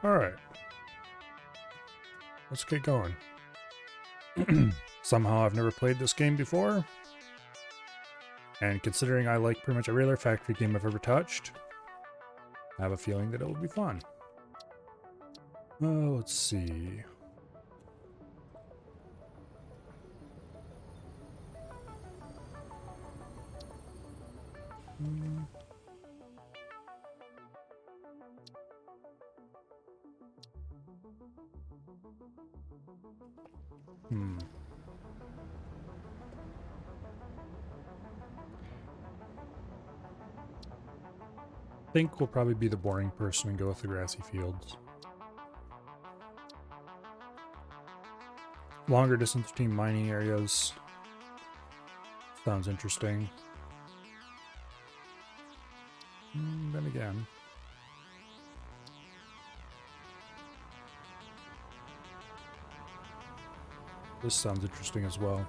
Alright. Let's get going. Somehow I've never played this game before. And considering I like pretty much every other factory game I've ever touched, I have a feeling that it will be fun. Let's see. I think we'll probably be the boring person and go with the grassy fields. Longer distance between mining areas. Sounds interesting. Then again. This sounds interesting as well.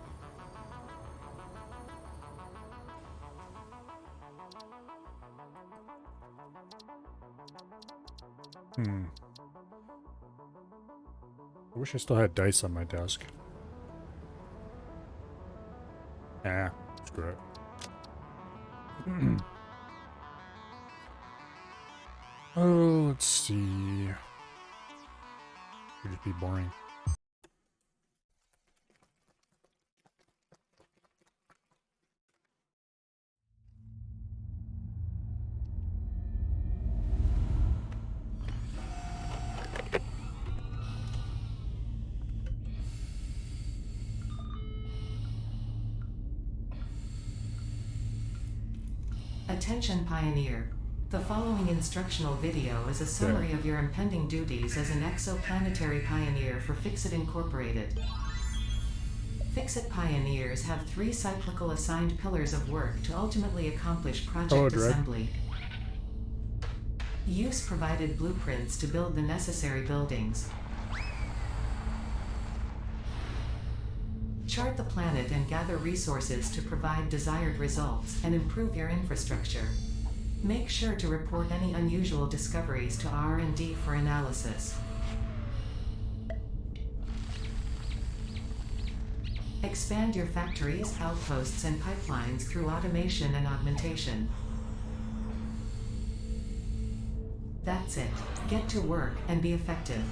I wish I still had dice on my desk. Screw it. Oh, let's see. Could just be boring. Attention Pioneer. The following instructional video is a summary of your impending duties as an exoplanetary pioneer for Fixit Incorporated. Fixit Pioneers have 3 cyclical assigned pillars of work to ultimately accomplish project assembly. Use provided blueprints to build the necessary buildings. Chart the planet and gather resources to provide desired results and improve your infrastructure. Make sure to report any unusual discoveries to R&D for analysis. Expand your factories, outposts, and pipelines through automation and augmentation. That's it. Get to work and be effective.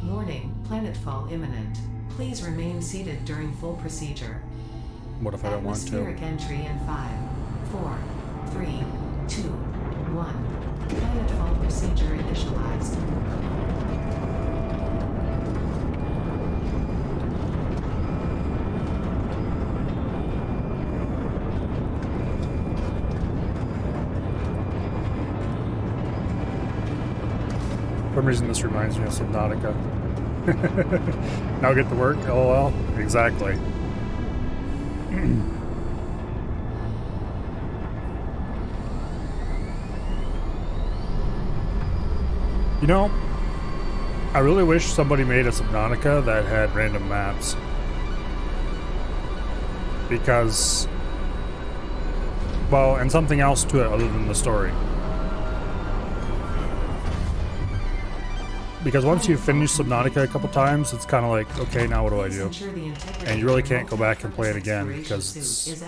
Warning, planetfall imminent. Please remain seated during full procedure. What if I don't want to? Atmospheric entry in 5, 4, 3, 2, 1. Planetfall procedure initialized. For some reason this reminds me of Subnautica. Now get to work? LOL? Exactly. You know, I really wish somebody made a Subnautica that had random maps. Because, well, and something else to it other than the story. Because once you finish Subnautica a couple times, it's kind of like, okay, now what do I do? And you really can't go back and play it again because it's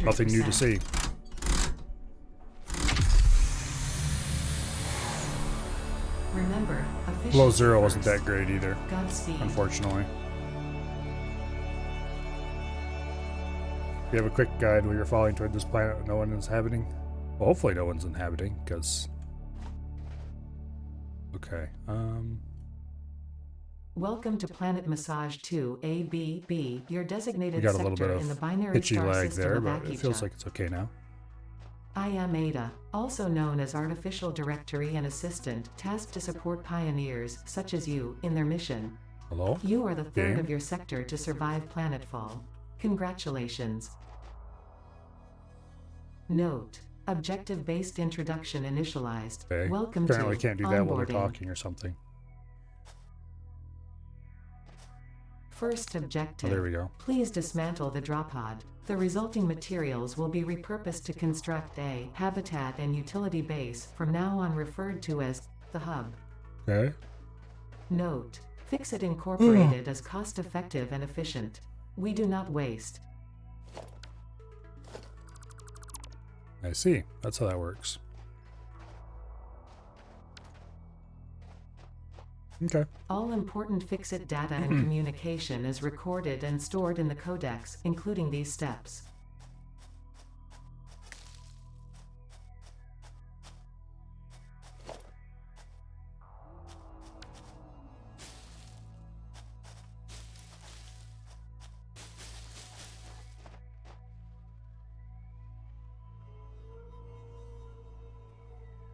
nothing new to see. Remember, Below Zero wasn't that great either, unfortunately. We have a quick guide where you're falling toward this planet no one is inhabiting. Well, hopefully no one's inhabiting, because... Okay, Welcome to Planet Massage 2 ABB, your designated we got a sector little bit in the of binary pitchy star lag system there, of but it feels Akicha. like it's okay now. I am Ada, also known as Artificial Directory and Assistant, tasked to support pioneers, such as you, in their mission. Hello? You are the third Game? of your sector to survive planetfall. Congratulations. Note: objective-based introduction initialized. Okay. Welcome Apparently to can't do that while they're onboarding. talking or something. First objective. Oh, there we go. Please dismantle the drop pod. The resulting materials will be repurposed to construct a habitat and utility base, from now on referred to as the hub. Okay. Note: Fixit Incorporated is cost-effective and efficient. We do not waste. I see. That's how that works. Okay. All important Fixit data and communication is recorded and stored in the codex, including these steps.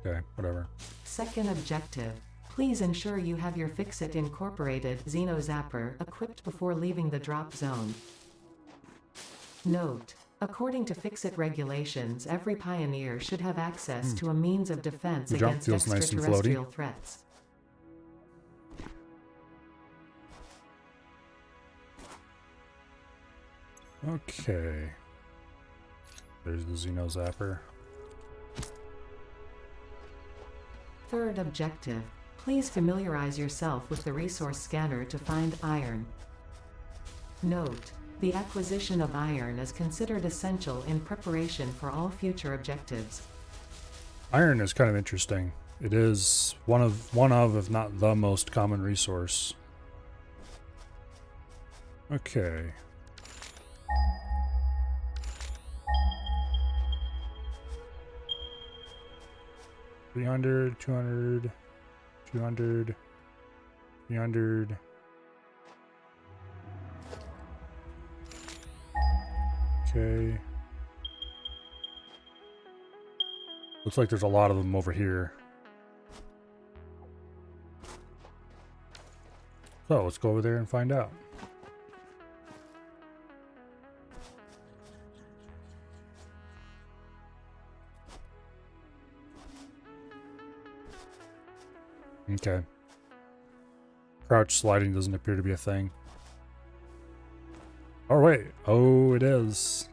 Okay, whatever. Second objective: please ensure you have your Fixit Incorporated Xeno Zapper equipped before leaving the drop zone. Note: according to Fixit regulations, every Pioneer should have access to a means of defense The jump against feels nice and floaty. extraterrestrial threats. Okay. There's the Xeno Zapper. Third objective: please familiarize yourself with the resource scanner to find iron. Note: the acquisition of iron is considered essential in preparation for all future objectives. Iron is kind of interesting. It is one of, if not the most common resource. Okay. $300, 200, 200, 300. Okay. Looks like there's a lot of them over here. So let's go over there and find out. Okay. Crouch sliding doesn't appear to be a thing. Oh wait. Oh, it is.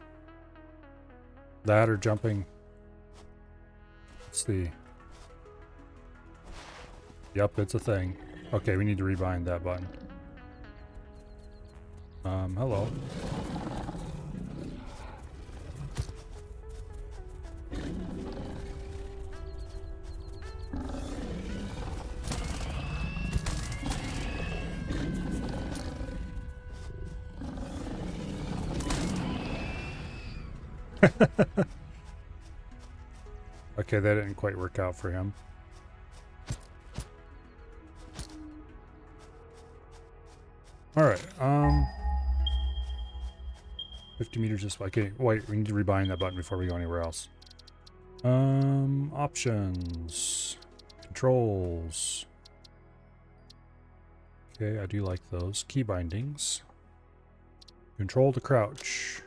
That or jumping. Let's see. Yep, it's a thing. Okay, we need to rebind that button. Hello. Okay, that didn't quite work out for him. Alright, 50 meters this way. Okay, wait, we need to rebind that button before we go anywhere else. Options. Controls. Okay, I do like those. Key bindings. Control to crouch.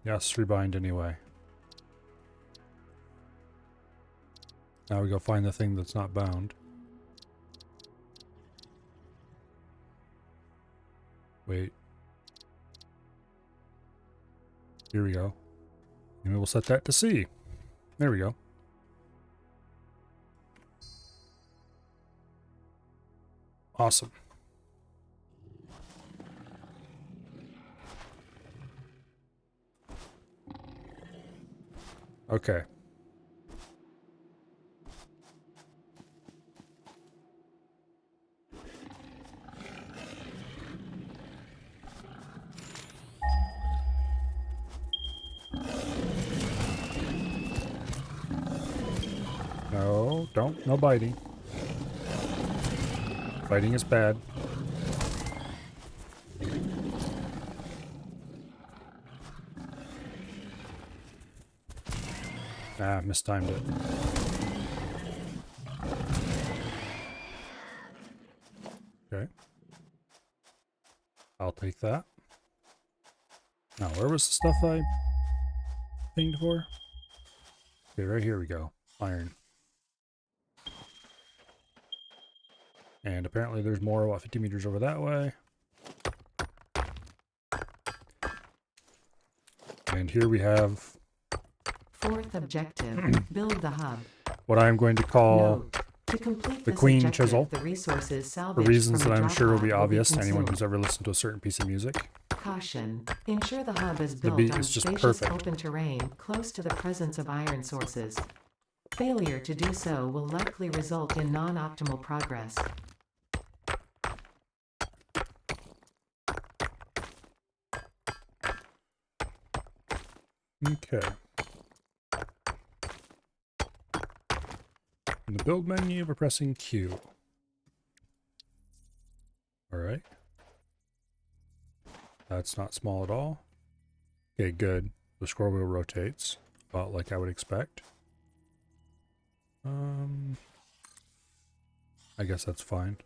Yes, rebind anyway. Now we go find the thing that's not bound. Wait. Here we go. And we'll set that to C. There we go. Awesome. Okay. No, don't. No biting. Biting is bad. Ah, mistimed it. Okay. I'll take that. Now, where was the stuff I pinged for? Okay, right here we go. Iron. And apparently there's more, about 50 meters over that way. And here we have... Fourth objective: build the hub. what I'm going to call Note: to complete the this Queen objective, Chisel, the resources for salvaged reasons from that the I'm drop sure will pod be obvious to anyone consumed. who's ever listened to a certain piece of music. Caution: ensure the hub is The built beat on is just spacious perfect. open terrain close to the presence of iron sources. Failure to do so will likely result in non-optimal progress. Okay. In the build menu, we're pressing Q. Alright. That's not small at all. Okay, good. The scroll wheel rotates, about like I would expect. I guess that's fine.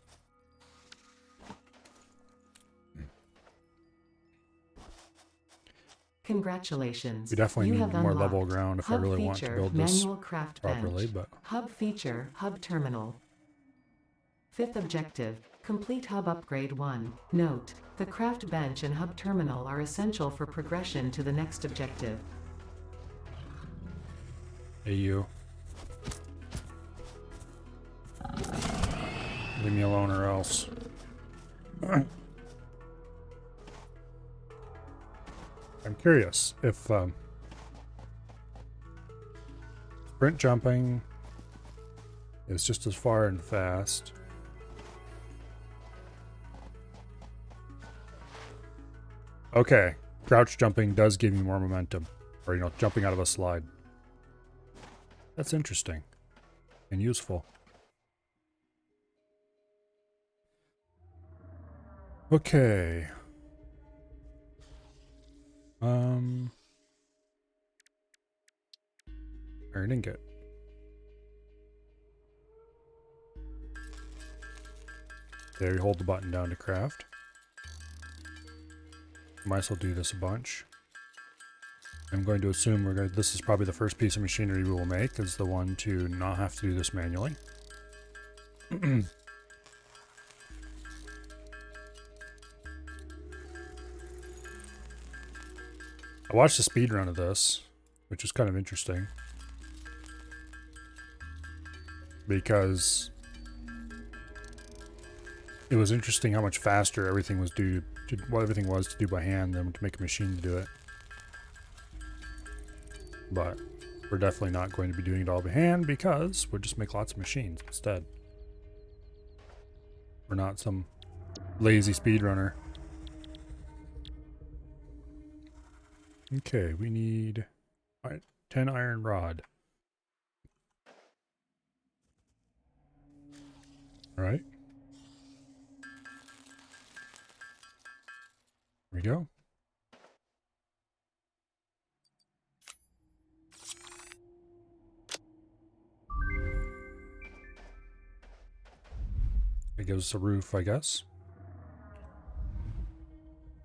Congratulations. We definitely You need have more unlocked level ground if I Hub really want to feature, build this manual craft properly, bench. but Hub feature, hub terminal. Fifth objective: complete hub upgrade 1. Note: the craft bench and hub terminal are essential for progression to the next objective. hey you. Leave me alone or else. I'm curious if sprint jumping is just as far and fast. Okay, crouch jumping does give you more momentum, or jumping out of a slide. That's interesting and useful. Okay. Iron ingot. There, you hold the button down to craft. Might as well do this a bunch. I'm going to assume this is probably the first piece of machinery we will make, is the one to not have to do this manually. I watched a speed run of this, which was kind of interesting. Because it was interesting how much faster everything was to do by hand than to make a machine to do it. But we're definitely not going to be doing it all by hand because we'll just make lots of machines instead. We're not some lazy speedrunner. Okay, we need 10 iron rod. All right. There we go. It gives us a roof, I guess.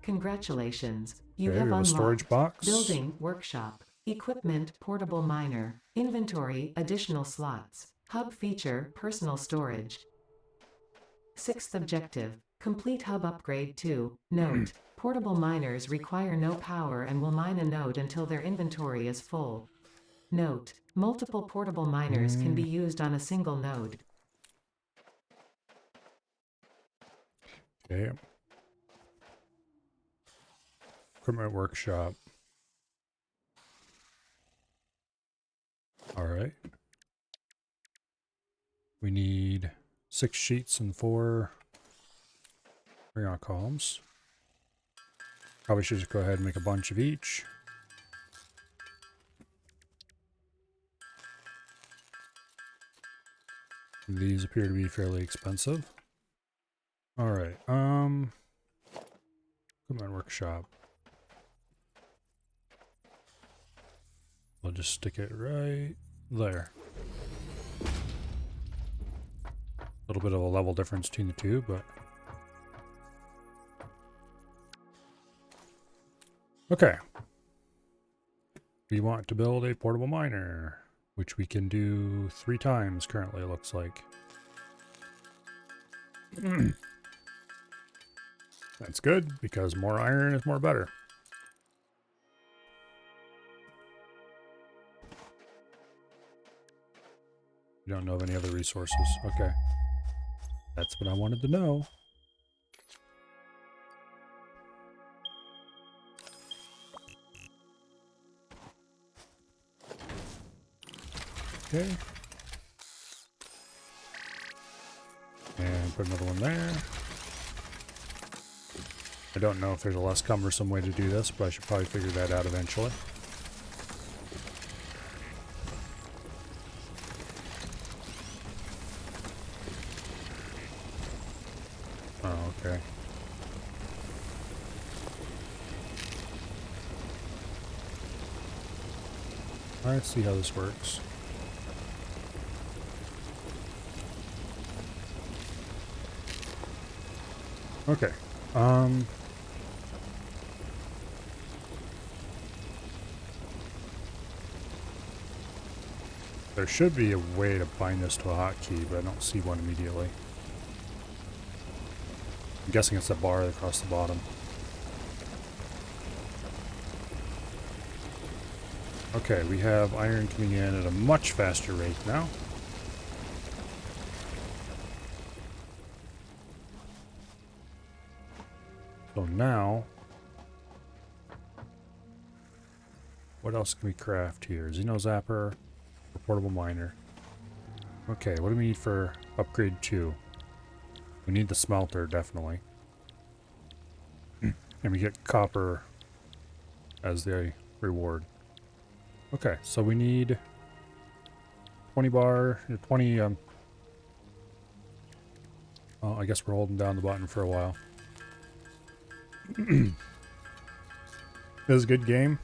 Congratulations. You Okay, have we have a unlocked storage box. building workshop, equipment portable miner, inventory additional slots, hub feature personal storage. Sixth objective: complete hub upgrade 2. Note: portable miners require no power and will mine a node until their inventory is full. Note: multiple portable miners can be used on a single node. Okay. Equipment workshop. All right. We need 6 sheets and 4 rayon columns. Probably should just go ahead and make a bunch of each. These appear to be fairly expensive. All right. Equipment workshop. We'll just stick it right there. A little bit of a level difference between the two, but okay. We want to build a portable miner, which we can do 3 times currently, it looks like. That's good, because more iron is more better. You don't know of any other resources. Okay. That's what I wanted to know. Okay. And put another one there. I don't know if there's a less cumbersome way to do this, but I should probably figure that out eventually. Oh, okay. Let's see how this works. Okay. There should be a way to bind this to a hotkey, but I don't see one immediately. I'm guessing it's a bar across the bottom. Okay, we have iron coming in at a much faster rate now. So now, what else can we craft here? Xeno Zapper, a portable miner. Okay, what do we need for upgrade 2? We need the smelter, definitely. And we get copper as the reward. Okay, so we need 20 bar, 20, I guess we're holding down the button for a while. This is a good game.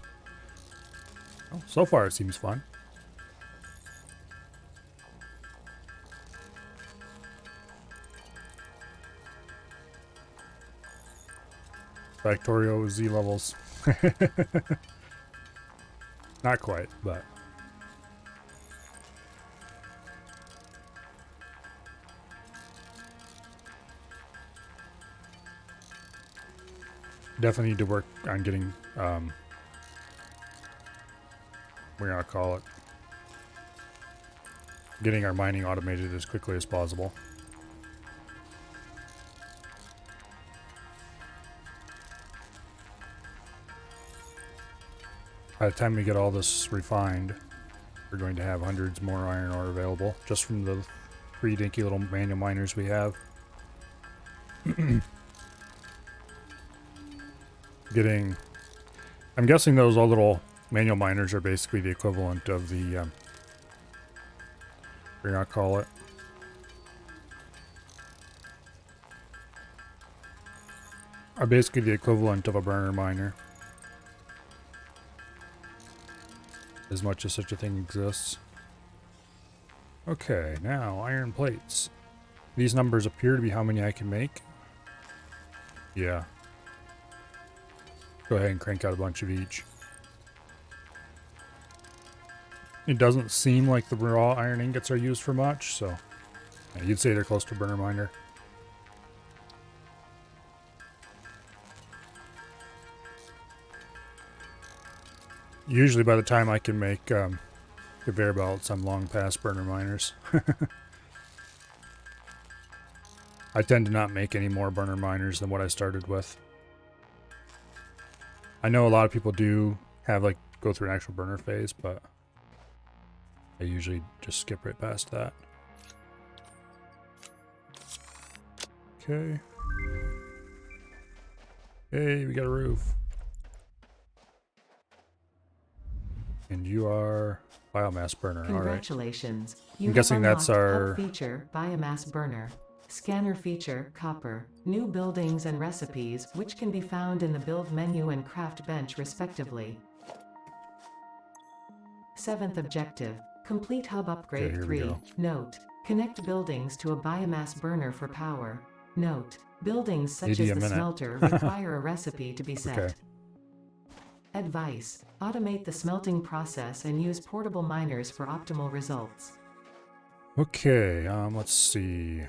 Well, so far it seems fun. Factorio Z levels. Not quite, but definitely need to work on getting we're gonna call it getting our mining automated as quickly as possible. By the time we get all this refined, we're going to have hundreds more iron ore available just from the 3 dinky little manual miners we have. I'm guessing those all little manual miners are basically the equivalent of the, we're gonna call it, are basically the equivalent of a burner miner. As much as such a thing exists. Okay, now iron plates. These numbers appear to be how many I can make. Yeah. Go ahead and crank out a bunch of each. It doesn't seem like the raw iron ingots are used for much, so yeah, you'd say they're close to burner miner. Usually by the time I can make conveyor belts, I'm long past burner miners. I tend to not make any more burner miners than what I started with. I know a lot of people do have like go through an actual burner phase, but I usually just skip right past that. Okay. Hey, we got a roof. And you are biomass burner. Congratulations. All right. I'm guessing that's our hub feature, biomass burner. Scanner feature, copper. New buildings and recipes, which can be found in the build menu and craft bench respectively. 7th objective. Complete hub upgrade Okay, 3. Note. Connect buildings to a biomass burner for power. Note. Buildings such as the smelter require a recipe to be set. Okay. Advice. Automate the smelting process and use portable miners for optimal results. Okay, let's see.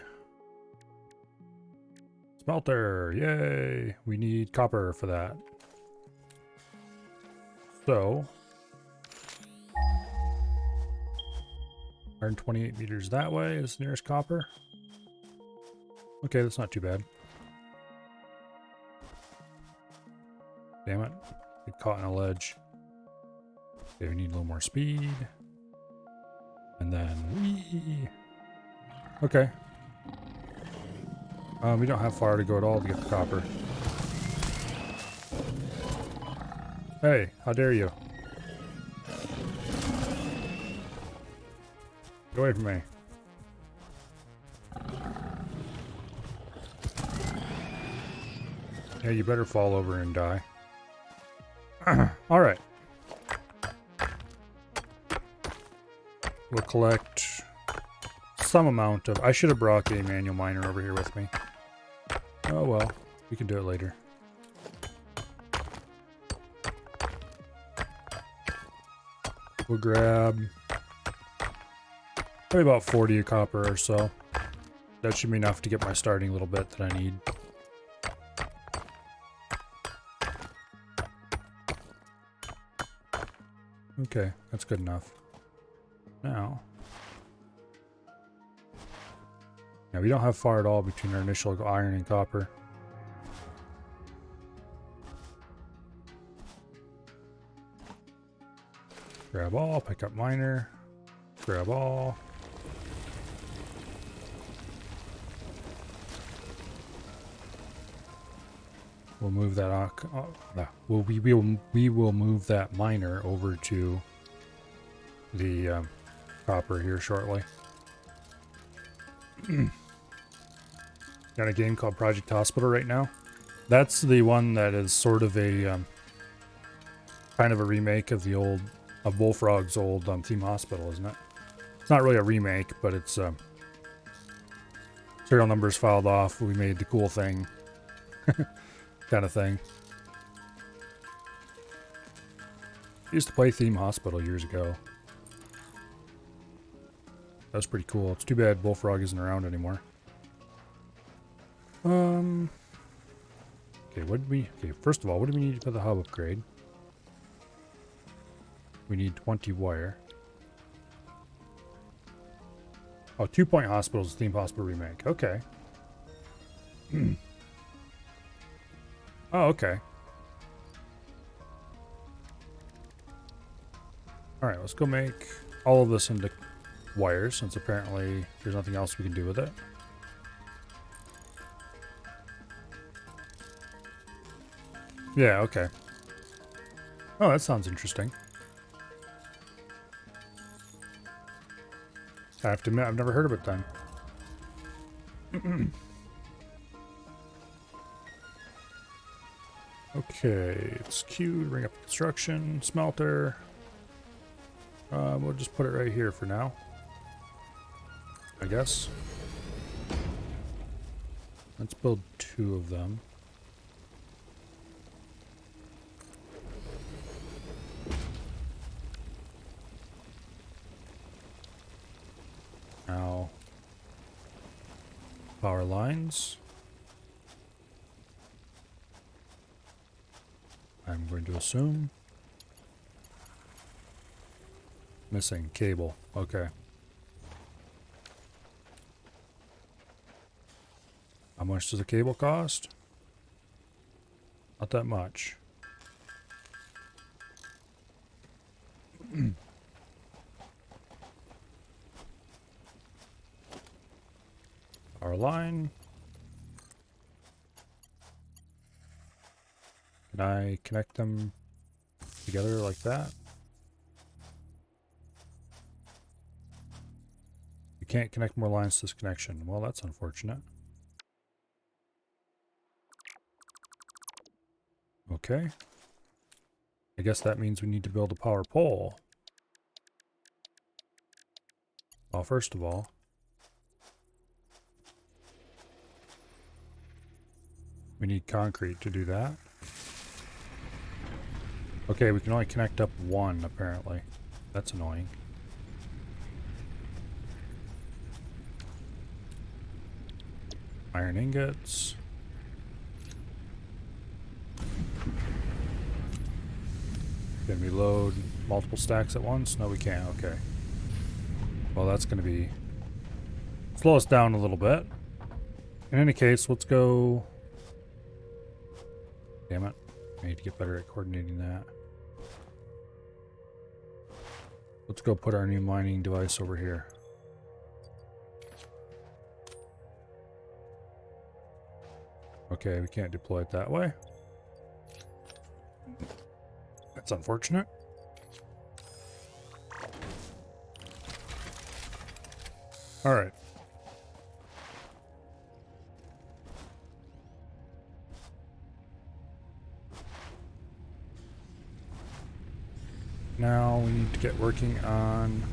Smelter, yay! We need copper for that. So, 128 meters that way is nearest copper. Okay, that's not too bad. Damn it. Get caught in a ledge. Okay, we need a little more speed. And then whee. Okay. We don't have far to go at all to get the copper. Hey, how dare you? Get away from me. Yeah, you better fall over and die. Alright. We'll collect some amount of... I should have brought a manual miner over here with me. Oh well, we can do it later. We'll grab probably about 40 of copper or so. That should be enough to get my starting little bit that I need. Okay, that's good enough. Now, yeah, we don't have far at all between our initial iron and copper. Grab all, pick up miner, grab all. We'll move that. We will move that miner over to the copper here shortly. Got a game called Project Hospital right now. That's the one that is sort of a kind of a remake of the old Bullfrog's old Theme Hospital, isn't it? It's not really a remake, but it's serial numbers filed off. We made the cool thing. Kind of thing. I used to play Theme Hospital years ago. That was pretty cool. It's too bad Bullfrog isn't around anymore. Okay, first of all, what do we need for the hub upgrade? We need 20 wire. Oh, 2 Point Hospital's Theme Hospital remake. Okay. Oh, okay. Alright, let's go make all of this into wires, since apparently there's nothing else we can do with it. Yeah, okay. Oh, that sounds interesting. I have to admit, I've never heard of it then. Okay, it's queued. Bring up construction, smelter. We'll just put it right here for now, I guess. Let's build 2 of them. Now, power lines. I'm going to assume. Missing cable. Okay. How much does a cable cost? Not that much. Our line. Can I connect them together like that? You can't connect more lines to this connection. Well, that's unfortunate. Okay. I guess that means we need to build a power pole. Well, first of all, we need concrete to do that. Okay, we can only connect up 1, apparently. That's annoying. Iron ingots. Can we load multiple stacks at once? No, we can't. Okay. Well, that's going to be slow us down a little bit. In any case, let's go. Damn it. I need to get better at coordinating that. Let's go put our new mining device over here. Okay, we can't deploy it that way. That's unfortunate. All right. Now we need to get working on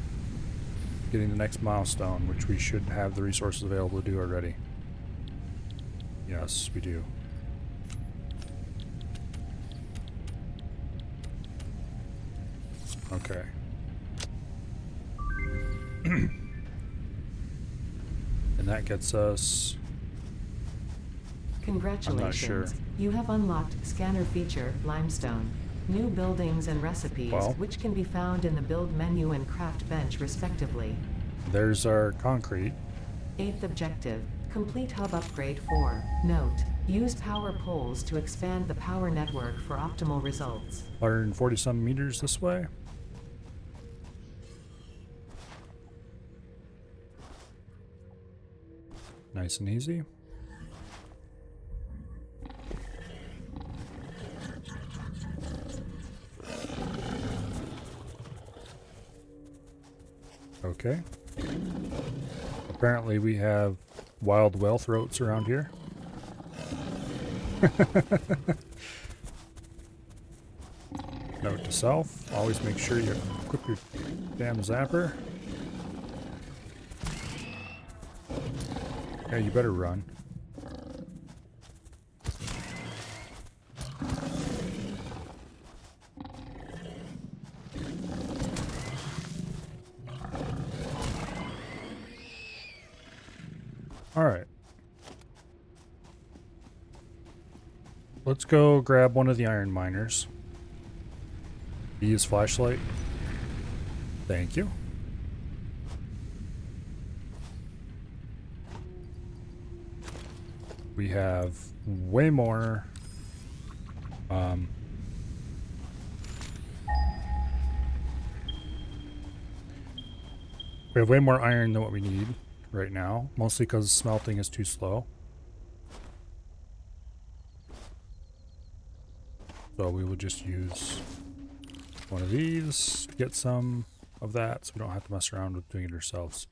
getting the next milestone, which we should have the resources available to do already. Yes, we do. Okay. And that gets us... Congratulations. sure. You have unlocked Scanner Feature, Limestone. New buildings and recipes, Well. which can be found in the Build menu and Craft bench respectively. There's our concrete. 8th objective. Complete hub upgrade 4. Note. Use power poles to expand the power network for optimal results. 140 some meters this way. Nice and easy. Okay. Apparently we have wild whale throats around here. Note to self, always make sure you equip your damn zapper. Yeah, you better run. Alright. Let's go grab one of the iron miners. Use flashlight. Thank you. We have way more we have way more iron than what we need right now, mostly because smelting is too slow. So we will just use one of these to get some of that so we don't have to mess around with doing it ourselves.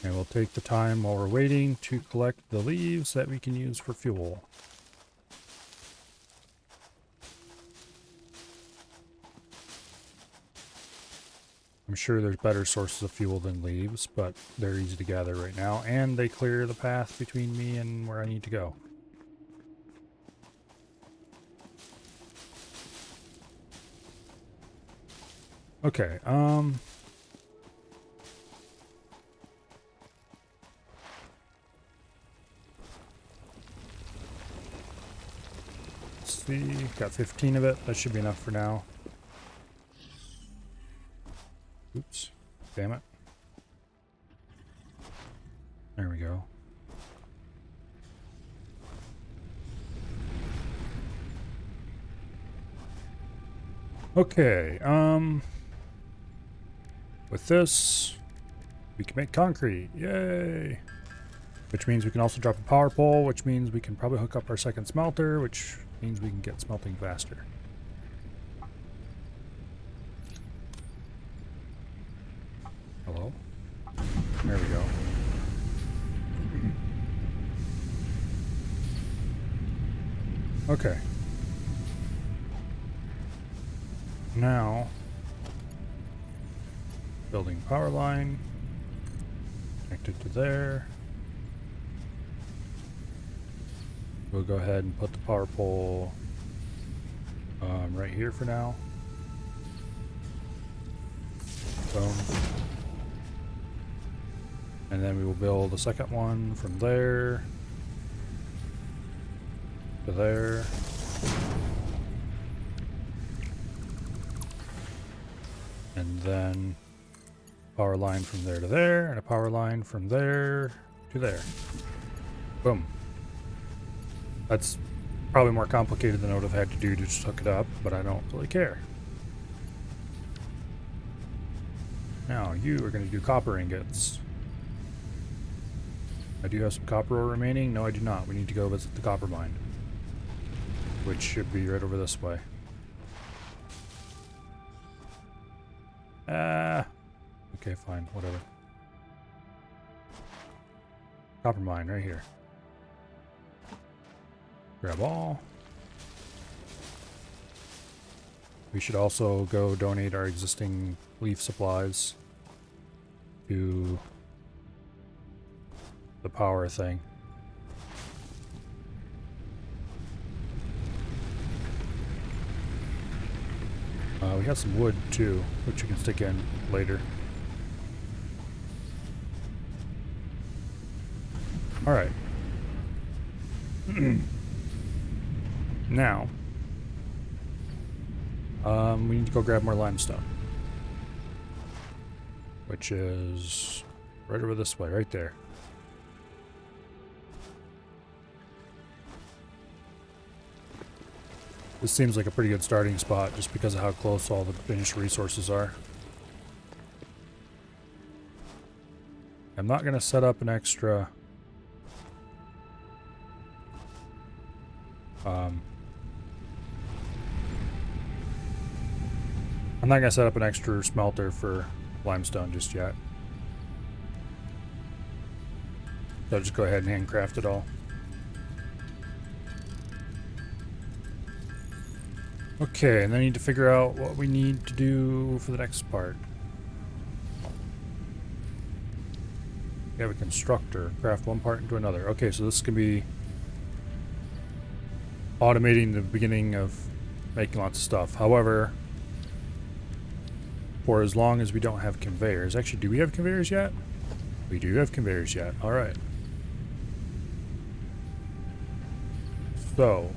And we'll take the time while we're waiting to collect the leaves that we can use for fuel. I'm sure there's better sources of fuel than leaves, but they're easy to gather right now, and they clear the path between me and where I need to go. Okay, let's see, got 15 of it. That should be enough for now. Oops, damn it. There we go. Okay, with this, we can make concrete. Yay! Which means we can also drop a power pole, which means we can probably hook up our second smelter, which means we can get smelting faster. Hello? There we go. Okay. Now, building power line, connected to there. We'll go ahead and put the power pole right here for now. Boom. And then we will build a second one from there to there. And then power line from there to there, and a power line from there to there. Boom. That's probably more complicated than I would have had to do to just hook it up, but I don't really care. Now, you are going to do copper ingots. I do have some copper ore remaining. No, I do not. We need to go visit the copper mine, which should be right over this way. Okay, fine, whatever. Copper mine right here. Grab all. We should also go donate our existing leaf supplies to the power thing. We have some wood too, which we can stick in later. All right. Now, we need to go grab more limestone, which is right over this way, right there. This seems like a pretty good starting spot just because of how close all the finished resources are. I'm not going to set up an extra I'm not going to set up an extra smelter for limestone just yet. So I'll just go ahead and handcraft it all. Okay, and then I need to figure out what we need to do for the next part. We have a constructor. Craft one part into another. Okay, so this can be automating the beginning of making lots of stuff. However, for as long as we don't have conveyors. Actually, do we have conveyors yet? We do have conveyors yet. Alright. So.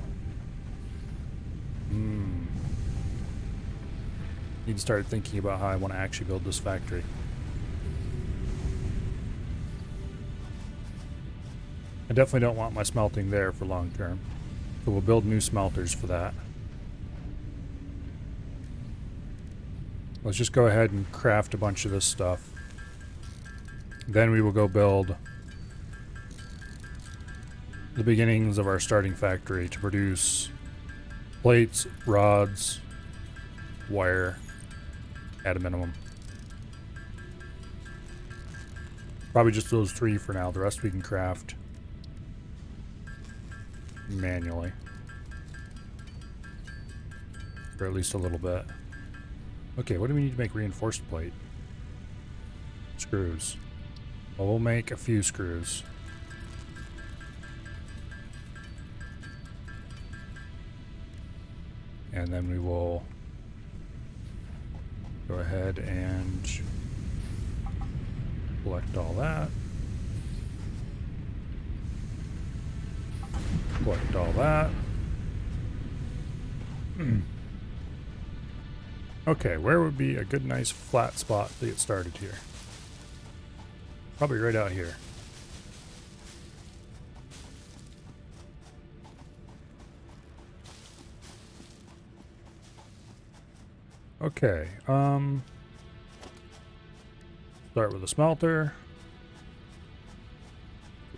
Need to start thinking about how I want to actually build this factory. I definitely don't want my smelting there for long term. So we'll build new smelters for that. Let's just go ahead and craft a bunch of this stuff. Then we will go build the beginnings of our starting factory to produce plates, rods, wire at a minimum. Probably just those 3 for now. The rest we can craft manually. For at least a little bit. Okay, what do we need to make reinforced plate? Screws. Well, we'll make a few screws. And then we will go ahead and collect all that. Collect all that. Okay, where would be a good, nice, flat spot to get started here? Probably right out here. Okay, start with a smelter,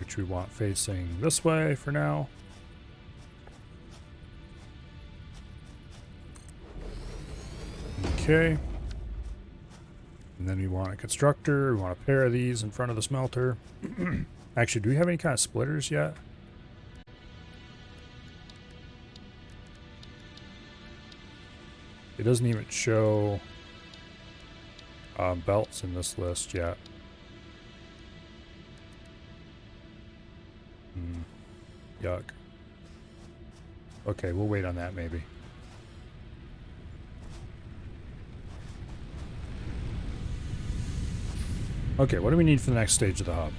which we want facing this way for now. Okay. And then we want a constructor. We want a pair of these in front of the smelter. Actually, do we have any kind of splitters yet? It doesn't even show belts in this list yet. Yuck. Okay, we'll wait on that maybe. Okay, what do we need for the next stage of the hub?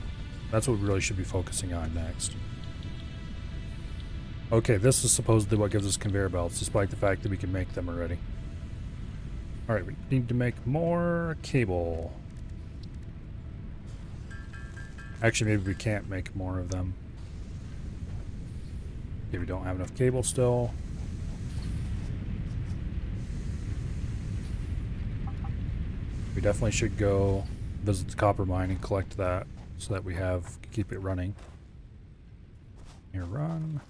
That's what we really should be focusing on next. Okay, this is supposedly what gives us conveyor belts, despite the fact that we can make them already. Alright, we need to make more cable. Actually, maybe we can't make more of them. Okay, we don't have enough cable still. We definitely should go visit the copper mine and collect that so that we have keep it running. Here, run.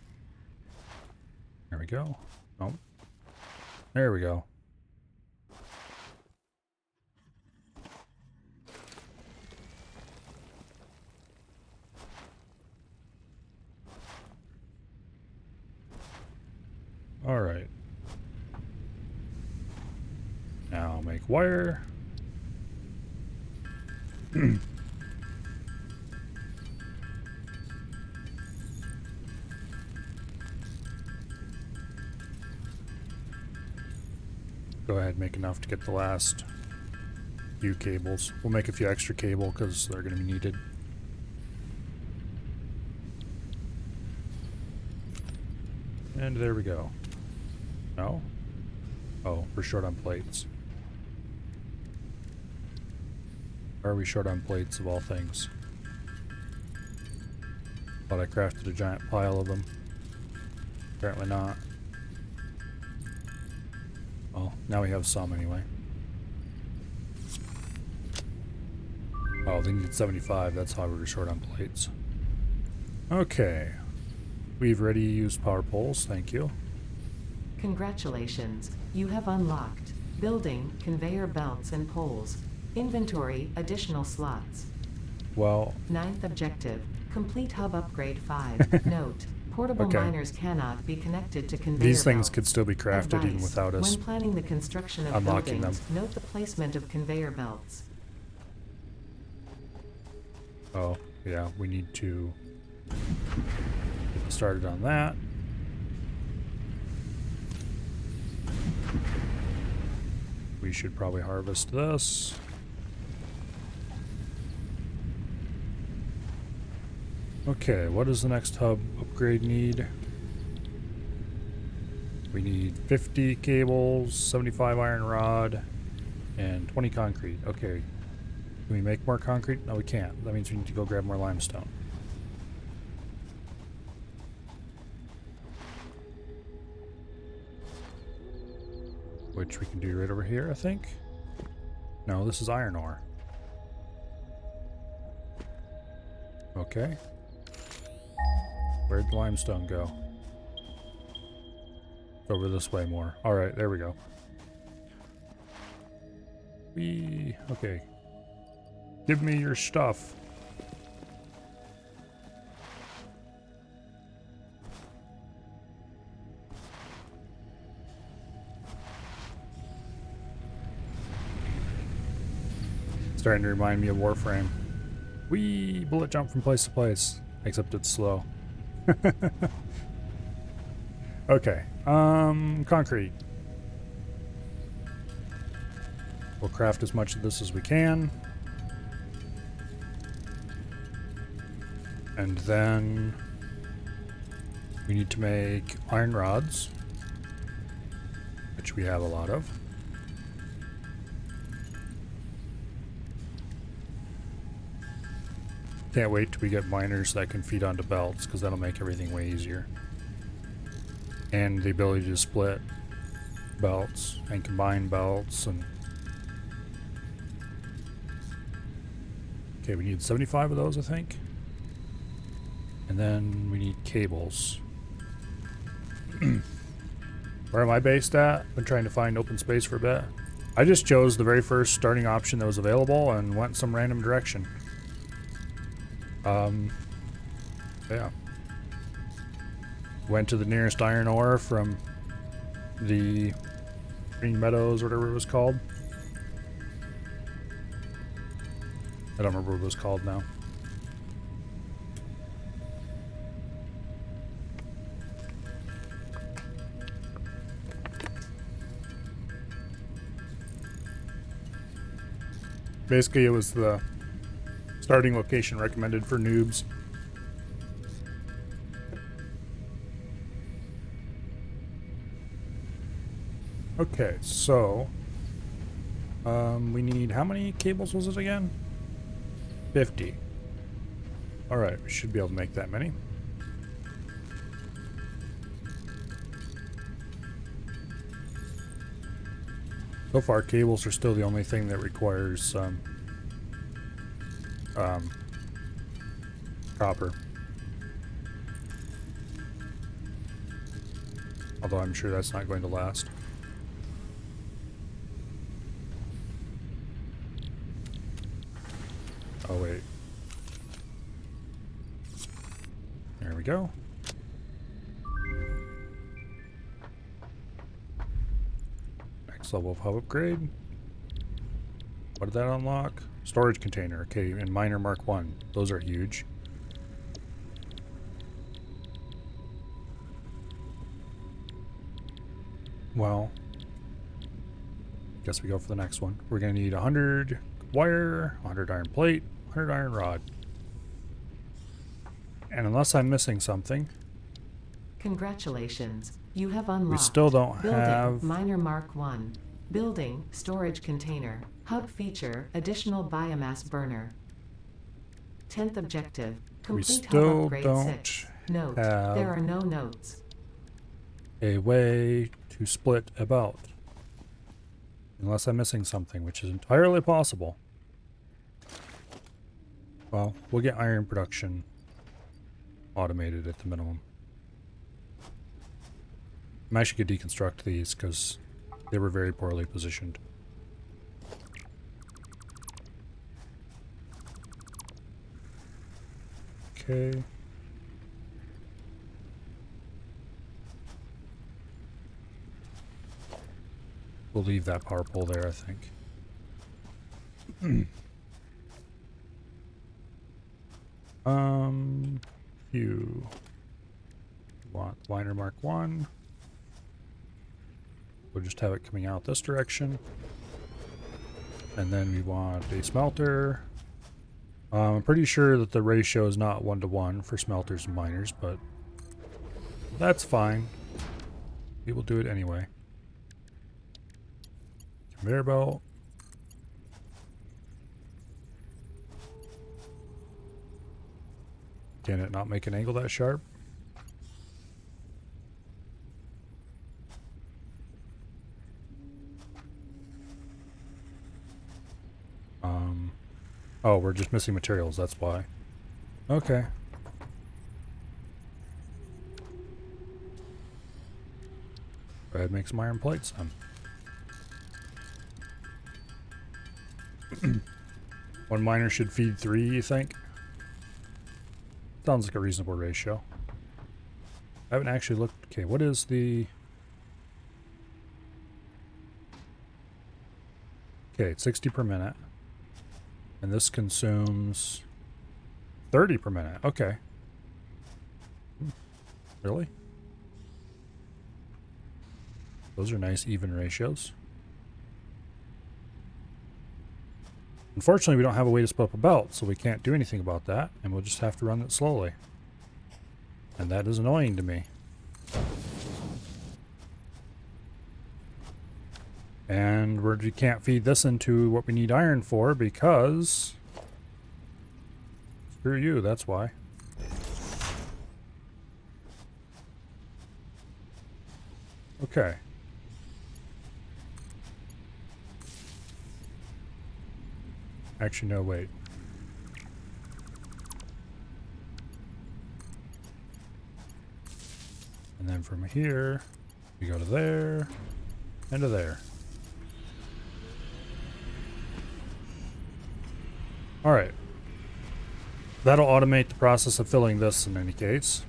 There we go. Oh, there we go. All right. Now make wire. Go ahead and make enough to get the last few cables. We'll make a few extra cable because they're going to be needed. And there we go. No? Oh, we're short on plates. Or are we short on plates of all things? Thought I crafted a giant pile of them. Apparently not. Well, now we have some anyway. Oh, they need 75. That's how we were short on plates. Okay. We've already used power poles. Thank you. Congratulations, you have unlocked building, conveyor belts and poles. Inventory, additional slots. Well, 9th objective, complete hub upgrade 5. Note, portable Okay. miners cannot be connected to conveyor these things belts. could still be crafted even Advice, without us. when planning the construction of unlocking buildings, note the placement of conveyor belts. Oh, yeah, we need to get started on that. We should probably harvest this. Okay, what does the next hub upgrade need? We need 50 cables, 75 iron rod, and 20 concrete. Okay. Can we make more concrete? No, we can't. That means we need to go grab more limestone. Which we can do right over here, I think. No, this is iron ore. Okay. Where'd the limestone go? It's over this way more. Alright, there we go. Okay. Give me your stuff. Starting to remind me of Warframe. Wee bullet jump from place to place, except it's slow. Okay, concrete. We'll craft as much of this as we can. And then we need to make iron rods, which we have a lot of. Can't wait till we get miners that can feed onto belts, because that'll make everything way easier. And the ability to split belts and combine belts and... Okay, we need 75 of those, I think. And then we need cables. Where am I based at? Been trying to find open space for a bit. I just chose the very first starting option that was available and went some random direction. Yeah. Went to the nearest iron ore from the Green Meadows, whatever it was called. I don't remember what it was called now. Basically, it was the starting location recommended for noobs. Okay, so We need, how many cables was it again? 50. Alright, we should be able to make that many. So far, cables are still the only thing that requires copper. Although I'm sure that's not going to last. Oh, wait. There we go. Next level of hub upgrade. What did that unlock? Storage container. Okay, and miner Mark 1. Those are huge. Well, guess we go for the next one. We're going to need 100 wire, 100 iron plate, 100 iron rod. And unless I'm missing something, Congratulations. You have unlocked. we still don't Building, have... Miner Mark 1. Building, storage container. Hub feature, additional biomass burner. 10th objective. Complete still hub upgrade don't 6. Note, have- there are no notes. a way to split about. Unless I'm missing something, which is entirely possible. Well, we'll get iron production automated at the minimum. I'm actually going to deconstruct these because they were very poorly positioned. Okay. We'll leave that power pole there, I think. You want liner Mark 1. We'll just have it coming out this direction. And then we want a smelter. I'm pretty sure that the ratio is not 1-to-1 for smelters and miners, but that's fine. We will do it anyway. Conveyor belt. Can it not make an angle that sharp? Oh, we're just missing materials, that's why. Okay. Go ahead and make some iron plates then. One miner should feed 3, you think? Sounds like a reasonable ratio. I haven't actually looked. Okay, what is the... Okay, it's 60 per minute. And this consumes 30 per minute. Okay. Really? Those are nice even ratios. Unfortunately, we don't have a way to split up a belt, so we can't do anything about that, and we'll just have to run it slowly. And that is annoying to me. And we can't feed this into what we need iron for because... Screw you, that's why. Okay. Actually, no, wait. And then from here, we go to there, and to there. Alright. That'll automate the process of filling this in any case.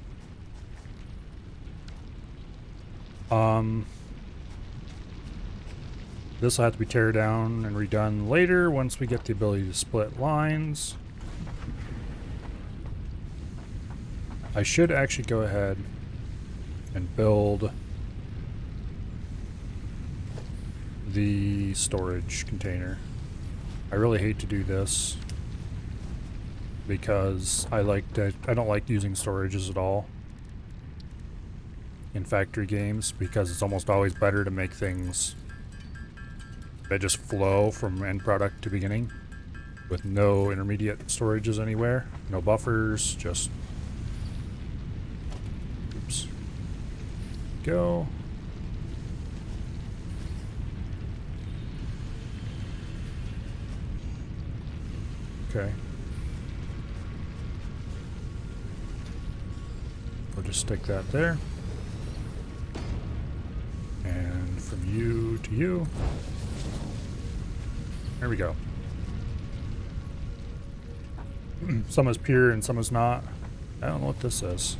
This will have to be teared down and redone later once we get the ability to split lines. I should actually go ahead and build the storage container. I really hate to do this because I don't like using storages at all in factory games because it's almost always better to make things They just flow from end product to beginning with no intermediate storages anywhere, no buffers, just oops. Go. Okay. We'll just stick that there. And from you to you. There we go. Some is pure and some is not. I don't know what this is.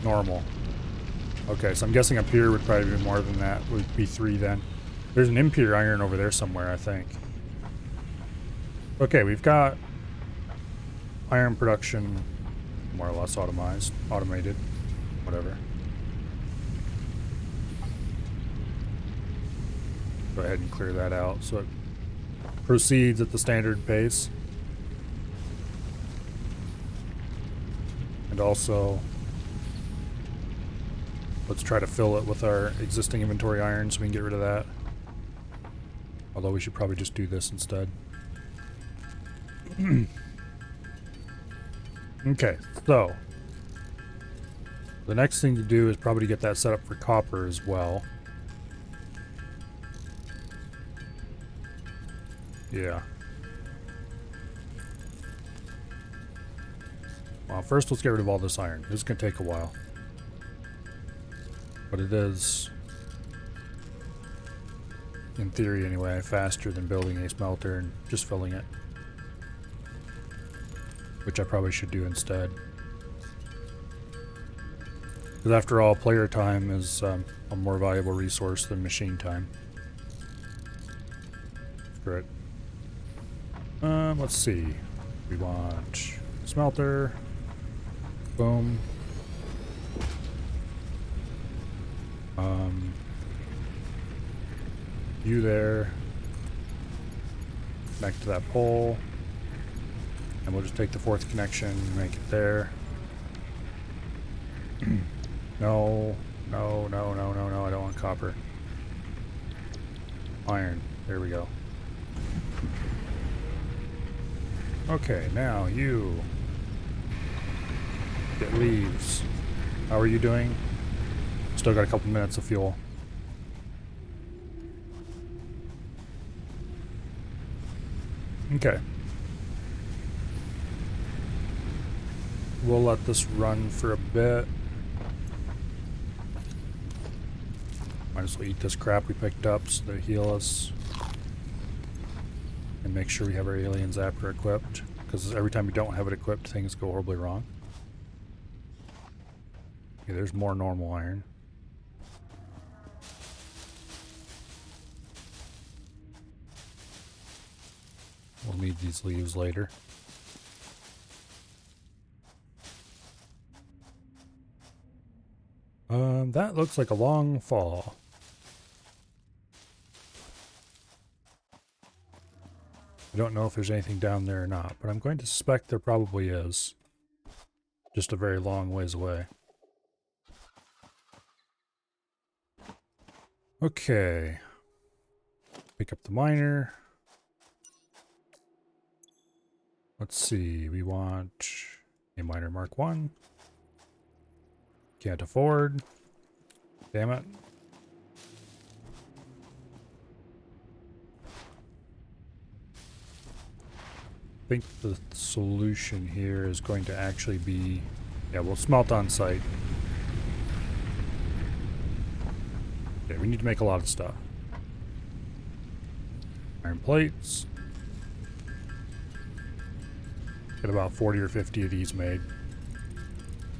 Normal. Okay, so I'm guessing a pure would probably be more than that. Would be 3 then. There's an impure iron over there somewhere, I think. Okay, we've got iron production more or less automated, whatever. Go ahead and clear that out so it proceeds at the standard pace. And also, let's try to fill it with our existing inventory iron so we can get rid of that. Although we should probably just do this instead. Okay, so the next thing to do is probably get that set up for copper as well. Yeah. Well, first let's get rid of all this iron. This is going to take a while. But it is, in theory anyway, faster than building a smelter and just filling it. Which I probably should do instead. Because after all, player time is a more valuable resource than machine time. Great. Let's see. We want smelter. Boom. You there. Connect to that pole. And we'll just take the 4th connection, make it there. No, no, no, no, no, no, I don't want copper. Iron, there we go. Okay, now you get leaves. How are you doing? Still got a couple minutes of fuel. Okay. We'll let this run for a bit. Might as well eat this crap we picked up so they heal us. And make sure we have our alien zapper equipped. Because every time we don't have it equipped, things go horribly wrong. Okay, there's more normal iron. We'll need these leaves later. That looks like a long fall. I don't know if there's anything down there or not, but I'm going to suspect there probably is. Just a very long ways away. Okay. Pick up the miner. Let's see, we want a miner Mark 1. Can't afford. Damn it. I think the solution here is going to actually be, yeah, we'll smelt on site. Okay, we need to make a lot of stuff. Iron plates. Get about 40 or 50 of these made.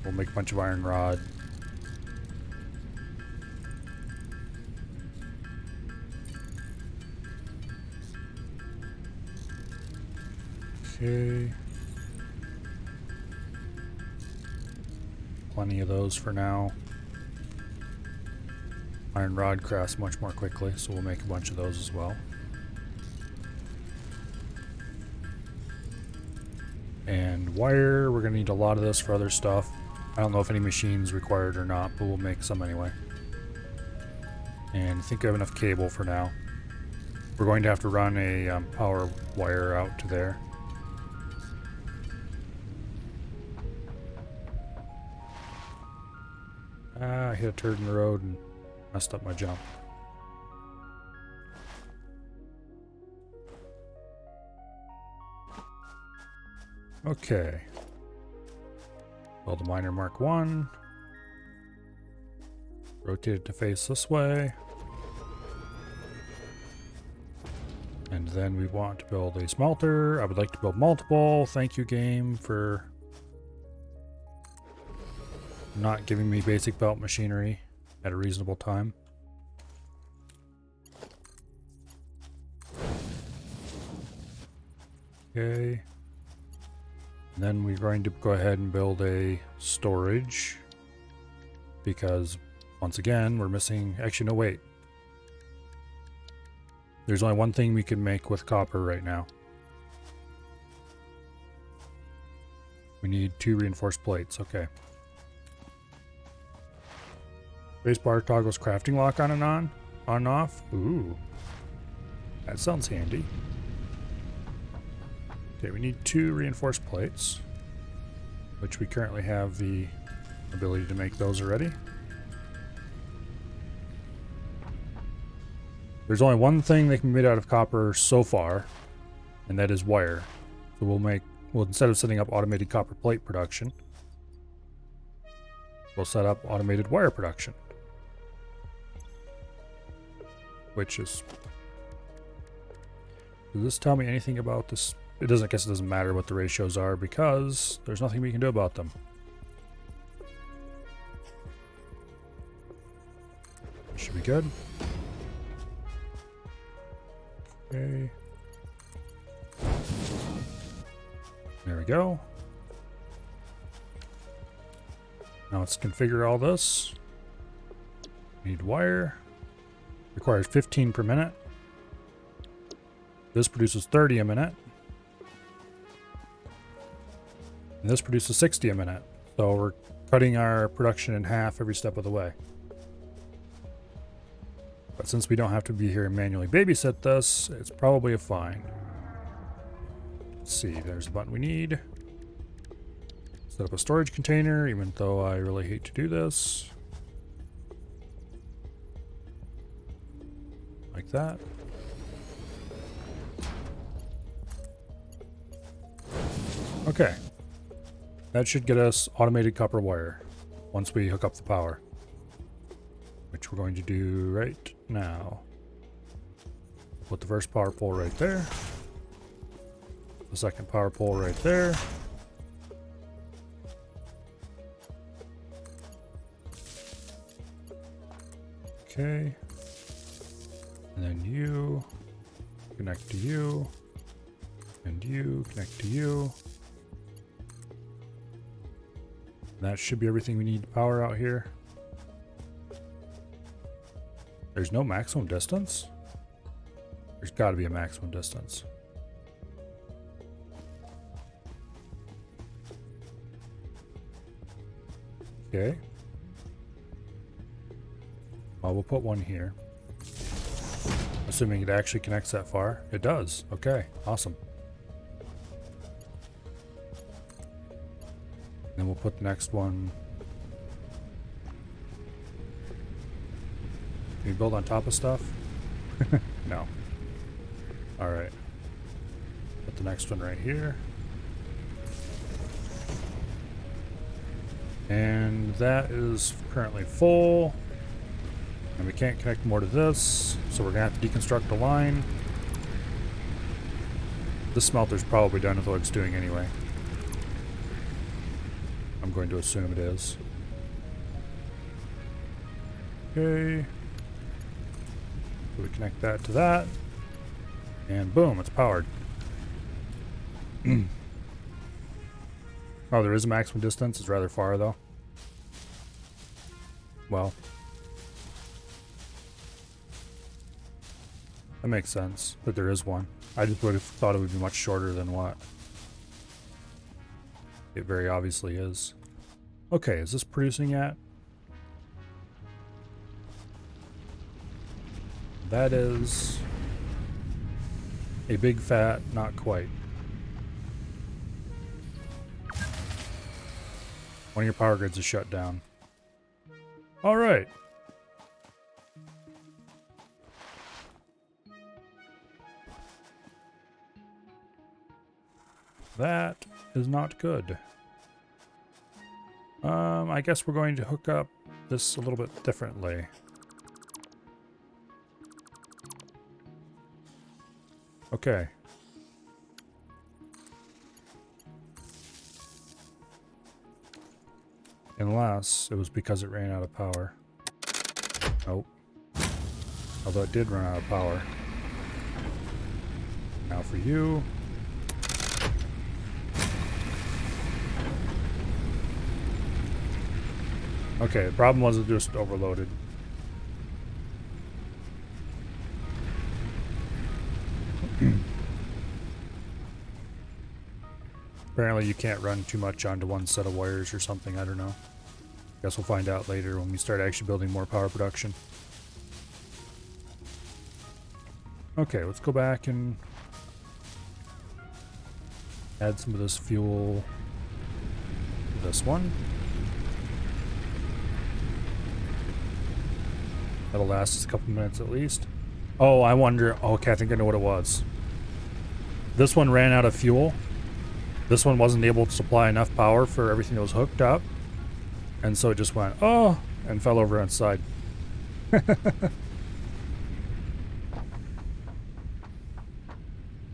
We'll make a bunch of iron rod. Okay. Plenty of those for now. Iron rod crafts much more quickly, so we'll make a bunch of those as well. And wire, we're going to need a lot of this for other stuff. I don't know if any machines required or not, but we'll make some anyway. And I think I have enough cable for now. We're going to have to run a power wire out to there. I hit a turd in the road and messed up my jump. Okay. Build a miner Mark 1. Rotate it to face this way. And then we want to build a smelter. I would like to build multiple. Thank you, game, for not giving me basic belt machinery at a reasonable time. Okay. And then we're going to go ahead and build a storage because once again we're missing, actually no, wait, there's only one thing we can make with copper right now. We need 2 reinforced plates. Okay. Raise bar toggles crafting lock on and on and off. Ooh, that sounds handy. Okay, we need 2 reinforced plates, which we currently have the ability to make those already. There's only one thing that can be made out of copper so far, and that is wire. So we'll instead of setting up automated copper plate production, we'll set up automated wire production. Which is... Does this tell me anything about this? It doesn't, I guess it doesn't matter what the ratios are because there's nothing we can do about them. Should be good. Okay. There we go. Now let's configure all this. Need wire. Requires 15 per minute. This produces 30 a minute. And this produces 60 a minute. So we're cutting our production in half every step of the way. But since we don't have to be here and manually babysit this, it's probably a fine. Let's see, there's the button we need. Set up a storage container, even though I really hate to do this. Like that. Okay. That should get us automated copper wire once we hook up the power. Which we're going to do right now. Put the first power pole right there. The second power pole right there. Okay. And then you connect to you. And you connect to you. And that should be everything we need to power out here. There's no maximum distance? There's got to be a maximum distance. Okay. Well, we'll put one here. Assuming it actually connects that far. It does. Okay, awesome. Then we'll put the next one. Can you build on top of stuff? No. Alright. Put the next one right here. And that is currently full. And we can't connect more to this, so we're going to have to deconstruct the line. This smelter's probably done with what it's doing anyway. I'm going to assume it is. Okay. So we connect that to that. And boom, it's powered. Oh, there is a maximum distance. It's rather far, though. Well. That makes sense, but there is one. I just would have thought it would be much shorter than what it very obviously is. Okay, is this producing yet? That is a big fat not quite. One of your power grids is shut down. All right. That is not good. I guess we're going to hook up this a little bit differently. Okay. Unless it was because it ran out of power. Nope. Although it did run out of power. Now for you. Okay, the problem was it just overloaded. Apparently you can't run too much onto one set of wires or something, I don't know. Guess we'll find out later when we start actually building more power production. Okay, let's go back and add some of this fuel to this one. That'll last us a couple minutes at least. Oh, I wonder. Oh, okay, I think I know what it was. This one ran out of fuel. This one wasn't able to supply enough power for everything that was hooked up. And so it just went, oh, and fell over on its side.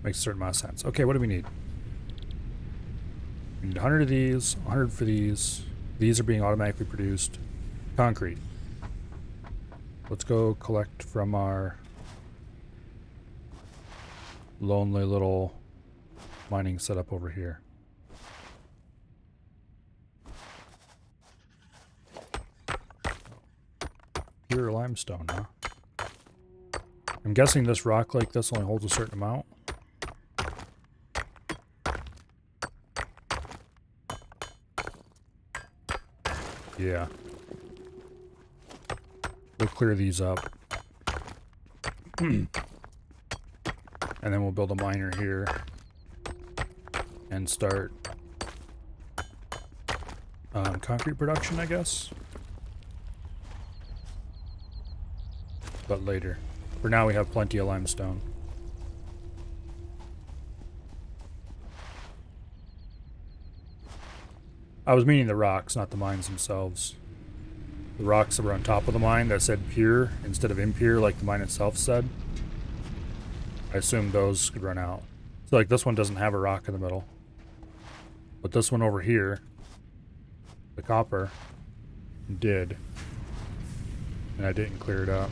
Makes a certain amount of sense. Okay, what do we need? We need 100 of these, 100 for these. These are being automatically produced. Concrete. Let's go collect from our lonely little mining setup over here. Pure limestone, huh? I'm guessing this rock like this only holds a certain amount. Yeah. We'll clear these up. And then we'll build a miner here. And start concrete production, I guess. But later. For now we have plenty of limestone. I was meaning the rocks, not the mines themselves. The rocks that were on top of the mine that said pure instead of impure like the mine itself said. I assumed those could run out. So like this one doesn't have a rock in the middle. But this one over here, the copper, did. And I didn't clear it up.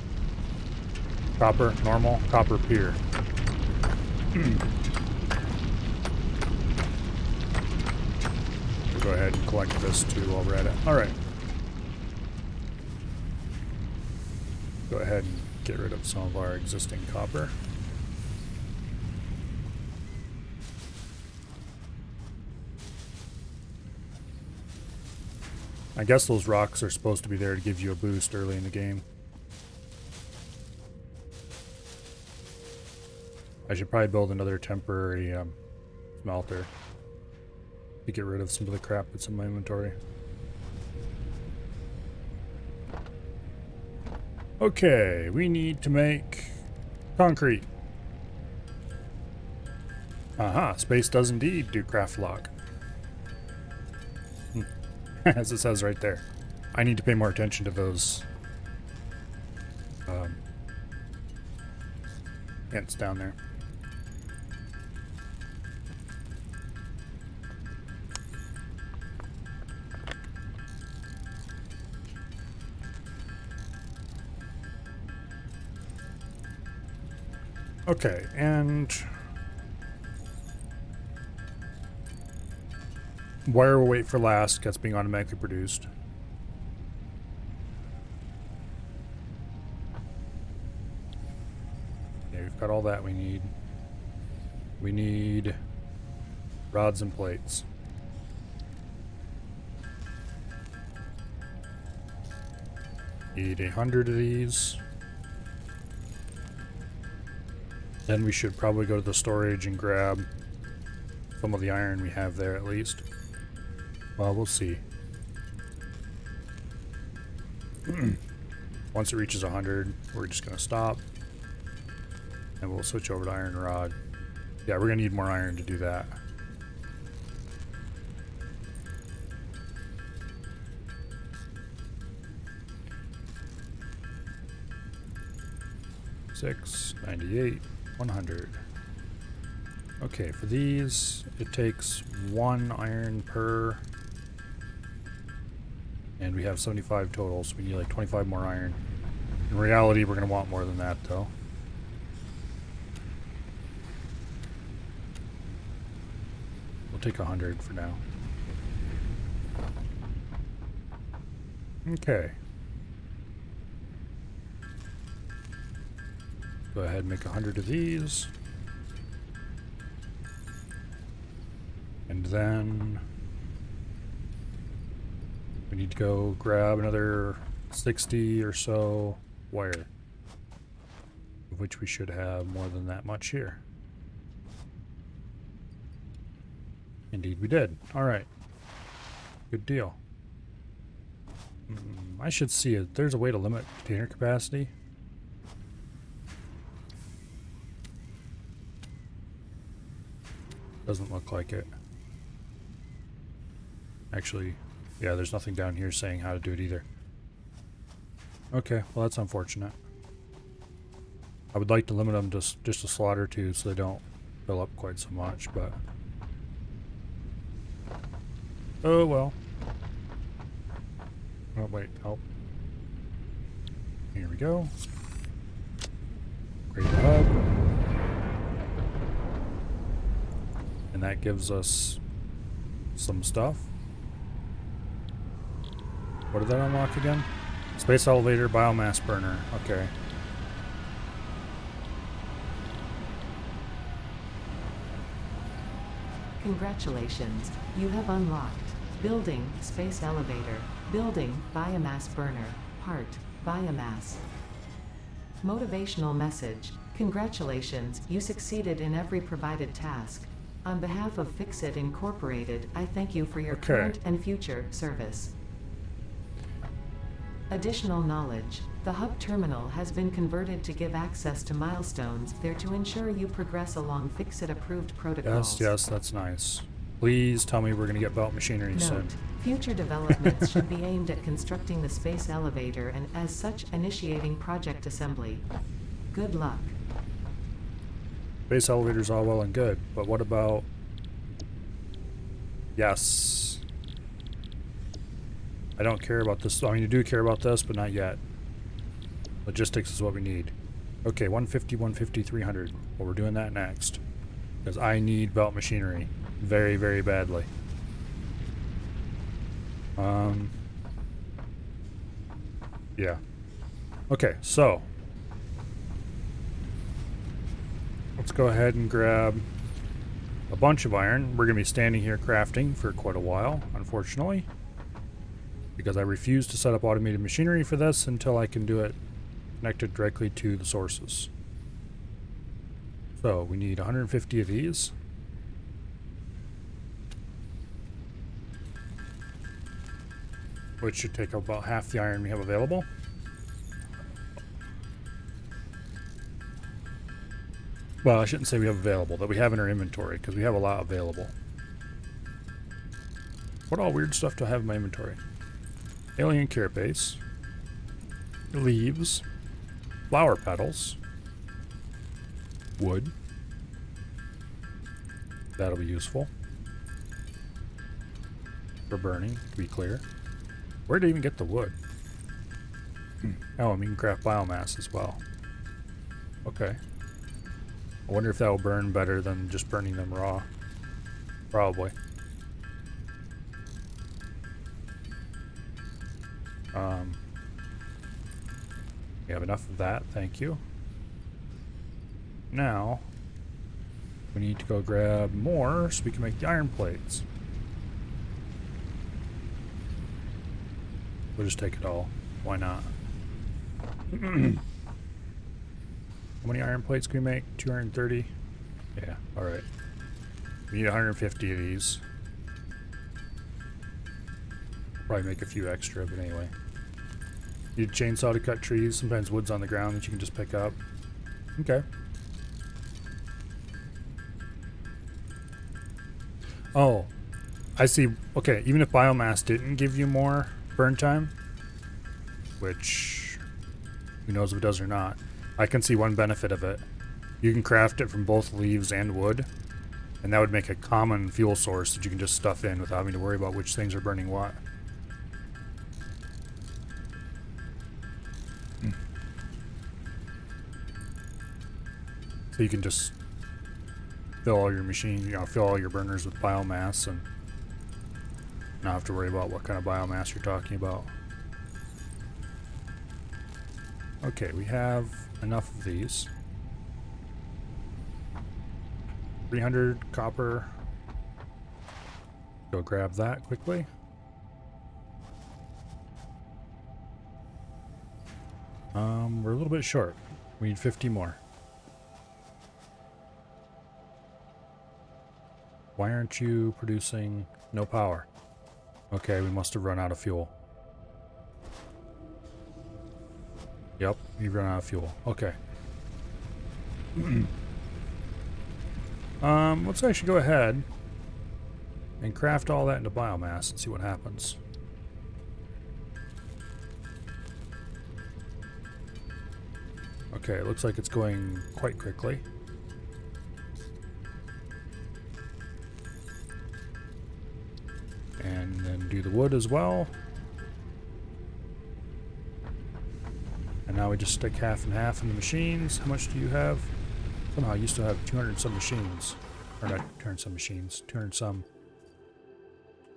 Copper, normal, copper, pure. We'll go ahead and collect this too while we're at it. Alright. Go ahead and get rid of some of our existing copper. I guess those rocks are supposed to be there to give you a boost early in the game. I should probably build another temporary smelter to get rid of some of the crap that's in my inventory. Okay, we need to make concrete. Aha, space does indeed do craft lock. As it says right there. I need to pay more attention to those hints down there. Okay, and wire will wait for last, gets being automatically produced. Okay, we've got all that we need. We need rods and plates. Need 100 of these. Then we should probably go to the storage and grab some of the iron we have there at least. Well, we'll see. Once it reaches 100, we're just going to stop. And we'll switch over to iron rod. Yeah, we're going to need more iron to do that. Six, 98, 100. Okay, for these, it takes 1 iron per. And we have 75 total, so we need like 25 more iron. In reality, we're going to want more than that, though. We'll take 100 for now. Okay. Go ahead and make 100 of these. And then we need to go grab another 60 or so wire, of which we should have more than that much here. Indeed we did. Alright. Good deal. I should see it. There's a way to limit container capacity. Doesn't look like it. Actually, yeah, there's nothing down here saying how to do it either. Okay, well that's unfortunate. I would like to limit them to just a slot or two so they don't fill up quite so much, but... oh well. Oh wait, help. Here we go. Create the hub. And that gives us some stuff. What did that unlock again? Space elevator, biomass burner. Okay. Congratulations, you have unlocked building space elevator, building biomass burner, part biomass. Motivational message: congratulations, you succeeded in every provided task. On behalf of Fixit Incorporated, I thank you for your current and future service. Additional knowledge: the hub terminal has been converted to give access to milestones there to ensure you progress along Fixit approved protocols. Yes, that's nice. Please tell me we're going to get belt machinery soon. Note: future developments should be aimed at constructing the space elevator and, as such, initiating project assembly. Good luck. Space elevator's all well and good, but what about... yes. I don't care about this. I mean, you do care about this, but not yet. Logistics is what we need. Okay, 150, 150, 300. Well, we're doing that next. Because I need belt machinery. Very, very badly. Yeah. Okay, so let's go ahead and grab a bunch of iron. We're going to be standing here crafting for quite a while, unfortunately, because I refuse to set up automated machinery for this until I can do it connected directly to the sources. So we need 150 of these. Which should take about half the iron we have available. Well, I shouldn't say we have available, that we have in our inventory, because we have a lot available. What all weird stuff do I have in my inventory? Alien carapace, leaves, flower petals, wood. That'll be useful for burning, to be clear. Where did I even get the wood? Oh, and we can craft biomass as well. Okay. I wonder if that will burn better than just burning them raw. Probably. We have enough of that, thank you. Now, we need to go grab more so we can make the iron plates. We'll just take it all. Why not? How many iron plates can we make? 230? Yeah, alright. We need 150 of these. Probably make a few extra, but anyway. Need a chainsaw to cut trees. Sometimes wood's on the ground that you can just pick up. Okay. Oh, I see. Okay, even if biomass didn't give you more burn time, which who knows if it does or not, I can see one benefit of it. You can craft it from both leaves and wood, and that would make a common fuel source that you can just stuff in without having to worry about which things are burning what. So you can just fill all your machine, fill all your burners with biomass and not have to worry about what kind of biomass you're talking about. Okay, we have enough of these. 300 copper. Go grab that quickly. We're a little bit short. We need 50 more. Why aren't you producing no power? Okay, we must have run out of fuel. Yep, we've run out of fuel. Okay. Let's actually go ahead and craft all that into biomass and see what happens. Okay, it looks like it's going quite quickly. And then do the wood as well. And now we just stick half and half in the machines. How much do you have? Somehow you still have 200 and some machines. Or not 200 and some machines. 200 and some.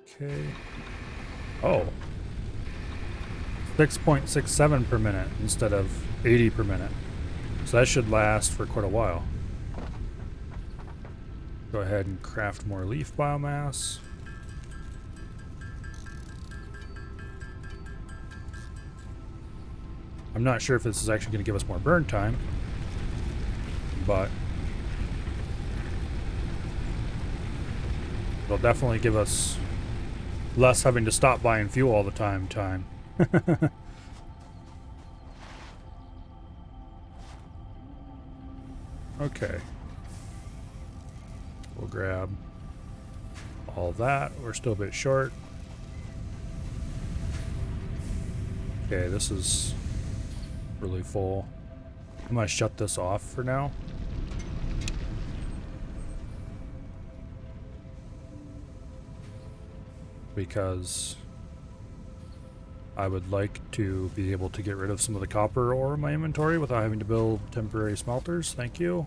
Okay. Oh. 6.67 per minute instead of 80 per minute. So that should last for quite a while. Go ahead and craft more leaf biomass. I'm not sure if this is actually going to give us more burn time, but it'll definitely give us less having to stop buying fuel all the time. Okay. We'll grab all that. We're still a bit short. Okay, this is really full. I'm gonna shut this off for now. Because I would like to be able to get rid of some of the copper ore in my inventory without having to build temporary smelters. Thank you.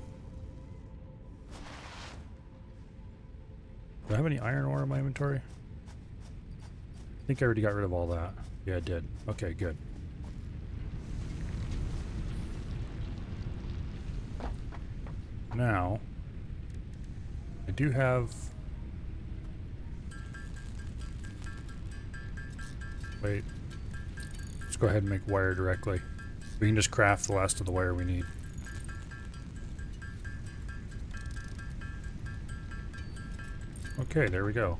Do I have any iron ore in my inventory? I think I already got rid of all that. Yeah, I did. Okay, good. Now, I do have... Wait. Let's go ahead and make wire directly. We can just craft the last of the wire we need. Okay, there we go.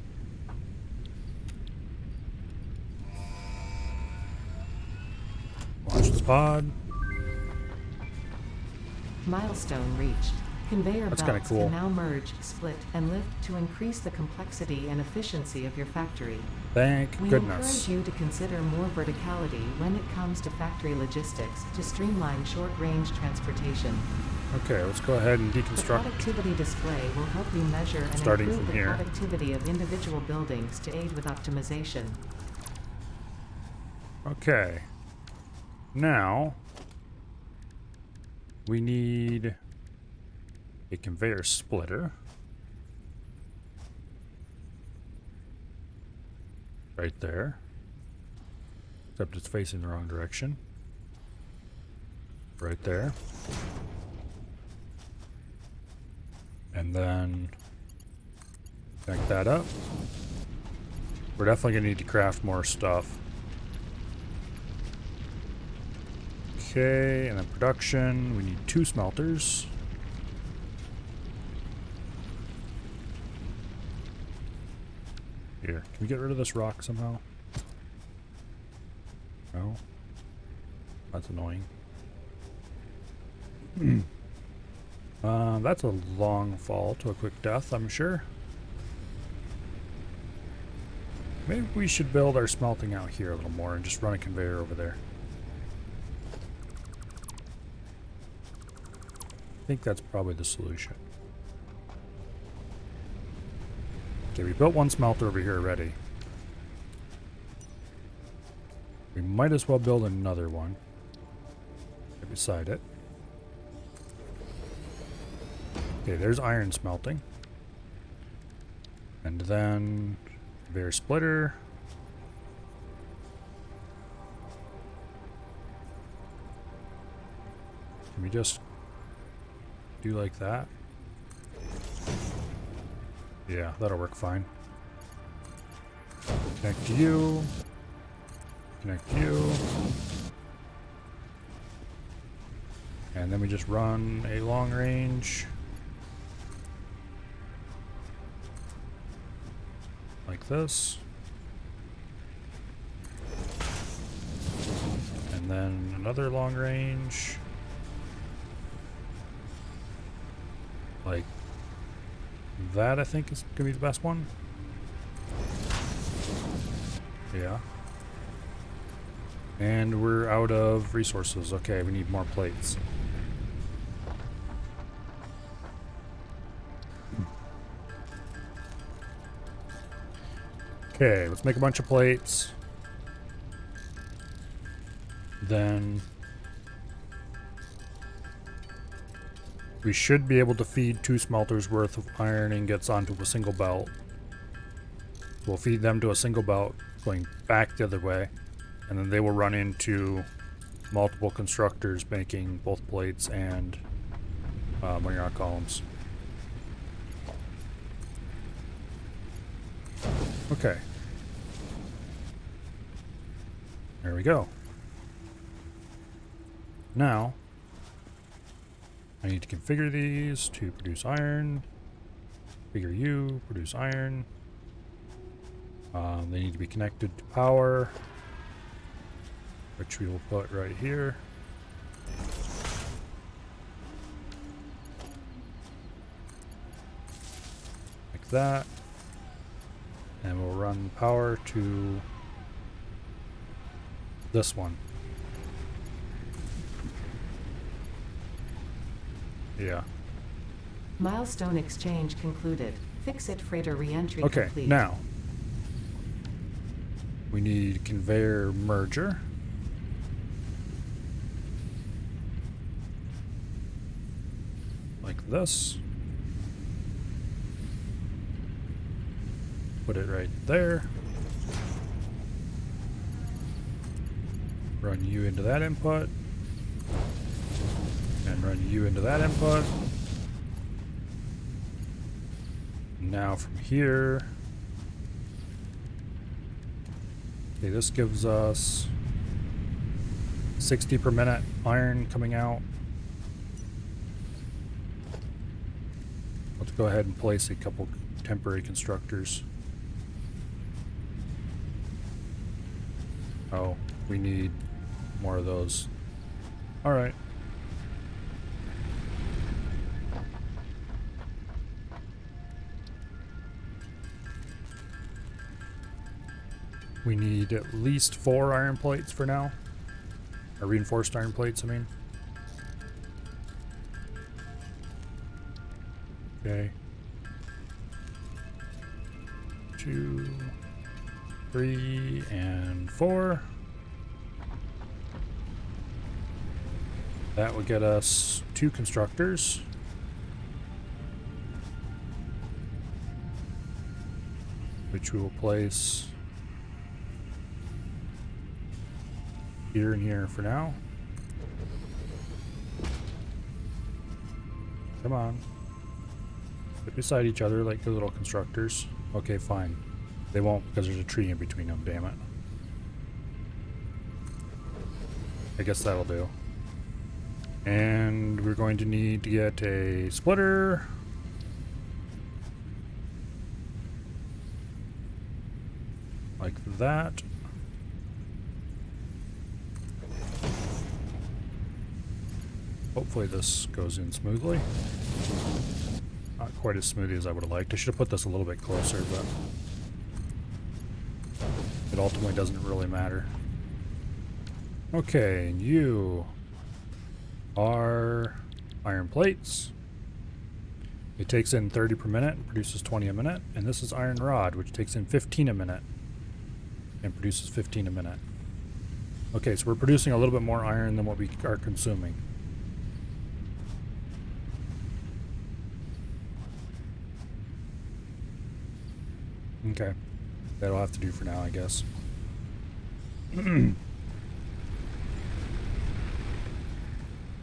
Launch the pod. Milestone reached. Conveyor That's belts kinda cool. can now merge, split, and lift to increase the complexity and efficiency of your factory. Thank We goodness. encourage you to consider more verticality when it comes to factory logistics to streamline short-range transportation. Okay, let's go ahead and The deconstruct. productivity display will help you measure and Starting improve from the here. productivity of individual buildings to aid with optimization. Okay. Now, we need a conveyor splitter. Right there. Except it's facing the wrong direction. Right there. And then connect that up. We're definitely going to need to craft more stuff. Okay, and then production. We need 2 smelters. Here, can we get rid of this rock somehow? No? That's annoying. That's a long fall to a quick death, I'm sure. Maybe we should build our smelting out here a little more and just run a conveyor over there. I think that's probably the solution. Okay, we built 1 smelter over here already. We might as well build another one right beside it. Okay, there's iron smelting. And then conveyor splitter. Can we just do like that? Yeah, that'll work fine. Connect to you. Connect you. And then we just run a long range. Like this. And then another long range. Like that, I think, is gonna be the best one. Yeah. And we're out of resources. Okay, we need more plates. Okay, let's make a bunch of plates. Then we should be able to feed 2 smelters worth of iron ingots onto a single belt. We'll feed them to a single belt going back the other way, and then they will run into multiple constructors making both plates and Moirant columns. Okay. There we go. Now, I need to configure these to produce iron. Configure you, produce iron. They need to be connected to power, which we will put right here. Like that. And we'll run power to this one. Yeah. Milestone exchange concluded. Fix-it freighter reentry Okay, complete. now we need conveyor merger. Like this. Put it right there. Run you into that input. And run you into that input. Now from here. Okay, this gives us 60 per minute iron coming out. Let's go ahead and place a couple temporary constructors. Oh, we need more of those. All right. We need at least 4 iron plates for now. Or reinforced iron plates, I mean. Okay. 2, 3, and 4. That would get us 2 constructors. Which we will place here and here for now. Come on. Sit beside each other like good little constructors. Okay, fine. They won't because there's a tree in between them, damn it. I guess that'll do. And we're going to need to get a splitter. Like that. Hopefully this goes in smoothly. Not quite as smoothly as I would have liked. I should have put this a little bit closer, but it ultimately doesn't really matter. Okay, and you are iron plates. It takes in 30 per minute and produces 20 a minute. And this is iron rod, which takes in 15 a minute and produces 15 a minute. Okay, so we're producing a little bit more iron than what we are consuming. Okay, that'll have to do for now, I guess.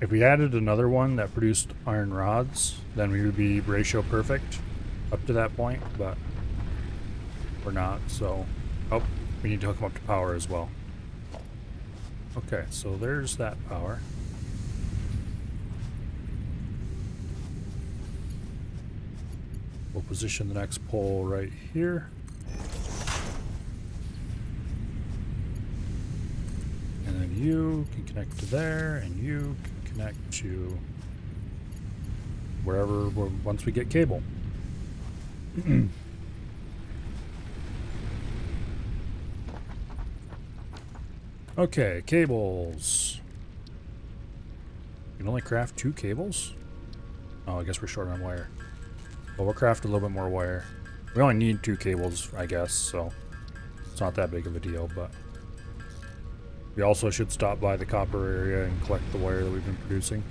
If we added another one that produced iron rods, then we would be ratio perfect up to that point, but we're not, so... Oh, we need to hook them up to power as well. Okay, so there's that power. We'll position the next pole right here. And then you can connect to there, and you can connect to wherever, once we get cable. Okay, cables. You can only craft 2 cables? Oh, I guess we're short on wire. Well, we'll craft a little bit more wire. We only need 2 cables, I guess, so it's not that big of a deal, but we also should stop by the copper area and collect the wire that we've been producing.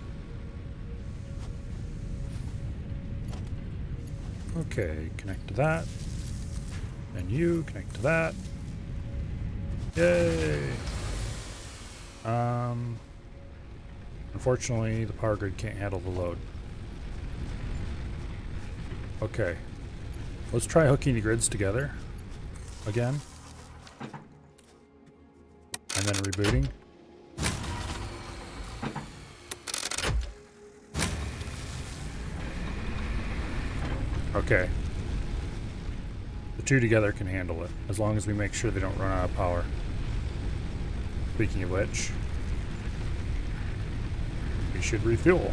Okay, connect to that. And you connect to that. Yay! Unfortunately, the power grid can't handle the load. Okay. Let's try hooking the grids together again. And then rebooting. Okay. The 2 together can handle it, as long as we make sure they don't run out of power. Speaking of which, we should refuel.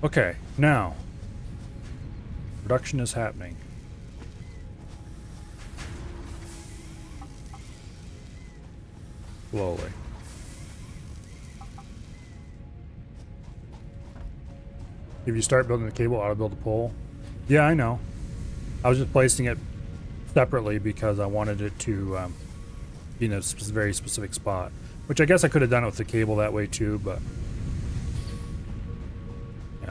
Okay, now, production is happening. Slowly. If you start building the cable, auto build a pole. Yeah, I know. I was just placing it separately because I wanted it to be in a very specific spot. Which I guess I could have done it with the cable that way too, but... yeah.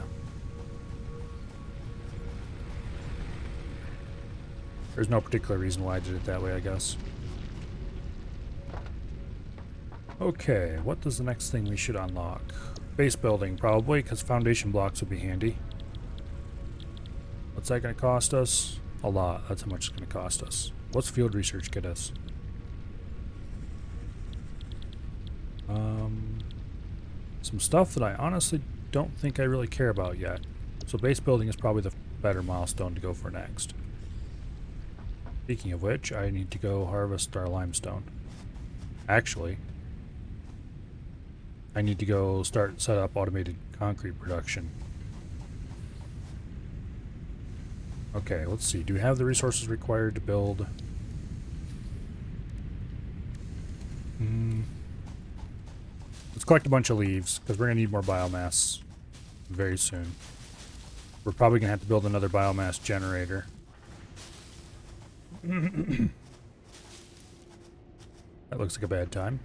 There's no particular reason why I did it that way, I guess. Okay, what is the next thing we should unlock? Base building, probably, because foundation blocks would be handy. What's that going to cost us? A lot. That's how much it's going to cost us. What's field research get us? Some stuff that I honestly don't think I really care about yet. So base building is probably the better milestone to go for next. Speaking of which, I need to go harvest our limestone. Actually, I need to go set up automated concrete production. Okay, let's see. Do we have the resources required to build? Let's collect a bunch of leaves, because we're going to need more biomass very soon. We're probably going to have to build another biomass generator. That looks like a bad time.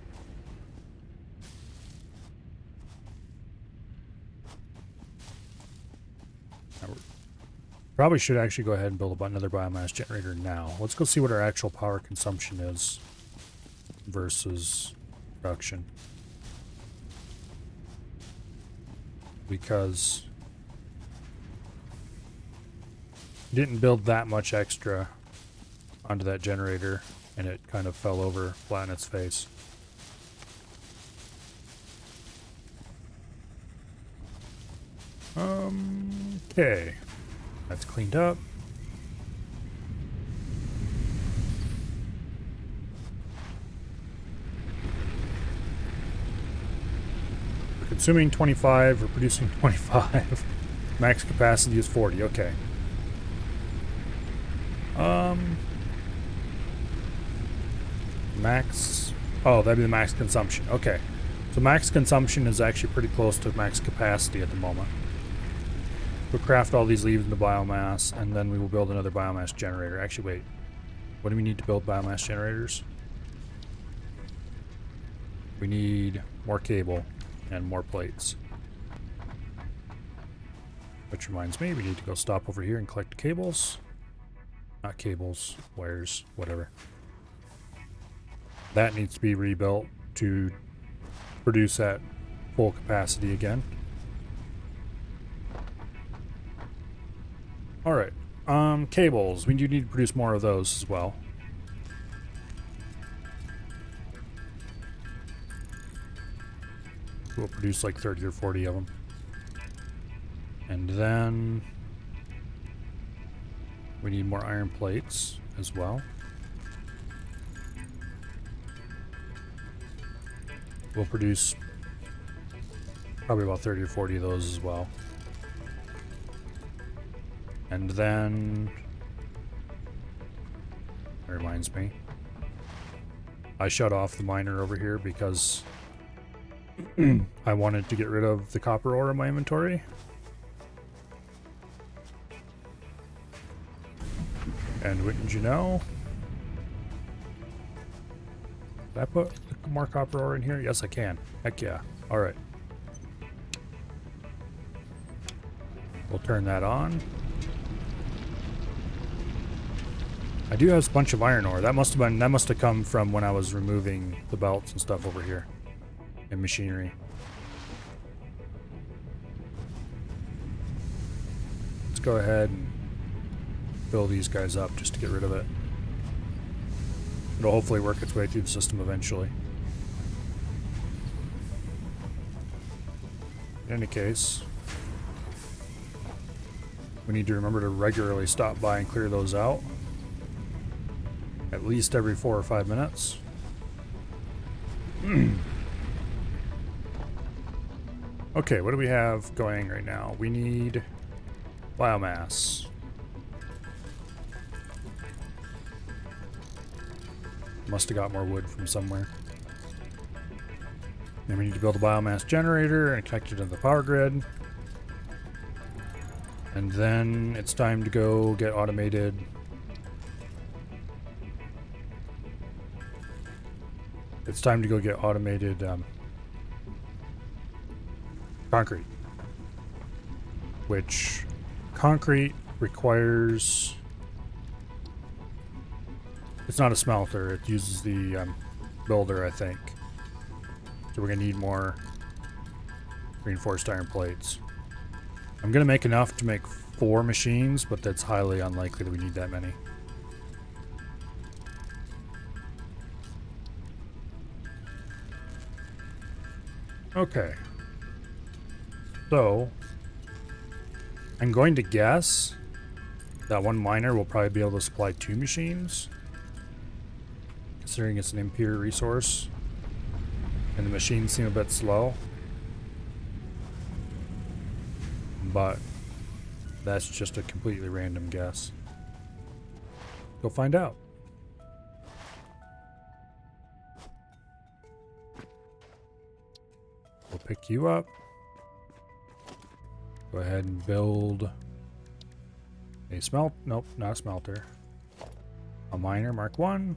Probably should actually go ahead and build another biomass generator now. Let's go see what our actual power consumption is versus production. Because didn't build that much extra onto that generator and it kind of fell over flat in its face. Okay. That's cleaned up. We're consuming 25, we're producing 25. Max capacity is 40, okay. Max, oh, that'd be the max consumption, okay. So max consumption is actually pretty close to max capacity at the moment. We'll craft all these leaves into biomass, and then we will build another biomass generator. Actually, wait. What do we need to build biomass generators? We need more cable and more plates. Which reminds me, we need to go stop over here and collect cables. Not cables, wires, whatever. That needs to be rebuilt to produce at full capacity again. Alright, cables. We do need to produce more of those as well. We'll produce like 30 or 40 of them. And then we need more iron plates as well. We'll produce probably about 30 or 40 of those as well. And then, that reminds me, I shut off the miner over here because I wanted to get rid of the copper ore in my inventory. And wouldn't you know, can I put more copper ore in here? Yes, I can. Heck yeah. Alright. We'll turn that on. I do have a bunch of iron ore. That must have come from when I was removing the belts and stuff over here. And machinery. Let's go ahead and fill these guys up just to get rid of it. It'll hopefully work its way through the system eventually. In any case, we need to remember to regularly stop by and clear those out. At least every 4 or 5 minutes. Okay, what do we have going right now? We need biomass. Must have got more wood from somewhere. Then we need to build a biomass generator and connect it to the power grid. And then it's time to go get automated. It's time to go get automated concrete. Which concrete requires... It's not a smelter, it uses the builder, I think. So we're going to need more reinforced iron plates. I'm going to make enough to make 4 machines, but that's highly unlikely that we need that many. Okay. So, I'm going to guess that one miner will probably be able to supply 2 machines. Considering it's an impure resource. And the machines seem a bit slow. But that's just a completely random guess. Go find out. We'll pick you up. Go ahead and build a nope, not a smelter. A miner Mark 1.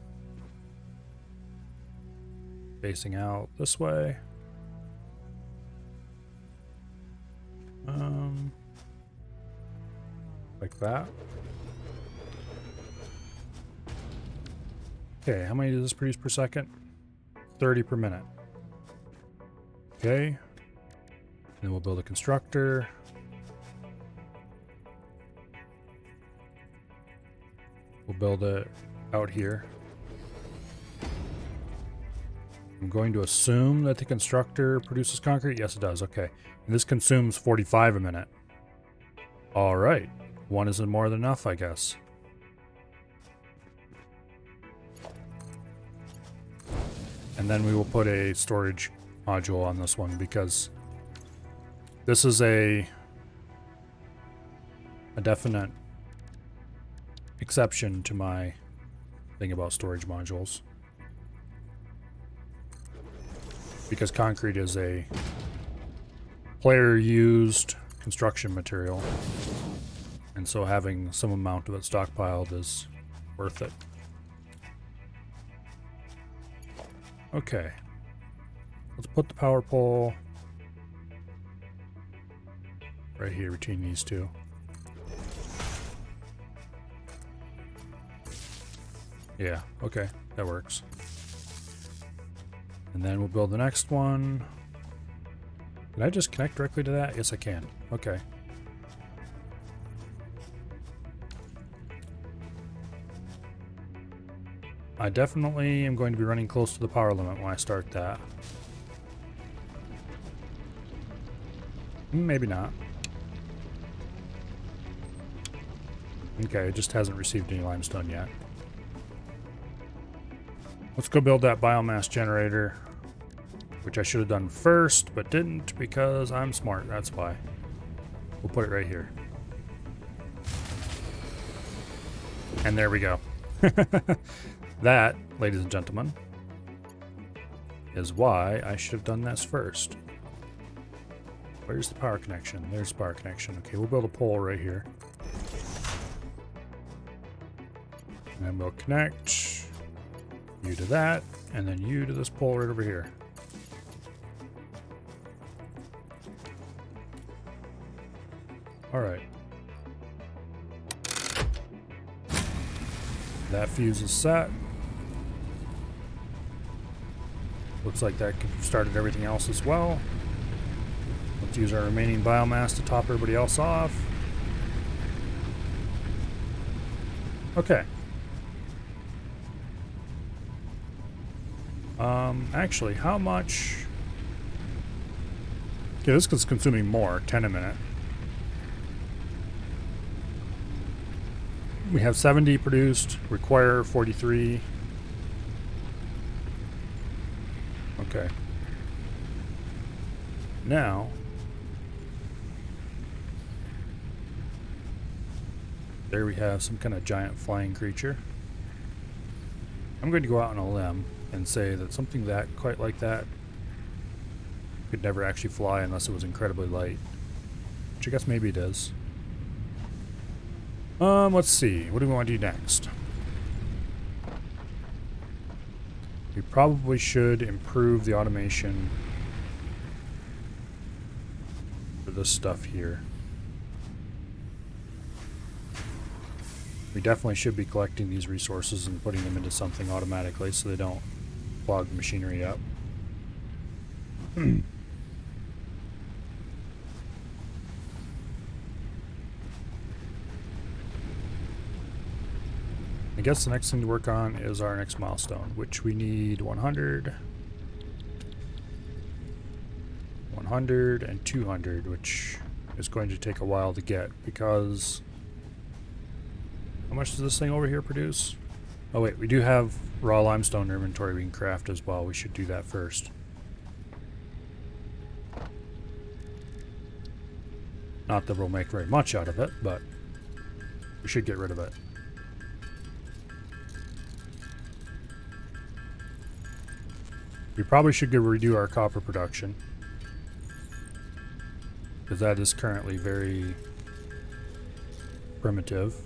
Facing out this way. Like that. Okay, how many does this produce per second? 30 per minute. Okay. Then we'll build a constructor. We'll build it out here. I'm going to assume that the constructor produces concrete. Yes, it does. Okay. And this consumes 45 a minute. All right. One isn't more than enough, I guess. And then we will put a storage module on this one because this is a definite exception to my thing about storage modules. Because concrete is a player-used construction material, and so having some amount of it stockpiled is worth it. Okay, let's put the power pole right here between these two. Yeah, okay, that works. And then we'll build the next one. Can I just connect directly to that? Yes, I can. Okay. I definitely am going to be running close to the power limit when I start that. Maybe not. Okay, it just hasn't received any limestone yet. Let's go build that biomass generator, which I should have done first, but didn't because I'm smart, that's why. We'll put it right here. And there we go. That, ladies and gentlemen, is why I should have done this first. Where's the power connection? There's the power connection. Okay, we'll build a pole right here. And then we'll connect you to that, and then you to this pole right over here. Alright. That fuse is set. Looks like that started everything else as well. Let's use our remaining biomass to top everybody else off. Okay. Actually, how much? Okay, this is consuming more, 10 a minute. We have 70 produced, require 43. Okay. Now, there we have some kind of giant flying creature. I'm going to go out on a limb and say that something that quite like that could never actually fly unless it was incredibly light. Which I guess maybe it is. Let's see. What do we want to do next? We probably should improve the automation for this stuff here. We definitely should be collecting these resources and putting them into something automatically so they don't clog the machinery up. I guess the next thing to work on is our next milestone, which we need 100, 100, and 200, which is going to take a while to get because... How much does this thing over here produce? Oh wait, we do have raw limestone inventory we can craft as well. We should do that first. Not that we'll make very much out of it, but we should get rid of it. We probably should redo our copper production, because that is currently very primitive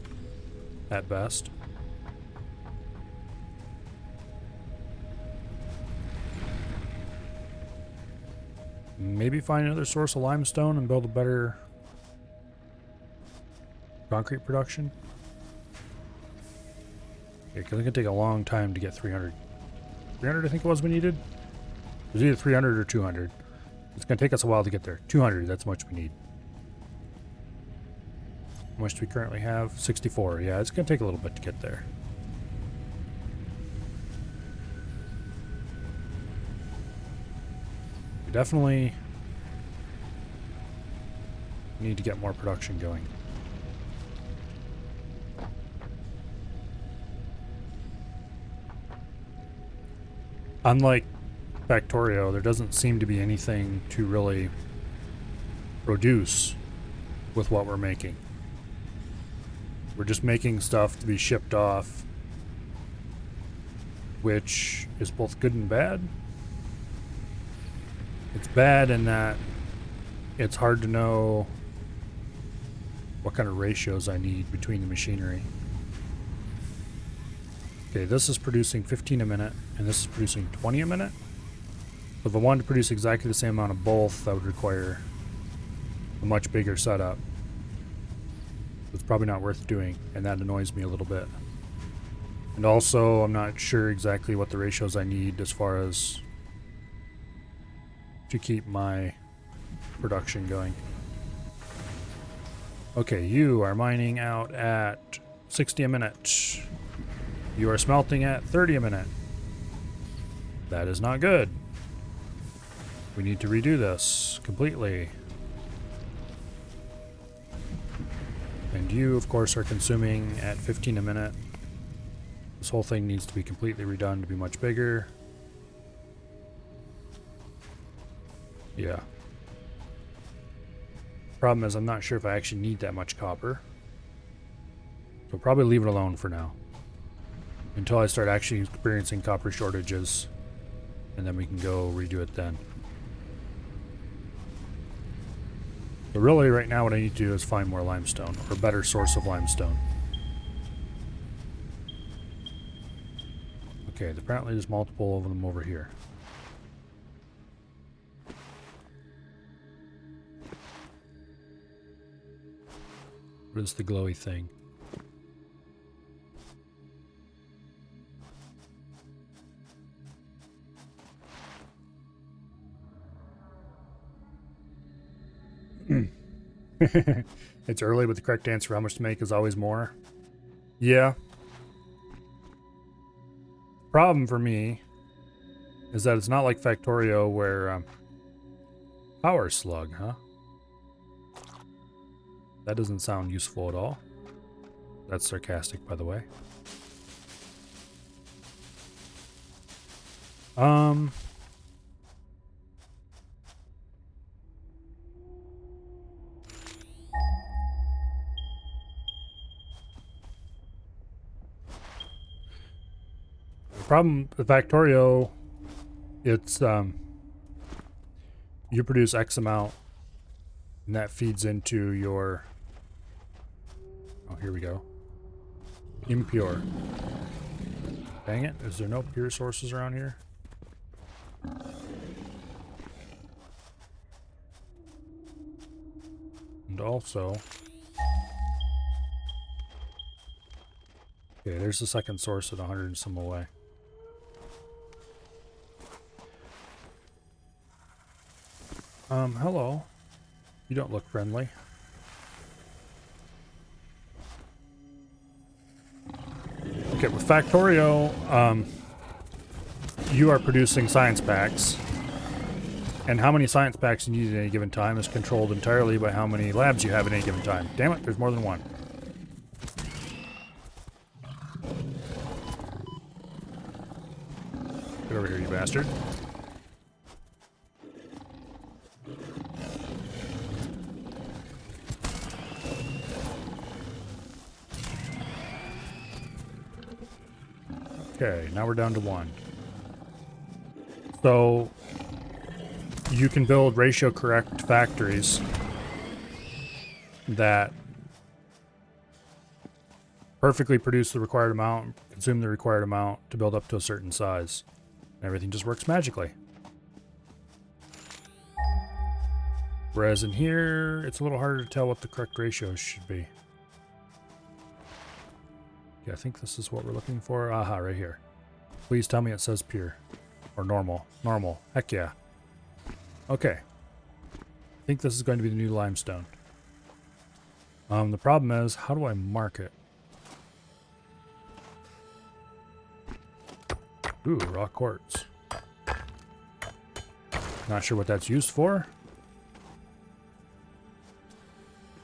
at best. Maybe find another source of limestone and build a better concrete production. Okay, because it's going to take a long time to get 300. 300 I think it was we needed. It was either 300 or 200. It's going to take us a while to get there. 200, that's how much we need. How much do we currently have? 64. Yeah, it's going to take a little bit to get there. We definitely need to get more production going. Unlike Factorio, there doesn't seem to be anything to really produce with what we're making. We're just making stuff to be shipped off, which is both good and bad. It's bad in that it's hard to know what kind of ratios I need between the machinery. Okay, this is producing 15 a minute, and this is producing 20 a minute. So if I wanted to produce exactly the same amount of both, that would require a much bigger setup. It's probably not worth doing, and that annoys me a little bit. And also, I'm not sure exactly what the ratios I need as far as to keep my production going. Okay, you are mining out at 60 a minute. You are smelting at 30 a minute. That is not good. We need to redo this completely. And you, of course, are consuming at 15 a minute. This whole thing needs to be completely redone to be much bigger. Yeah. Problem is, I'm not sure if I actually need that much copper. So probably leave it alone for now. Until I start actually experiencing copper shortages. And then we can go redo it then. So really, right now, what I need to do is find more limestone, or a better source of limestone. Okay, apparently there's multiple of them over here. What is the glowy thing? It's early, but the correct answer for how much to make is always more. Yeah. Problem for me is that it's not like Factorio where power slug, huh? That doesn't sound useful at all. That's sarcastic, by the way. The problem with Factorio, it's you produce X amount, and that feeds into your. Oh, here we go. Impure. Dang it! Is there no pure sources around here? And also, okay, there's the second source at 100 and some away. Hello. You don't look friendly. Okay, with Factorio, you are producing science packs. And how many science packs you need at any given time is controlled entirely by how many labs you have at any given time. Damn it, there's more than one. Get over here, you bastard. Okay, now we're down to one. So you can build ratio correct factories that perfectly produce the required amount, consume the required amount to build up to a certain size. And everything just works magically. Whereas in here, it's a little harder to tell what the correct ratios should be. Yeah, I think this is what we're looking for. Aha, right here. Please tell me it says pure. Or normal. Normal. Heck yeah. Okay. I think this is going to be the new limestone. The problem is, how do I mark it? Ooh, raw quartz. Not sure what that's used for.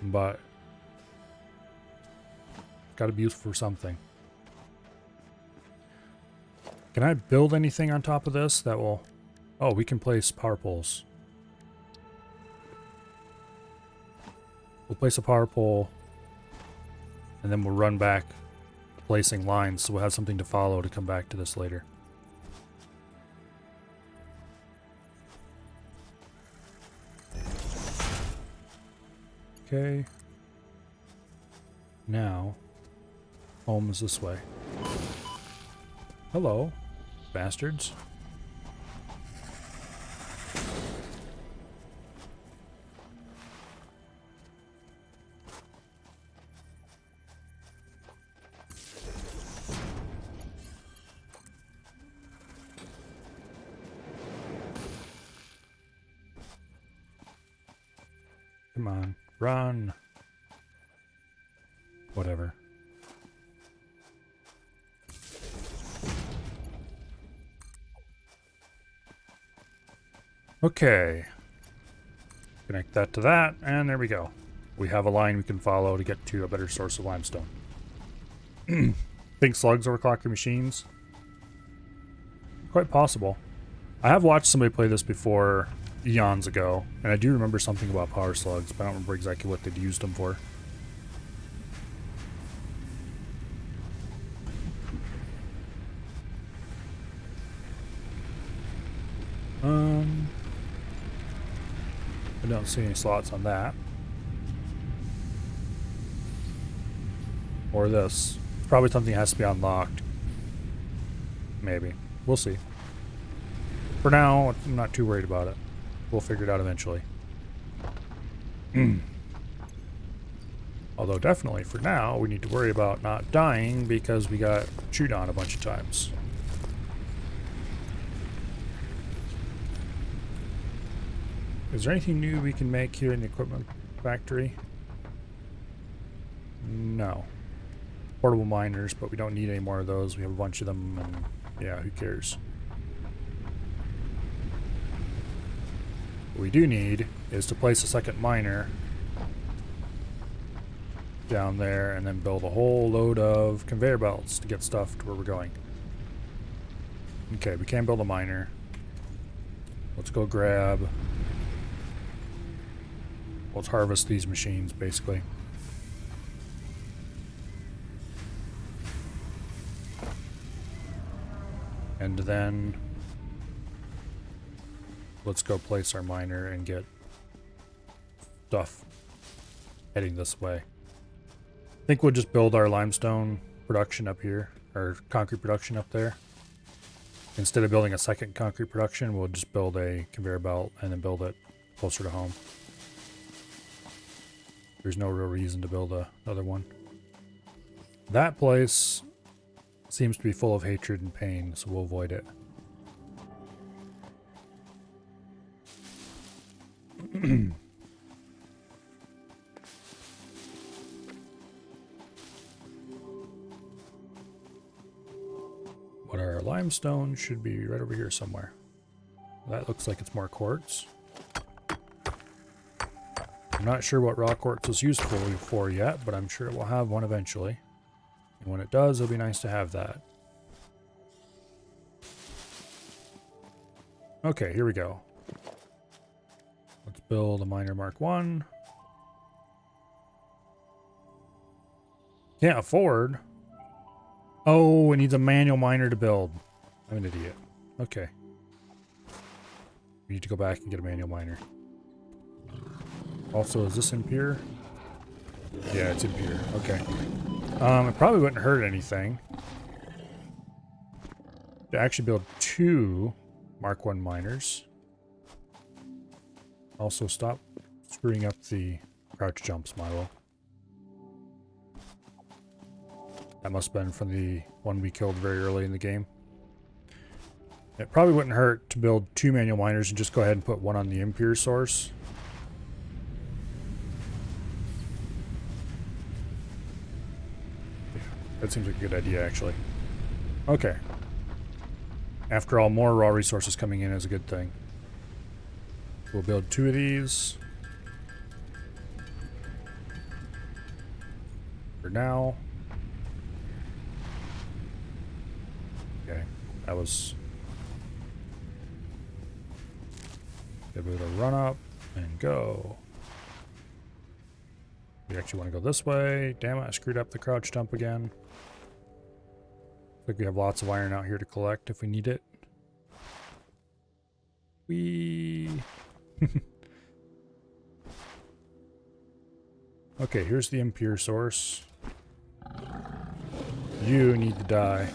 But got to be used for something. Can I build anything on top of this that will... Oh, we can place power poles. We'll place a power pole, and then we'll run back placing lines, so we'll have something to follow to come back to this later. Okay. Now, home is this way. Hello, bastards. Come on, run. Whatever. Okay. Connect that to that, and there we go. We have a line we can follow to get to a better source of limestone. Think slugs overclock your machines? Quite possible. I have watched somebody play this before eons ago, and I do remember something about power slugs, but I don't remember exactly what they'd used them for. I don't see any slots on that. Or this. It's probably something that has to be unlocked. Maybe. We'll see. For now, I'm not too worried about it. We'll figure it out eventually. Although definitely for now, we need to worry about not dying because we got chewed on a bunch of times. Is there anything new we can make here in the equipment factory? No. Portable miners, but we don't need any more of those. We have a bunch of them, and yeah, who cares? What we do need is to place a second miner down there and then build a whole load of conveyor belts to get stuff to where we're going. Okay, we can build a miner. Let's go grab... Let's harvest these machines, basically. And then let's go place our miner and get stuff heading this way. I think we'll just build our limestone production up here, or concrete production up there. Instead of building a second concrete production, we'll just build a conveyor belt and then build it closer to home. There's no real reason to build another one. That place seems to be full of hatred and pain, so we'll avoid it. But our limestone should be right over here somewhere. That looks like it's more quartz. I'm not sure what raw quartz is used for yet, but I'm sure it will have one eventually. And when it does, it'll be nice to have that. Okay, here we go. Let's build a miner Mark 1. Can't afford. Oh, it needs a manual miner to build. I'm an idiot. Okay. We need to go back and get a manual miner. Also, is this impure? Yeah, it's impure. Okay. It probably wouldn't hurt anything to actually build 2 Mark 1 miners. Also, stop screwing up the crouch jumps, Milo. That must have been from the one we killed very early in the game. It probably wouldn't hurt to build 2 manual miners and just go ahead and put one on the impure source. That seems like a good idea, actually. Okay. After all, more raw resources coming in is a good thing. We'll build 2 of these. For now. Okay. That was give it a run up and go. We actually want to go this way. Damn it, I screwed up the crouch jump again. Looks like we have lots of iron out here to collect if we need it. Okay, here's the impure source. You need to die.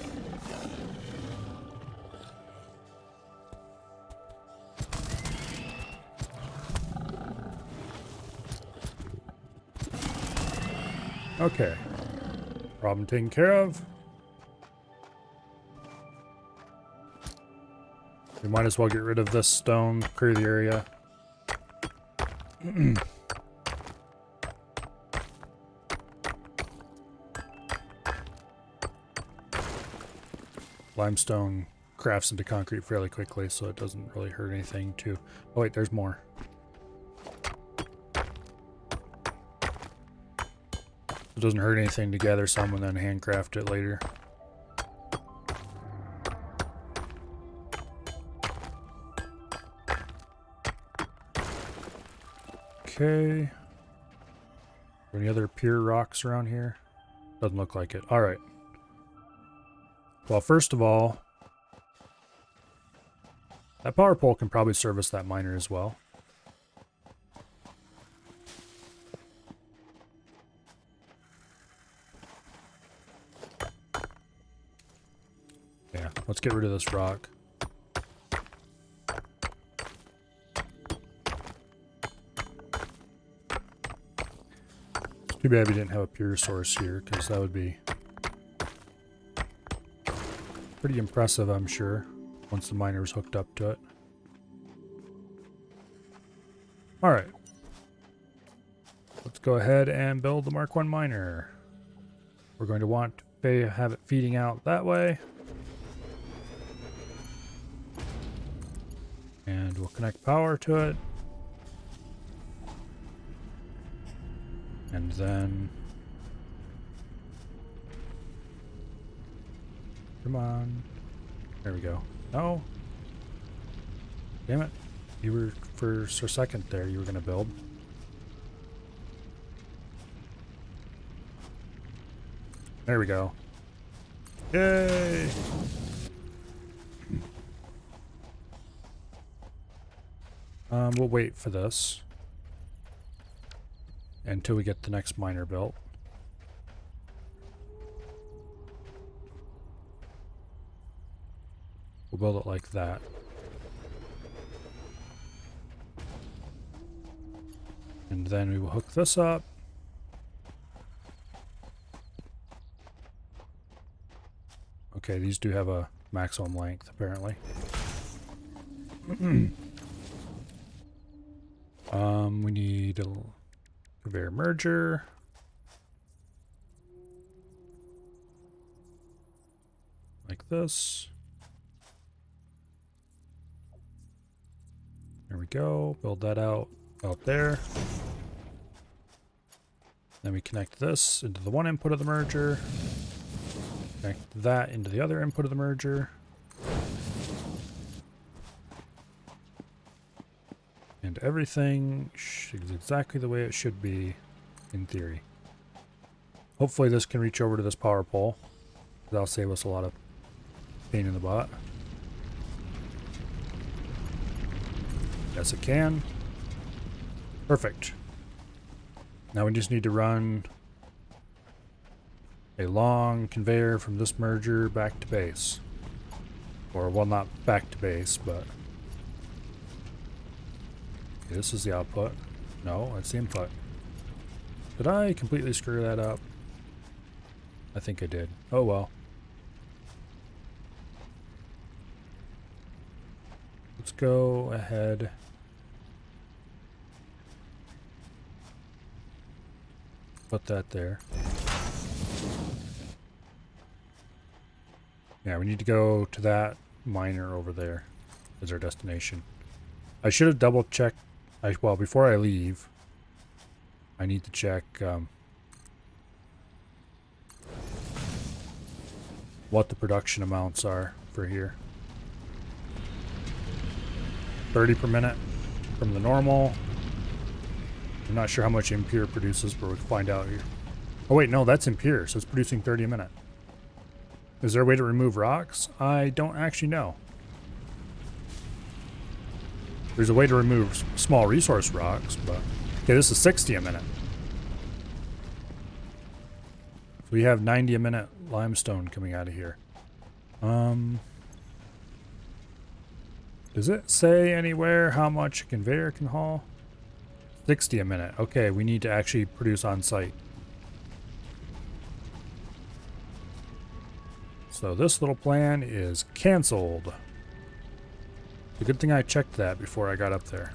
Okay. Problem taken care of. We might as well get rid of this stone, clear the area. Limestone crafts into concrete fairly quickly, so it doesn't really hurt anything too. Oh wait, there's more. It doesn't hurt anything to gather some and then handcraft it later. Okay. Any other pure rocks around here? Doesn't look like it. Alright. Well, first of all, that power pole can probably service that miner as well. Yeah, let's get rid of this rock. Too bad we didn't have a pure source here, because that would be pretty impressive, I'm sure, once the miner was hooked up to it. Alright. Let's go ahead and build the Mark I miner. We're going to want to have it feeding out that way. And we'll connect power to it. And then... Come on. There we go. No. Damn it. You were, for a second there, you were going to build. There we go. Yay! We'll wait for this until we get the next miner built. We'll build it like that. And then we will hook this up. Okay, these do have a maximum length, apparently. We need a conveyor merger. Like this. There we go. Build that out there. Then we connect this into the one input of the merger. Connect that into the other input of the merger. And everything is exactly the way it should be in theory. Hopefully this can reach over to this power pole. That'll save us a lot of pain in the butt. Yes, it can. Perfect. Now we just need to run a long conveyor from this merger back to base. Or, well, not back to base, but... Okay, this is the output. No, that's the input. Did I completely screw that up? I think I did. Oh well. Let's go ahead. Put that there. Yeah, we need to go to that miner over there as our destination. I should have double checked. Well, before I leave, I need to check what the production amounts are for here. 30 per minute from the normal. I'm not sure how much Impure produces, but we'll find out here. Oh wait, no, that's Impure, so it's producing 30 a minute. Is there a way to remove rocks? I don't actually know. There's a way to remove small resource rocks, but... Okay, this is 60 a minute. So we have 90 a minute limestone coming out of here. Does it say anywhere how much a conveyor can haul? 60 a minute. Okay, we need to actually produce on site. So this little plan is canceled. It's a good thing I checked that before I got up there.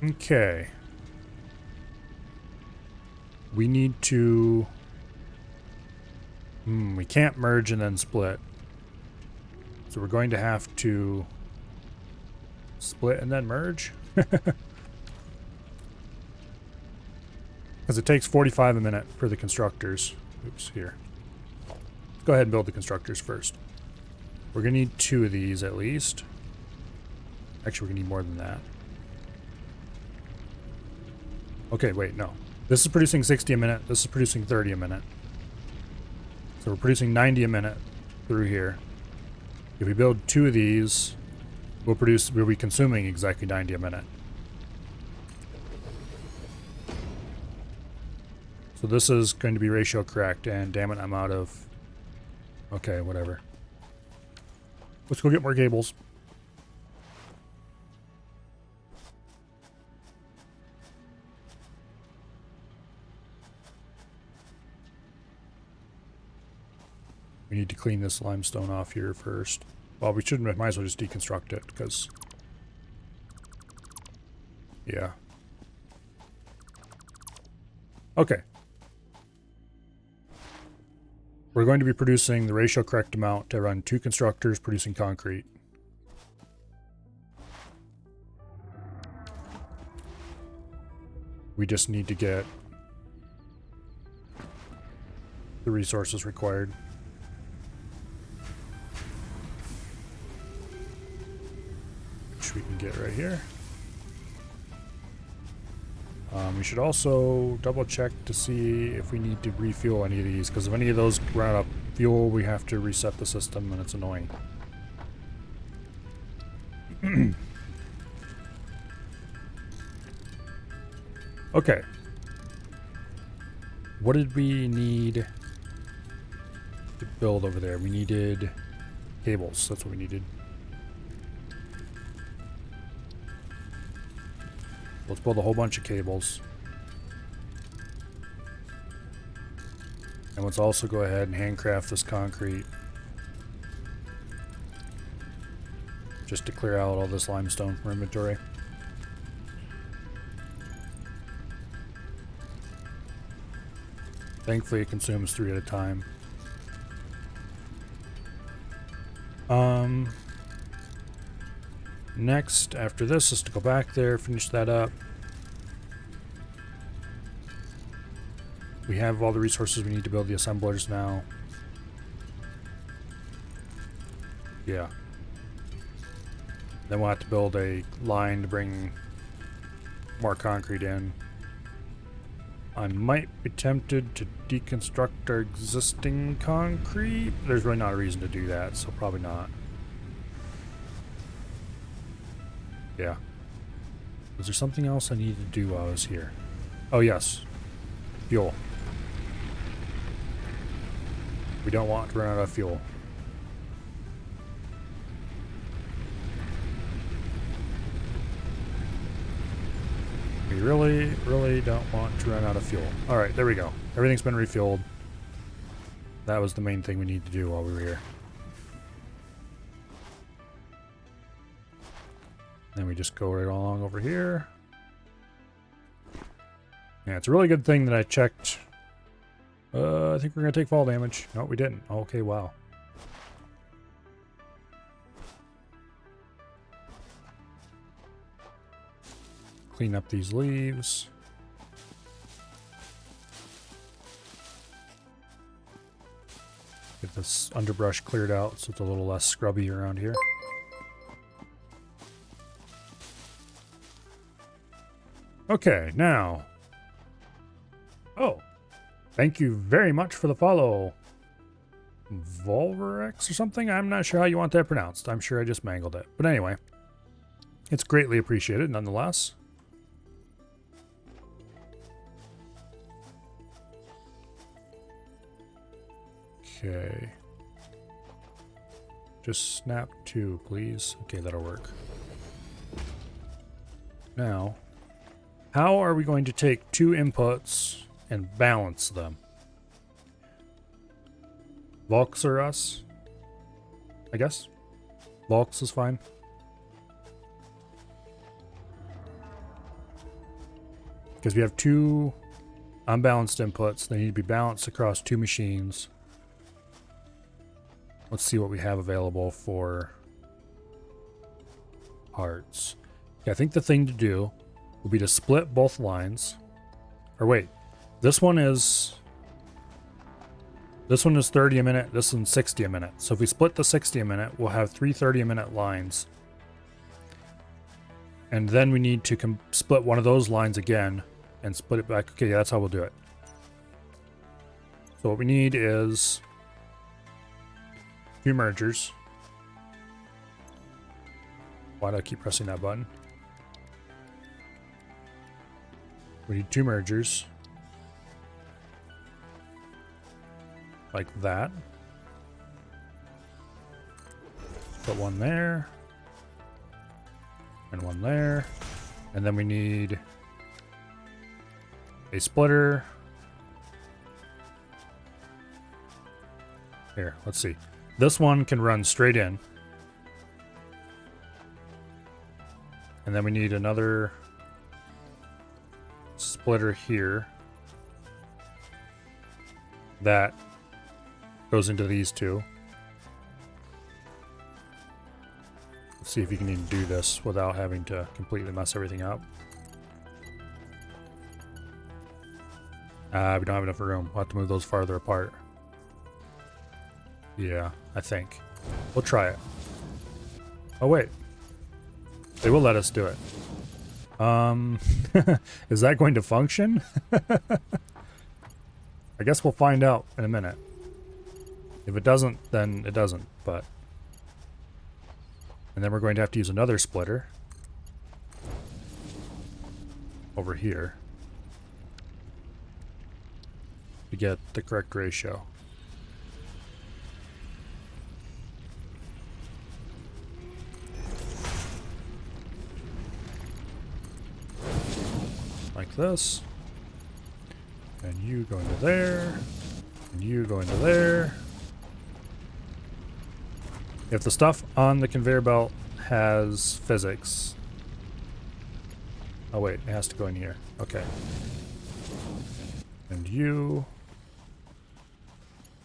Okay. We need to... we can't merge and then split. So we're going to have to split and then merge. Because it takes 45 a minute for the constructors. Oops, here. Let's go ahead and build the constructors first. We're going to need 2 of these at least. Actually, we're going to need more than that. Okay, wait, no. This is producing 60 a minute. This is producing 30 a minute. So we're producing 90 a minute through here. If we build 2 of these, we'll be consuming exactly 90 a minute. So this is going to be ratio correct, and damn it, I'm out of... Okay, whatever. Let's go get more cables. We need to clean this limestone off here first. Well, we shouldn't. Might as well just deconstruct it, because... Yeah. Okay. We're going to be producing the ratio correct amount to run 2 constructors producing concrete. We just need to get the resources required. Which we can get right here. We should also double check to see if we need to refuel any of these, because if any of those run out of fuel, we have to reset the system, and it's annoying. Okay. What did we need to build over there? We needed cables. That's what we needed. Let's build a whole bunch of cables. And let's also go ahead and handcraft this concrete. Just to clear out all this limestone from inventory. Thankfully it consumes 3 at a time. Next, after this, is to go back there, finish that up. We have all the resources we need to build the assemblers now. Yeah. Then we'll have to build a line to bring more concrete in. I might be tempted to deconstruct our existing concrete. There's really not a reason to do that, so probably not. Yeah. Was there something else I needed to do while I was here? Oh, yes. Fuel. We don't want to run out of fuel. We really, really don't want to run out of fuel. Alright, there we go. Everything's been refueled. That was the main thing we needed to do while we were here. Then we just go right along over here. Yeah, it's a really good thing that I checked. I think we're going to take fall damage. No, we didn't. Okay, wow. Clean up these leaves. Get this underbrush cleared out so it's a little less scrubby around here. Okay, now. Oh, thank you very much for the follow. Volverex or something? I'm not sure how you want that pronounced. I'm sure I just mangled it. But anyway, it's greatly appreciated nonetheless. Okay. Just snap 2, please. Okay, that'll work. Now, how are we going to take 2 inputs and balance them? Volks or us? I guess. Volks is fine. Because we have 2 unbalanced inputs. They need to be balanced across 2 machines. Let's see what we have available for parts. Okay, I think the thing to do will be to split both lines. Or wait, this one is 30 a minute, this one's 60 a minute. So if we split the 60 a minute, we'll have 3 30 a minute lines. And then we need to split one of those lines again and split it back. Okay, yeah, that's how we'll do it. So what we need is 2 mergers. Why do I keep pressing that button? We need 2 mergers. Like that. Put one there. And one there. And then we need a splitter. Here, let's see. This one can run straight in. And then we need another splitter here that goes into these 2. Let's see if you can even do this without having to completely mess everything up. We don't have enough room. We'll have to move those farther apart. Yeah, I think. We'll try it. Oh, wait. They will let us do it. Is that going to function? I guess we'll find out in a minute. If it doesn't, then it doesn't, but... And then we're going to have to use another splitter. Over here. To get the correct ratio. Like this. And you go into there. And you go into there. If the stuff on the conveyor belt has physics... Oh wait, it has to go in here. Okay. And you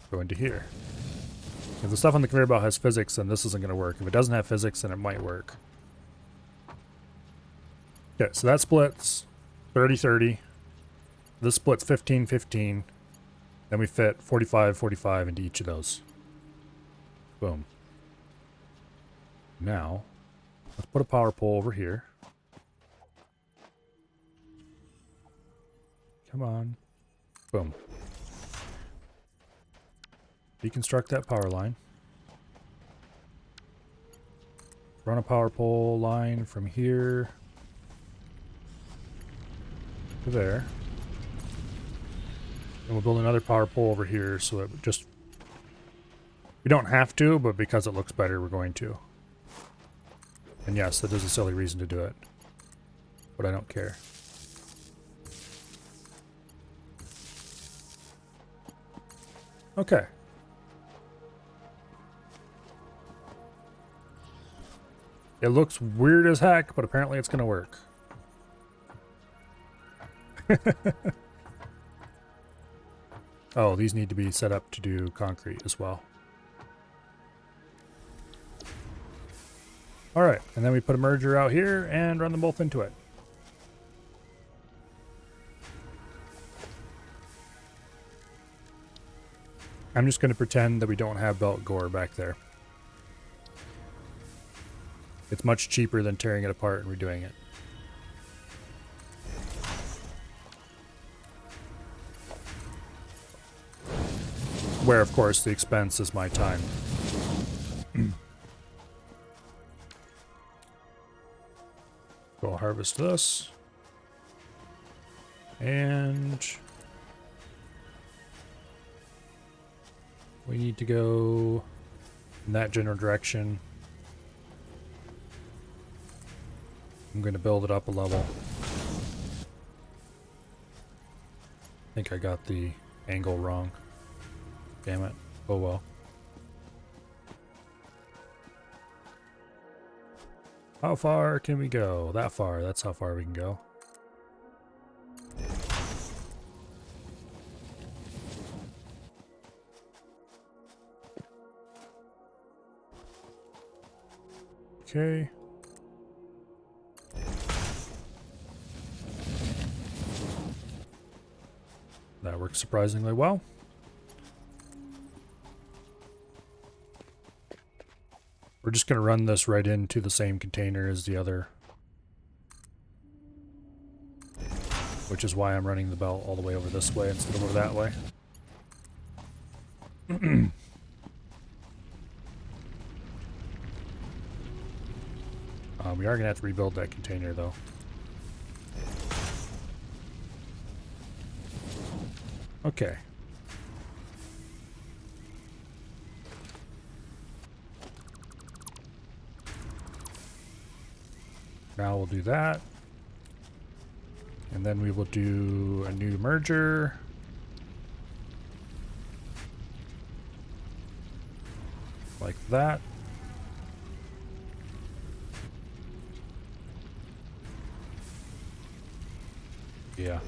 go into here. If the stuff on the conveyor belt has physics, then this isn't going to work. If it doesn't have physics, then it might work. Okay, so that splits 30-30. This splits 15-15. Then we fit 45-45 into each of those. Boom. Now, let's put a power pole over here. Come on. Boom. Deconstruct that power line. Run a power pole line from here to there. And we'll build another power pole over here so it just... We don't have to, but because it looks better, we're going to. And yes, that is a silly reason to do it. But I don't care. Okay. It looks weird as heck, but apparently it's going to work. Oh, these need to be set up to do concrete as well. Alright, and then we put a merger out here and run them both into it. I'm just going to pretend that we don't have belt gore back there. It's much cheaper than tearing it apart and redoing it. Where, of course, the expense is my time. Go harvest this. And we need to go in that general direction. I'm going to build it up a level. I think I got the angle wrong. Damn it. Oh well. How far can we go? That far. That's how far we can go. Okay. That works surprisingly well. We're just going to run this right into the same container as the other. Which is why I'm running the belt all the way over this way instead of over that way. We are going to have to rebuild that container though. Okay. Now we'll do that. And then we will do a new merger. Like that. Yeah.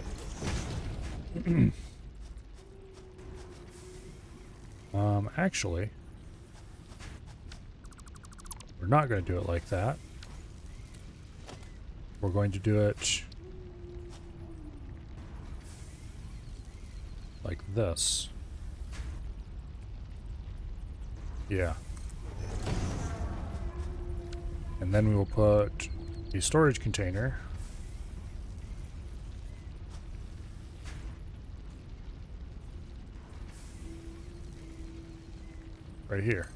Actually, we're not going to do it like that. We're going to do it like this. Yeah. And then we will put a storage container right here.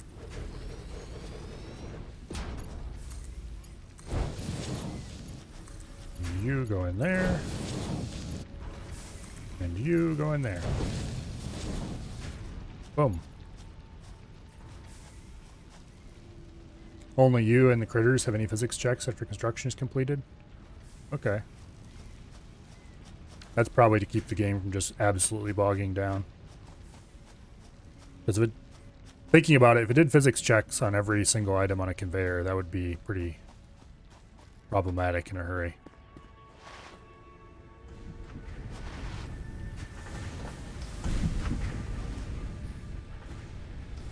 You go in there. And you go in there. Boom. Only you and the critters have any physics checks after construction is completed? Okay. That's probably to keep the game from just absolutely bogging down. Because thinking about it, if it did physics checks on every single item on a conveyor, that would be pretty problematic in a hurry.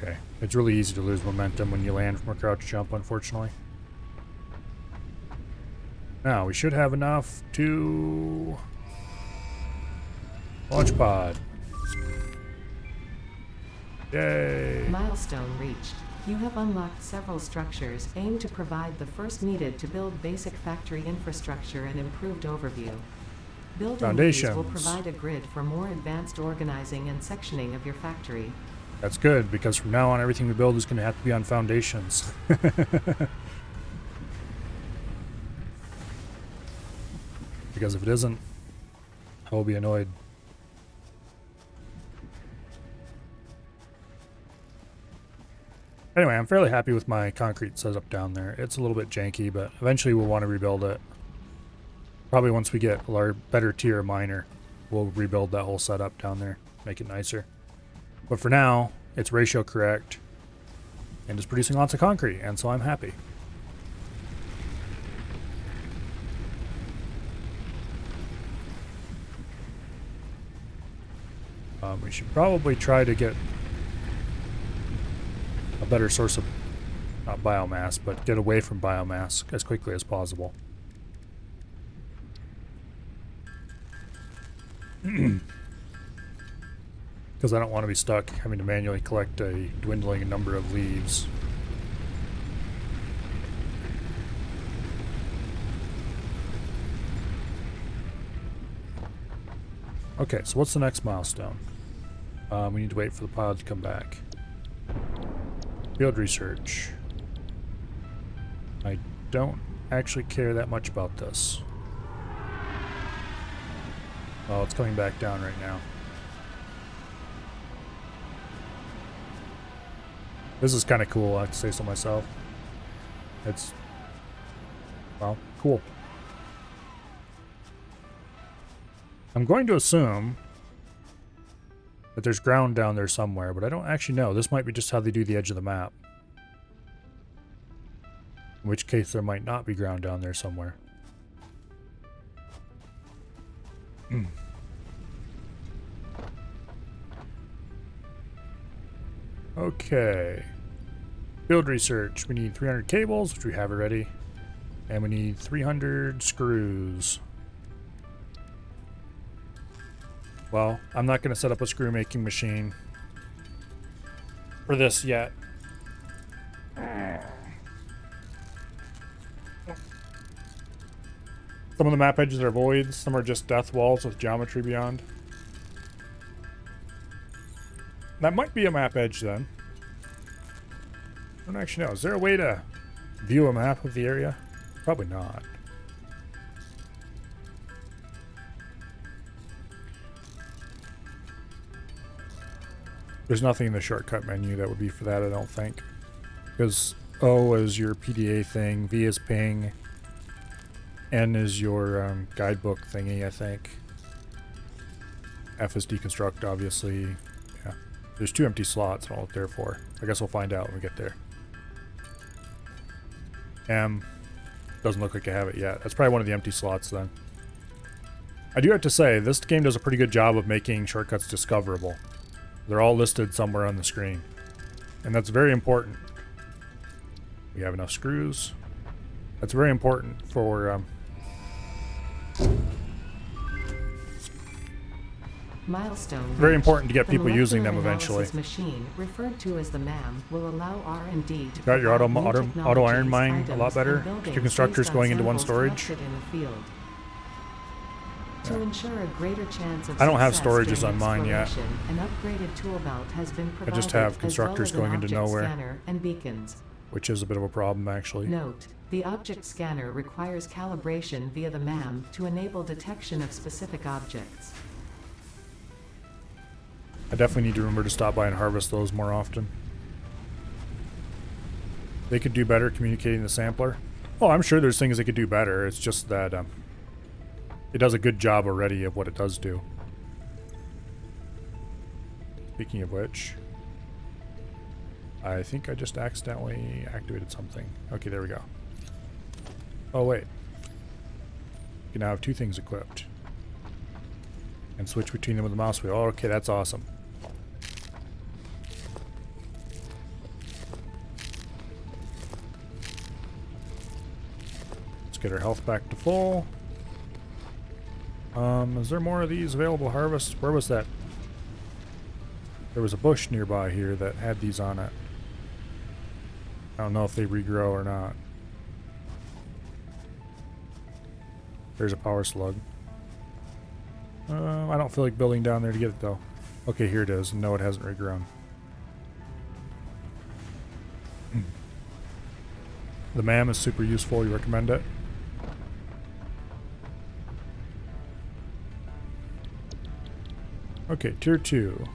Okay, it's really easy to lose momentum when you land from a crouch jump, unfortunately. Now, we should have enough to launch pod. Yay! Milestone reached. You have unlocked several structures aimed to provide the first needed to build basic factory infrastructure and improved overview. Building these will provide a grid for more advanced organizing and sectioning of your factory. That's good, because from now on everything we build is going to have to be on foundations. Because if it isn't, I will be annoyed. Anyway, I'm fairly happy with my concrete setup down there. It's a little bit janky, but eventually we'll want to rebuild it. Probably once we get a better tier miner, we'll rebuild that whole setup down there, make it nicer. But for now, it's ratio correct, and it's producing lots of concrete, and so I'm happy. We should probably try to get a better source of, not biomass, but get away from biomass as quickly as possible. Because I don't want to be stuck having to manually collect a dwindling number of leaves. Okay, so what's the next milestone? We need to wait for the pod to come back. Field research. I don't actually care that much about this. Well, it's coming back down right now. This is kind of cool, I have to say so myself. It's, well, cool. I'm going to assume that there's ground down there somewhere, but I don't actually know. This might be just how they do the edge of the map. In which case there might not be ground down there somewhere. Okay. Field research. We need 300 cables, which we have already. And we need 300 screws. Well, I'm not going to set up a screw making machine for this yet. Some of the map edges are voids, some are just death walls with geometry beyond. That might be a map edge then. I don't actually know. Is there a way to view a map of the area? Probably not. There's nothing in the shortcut menu that would be for that, I don't think. Because O is your PDA thing, V is ping, N is your guidebook thingy, I think. F is deconstruct, obviously. Yeah. There's 2 empty slots, I don't know what they're for. I guess we'll find out when we get there. M doesn't look like I have it yet. That's probably one of the empty slots then. I do have to say, this game does a pretty good job of making shortcuts discoverable. They're all listed somewhere on the screen. And that's very important. We have enough screws. That's very important for Milestone. very important to get The people using them molecular eventually. analysis machine, referred to as the MAM, will allow R&D to Got your provide new auto iron technologies, mine a items, lot better. and buildings 2 constructors based on going into 1 samples storage. collected in the field. To ensure a greater chance of I don't have success storages during on mine yet. exploration, an upgraded tool belt has been provided, just have as constructors well as going an into object nowhere. scanner and beacons. Which is a bit of a problem, actually. Note: the object scanner requires calibration via the MAM to enable detection of specific objects. I definitely need to remember to stop by and harvest those more often. They could do better communicating the sampler. Oh, I'm sure there's things they could do better. It's just that it does a good job already of what it does do. Speaking of which, I think I just accidentally activated something. Okay, there we go. Oh, wait. You can now have 2 things equipped. And switch between them with the mouse wheel. Oh, okay, that's awesome. Let's get our health back to full. Is there more of these available to harvest? Where was that? There was a bush nearby here that had these on it. I don't know if they regrow or not. There's a power slug. I don't feel like building down there to get it though. Okay, here it is. No, it hasn't regrown. The MAM is super useful. You recommend it? Okay, tier 2.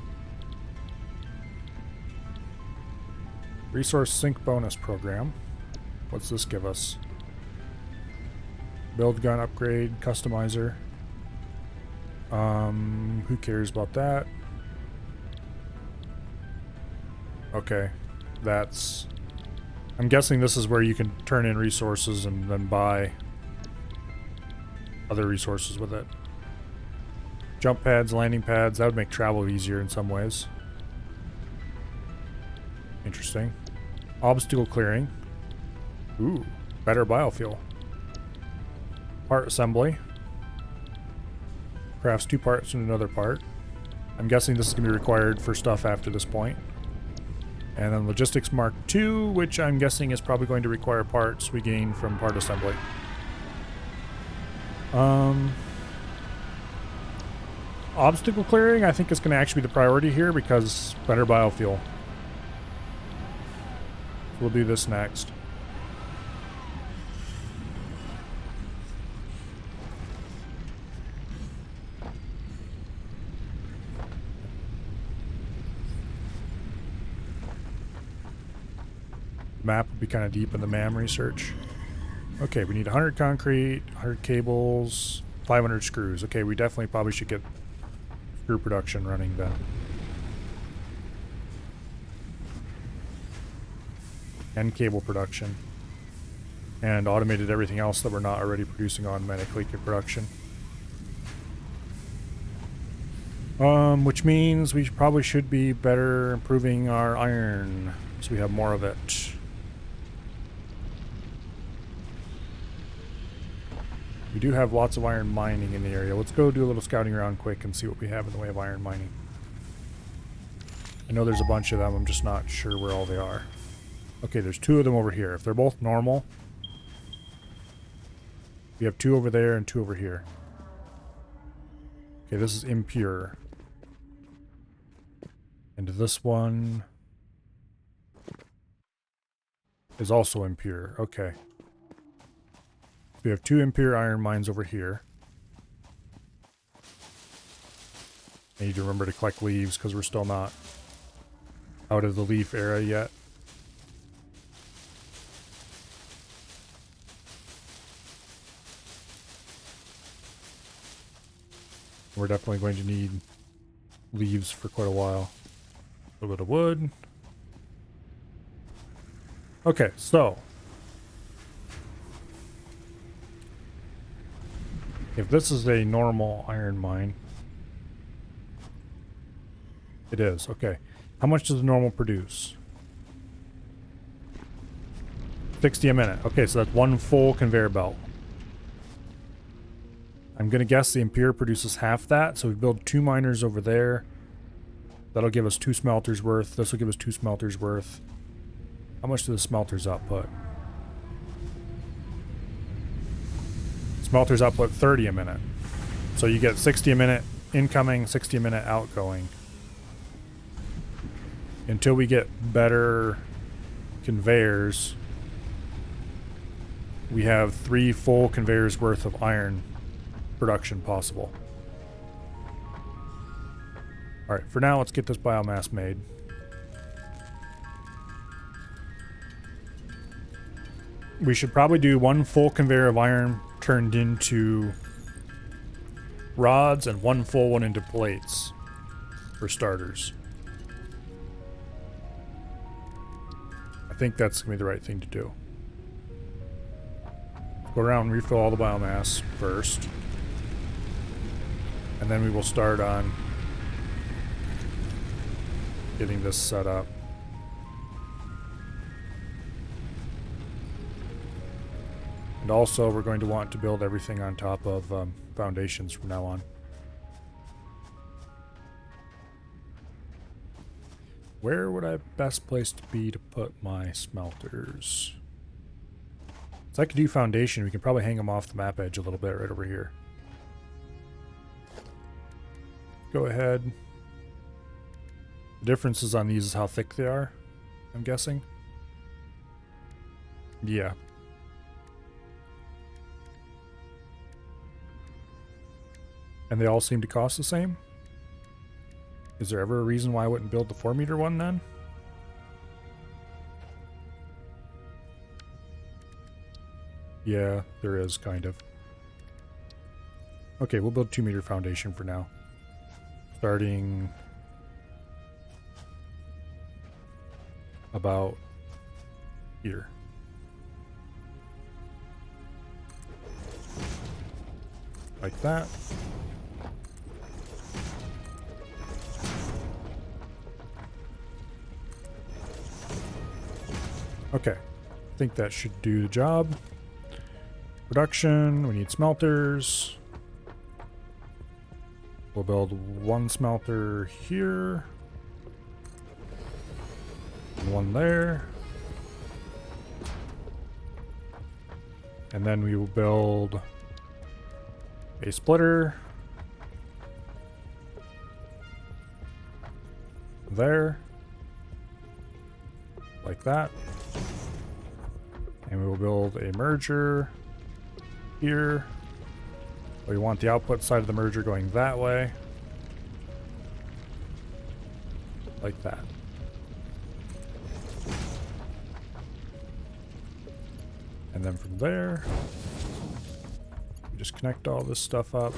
Resource sync bonus program. What's this give us? Build gun upgrade, customizer. Who cares about that? Okay, that's... I'm guessing this is where you can turn in resources and then buy other resources with it. Jump pads, landing pads, that would make travel easier in some ways. Interesting. Obstacle clearing. Ooh, better biofuel. Part assembly. Crafts 2 parts from another part. I'm guessing this is going to be required for stuff after this point. And then Logistics Mark II, which I'm guessing is probably going to require parts we gain from part assembly. Obstacle clearing, I think, is going to actually be the priority here because better biofuel. We'll do this next. Map will be kind of deep in the MAM research. Okay, we need 100 concrete, 100 cables, 500 screws. Okay, we definitely probably should get screw production running then. And cable production. And automated everything else that we're not already producing automatically in production. Which means we probably should be better improving our iron so we have more of it. We do have lots of iron mining in the area. Let's go do a little scouting around quick and see what we have in the way of iron mining. I know there's a bunch of them, I'm just not sure where all they are. Okay, there's 2 of them over here. If they're both normal, we have 2 over there and 2 over here. Okay, this is impure. And this one is also impure. Okay. We have 2 impure iron mines over here. I need to remember to collect leaves because we're still not out of the leaf era yet. We're definitely going to need leaves for quite a while. A little bit of wood. Okay, so if this is a normal iron mine, it is. Okay. How much does the normal produce? 60 a minute. Okay, so that's 1 full conveyor belt. I'm going to guess the impure produces half that, so we build 2 miners over there. That'll give us 2 smelters worth. This will give us 2 smelters worth. How much do the smelters output? Smelters output 30 a minute. So you get 60 a minute incoming, 60 a minute outgoing. Until we get better conveyors, we have 3 full conveyors worth of iron production possible. Alright, for now let's get this biomass made. We should probably do 1 full conveyor of iron turned into rods and 1 full one into plates for starters. I think that's going to be the right thing to do. Go around and refill all the biomass first. And then we will start on getting this set up. And also we're going to want to build everything on top of foundations from now on. Where would I best place to be to put my smelters? So I could do foundation. We can probably hang them off the map edge a little bit right over here. Go ahead. The differences on these is how thick they are, I'm guessing. Yeah. And they all seem to cost the same? Is there ever a reason why I wouldn't build the 4-meter one then? Yeah, there is, kind of. Okay, we'll build 2-meter foundation for now. Starting about here. Like that. Okay, I think that should do the job. Production, we need smelters. We'll build one smelter here. And one there. And then we will build a splitter there, like that. And we will build a merger here. We want the output side of the merger going that way, like that. And then from there, we just connect all this stuff up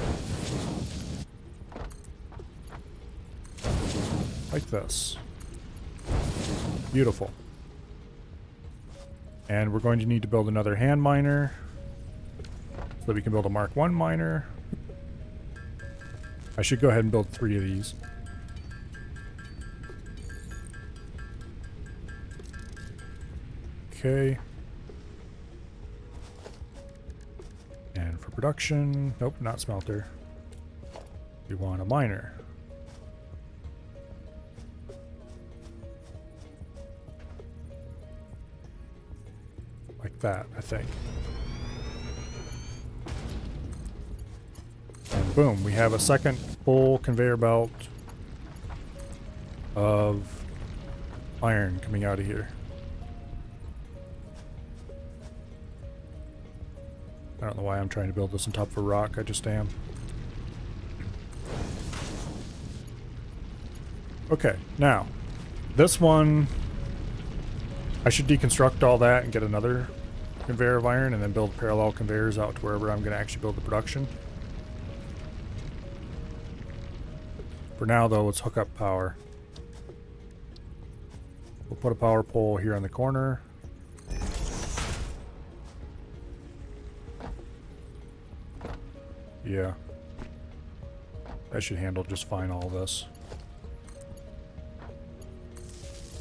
like this. Beautiful. And we're going to need to build another hand miner so that we can build a Mark 1 miner. I should go ahead and build 3 of these. Okay. And for production, nope, not smelter. We want a miner. Like that, I think. And boom, we have a second full conveyor belt of iron coming out of here. I don't know why I'm trying to build this on top of a rock, I just am. Okay, now, this one, I should deconstruct all that and get another conveyor of iron and then build parallel conveyors out to wherever I'm going to actually build the production. For now, though, let's hook up power. We'll put a power pole here on the corner. Yeah. That should handle just fine all this.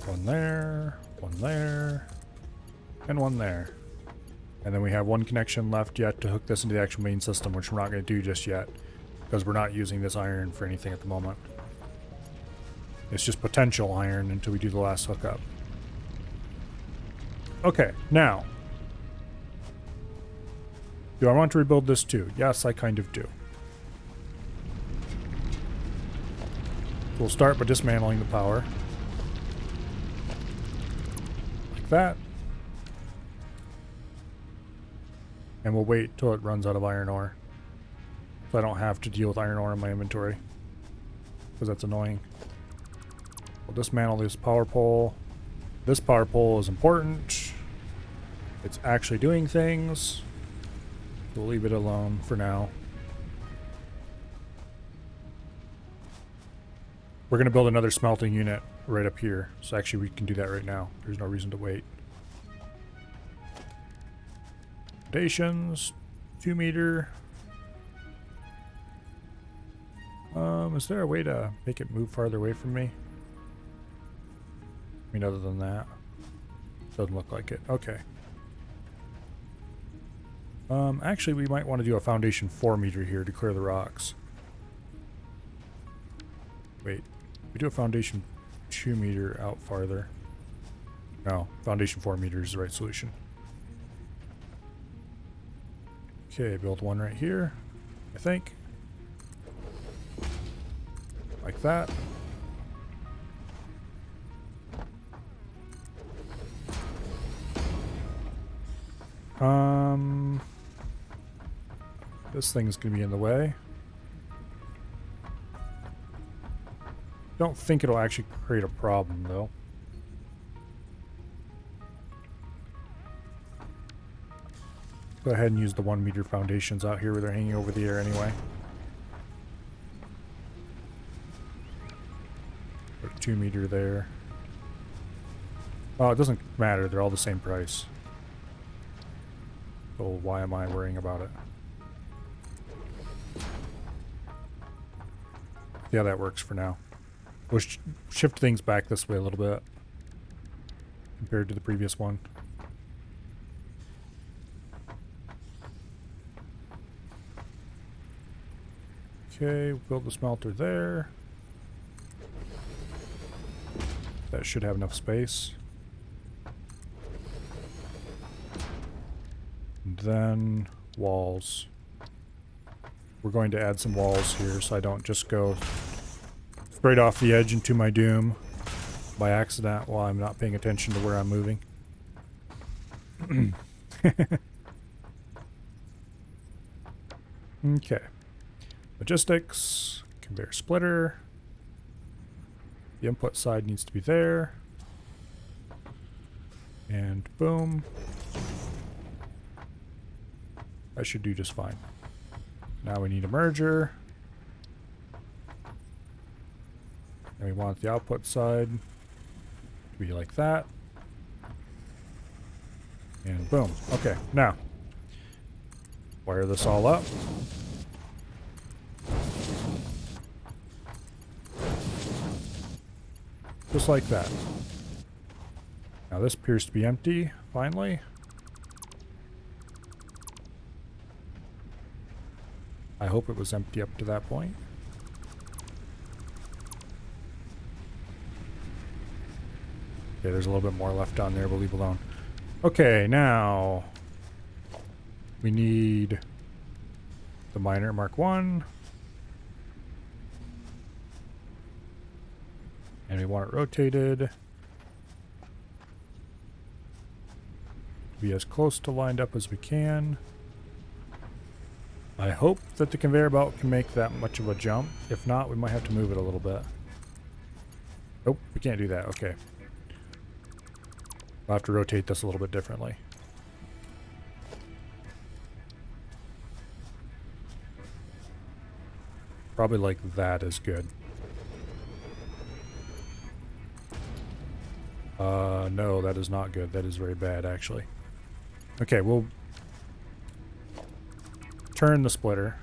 One there, and one there. And then we have one connection left yet to hook this into the actual main system, which we're not going to do just yet, because we're not using this iron for anything at the moment. It's just potential iron until we do the last hookup. Okay, now. Do I want to rebuild this too? Yes, I kind of do. We'll start by dismantling the power. Like that. And we'll wait till it runs out of iron ore. So I don't have to deal with iron ore in my inventory. Because that's annoying. We'll dismantle this power pole. This power pole is important. It's actually doing things. We'll leave it alone for now. We're going to build another smelting unit right up here. So actually we can do that right now. There's no reason to wait. Foundations. 2 meter. Is there a way to make it move farther away from me? I mean, other than that. Doesn't look like it. Okay. Actually, we might want to do a foundation 4 meter here to clear the rocks. Wait, we do a foundation 2 meter out farther. No, foundation 4 meter is the right solution. Okay, build one right here, I think. Like that. This thing's gonna be in the way. Don't think it'll actually create a problem, though. Go ahead and use the 1 meter foundations out here where they're hanging over the air anyway. Put 2 meter there. Oh, it doesn't matter. They're all the same price. So why am I worrying about it? Yeah, that works for now. We'll shift things back this way a little bit compared to the previous one. Okay, build the smelter there. That should have enough space. And then walls. We're going to add some walls here so I don't just go straight off the edge into my doom by accident while I'm not paying attention to where I'm moving. Okay. Logistics, conveyor splitter. The input side needs to be there. And boom. That should do just fine. Now we need a merger. And we want the output side to be like that. And boom. Okay, now wire this all up. Just like that. Now this appears to be empty, finally. I hope it was empty up to that point. Okay, there's a little bit more left down there, but leave alone. Okay, now we need the miner Mark 1. And we want it rotated to be as close to lined up as we can. I hope that the conveyor belt can make that much of a jump. If not, we might have to move it a little bit. Nope, we can't do that. Okay. I'll have to rotate this a little bit differently. Probably like that is good. No, that is not good. That is very bad, actually. Okay, we'll turn the splitter.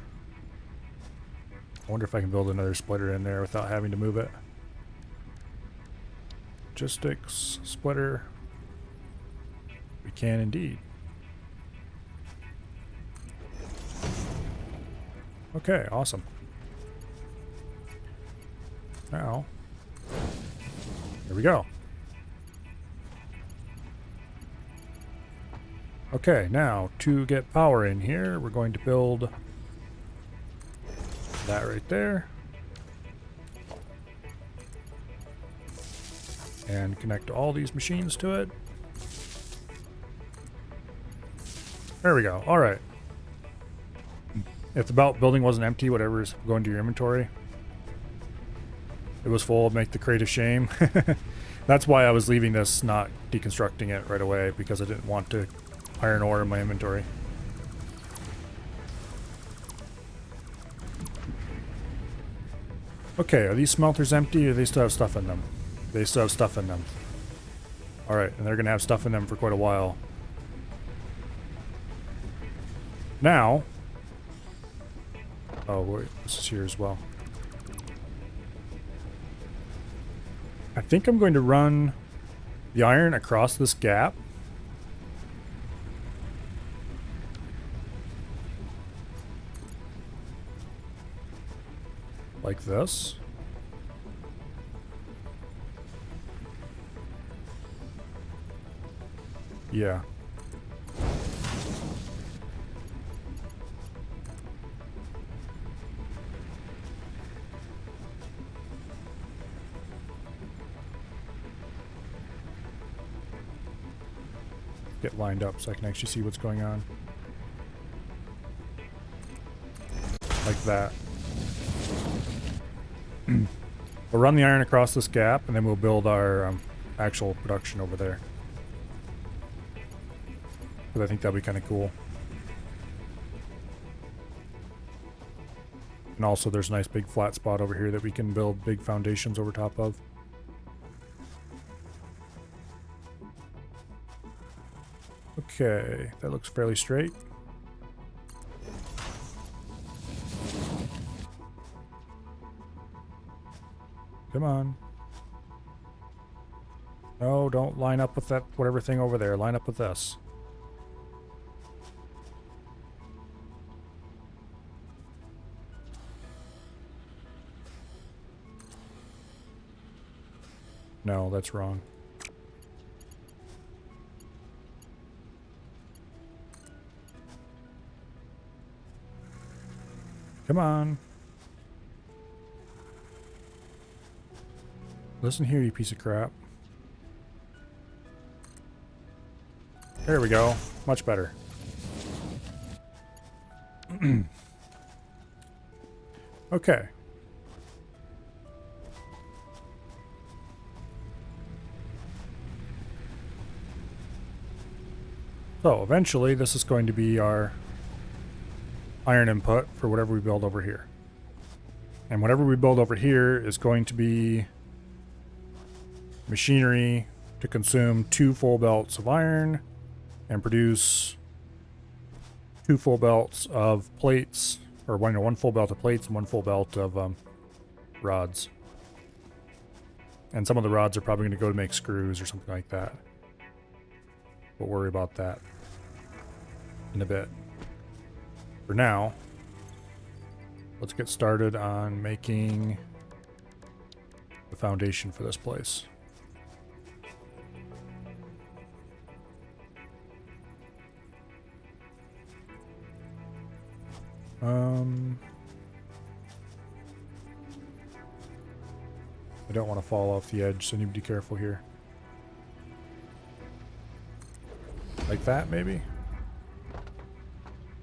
I wonder if I can build another splitter in there without having to move it. Logistics, splitter. We can indeed. Okay, awesome. Now, here we go. Okay, now to get power in here, we're going to build that right there. And connect all these machines to it. There we go. All right. If the belt building wasn't empty, whatever's going to your inventory, it was full, make the crate a shame. That's why I was leaving this, not deconstructing it right away, because I didn't want to iron ore in my inventory. Okay, are these smelters empty or do they still have stuff in them? They still have stuff in them. Alright, and they're going to have stuff in them for quite a while. Now... Oh, wait, this is here as well. I think I'm going to run the iron across this gap. Like this. Yeah. Get lined up so I can actually see what's going on. Like that. We'll run the iron across this gap, and then we'll build our actual production over there. Because I think that'll be kind of cool. And also there's a nice big flat spot over here that we can build big foundations over top of. Okay, that looks fairly straight. Come on. No, don't line up with that whatever thing over there. Line up with this. No, that's wrong. Come on. Listen here, you piece of crap. There we go. Much better. Okay. So eventually this is going to be our iron input for whatever we build over here. And whatever we build over here is going to be machinery to consume 2 full belts of iron and produce 2 full belts of plates, or one full belt of plates and 1 full belt of rods. And some of the rods are probably going to go to make screws or something like that. We'll worry about that in a bit. For now, let's get started on making the foundation for this place. I don't want to fall off the edge, so I need to be careful here. Like that, maybe?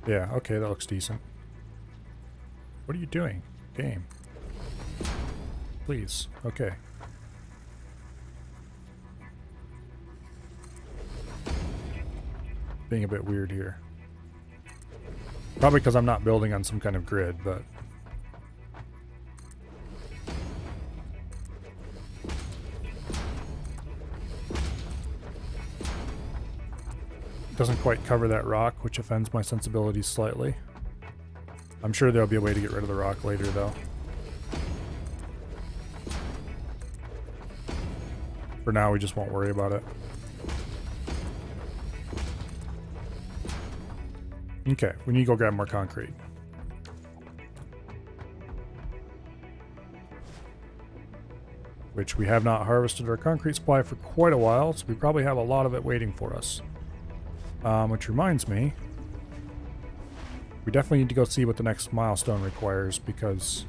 Yeah, okay, that looks decent. What are you doing? Game. Please. Okay. Being a bit weird here. Probably because I'm not building on some kind of grid, but... doesn't quite cover that rock, which offends my sensibilities slightly. I'm sure there'll be a way to get rid of the rock later, though. For now, we just won't worry about it. Okay, we need to go grab more concrete. Which we have not harvested our concrete supply for quite a while, so we probably have a lot of it waiting for us. Which reminds me, we definitely need to go see what the next milestone requires, because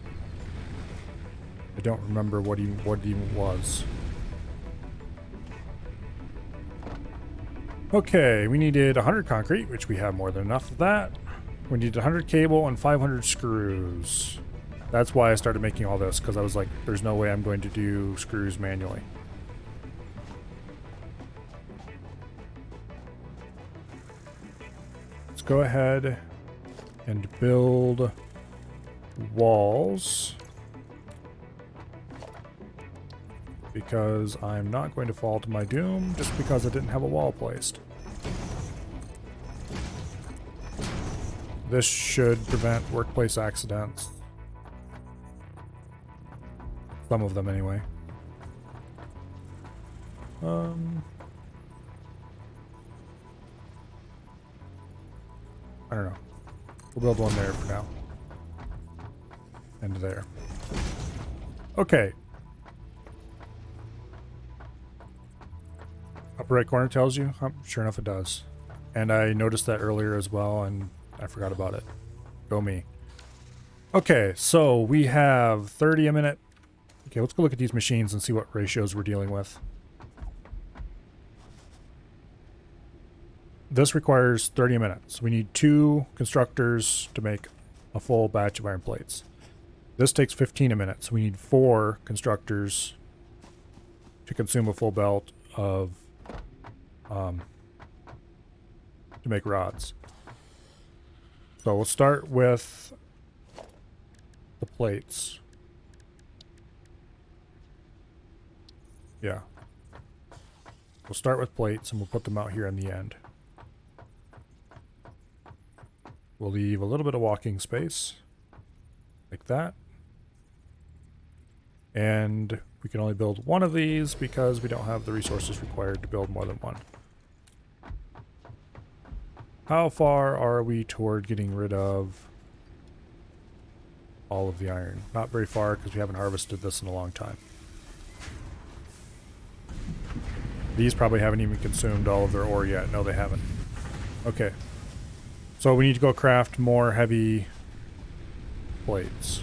I don't remember what it even was. Okay, we needed 100 concrete, which we have more than enough of that. We needed 100 cable and 500 screws. That's why I started making all this, because I was like, there's no way I'm going to do screws manually. Let's go ahead and build walls, because I'm not going to fall to my doom just because I didn't have a wall placed. This should prevent workplace accidents. Some of them anyway. I don't know. We'll build one there for now. And there. Okay. Upper right corner tells you? Sure enough it does. And I noticed that earlier as well, and I forgot about it. Go me. Okay, so we have 30 a minute. Okay, let's go look at these machines and see what ratios we're dealing with. This requires 30 a minute. So we need 2 constructors to make a full batch of iron plates. This takes 15 a minute. So we need 4 constructors to consume a full belt of to make rods. So we'll start with the plates. Yeah. We'll start with plates and we'll put them out here in the end. We'll leave a little bit of walking space, like that. And we can only build one of these because we don't have the resources required to build more than one. How far are we toward getting rid of all of the iron? Not very far, because we haven't harvested this in a long time. These probably haven't even consumed all of their ore yet. No, they haven't. Okay. So we need to go craft more heavy plates.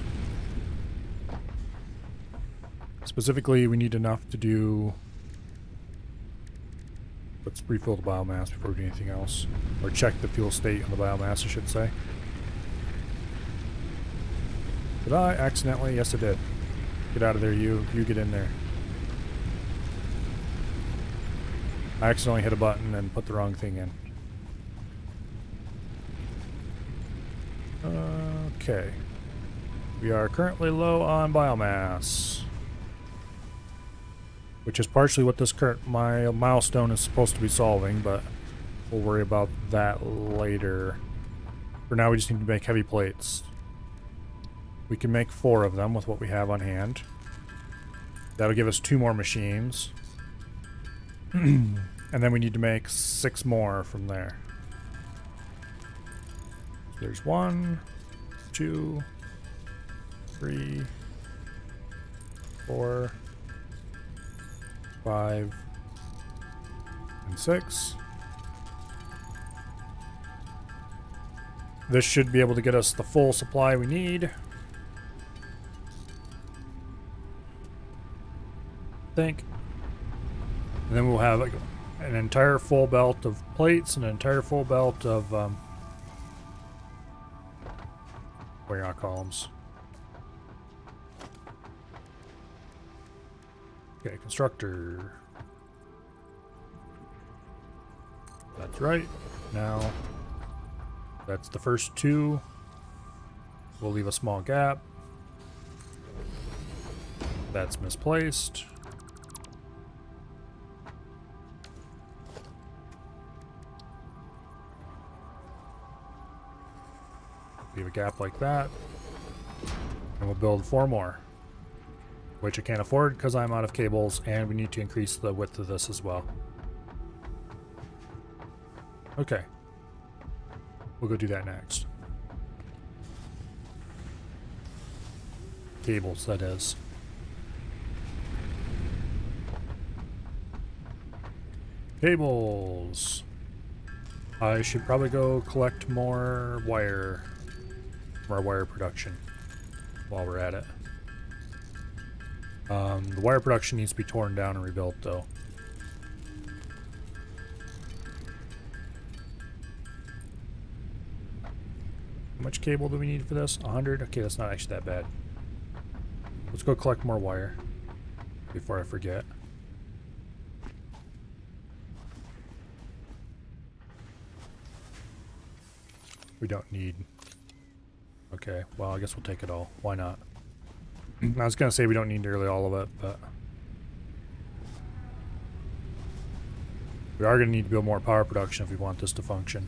Specifically, we need enough to do... Let's refill the biomass before we do anything else. Or check the fuel state on the biomass, I should say. Did I accidentally? Yes, I did. Get out of there, you. You get in there. I accidentally hit a button and put the wrong thing in. Okay. We are currently low on biomass. Which is partially what this current milestone is supposed to be solving, but we'll worry about that later. For now, we just need to make heavy plates. We can make 4 of them with what we have on hand. That'll give us 2 more machines. And then we need to make 6 more from there. So there's 1, 2, 3, 4, 5, and 6. This should be able to get us the full supply we need. Think. And then we'll have like an entire full belt of plates and an entire full belt of where are columns. Okay, constructor. That's right. Now that's the first 2. We'll leave a small gap. That's misplaced. Leave a gap like that. And we'll build 4 more. Which I can't afford because I'm out of cables, and we need to increase the width of this as well. Okay. We'll go do that next. Cables, that is. Cables. I should probably go collect more wire. More wire production while we're at it. The wire production needs to be torn down and rebuilt, though. How much cable do we need for this? 100? Okay, that's not actually that bad. Let's go collect more wire before I forget. We don't need... Okay, well, I guess we'll take it all. Why not? I was going to say we don't need nearly all of it, but... We are going to need to build more power production if we want this to function.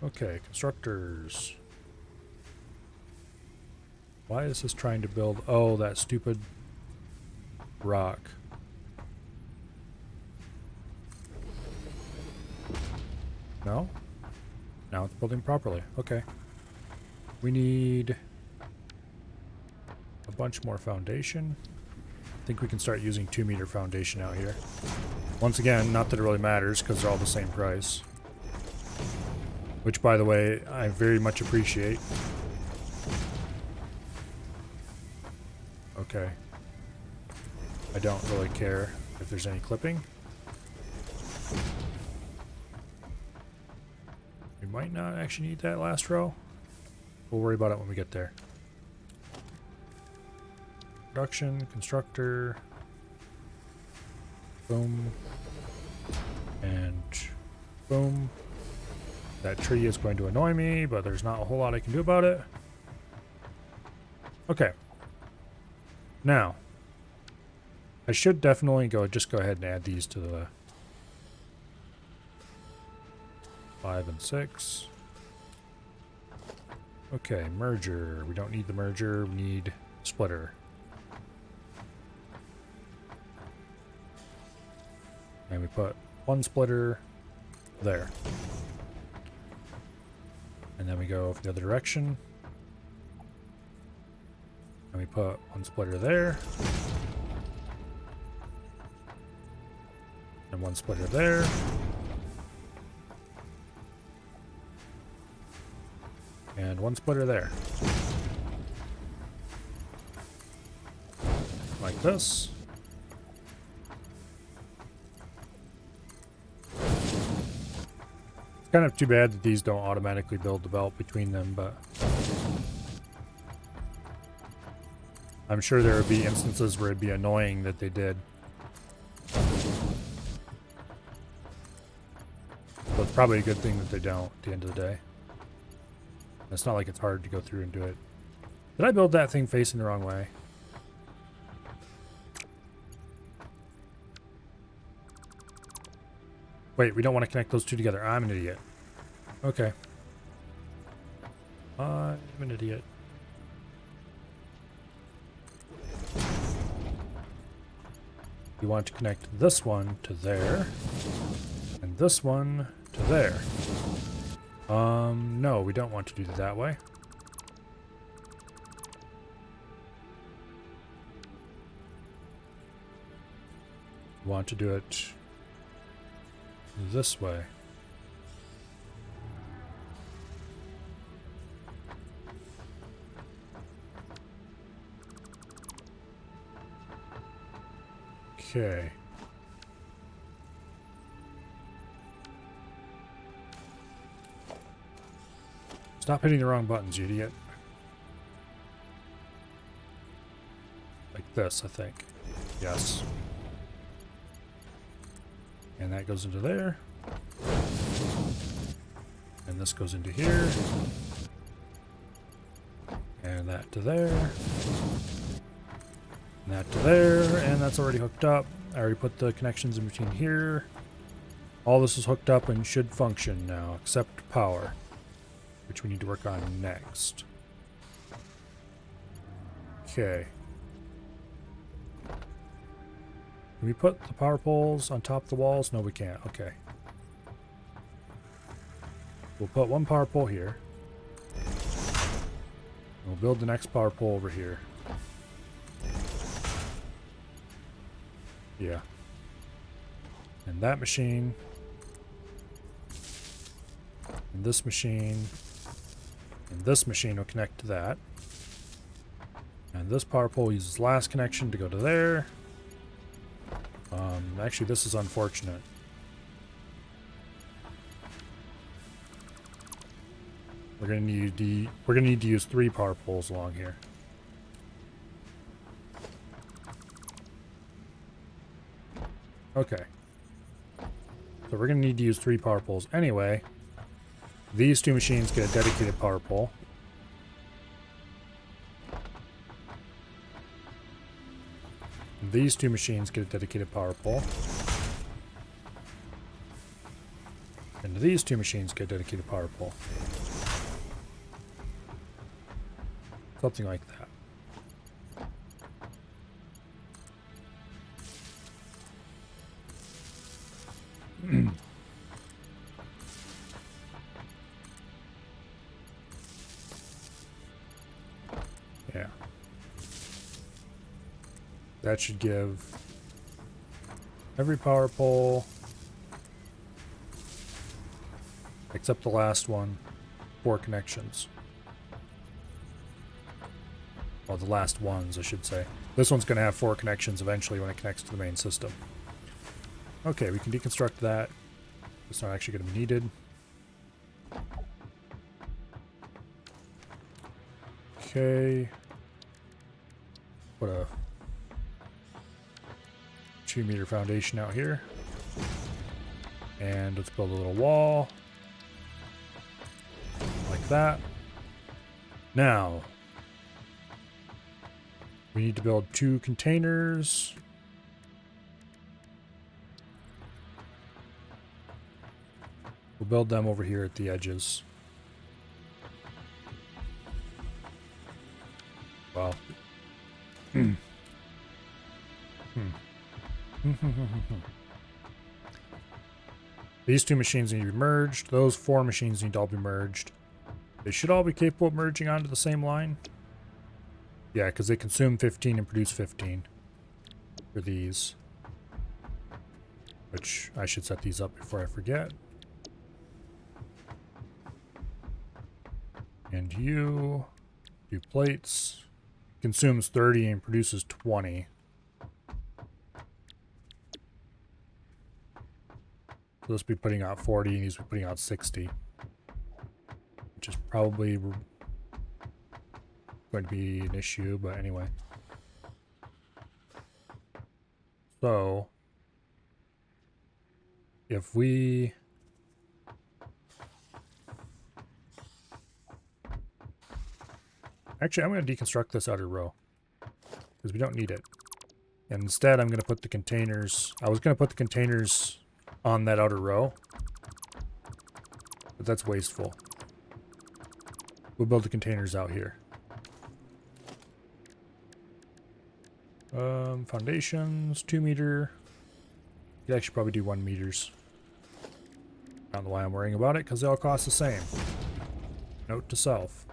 Okay, constructors. Why is this trying to build... Oh, that stupid rock. No? Now it's building properly. Okay. We need a bunch more foundation. I think we can start using 2-meter foundation out here. Once again, not that it really matters because they're all the same price. Which, by the way, I very much appreciate. Okay. I don't really care if there's any clipping. We might not actually need that last row. We'll worry about it when we get there. Production, constructor. Boom. And boom. That tree is going to annoy me, but there's not a whole lot I can do about it. Okay. Now, I should definitely just go ahead and add these to the 5 and 6. Okay, merger. We don't need the merger. We need splitter. And we put 1 splitter there. And then we go the other direction. And And we put one splitter there. And one splitter there. And one splitter there. Like this. It's kind of too bad that these don't automatically build the belt between them, but I'm sure there would be instances where it'd be annoying that they did. So it's probably a good thing that they don't at the end of the day. It's not like it's hard to go through and do it. Did I build that thing facing the wrong way? Wait, we don't want to connect those two together. I'm an idiot. Okay. I'm an idiot. You want to connect this one to there, and this one to there. No, we don't want to do it that way. We want to do it this way. Okay. Stop hitting the wrong buttons, you idiot. Like this, I think. Yes. And that goes into there. And this goes into here. And that to there. And that to there. And that's already hooked up. I already put the connections in between here. All this is hooked up and should function now, except power, which we need to work on next. Okay. Can we put the power poles on top of the walls? No, we can't. Okay. We'll put one power pole here. We'll build the next power pole over here. Yeah. And that machine. And this machine. And this machine will connect to that. And this power pole uses last connection to go to there. Actually, this is unfortunate. We're gonna need to use 3 power poles along here. Okay. So we're gonna need to use 3 power poles anyway. These 2 machines get a dedicated power pole. These 2 machines get a dedicated power pole. And these 2 machines get a dedicated power pole. Something like that. Yeah. That should give every power pole, except the last one, 4 connections. Well, the last ones, I should say. This one's going to have 4 connections eventually when it connects to the main system. Okay, we can deconstruct that. It's not actually going to be needed. Okay. Put a 2-meter foundation out here. And let's build a little wall. Like that. Now, we need to build 2 containers. We'll build them over here at the edges. Wow. These 2 machines need to be merged. Those 4 machines need to all be merged. They should all be capable of merging onto the same line. Yeah, because they consume 15 and produce 15 for these. Which I should set these up before I forget. And you do plates. Consumes 30 and produces 20. So this will be putting out 40 and these will be putting out 60. Which is probably going to be an issue, but anyway. So if we actually, I'm going to deconstruct this outer row because we don't need it. And instead, I'm going to put the containers. I was going to put the containers on that outer row, but that's wasteful. We'll build the containers out here. Foundations, 2 meter. You actually probably do 1 meters. I don't know why I'm worrying about it, because they all cost the same. Note to self.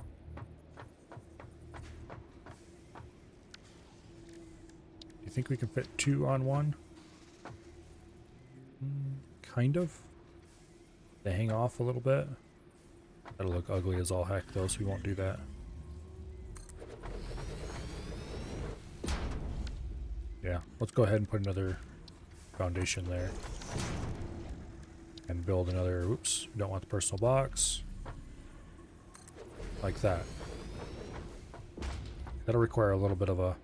Do you think we can fit 2 on 1? Kind of. They hang off a little bit. That'll look ugly as all heck though, so we won't do that. Yeah, let's go ahead and put another foundation there. And build another, oops, we don't want the personal box. Like that. That'll require a little bit of a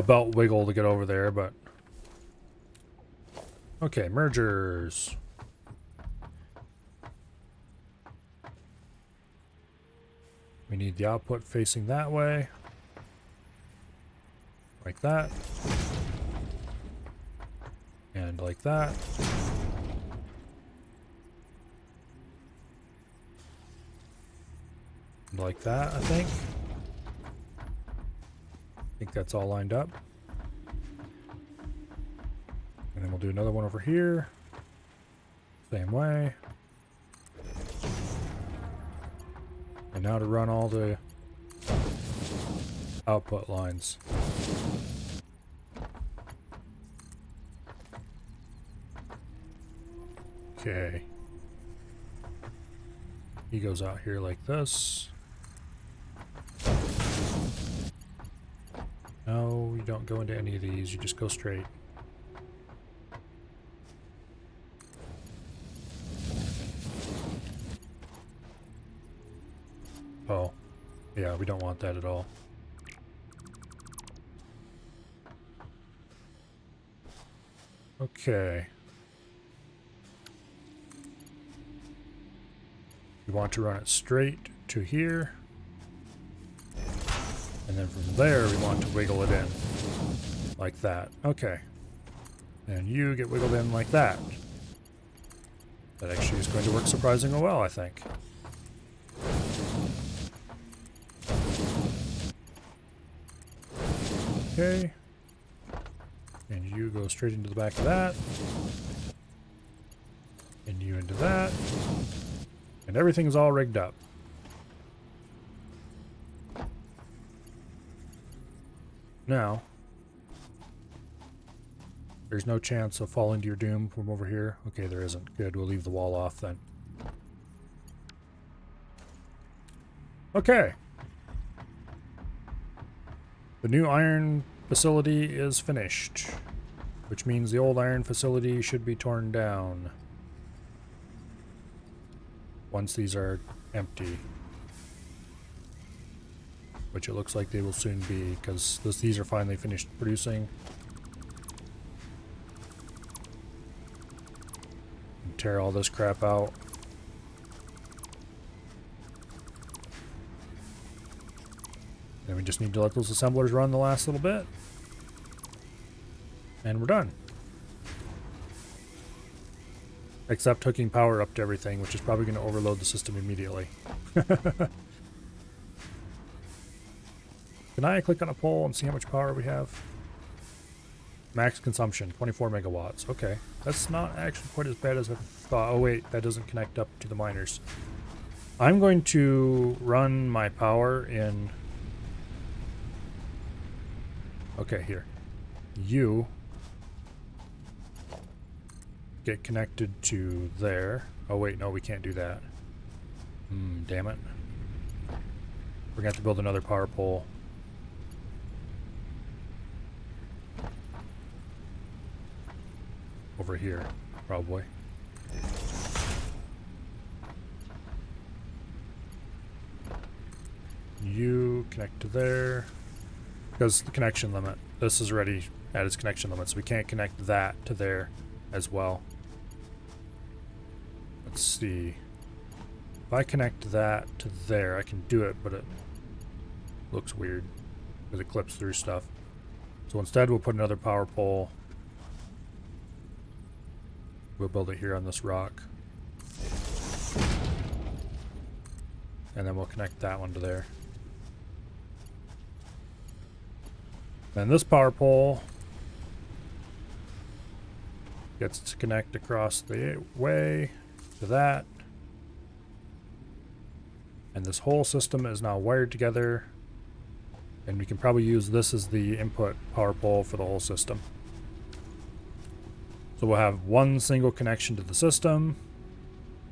belt wiggle to get over there, but... Okay, mergers. We need the output facing that way. Like that. And like that. And like that, I think. I think that's all lined up. And then we'll do another one over here. Same way. And now to run all the output lines. Okay. He goes out here like this. No, you don't go into any of these, you just go straight. Oh, yeah, we don't want that at all. Okay. We want to run it straight to here. And then from there, we want to wiggle it in. Like that. Okay. And you get wiggled in like that. That actually is going to work surprisingly well, I think. Okay. And you go straight into the back of that. And you into that. And everything's all rigged up. Now, there's no chance of falling to your doom from over here. Okay, there isn't. Good, we'll leave the wall off then. Okay. The new iron facility is finished, which means the old iron facility should be torn down once these are empty. Which it looks like they will soon be, because these are finally finished producing. And tear all this crap out. Then we just need to let those assemblers run the last little bit. And we're done. Except hooking power up to everything, which is probably going to overload the system immediately. Can I click on a pole and see how much power we have? Max consumption, 24 megawatts. Okay, that's not actually quite as bad as I thought. Oh wait, that doesn't connect up to the miners. I'm going to run my power in Okay, here. You get connected to there. Oh wait, no, we can't do that. Damn it. We're gonna have to build another power pole. Over here, probably. You connect to there. Because the connection limit. This is already at its connection limit, so we can't connect that to there as well. Let's see. If I connect that to there, I can do it, but it looks weird because it clips through stuff. So instead, we'll put another power pole. We'll build it here on this rock. And then we'll connect that one to there. Then this power pole gets to connect across the way to that. And this whole system is now wired together. And we can probably use this as the input power pole for the whole system. So we'll have one single connection to the system.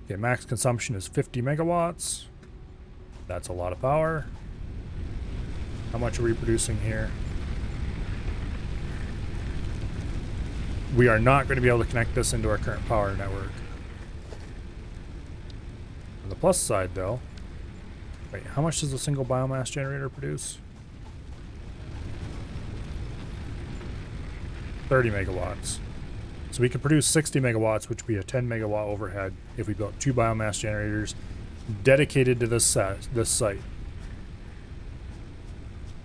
Okay, max consumption is 50 megawatts. That's a lot of power. How much are we producing here? We are not going to be able to connect this into our current power network. On the plus side, though, wait, how much does a single biomass generator produce? 30 megawatts. So we could produce 60 megawatts, which would be a 10 megawatt overhead if we built 2 biomass generators dedicated to this site.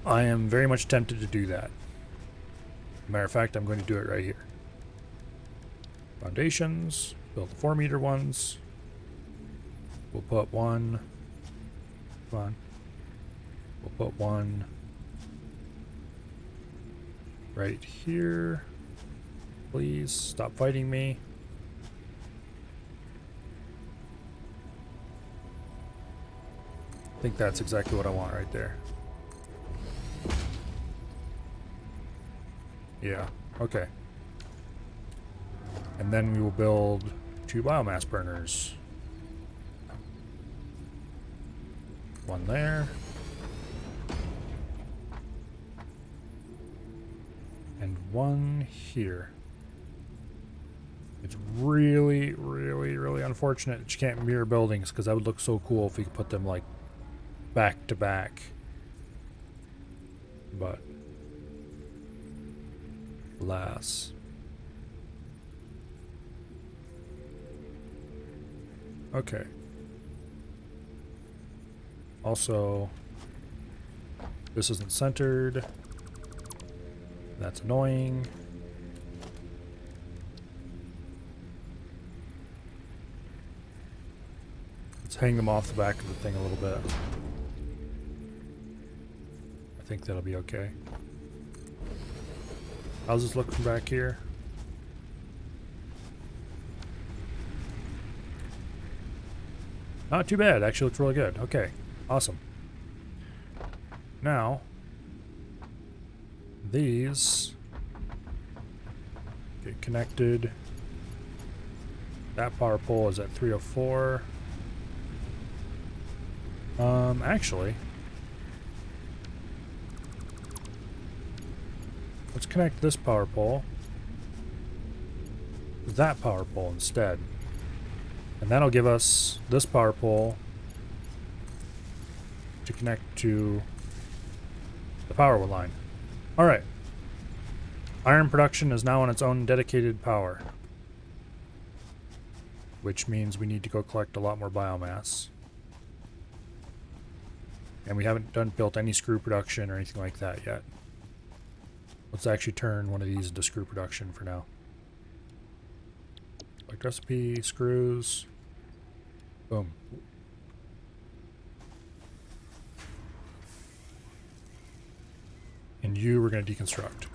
I am very much tempted to do that. Matter of fact, I'm going to do it right here. Foundations, build the 4-meter ones. We'll put one. Come on. We'll put one right here. Please stop fighting me. I think that's exactly what I want right there. Yeah, okay. And then we will build 2 biomass burners. One there. And one here. It's really, really, really unfortunate that you can't mirror buildings, because that would look so cool if we could put them like back to back. But alas. Okay. Also, this isn't centered. That's annoying. Let's hang them off the back of the thing a little bit. I think that'll be okay. How's this look from back here? Not too bad. Actually looks really good. Okay. Awesome. Now, these get connected. That power pole is at 304. Actually, let's connect this power pole to that power pole instead. And that'll give us this power pole to connect to the power line. Alright. Iron production is now on its own dedicated power, which means we need to go collect a lot more biomass. And we haven't built any screw production or anything like that yet. Let's actually turn one of these into screw production for now. Like recipe, screws. Boom. And you we're going to deconstruct.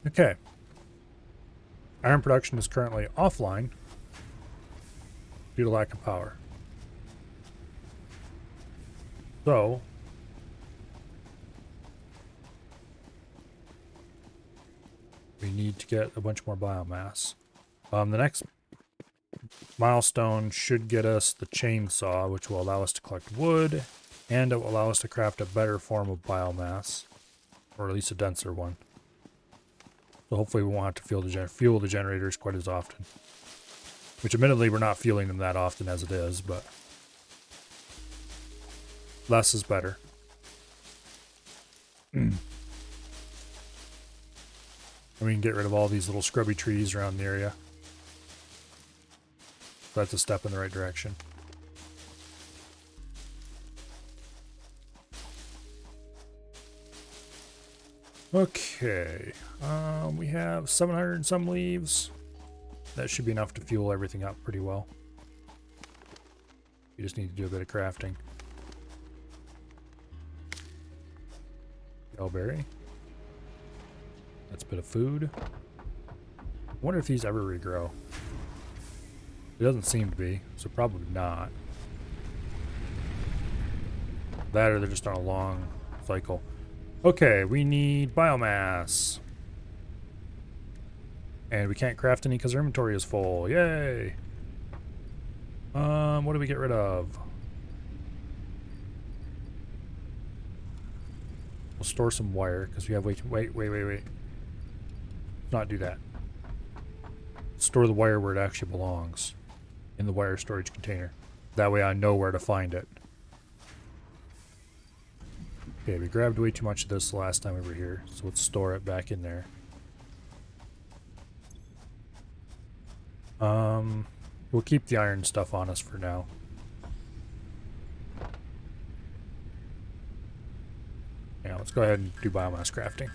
Okay. Iron production is currently offline due to lack of power. So, we need to get a bunch more biomass. The next milestone should get us the chainsaw, which will allow us to collect wood, and it will allow us to craft a better form of biomass, or at least a denser one. So hopefully we won't have to fuel the generators quite as often. Which admittedly we're not fueling them that often as it is, but less is better. And we can get rid of all these little scrubby trees around the area. So that's a step in the right direction. Okay, we have 700 and some leaves. That should be enough to fuel everything up pretty well. We just need to do a bit of crafting. Elberry. That's a bit of food. I wonder if these ever regrow. It doesn't seem to be, so probably not. That or they're just on a long cycle. Okay, we need biomass. And we can't craft any because our inventory is full. Yay! What do we get rid of? We'll store some wire because we have wait. Let's not do that. Store the wire where it actually belongs. In the wire storage container. That way I know where to find it. Okay, we grabbed way too much of this the last time we were here, so let's store it back in there. We'll keep the iron stuff on us for now. Yeah, let's go ahead and do biomass crafting.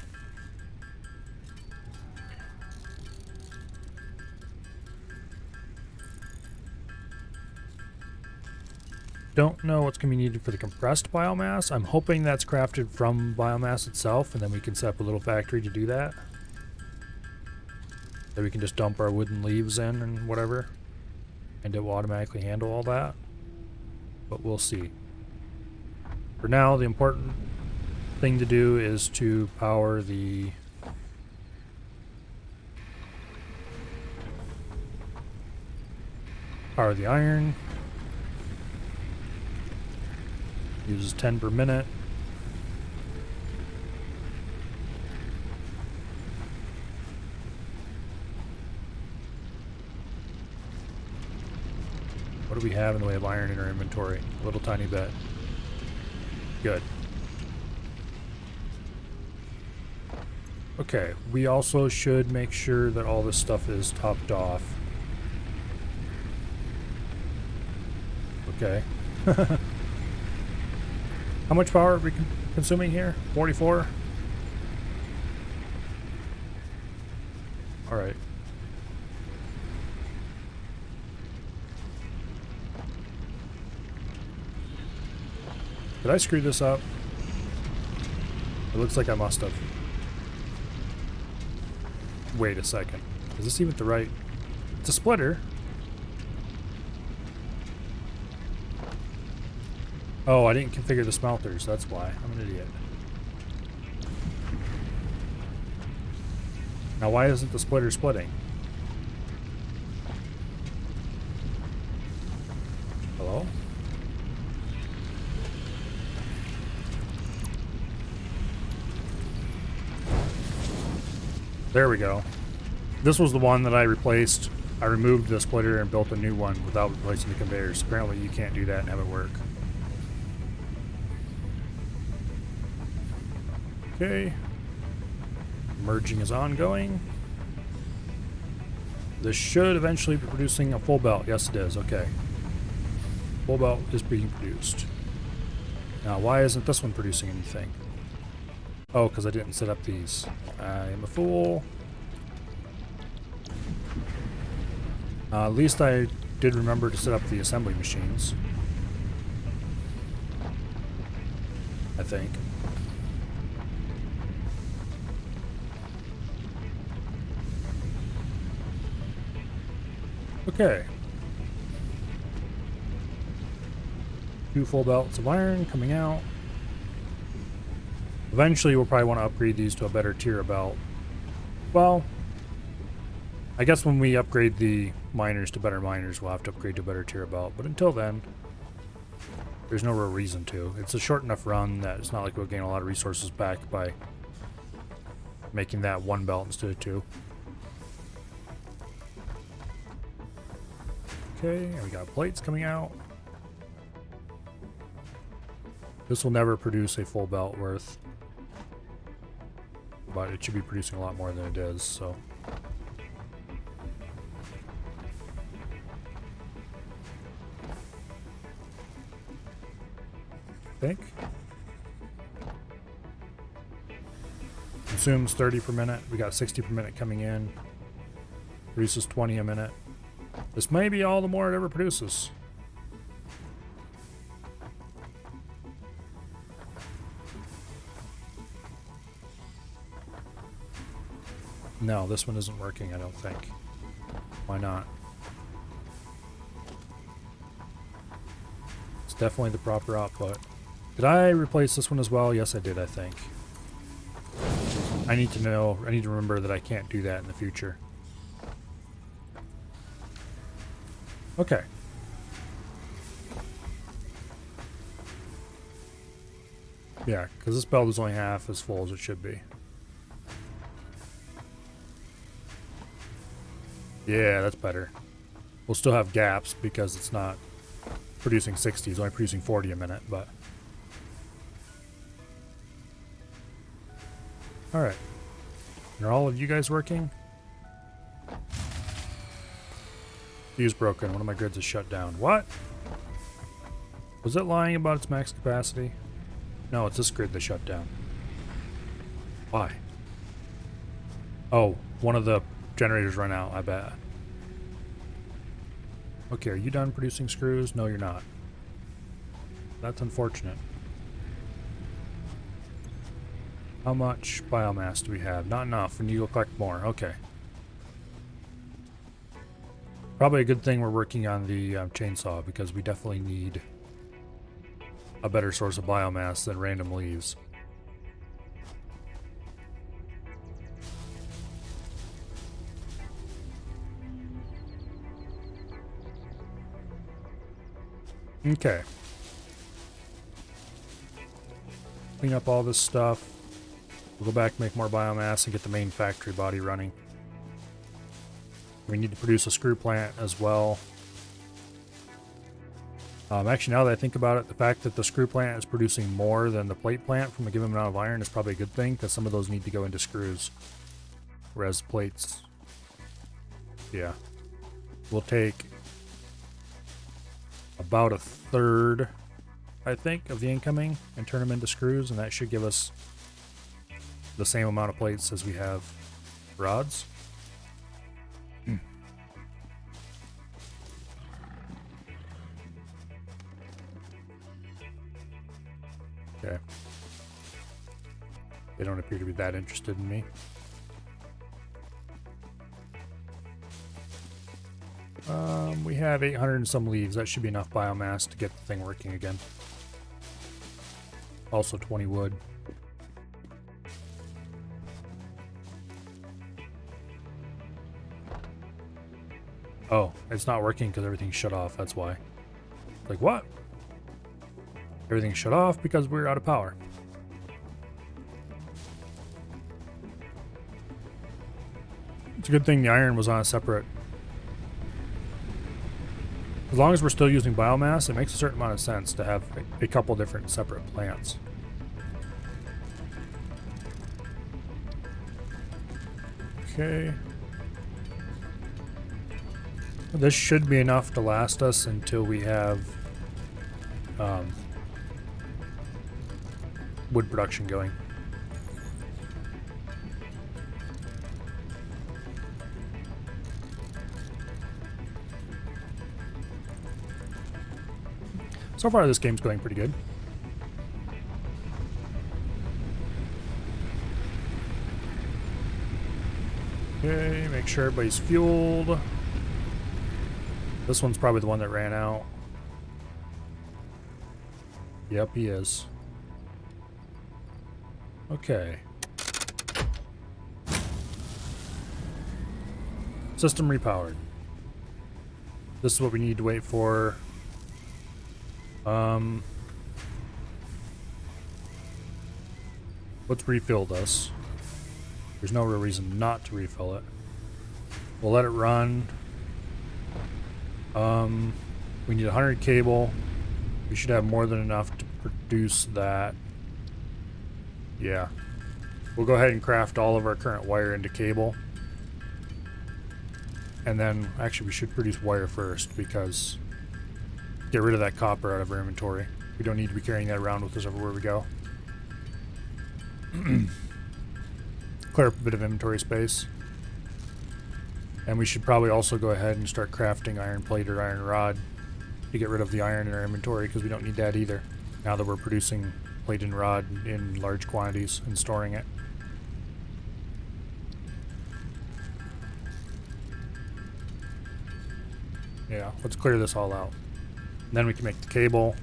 Don't know what's going to be needed for the compressed biomass. I'm hoping that's crafted from biomass itself, and then we can set up a little factory to do that. That we can just dump our wooden leaves in and whatever, and it will automatically handle all that. But we'll see. For now, the important thing to do is to power the iron. Uses 10 per minute. What do we have in the way of iron in our inventory? A little tiny bit. Good. Okay, we also should make sure that all this stuff is topped off. Okay. How much power are we consuming here? 44? Alright. Did I screw this up? It looks like I must have. Wait a second. Is this even the right... It's a splitter. Oh, I didn't configure the smelters, that's why. I'm an idiot. Now why isn't the splitter splitting? Hello? There we go. This was the one that I replaced. I removed the splitter and built a new one without replacing the conveyors. Apparently you can't do that and have it work. Okay. Merging is ongoing. This should eventually be producing a full belt. Yes, it is. Okay. Full belt is being produced. Now, why isn't this one producing anything? Oh, because I didn't set up these. I am a fool. At least I did remember to set up the assembly machines. I think. Okay. 2 full belts of iron coming out. Eventually we'll probably want to upgrade these to a better tier of belt. Well, I guess when we upgrade the miners to better miners, we'll have to upgrade to a better tier belt. But until then, there's no real reason to. It's a short enough run that it's not like we'll gain a lot of resources back by making that one belt instead of two. Okay, and we got plates coming out. This will never produce a full belt worth, but it should be producing a lot more than it is, so. Think. Consumes 30 per minute. We got 60 per minute coming in. Produces 20 a minute. This may be all the more it ever produces. No, this one isn't working, I don't think. Why not? It's definitely the proper output. Did I replace this one as well? Yes, I did, I think. I need to know, I need to remember that I can't do that in the future. Okay. Yeah, because this belt is only half as full as it should be. Yeah, that's better. We'll still have gaps because it's not producing 60, it's only producing 40 a minute, but... Alright. Are all of you guys working? Fuse broken. One of my grids is shut down. What? Was it lying about its max capacity? No, it's this grid that shut down. Why? Oh, one of the generators run out, I bet. Okay, are you done producing screws? No, you're not. That's unfortunate. How much biomass do we have? Not enough. We need to go collect more. Okay. Probably a good thing we're working on the chainsaw, because we definitely need a better source of biomass than random leaves. Okay. Clean up all this stuff. We'll go back, make more biomass, and get the main factory body running. We need to produce a screw plant as well. Actually, now that I think about it, the fact that the screw plant is producing more than the plate plant from a given amount of iron is probably a good thing, because some of those need to go into screws. Whereas plates, yeah. We'll take about a third, I think, of the incoming and turn them into screws, and that should give us the same amount of plates as we have rods. Okay. They don't appear to be that interested in me. We have 800 and some leaves. That should be enough biomass to get the thing working again. Also 20 wood. Oh, it's not working because everything's shut off. That's why. Like, what? Everything's shut off because we're out of power. It's a good thing the iron was on a separate... As long as we're still using biomass, it makes a certain amount of sense to have a couple different separate plants. Okay. This should be enough to last us until we have wood production going. So far, this game's going pretty good. Okay, make sure everybody's fueled. This one's probably the one that ran out. Yep, he is. Okay. System repowered. This is what we need to wait for. Let's refill this. There's no real reason not to refill it. We'll let it run. We need 100 cable. We should have more than enough to produce that. Yeah. We'll go ahead and craft all of our current wire into cable. And then, actually, we should produce wire first because get rid of that copper out of our inventory. We don't need to be carrying that around with us everywhere we go. Clear up a bit of inventory space. And we should probably also go ahead and start crafting iron plate or iron rod to get rid of the iron in our inventory because we don't need that either now that we're producing plate and rod in large quantities and storing it. Yeah, let's clear this all out. And then we can make the cable.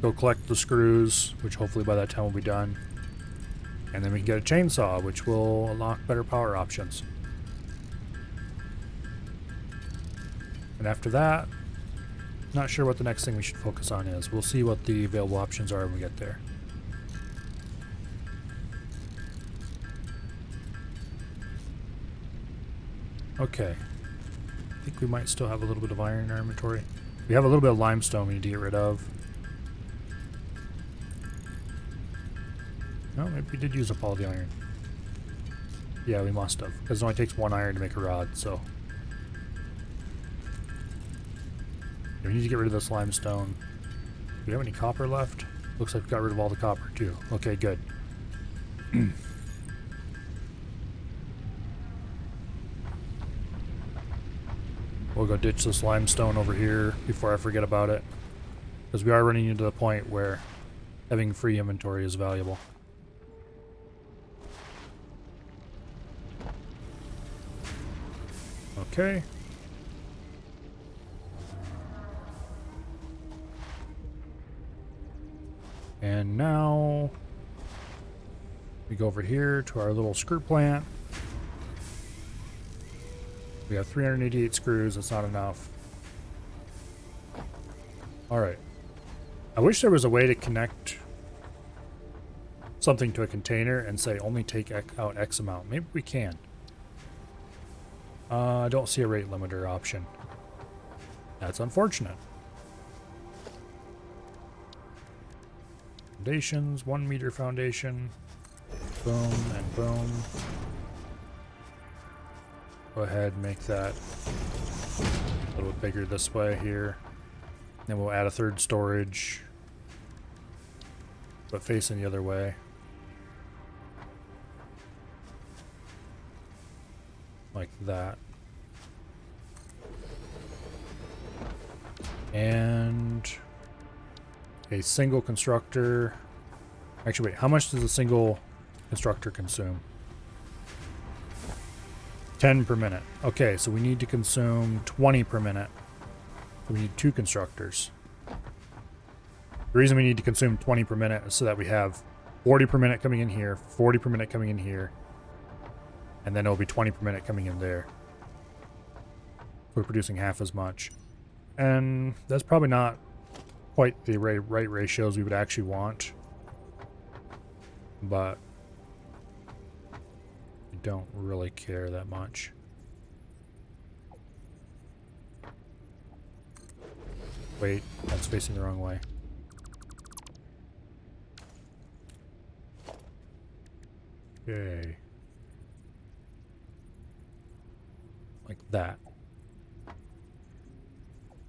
Go collect the screws, which hopefully by that time will be done. And then we can get a chainsaw, which will unlock better power options. And after that, not sure what the next thing we should focus on is. We'll see what the available options are when we get there. Okay. I think we might still have a little bit of iron in our inventory. We have a little bit of limestone we need to get rid of. No, maybe we did use up all the iron. Yeah, we must have. Because it only takes 1 iron to make a rod, so. We need to get rid of this limestone. Do we have any copper left? Looks like we got rid of all the copper too. Okay, good. We'll go ditch this limestone over here before I forget about it. Because we are running into the point where having free inventory is valuable. Okay. And now we go over here to our little screw plant. We have 388 screws. That's not enough. Alright. I wish there was a way to connect something to a container and say only take out X amount. Maybe we can. I don't see a rate limiter option. That's unfortunate. Foundations, 1 meter foundation. Boom and boom. Go ahead and make that a little bit bigger this way here. Then we'll add a 3rd storage, but facing the other way. Like that. And a single constructor. Actually, wait, how much does a single constructor consume? 10 per minute. Okay, so we need to consume 20 per minute. So we need 2 constructors. The reason we need to consume 20 per minute is so that we have 40 per minute coming in here, 40 per minute coming in here, and then it'll be 20 per minute coming in there. We're producing half as much. And that's probably not quite the right ratios we would actually want. But I don't really care that much. Wait, that's facing the wrong way. Okay. Like that.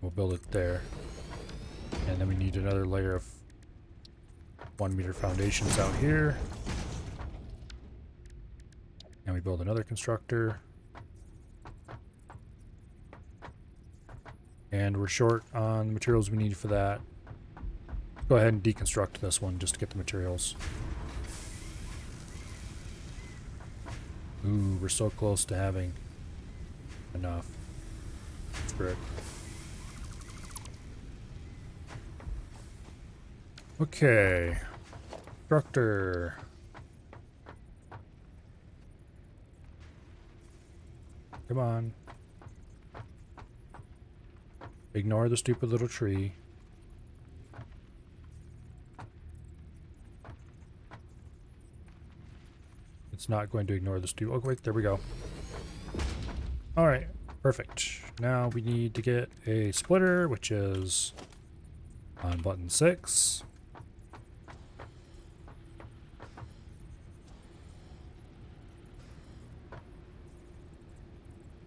We'll build it there. And then we need another layer of 1 meter foundations out here. And we build another constructor. And we're short on the materials we need for that. Go ahead and deconstruct this one just to get the materials. Ooh, we're so close to having enough. Frick. Okay. Constructor. come on. Ignore the stupid little tree. It's not going to ignore the stupid... Oh, wait, there we go. Alright, perfect. Now we need to get a splitter, which is on button 6.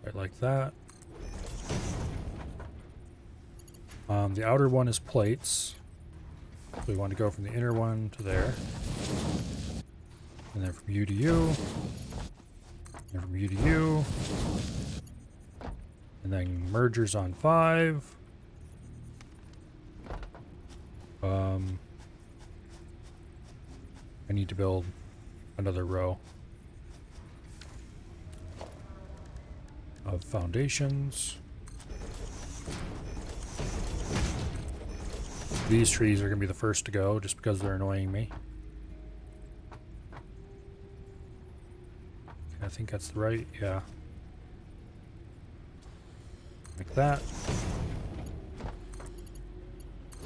Right like that. The outer one is plates. So we want to go from the inner one to there. And then from you to you. And from you to you. And then mergers on 5. I need to build another row of foundations. These trees are going to be the first to go just because they're annoying me. I think that's the right, yeah. Like that.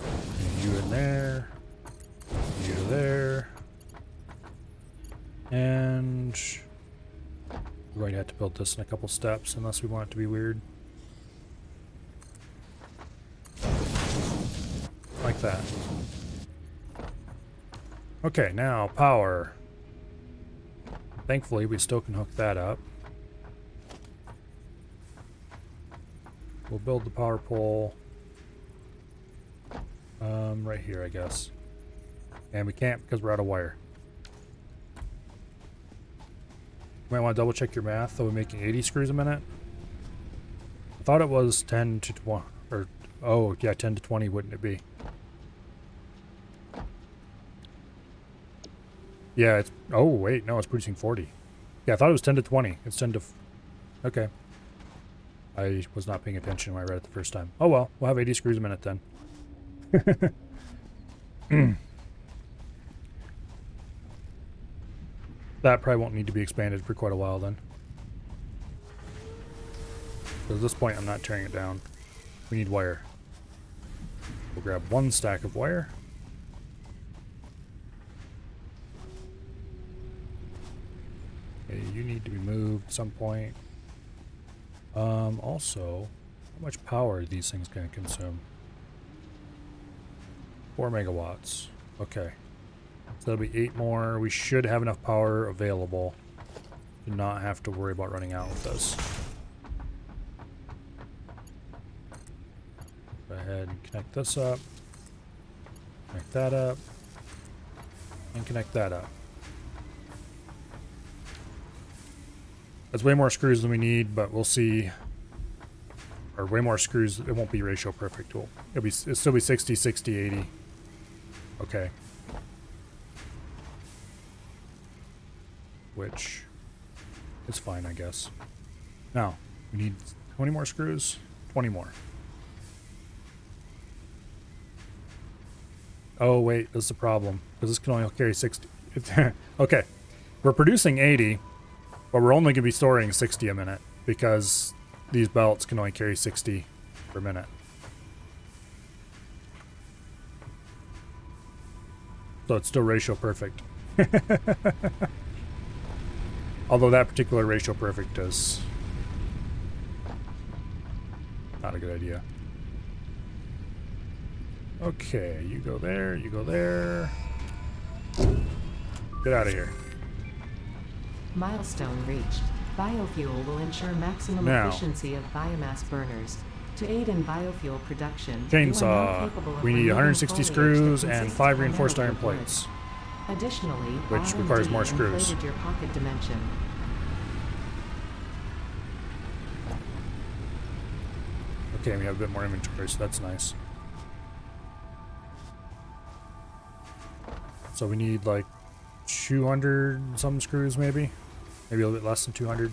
And you in there. You there. And we're going to have to build this in a couple steps unless we want it to be weird. Like that. Okay, now power. Thankfully, we still can hook that up. We'll build the power pole right here, I guess. And we can't because we're out of wire. You might want to double check your math, though we're making 80 screws a minute. I thought it was 10 to 20, or, oh, yeah, 10 to 20, wouldn't it be? Yeah, it's, oh, wait, no, it's producing 40. Yeah, I thought it was 10 to 20. It's 10 to, okay. I was not paying attention when I read it the first time. Oh well, we'll have 80 screws a minute then. That probably won't need to be expanded for quite a while then. So at this point, I'm not tearing it down. We need wire. We'll grab one stack of wire. Okay, you need to be moved at some point. Also, how much power are these things going to consume? 4 megawatts. Okay. So that'll be 8 more. We should have enough power available to not have to worry about running out with this. Go ahead and connect this up. Connect that up. And connect that up. That's way more screws than we need, but we'll see. Or way more screws. It won't be ratio perfect. It'll still be 60, 60, 80. Okay. Which is fine, I guess. Now, we need 20 more screws. 20 more. Oh, wait. That's the problem. Because this can only carry 60. Okay. We're producing 80. But we're only going to be storing 60 a minute because these belts can only carry 60 per minute. So it's still ratio perfect. Although that particular ratio perfect is not a good idea. Okay, you go there, you go there. Get out of here. Milestone reached. Biofuel will ensure maximum Now. efficiency of biomass burners. To aid in biofuel production, Chainsaw. you are now capable of We need removing 160 foliage screws that and consists 5 reinforced iron primarily of wood. plates. Additionally, Which requires more screws. inflated your pocket dimension. Okay, we have a bit more inventory, so that's nice. So we need like 200 some screws maybe? Maybe a little bit less than 200. In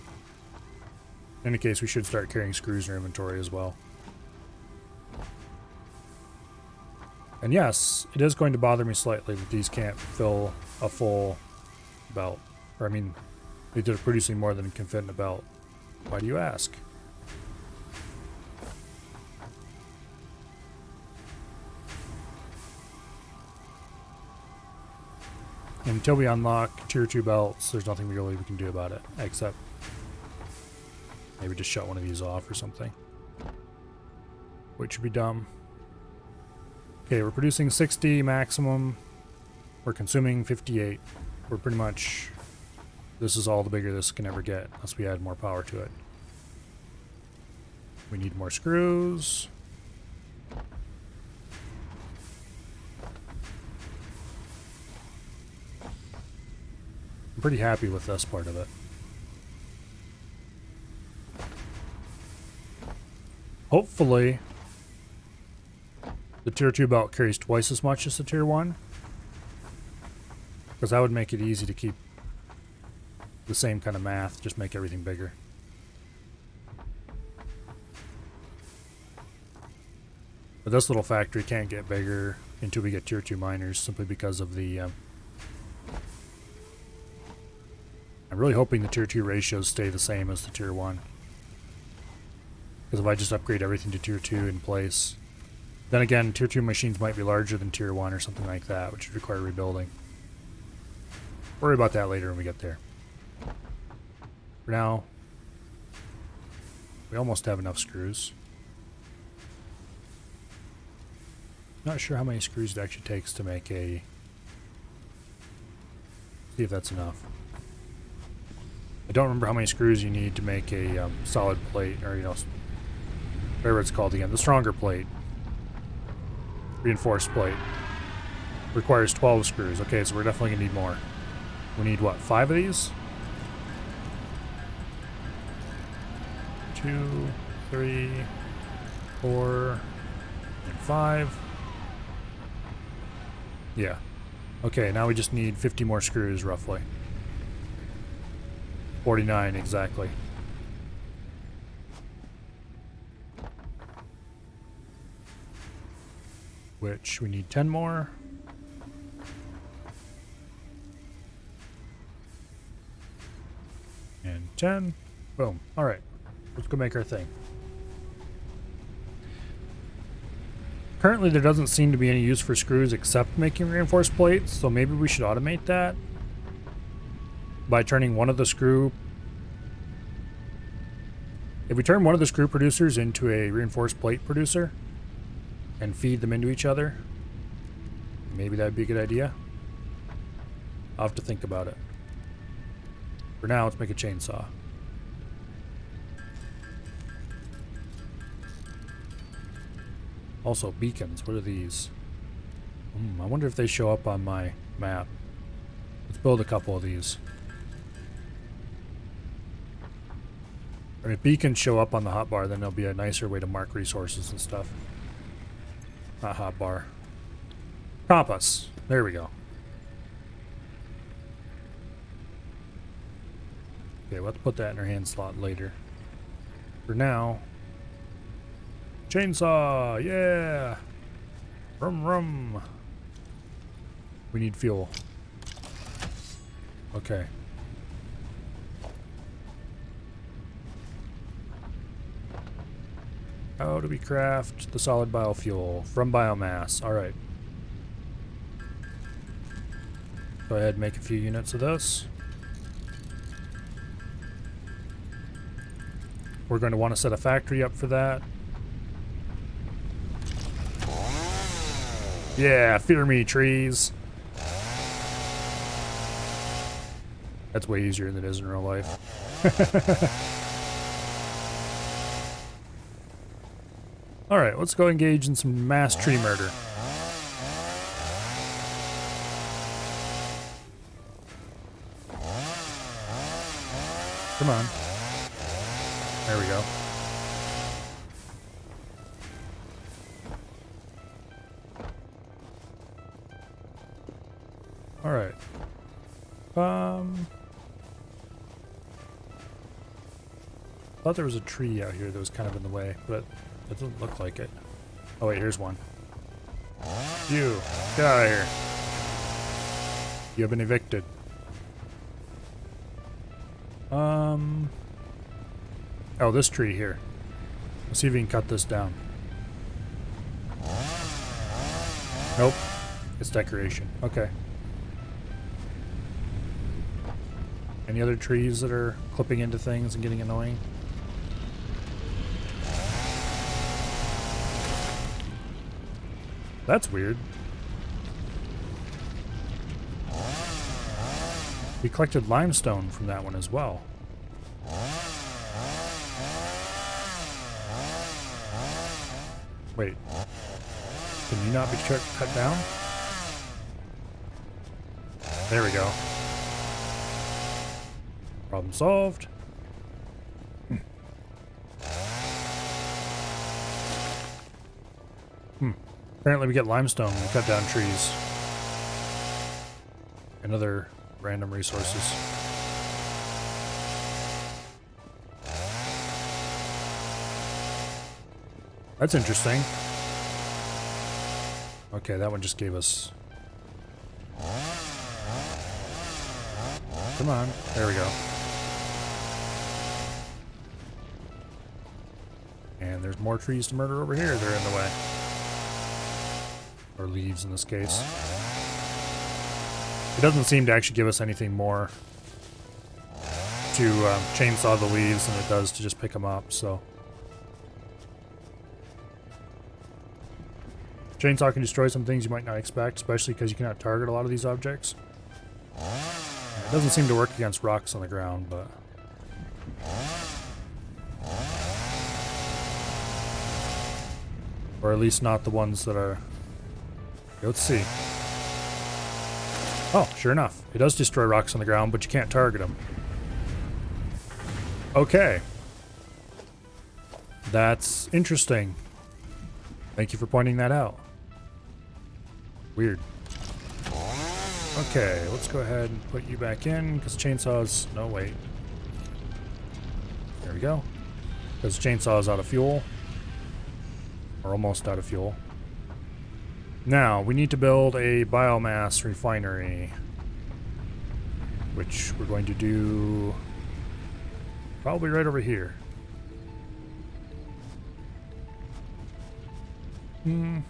any case, we should start carrying screws in our inventory as well. And yes, it is going to bother me slightly that these can't fill a full belt. Or I mean, they're producing more than can fit in a belt. Why do you ask? Until we unlock tier 2 belts, there's nothing really we can do about it, except maybe just shut one of these off or something. Which would be dumb. Okay, we're producing 60 maximum. We're consuming 58. We're pretty much... This is all the bigger this can ever get, unless we add more power to it. We need more screws. I'm pretty happy with this part of it. Hopefully, the tier 2 belt carries twice as much as the tier 1. Because that would make it easy to keep the same kind of math, just make everything bigger. But this little factory can't get bigger until we get tier 2 miners, simply because of the... I'm really hoping the tier 2 ratios stay the same as the tier 1. Because if I just upgrade everything to tier 2 in place... Then again, tier 2 machines might be larger than tier 1 or something like that, which would require rebuilding. Worry about that later when we get there. For now, we almost have enough screws. Not sure how many screws it actually takes to make a... See if that's enough. I don't remember how many screws you need to make a solid plate, or, you know, whatever it's called again. The stronger plate. Reinforced plate. Requires 12 screws. Okay, so we're definitely going to need more. We need, what, 5 of these? 2, 3, 4, and 5. Yeah. Okay, now we just need 50 more screws, roughly. 49, exactly. Which we need 10 more. And 10. Boom. Alright. Let's go make our thing. Currently there doesn't seem to be any use for screws except making reinforced plates, so maybe we should automate that by turning one of the screw... If we turn one of the screw producers into a reinforced plate producer and feed them into each other, maybe that'd be a good idea. I'll have to think about it. For now, let's make a chainsaw. Also, beacons. What are these? I wonder if they show up on my map. Let's build a couple of these. And if beacons show up on the hotbar, then there'll be a nicer way to mark resources and stuff. Not hotbar. Compass. There we go. Okay, we'll have to put that in our hand slot later. For now... Chainsaw! Yeah! Rum rum! We need fuel. Okay. How do we craft the solid biofuel? From biomass. Alright. Go ahead and make a few units of this. We're going to want to set a factory up for that. Yeah, fear me, trees. That's way easier than it is in real life. Alright, let's go engage in some mass tree murder. Come on. There we go. Alright. Thought there was a tree out here that was kind of in the way, but it doesn't look like it. Oh wait, here's one. You, get out of here. You have been evicted. Oh, this tree here. Let's see if we can cut this down. Nope. It's decoration. Okay. Any other trees that are clipping into things and getting annoying? That's weird. We collected limestone from that one as well. Wait. Can you not be cut down? There we go. Problem solved. Apparently we get limestone when we cut down trees. And other random resources. That's interesting. Okay, that one just gave us... Come on. There we go. And there's more trees to murder over here. They're in the way. Or leaves in this case. It doesn't seem to actually give us anything more to chainsaw the leaves than it does to just pick them up, so... Chainsaw can destroy some things you might not expect, especially because you cannot target a lot of these objects. It doesn't seem to work against rocks on the ground, but... Or at least not the ones that are... Let's see. Oh, sure enough. It does destroy rocks on the ground, but you can't target them. Okay. That's interesting. Thank you for pointing that out. Weird. Okay, let's go ahead and put you back in, because chainsaws... No, wait. There we go. Because chainsaw is out of fuel. Or almost out of fuel. Now, we need to build a biomass refinery. Which we're going to do... probably right over here. Yeah,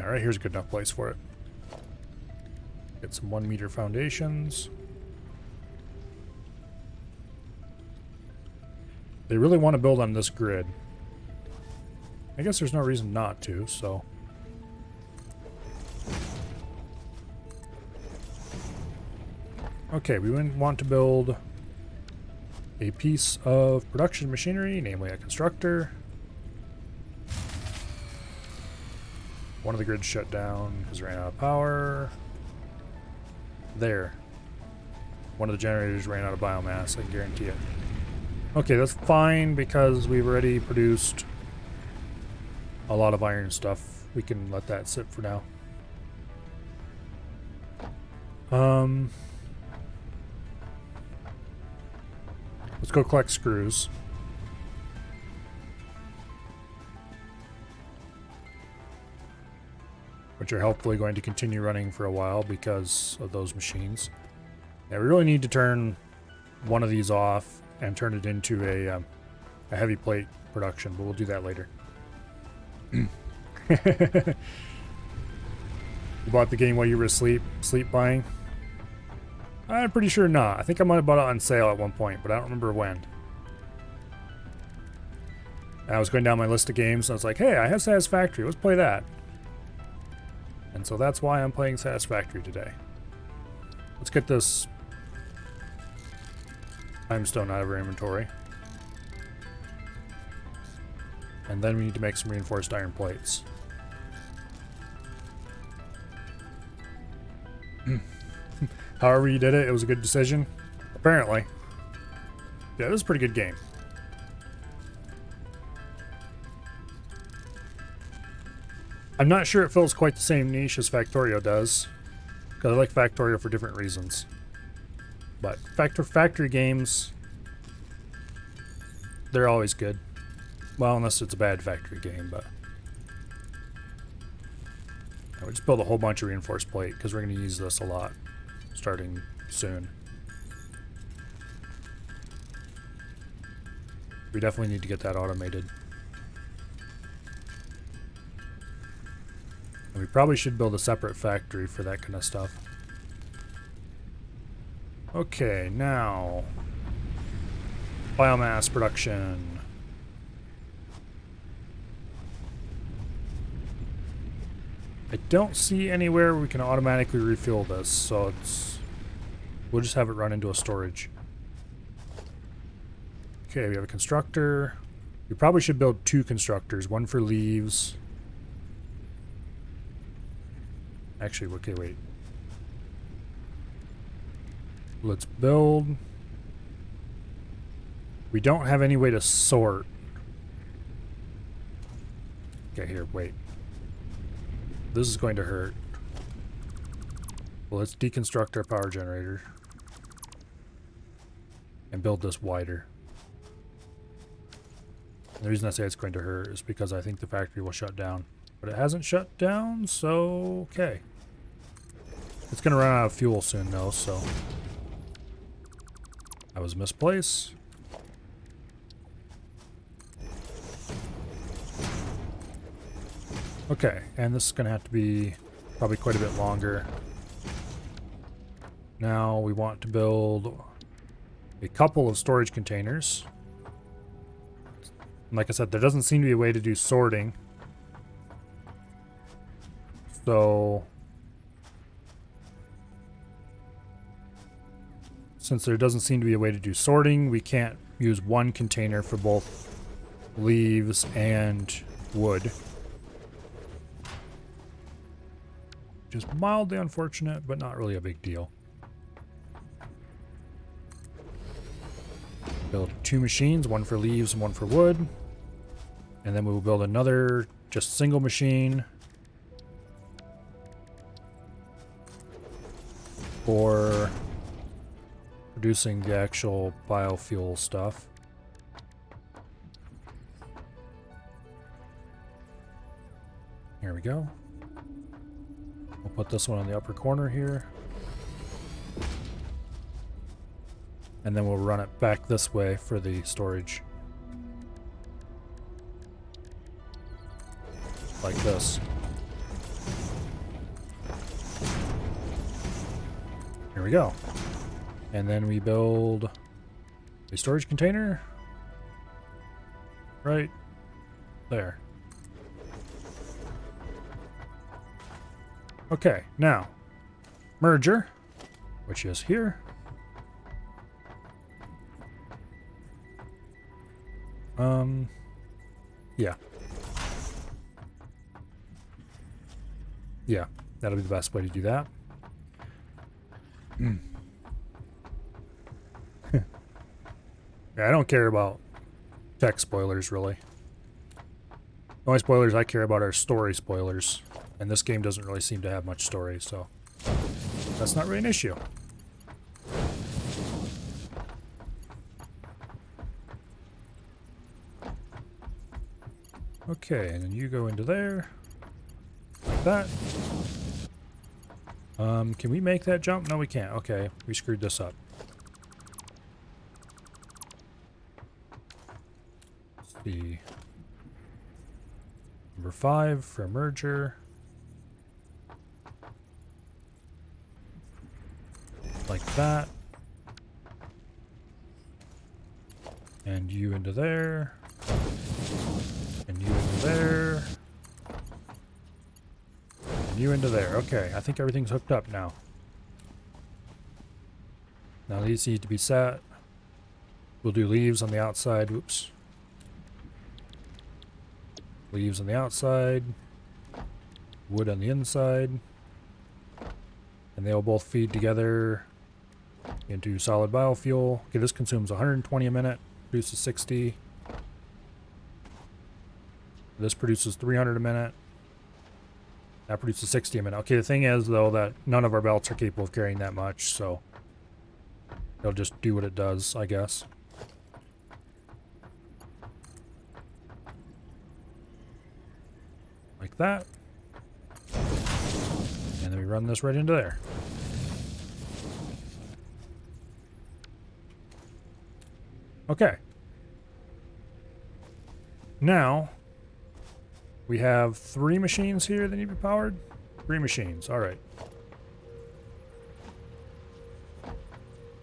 right here's a good enough place for it. Get some 1 meter foundations. They really want to build on this grid. I guess there's no reason not to, so... Okay, we want to build a piece of production machinery, namely a constructor. One of the grids shut down because it ran out of power. There. One of the generators ran out of biomass, I can guarantee it. Okay, that's fine because we've already produced a lot of iron stuff. We can let that sit for now. Let's go collect screws. Which are hopefully going to continue running for a while because of those machines. Yeah, we really need to turn one of these off and turn it into a heavy plate production, but we'll do that later. You bought the game while you were asleep? Sleep buying? I'm pretty sure not. I think I might have bought it on sale at one point, but I don't remember when. I was going down my list of games and I was like, hey, I have Satisfactory. Let's play that. And so that's why I'm playing Satisfactory today. Let's get this limestone out of our inventory. And then we need to make some reinforced iron plates. However you did it, it was a good decision. Apparently. Yeah, this is a pretty good game. I'm not sure it fills quite the same niche as Factorio does. Because I like Factorio for different reasons. But factory games, they're always good. Well, unless it's a bad factory game, but... We just build a whole bunch of reinforced plate, because we're going to use this a lot, starting soon. We definitely need to get that automated. And we probably should build a separate factory for that kind of stuff. Okay, now biomass production. I don't see anywhere we can automatically refuel this, so we'll just have it run into a storage. Okay, we have a constructor. We probably should build 2 constructors, one for leaves. Actually, okay, wait. Let's build. We don't have any way to sort. Okay, here, wait. This is going to hurt. Well, let's deconstruct our power generator and build this wider. And the reason I say it's going to hurt is because I think the factory will shut down. But it hasn't shut down, so okay. It's going to run out of fuel soon, though, so I was misplaced. Okay, and this is going to have to be probably quite a bit longer. Now we want to build a couple of storage containers. And like I said, there doesn't seem to be a way to do sorting. So since there doesn't seem to be a way to do sorting, we can't use one container for both leaves and wood. Which is mildly unfortunate, but not really a big deal. Build 2 machines, one for leaves and one for wood. And then we will build another just single machine for producing the actual biofuel stuff. Here we go. We'll put this one on the upper corner here. And then we'll run it back this way for the storage. Like this. Here we go. And then we build a storage container right there. Okay, now merger, which is here. Yeah. Yeah, that'll be the best way to do that. Yeah, I don't care about tech spoilers, really. The only spoilers I care about are story spoilers. And this game doesn't really seem to have much story, so that's not really an issue. Okay, and then you go into there. Like that. Can we make that jump? No, we can't. Okay, we screwed this up. Let's see. Number 5 for merger. Like that. And you into there. And you into there. And you into there. Okay, I think everything's hooked up now. Now these need to be set. We'll do leaves on the outside. Whoops. Leaves on the outside. Wood on the inside. And they'll both feed together into solid biofuel. Okay, this consumes 120 a minute, produces 60. This produces 300 a minute. That produces 60 a minute. Okay, the thing is, though, that none of our belts are capable of carrying that much, so it'll just do what it does, I guess. Like that. And then we run this right into there. Okay. Now, we have 3 machines here that need to be powered. 3 machines, alright.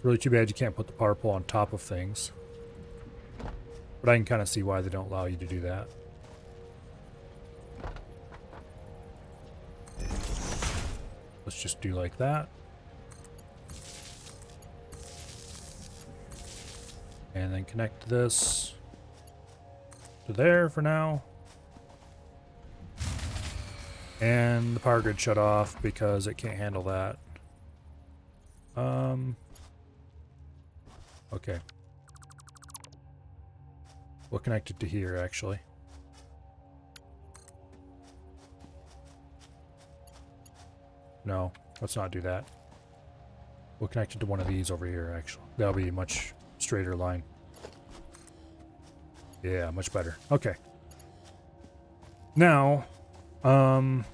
Really too bad you can't put the power pole on top of things. But I can kind of see why they don't allow you to do that. Let's just do like that. And then connect this to there for now. And the power grid shut off because it can't handle that. Okay. We'll connect it to here, actually. No, let's not do that. We'll connect it to one of these over here, actually. That'll be a much straighter line. Yeah, much better. Okay. Now, can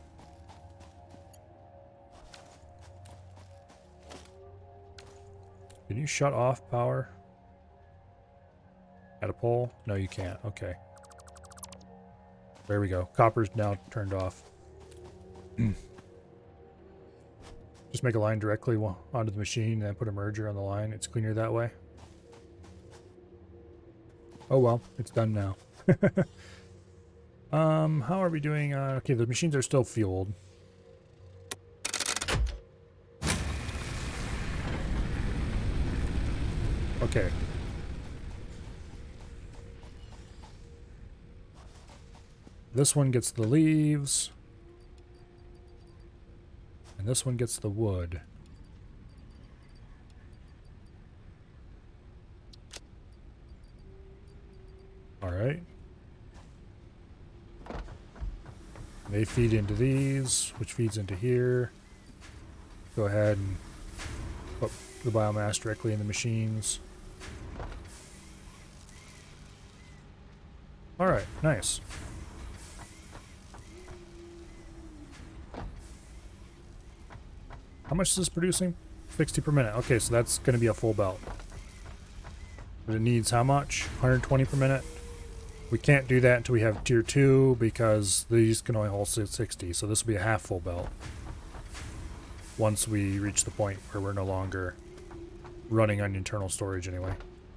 you shut off power at a pole? No, you can't. Okay. There we go. Copper's now turned off. Just make a line directly onto the machine and then put a merger on the line. It's cleaner that way. Oh well, it's done now. How are we doing? Okay, the machines are still fueled. Okay. This one gets the leaves. And this one gets the wood. Alright. They feed into these, which feeds into here. Go ahead and put the biomass directly in the machines. Alright, nice. How much is this producing? 60 per minute. Okay, so that's going to be a full belt. But it needs how much? 120 per minute? We can't do that until we have tier 2 because these can only hold 60. So this will be a half full belt. Once we reach the point where we're no longer running on internal storage anyway.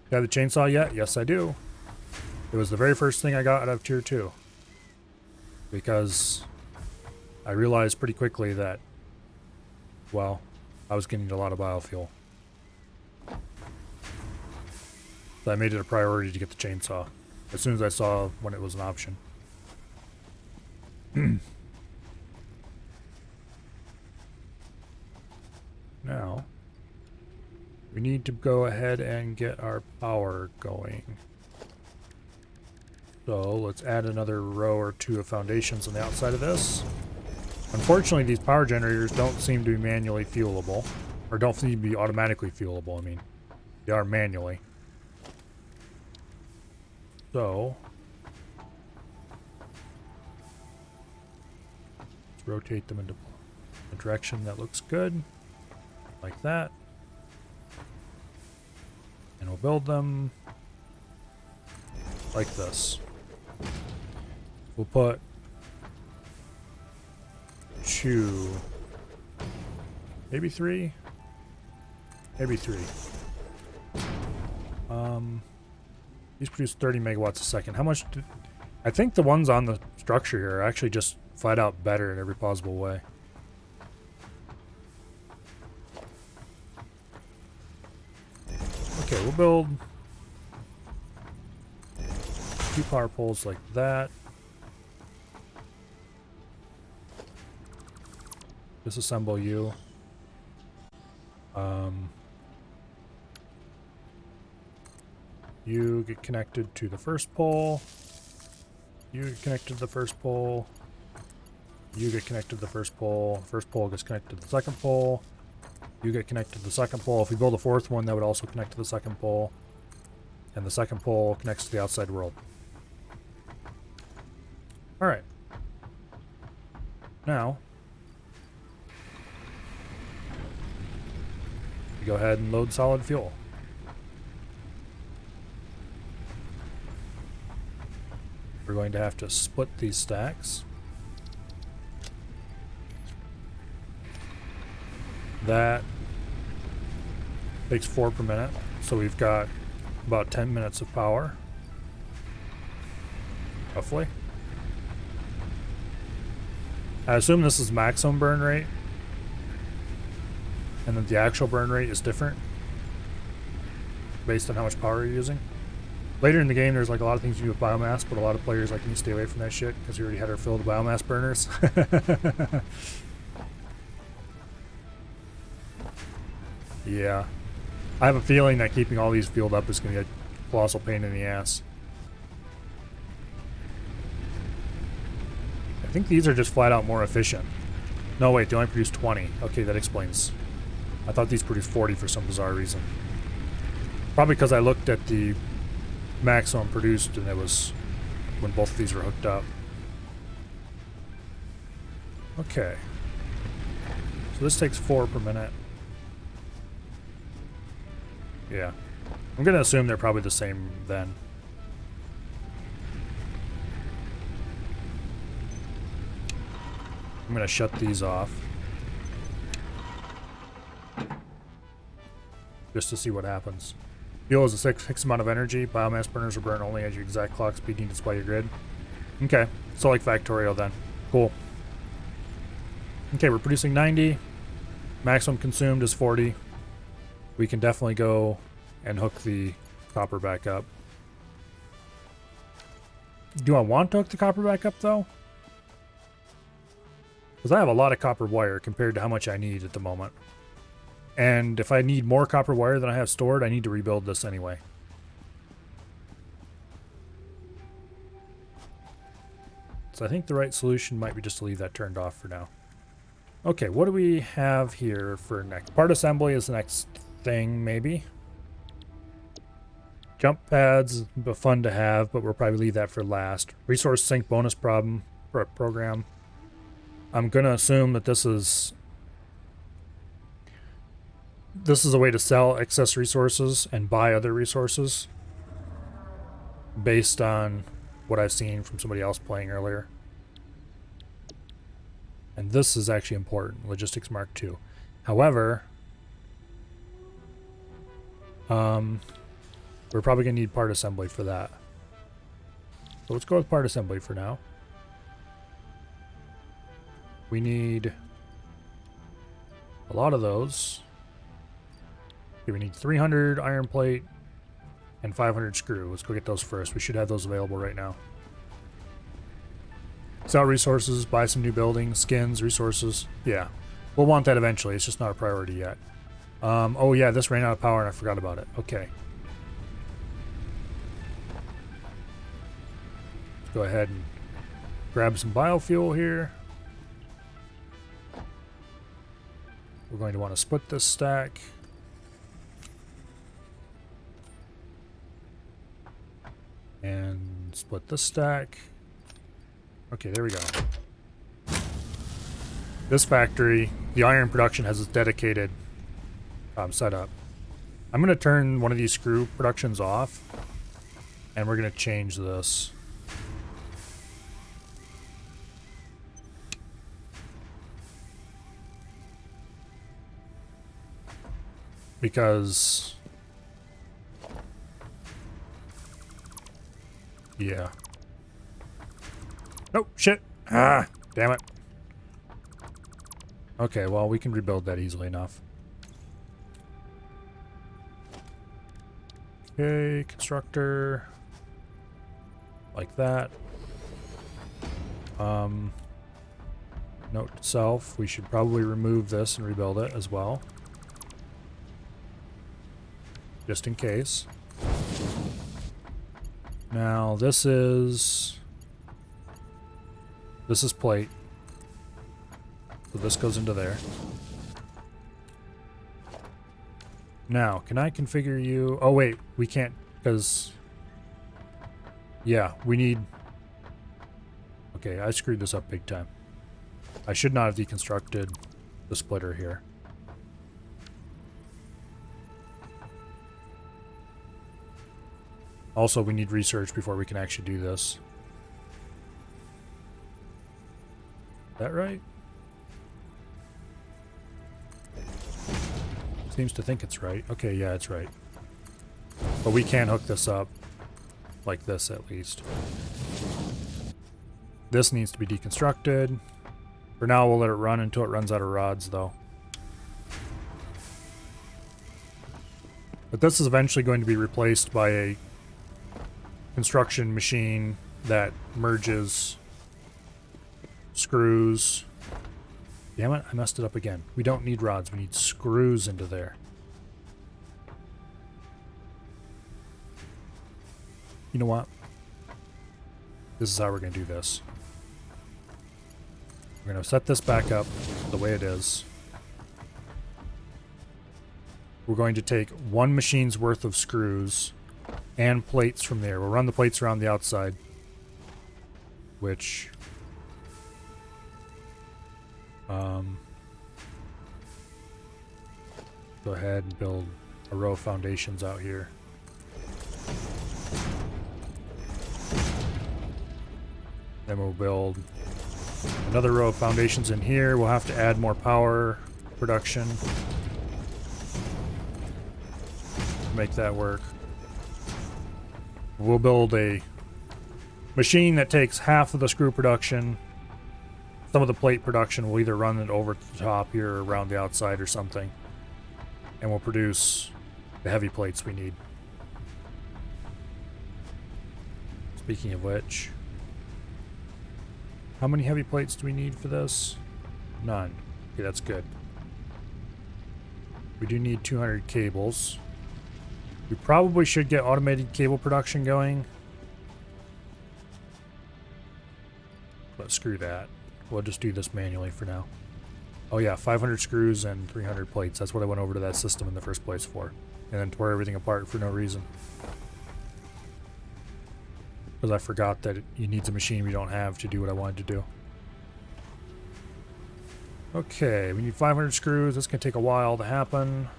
You have the chainsaw yet? Yes, I do. It was the very first thing I got out of tier 2. Because I realized pretty quickly that, well, I was getting a lot of biofuel. So I made it a priority to get the chainsaw as soon as I saw when it was an option. Now, we need to go ahead and get our power going. So let's add another row or 2 of foundations on the outside of this. Unfortunately, these power generators don't seem to be manually fuelable. Or don't seem to be automatically fuelable, I mean. They are manually. So, let's rotate them into a direction that looks good. Like that. And we'll build them like this. We'll put 2, maybe 3, maybe 3. These produce 30 megawatts a second. How much did... I think the ones on the structure here are actually just flat out better in every possible way. Okay, we'll build 2 power poles like that. Disassemble you. You get connected to the first pole. You get connected to the first pole. You get connected to the first pole. First pole gets connected to the second pole. You get connected to the second pole. If we build a 4th one, that would also connect to the second pole. And the second pole connects to the outside world. Alright. Now, we go ahead and load solid fuel. We're going to have to split these stacks. That takes 4 per minute, so we've got about 10 minutes of power, roughly. I assume this is maximum burn rate, and then the actual burn rate is different based on how much power you're using. Later in the game, there's like a lot of things you do with biomass, but a lot of players like me stay away from that shit because we already had our fill of biomass burners. Yeah. I have a feeling that keeping all these fueled up is going to be a colossal pain in the ass. I think these are just flat out more efficient. No, wait, they only produce 20. Okay, that explains. I thought these produced 40 for some bizarre reason. Probably because I looked at the maximum produced and it was when both of these were hooked up. Okay. So this takes 4 per minute. Yeah. I'm going to assume they're probably the same then. I'm going to shut these off. Just to see what happens. Fuel is a fixed amount of energy. Biomass burners will burn only as your exact clock speed needs to display your grid. Okay. So like Factorio then. Cool. Okay, we're producing 90. Maximum consumed is 40. We can definitely go and hook the copper back up. Do I want to hook the copper back up though? Because I have a lot of copper wire compared to how much I need at the moment. And if I need more copper wire than I have stored, I need to rebuild this anyway. So I think the right solution might be just to leave that turned off for now. Okay, what do we have here for next? Part assembly is the next thing, maybe. Jump pads, but fun to have, but we'll probably leave that for last. Resource sink bonus program. I'm gonna assume that this is a way to sell excess resources and buy other resources based on what I've seen from somebody else playing earlier. And this is actually important, Logistics Mark II. However, we're probably going to need part assembly for that. So let's go with part assembly for now. We need a lot of those. Okay, we need 300 iron plate and 500 screw. Let's go get those first. We should have those available right now. Sell resources, buy some new buildings, skins, resources. Yeah, we'll want that eventually. It's just not a priority yet. Oh yeah, this ran out of power and I forgot about it. Okay. Let's go ahead and grab some biofuel here. We're going to want to split this stack. And split this stack. Okay, there we go. This factory, the iron production has a dedicated setup. I'm going to turn one of these screw productions off, and we're going to change this. Because... yeah. Oh, shit. Ah, damn it. Okay, well, we can rebuild that easily enough. Okay, constructor. Like that. Note to self, we should probably remove this and rebuild it as well. Just in case. Now, this is plate. So this goes into there. Now, can I configure you? Oh wait, we can't, because yeah, we need... okay, I screwed this up big time. I should not have deconstructed the splitter here. Also, we need research before we can actually do this. that right? Seems to think it's right. Okay, yeah, it's right. But we can hook this up like this at least. This needs to be deconstructed. For now, we'll let it run until it runs out of rods, though. But this is eventually going to be replaced by a construction machine that merges screws. Damn it, I messed it up again. We don't need rods, we need screws into there. You know what? This is how we're going to do this. We're going to set this back up the way it is. We're going to take one machine's worth of screws and plates from there. We'll run the plates around the outside, which go ahead and build a row of foundations out here. Then we'll build another row of foundations in here. We'll have to add more power production to make that work. We'll build a machine that takes half of the screw production. Some of the plate production, we'll either run it over to the top here or around the outside or something. And we'll produce the heavy plates we need. Speaking of which, how many heavy plates do we need for this? None. Okay, that's good. We do need 200 cables. We probably should get automated cable production going. But screw that. We'll just do this manually for now. Oh yeah, 500 screws and 300 plates. That's what I went over to that system in the first place for. And then tore everything apart for no reason. Because I forgot that you need a machine we don't have to do what I wanted to do. Okay, we need 500 screws. That's going to take a while to happen.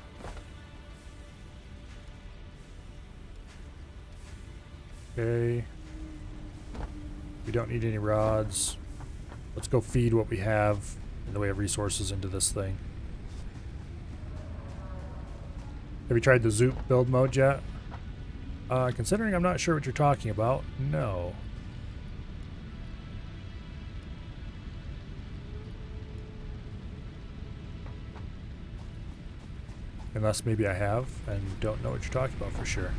Okay. We don't need any rods. Let's go feed what we have in the way of resources into this thing. Have you tried the Zoop build mode yet? Considering I'm not sure what you're talking about, no. Unless maybe I have and don't know what you're talking about for sure.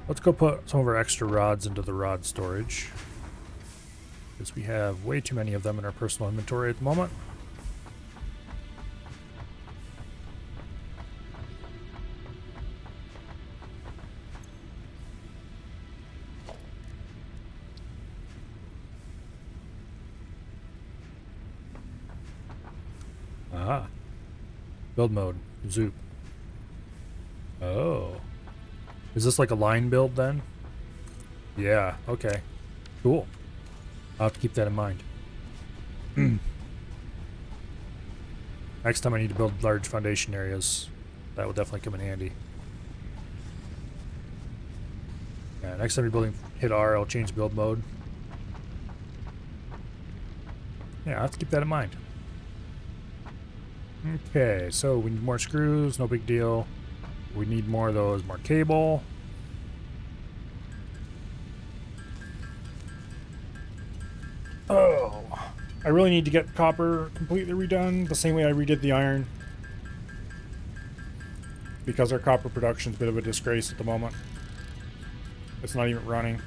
Let's go put some of our extra rods into the rod storage, because we have way too many of them in our personal inventory at the moment. Aha. Build mode. Zoop. Oh. Is this like a line build then? Yeah, okay. Cool. I'll have to keep that in mind. Next time I need to build large foundation areas, that will definitely come in handy. Yeah, next time you're building, hit R, I'll change build mode. Yeah, I'll have to keep that in mind. Okay, so we need more screws, no big deal. We need more of those, more cable. Oh, I really need to get copper completely redone the same way I redid the iron, because our copper production is a bit of a disgrace at the moment. It's not even running.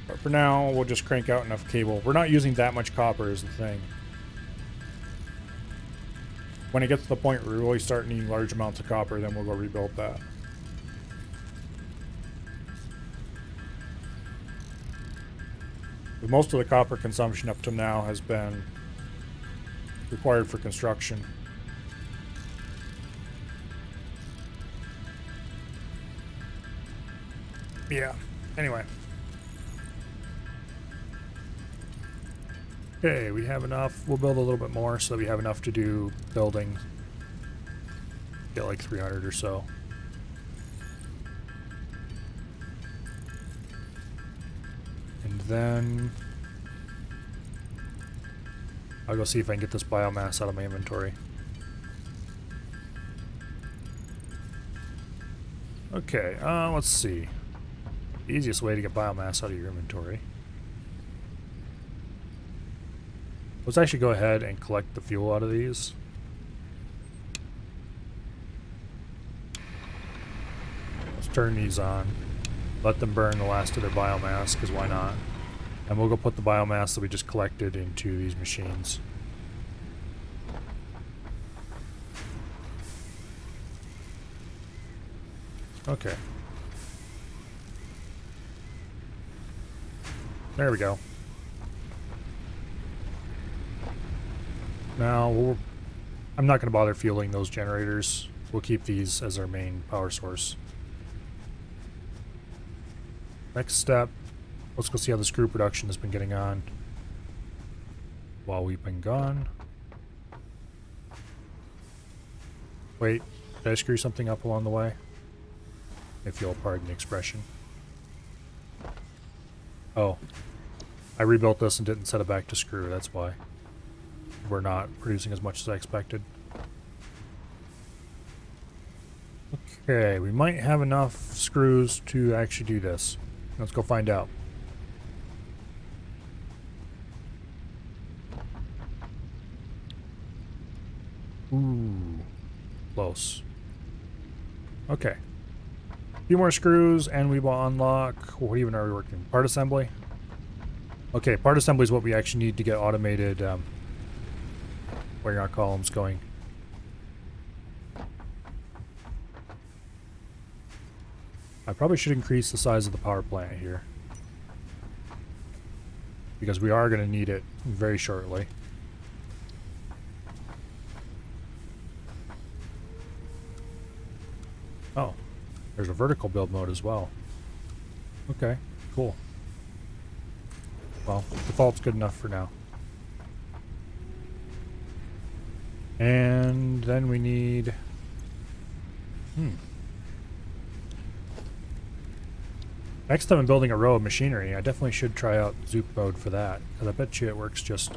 But for now, we'll just crank out enough cable. We're not using that much copper is the thing. When it gets to the point where we really start needing large amounts of copper, then we'll go rebuild that. But most of the copper consumption up to now has been required for construction. Yeah, anyway. Okay, we have enough. We'll build a little bit more so that we have enough to do building. Get like 300 or so. And then I'll go see if I can get this biomass out of my inventory. Okay, let's see. The easiest way to get biomass out of your inventory. Let's actually go ahead and collect the fuel out of these. Let's turn these on. Let them burn the last of their biomass, because why not? And we'll go put the biomass that we just collected into these machines. Okay. There we go. Now, I'm not going to bother fueling those generators. We'll keep these as our main power source. Next step, let's go see how the screw production has been getting on while we've been gone. Wait, did I screw something up along the way? If you'll pardon the expression. Oh, I rebuilt this and didn't set it back to screw, that's why. We're not producing as much as I expected. Okay, we might have enough screws to actually do this. Let's go find out. Ooh, close. Okay. A few more screws and we will unlock, what even are we working? Part assembly? Okay, part assembly is what we actually need to get automated wiring our columns going. I probably should increase the size of the power plant here, because we are going to need it very shortly. Oh, there's a vertical build mode as well. Okay, cool. Well, default's good enough for now. And then we need... Next time I'm building a row of machinery, I definitely should try out Zoop mode for that, because I bet you it works just...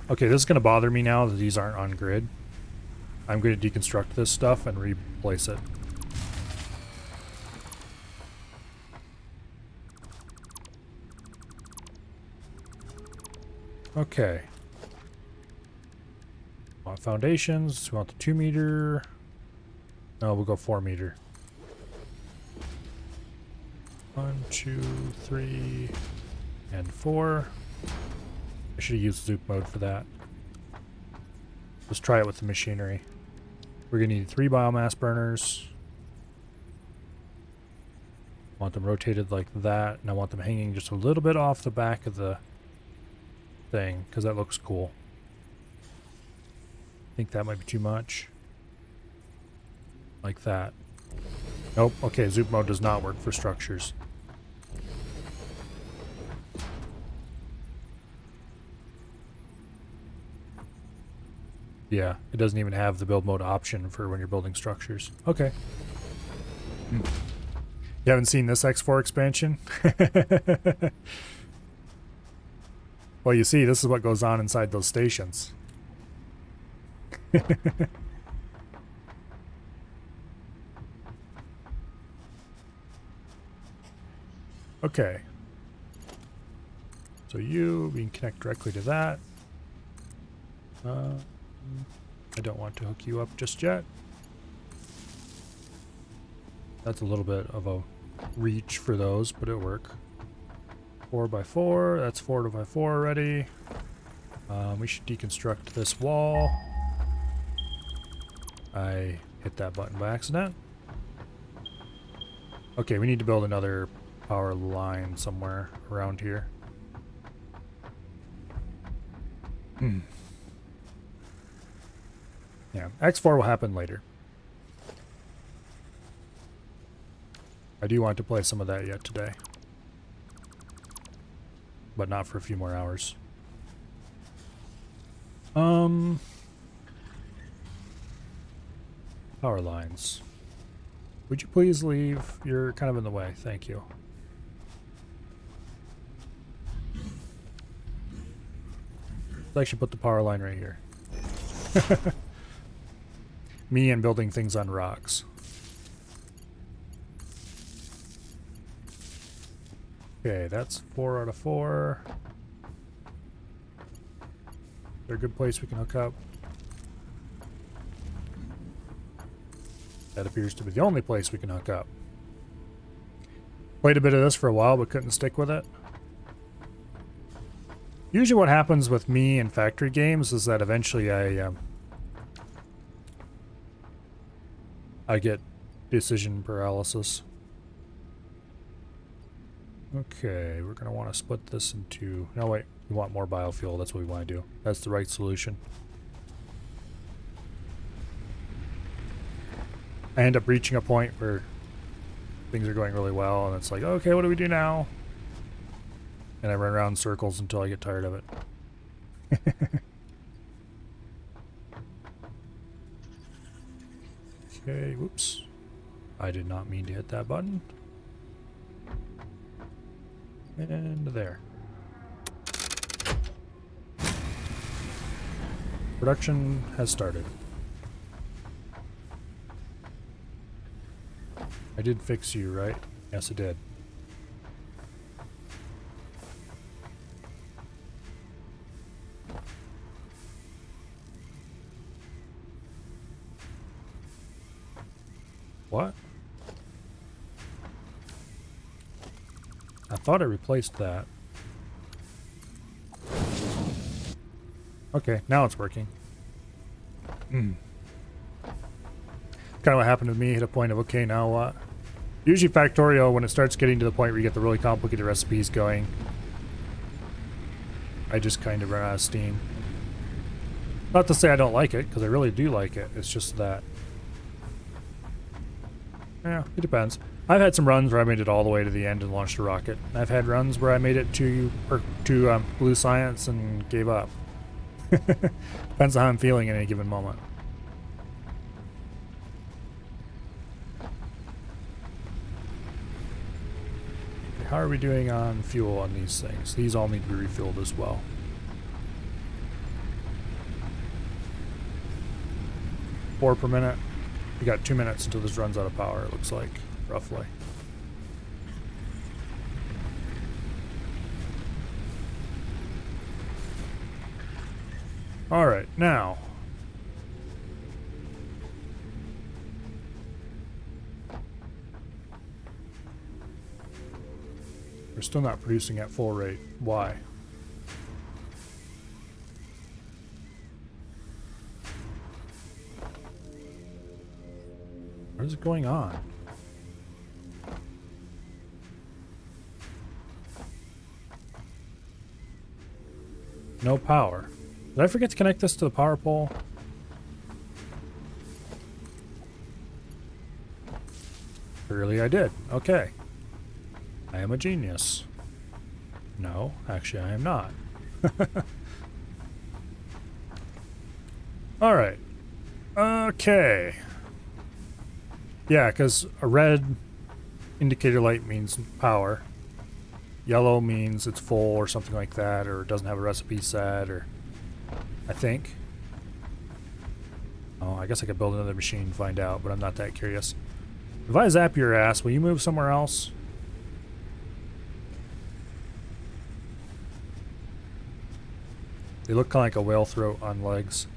Okay, this is going to bother me now that these aren't on grid. I'm going to deconstruct this stuff and replace it. Okay. Want foundations, we want the 2 meter. No, we'll go 4 meter. 1, 2, 3, and 4. I should have used Zoop mode for that. Let's try it with the machinery. We're going to need 3 biomass burners. Want them rotated like that, and I want them hanging just a little bit off the back of the thing, because that looks cool. I think that might be too much. Like that. Nope. Okay, Zoop mode does not work for structures. Yeah, it doesn't even have the build mode option for when you're building structures. Okay. You haven't seen this X4 expansion? Well, you see, this is what goes on inside those stations. Okay. So we can connect directly to that. I don't want to hook you up just yet. That's a little bit of a reach for those, but it'll work. 4x4, that's 4x4 already. We should deconstruct this wall. I hit that button by accident. Okay, we need to build another power line somewhere around here. Yeah, X4 will happen later. I do want to play some of that yet today. But not for a few more hours. Power lines. Would you please leave? You're kind of in the way. Thank you. Let's actually put the power line right here. Me and building things on rocks. Okay, that's 4 out of 4. Is there a good place we can hook up? That appears to be the only place we can hook up. Played a bit of this for a while, but couldn't stick with it. Usually what happens with me in factory games is that eventually I get decision paralysis. Okay, we're going to want to split this into... No, wait. We want more biofuel. That's what we want to do. That's the right solution. I end up reaching a point where things are going really well, and it's like, okay, what do we do now? And I run around in circles until I get tired of it. Okay, whoops. I did not mean to hit that button. And there. Production has started. I did fix you, right? Yes, I did. What? I thought I replaced that. Okay, now it's working. Kind of what happened to me. Hit a point of, okay, now what? Usually Factorio, when it starts getting to the point where you get the really complicated recipes going, I just kind of run out of steam. Not to say I don't like it, because I really do like it. It's just that... Yeah, it depends. I've had some runs where I made it all the way to the end and launched a rocket. I've had runs where I made it to Blue Science and gave up. Depends on how I'm feeling at any given moment. Okay, how are we doing on fuel on these things? These all need to be refilled as well. Four per minute. We got 2 minutes until this runs out of power, it looks like, roughly. Alright, now. We're still not producing at full rate. Why? What is going on? No power. Did I forget to connect this to the power pole? Clearly I did. Okay. I am a genius. No, actually I am not. Alright. Okay. Yeah, because a red indicator light means power. Yellow means it's full or something like that, or it doesn't have a recipe set, or... I think. Oh, I guess I could build another machine and find out, but I'm not that curious. If I zap your ass, will you move somewhere else? They look kind of like a whale throat on legs.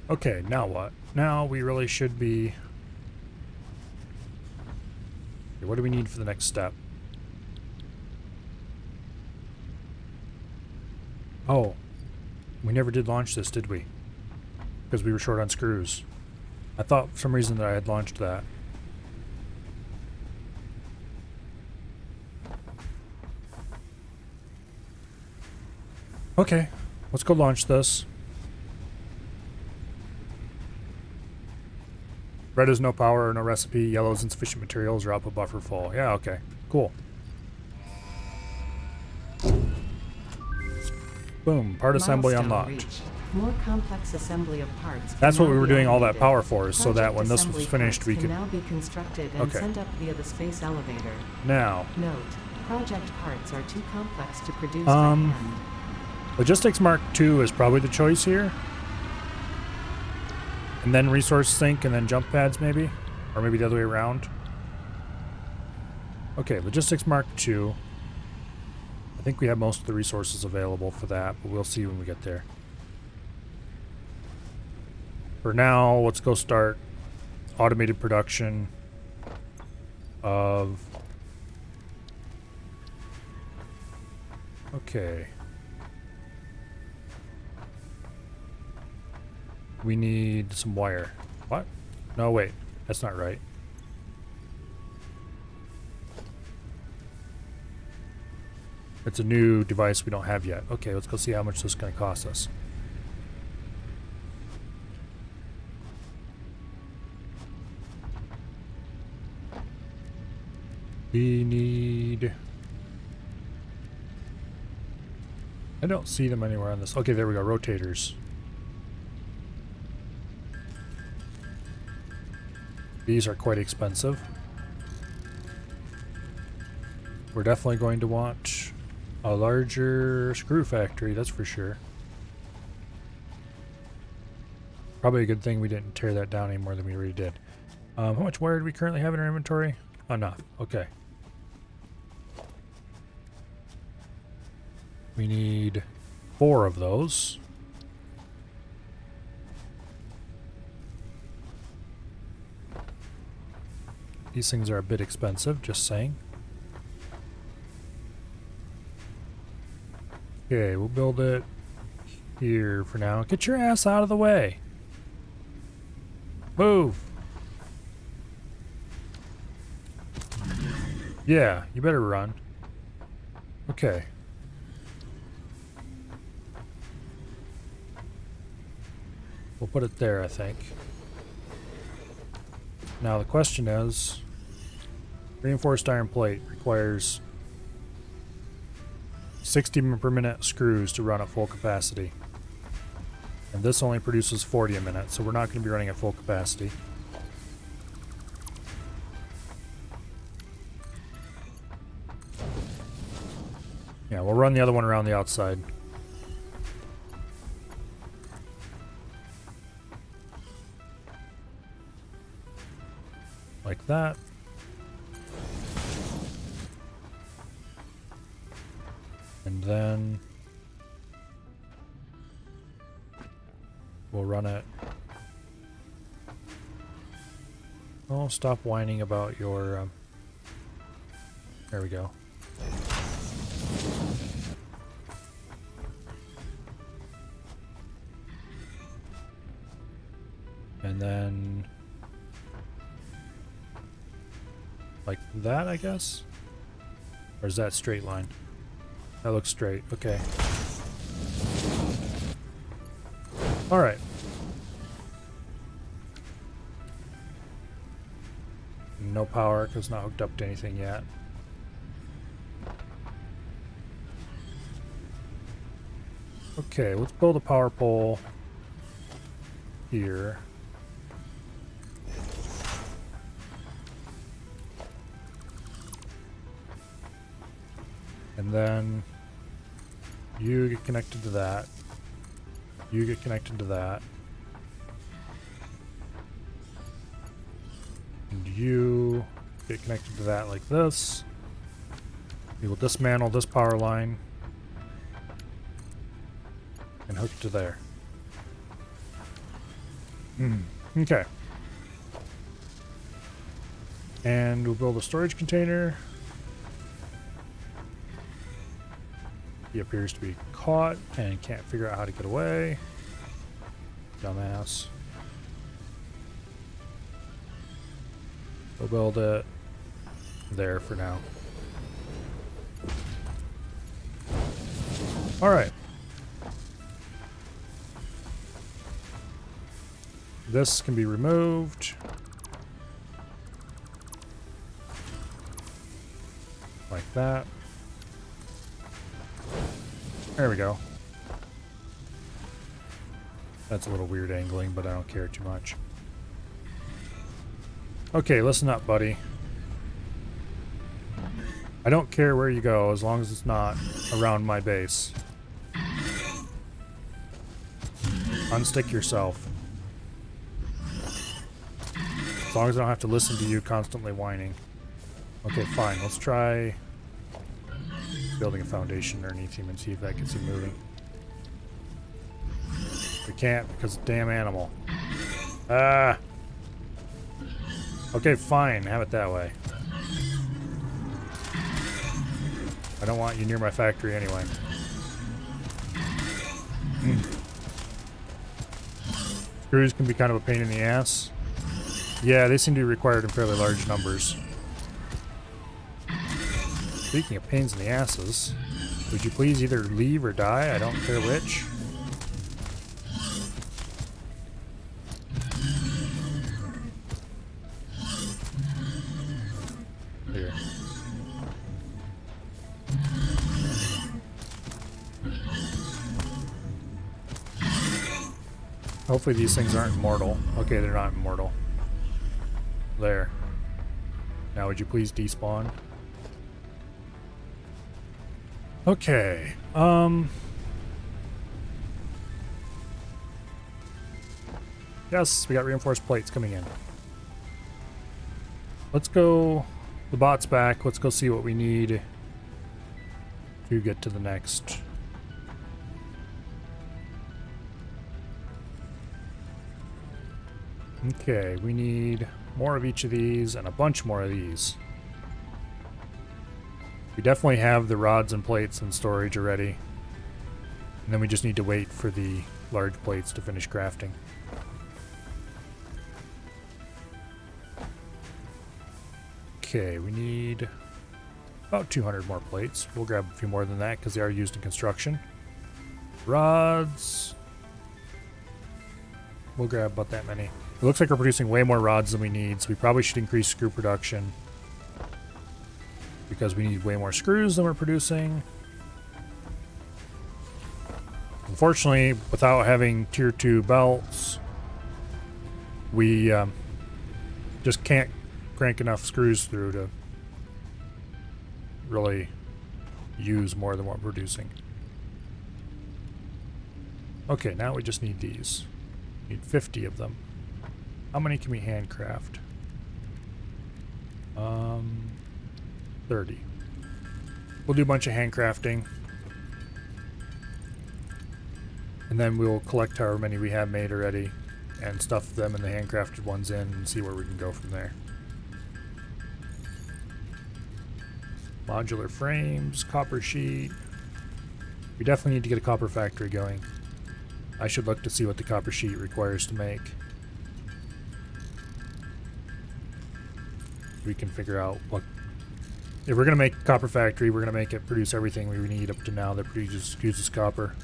Okay, now what? Now we really should be... Okay, what do we need for the next step? Oh, we never did launch this, did we? Because we were short on screws. I thought for some reason that I had launched that. Okay, let's go launch this. Red is no power or no recipe. Yellow is insufficient materials or output buffer full. Yeah, okay. Cool. Boom. Part assembly Milestone unlocked. reached. More complex assembly of parts. That's can what now we were be doing all that automated. power for, is so that Project when this was assembly finished, parts we can could... now be constructed and Okay. sent up via the space elevator. Now, Note: project parts are too complex to produce by hand. Logistics Mark II is probably the choice here. And then resource sink and then jump pads maybe? Or maybe the other way around. Okay, Logistics Mark II. I think we have most of the resources available for that, but we'll see when we get there. For now, let's go start automated production of... Okay. We need some wire. What? No, wait. That's not right. It's a new device we don't have yet. Okay, let's go see how much this is going to cost us. We need... I don't see them anywhere on this. Okay, there we go. Rotators. These are quite expensive. We're definitely going to want a larger screw factory, that's for sure. Probably a good thing we didn't tear that down any more than we already did. How much wire do we currently have in our inventory? Enough. Okay. We need 4 of those. These things are a bit expensive, just saying. Okay, we'll build it here for now. Get your ass out of the way. Move. Yeah, you better run. Okay. We'll put it there, I think. Now the question is, reinforced iron plate requires 60 per minute screws to run at full capacity. And this only produces 40 a minute, so we're not going to be running at full capacity. Yeah, we'll run the other one around the outside. Like that. And then we'll run it. Oh, stop whining about your... there we go. And then... like that, I guess? Or is that straight line? That looks straight. Okay. Alright. No power because it's not hooked up to anything yet. Okay, let's build a power pole here. And then you get connected to that. You get connected to that. And you get connected to that like this. We will dismantle this power line and hook it to there. Okay. And we'll build a storage container. He appears to be caught and can't figure out how to get away. Dumbass. We'll build it there for now. Alright. This can be removed. Like that. There we go. That's a little weird angling, but I don't care too much. Okay, listen up, buddy. I don't care where you go as long as it's not around my base. Unstick yourself. As long as I don't have to listen to you constantly whining. Okay, fine. Let's try building a foundation underneath him and see if that gets him moving. We can't because of the damn animal. Ah! Okay, fine. Have it that way. I don't want you near my factory anyway. Screws can be kind of a pain in the ass. Yeah, they seem to be required in fairly large numbers. Speaking of pains in the asses, would you please either leave or die? I don't care which. Here. Hopefully these things aren't immortal. Okay, they're not immortal. There. Now would you please despawn? Okay. Yes, we got reinforced plates coming in. Let's go. The bot's back. Let's go see what we need to get to the next. Okay, we need more of each of these and a bunch more of these. We definitely have the rods and plates in storage already. And then we just need to wait for the large plates to finish crafting. Okay, we need about 200 more plates. We'll grab a few more than that because they are used in construction. Rods. We'll grab about that many. It looks like we're producing way more rods than we need, so we probably should increase screw production because we need way more screws than we're producing. Unfortunately, without having tier 2 belts, we just can't crank enough screws through to really use more than what we're producing. Okay, now we just need these. Need 50 of them. How many can we handcraft? 30. We'll do a bunch of handcrafting. And then we'll collect however many we have made already and stuff them and the handcrafted ones in and see where we can go from there. Modular frames, copper sheet. We definitely need to get a copper factory going. I should look to see what the copper sheet requires to make. We can figure out what... If we're going to make a copper factory, we're going to make it produce everything we need up to now that uses copper.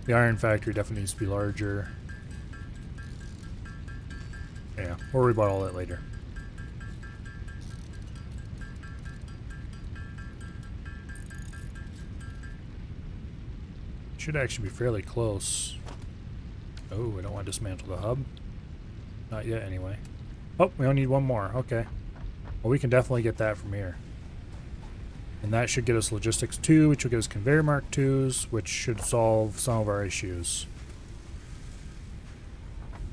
The iron factory definitely needs to be larger. Yeah, we'll worry about all that later. Should actually be fairly close. Oh, I don't want to dismantle the hub. Not yet, anyway. Oh, we only need one more. Okay. Well, we can definitely get that from here. And that should get us Logistics 2, which will get us Conveyor Mark 2s, which should solve some of our issues.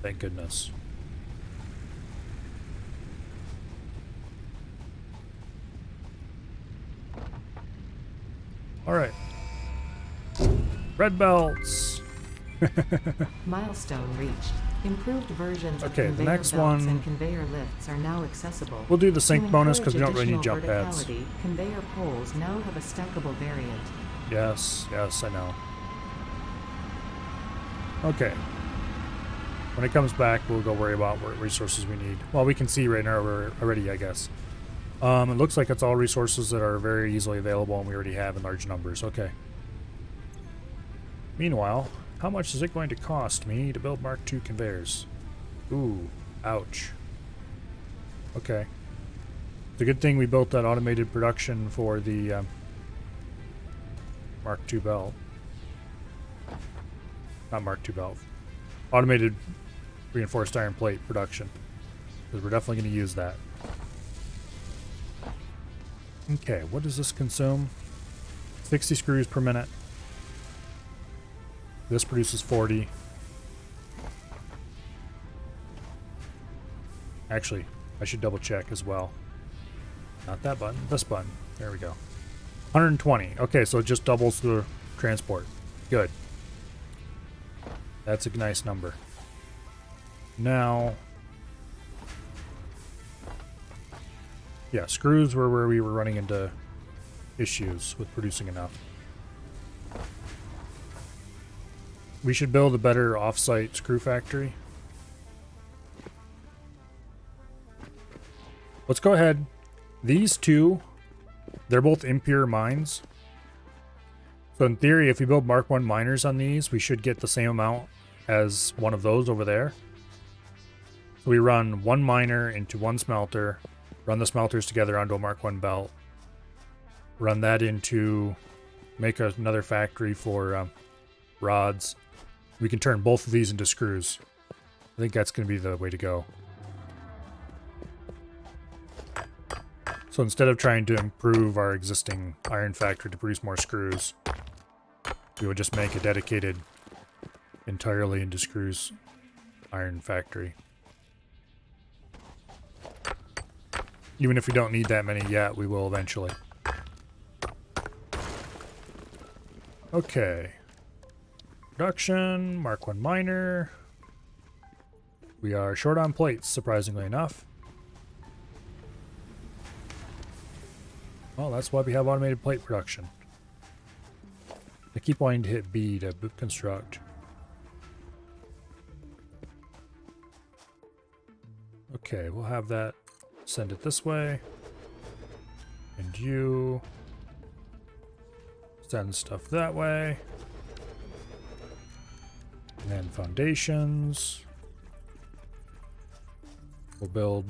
Thank goodness. Alright. Red belts! Milestone reached. Improved versions of Okay, the conveyor next belts one- and conveyor lifts are now accessible. We'll do the sync To bonus because we don't encourage really need jump additional pads. verticality, Conveyor poles now have a stackable variant. Yes, yes, I know. Okay. When it comes back, we'll go worry about what resources we need. Well, we can see right now already, I guess. It looks like it's all resources that are very easily available and we already have in large numbers. Okay. Meanwhile, how much is it going to cost me to build Mark II conveyors? Ooh, ouch. Okay. It's a good thing we built that automated production for the Mark II belt. Not Mark II belt. Automated reinforced iron plate production. Because we're definitely going to use that. Okay, what does this consume? 60 screws per minute. This produces 40. Actually, I should double check as well. Not that button, this button. There we go. 120. Okay, so it just doubles the transport. Good. That's a nice number. Now, yeah, screws were where we were running into issues with producing enough. We should build a better off-site screw factory. Let's go ahead. These two, they're both impure mines. So in theory, if we build Mark I miners on these, we should get the same amount as one of those over there. So we run one miner into one smelter, run the smelters together onto a Mark I belt, run that into, make another factory for rods. We can turn both of these into screws. I think that's going to be the way to go. So instead of trying to improve our existing iron factory to produce more screws, we would just make a dedicated entirely into screws iron factory. Even if we don't need that many yet, we will eventually. Okay. Production, Mark I miner. We are short on plates, surprisingly enough. Well, that's why we have automated plate production. I keep wanting to hit B to construct. Okay, we'll have that. Send it this way. And you send stuff that way. And then foundations. We'll build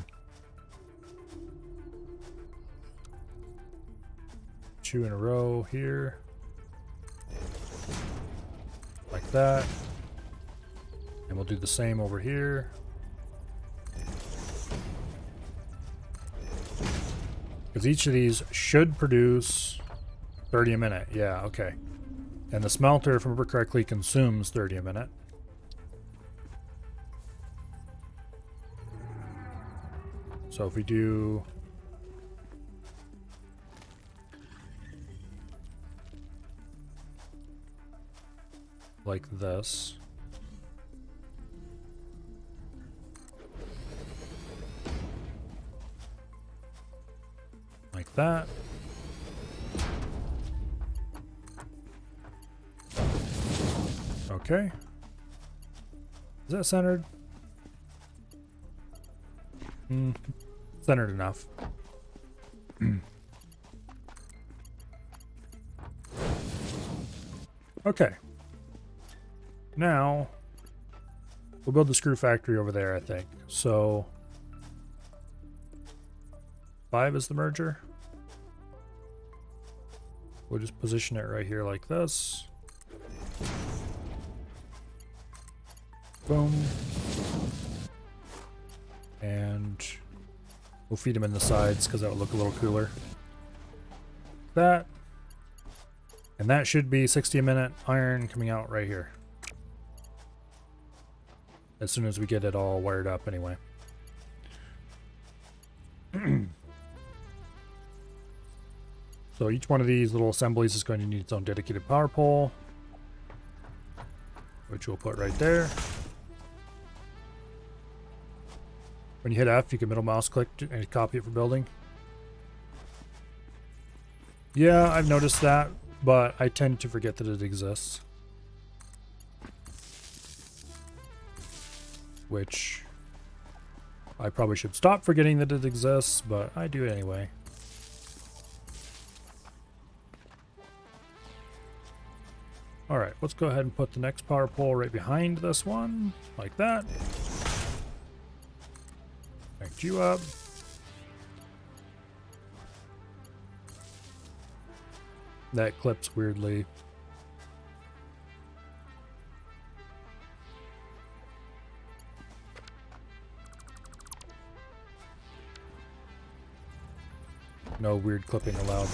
2 in a row here. Like that. And we'll do the same over here. Because each of these should produce 30 a minute. Yeah, okay. And the smelter, if I remember correctly, consumes 30 a minute. So if we do like this. Like that. Okay. Is that centered? Centered enough. Okay. Now, we'll build the screw factory over there, I think. So, 5 is the merger. We'll just position it right here like this. Boom. And we'll feed them in the sides because that would look a little cooler. That. And that should be 60 a minute iron coming out right here. As soon as we get it all wired up anyway. So each one of these little assemblies is going to need its own dedicated power pole, which we'll put right there. When you hit F, you can middle mouse click and copy it for building. Yeah, I've noticed that, but I tend to forget that it exists. Which I probably should stop forgetting that it exists, but I do it anyway. Alright, let's go ahead and put the next power pole right behind this one, like that. Connect you up. That clips weirdly. No weird clipping allowed.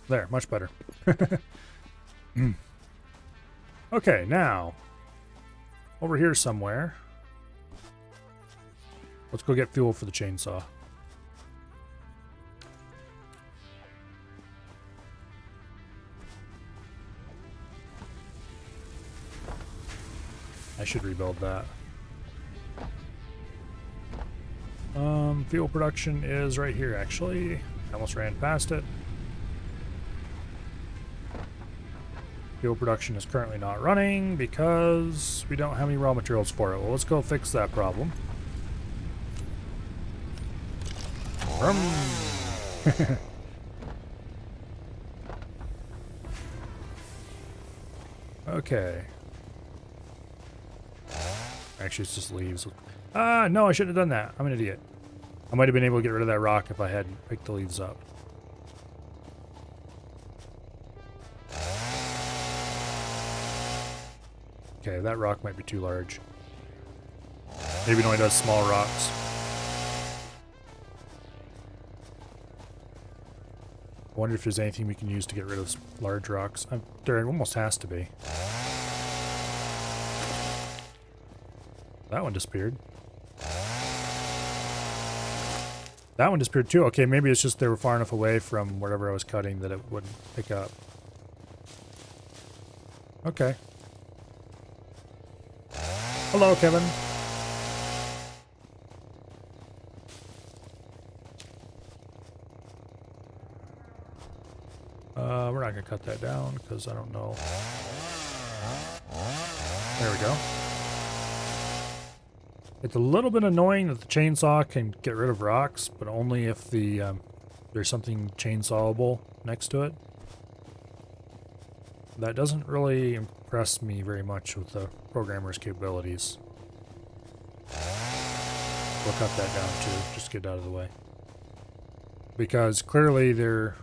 There, much better. Okay, now over here somewhere. Let's go get fuel for the chainsaw. I should rebuild that. Fuel production is right here, actually. I almost ran past it. Fuel production is currently not running because we don't have any raw materials for it. Well, let's go fix that problem. Okay. Actually, it's just leaves. Ah, no, I shouldn't have done that. I'm an idiot. I might have been able to get rid of that rock if I hadn't picked the leaves up. Okay, that rock might be too large. Maybe it only does small rocks. I wonder if there's anything we can use to get rid of large rocks. There almost has to be. That one disappeared. That one disappeared too. Okay, maybe it's just they were far enough away from wherever I was cutting that it wouldn't pick up. Okay. Hello, Kevin. We're not going to cut that down because I don't know. There we go. It's a little bit annoying that the chainsaw can get rid of rocks, but only if there's something chainsawable next to it. That doesn't really impress me very much with the programmer's capabilities. We'll cut that down too, just get out of the way. Because clearly they're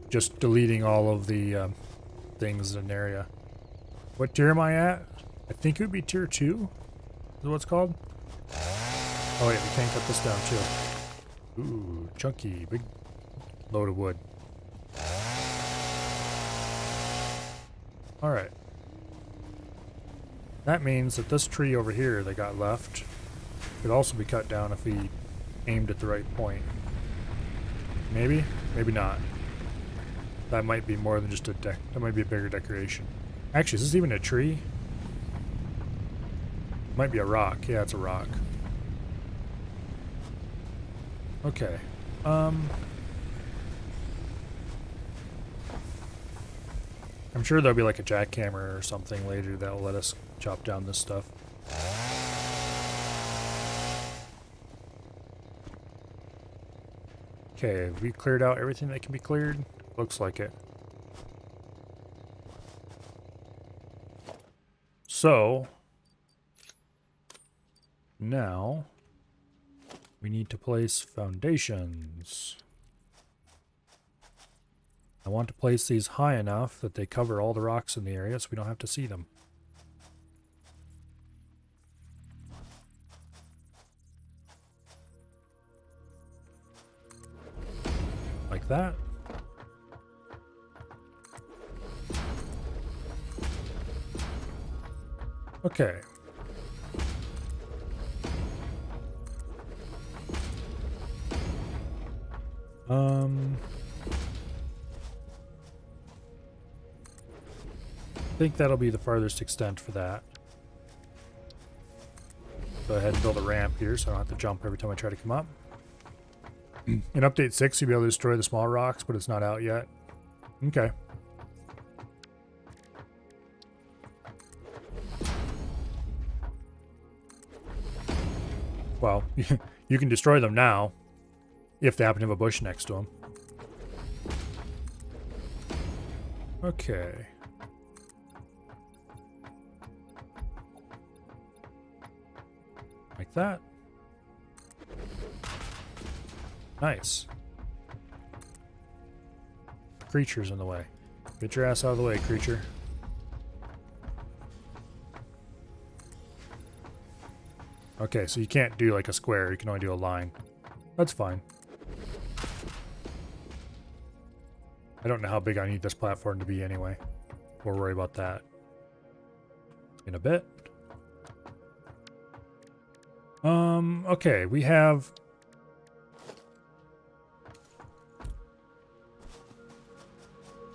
just deleting all of the things in an area. What tier am I at? I think it would be tier 2. Is what it's called? Oh wait, we can't cut this down too. Ooh, chunky, big load of wood. Alright. That means that this tree over here that got left could also be cut down if we aimed at the right point. Maybe? Maybe not. That might be more than just a deck. That might be a bigger decoration. Actually, is this even a tree? Might be a rock. Yeah, it's a rock. Okay. I'm sure there'll be like a jackhammer or something later that will let us chop down this stuff. Okay, have we cleared out everything that can be cleared? Looks like it. So, now we need to place foundations. I want to place these high enough that they cover all the rocks in the area so we don't have to see them. Like that. Okay. I think that'll be the farthest extent for that. Go ahead and build a ramp here so I don't have to jump every time I try to come up. In update 6, you'll be able to destroy the small rocks, but it's not out yet. Okay. Well, you can destroy them now if they happen to have a bush next to them. Okay. Like that. Nice. Creature's in the way. Get your ass out of the way, creature. Okay, so you can't do like a square, you can only do a line. That's fine. I don't know how big I need this platform to be anyway. We'll worry about that in a bit. Okay, we have...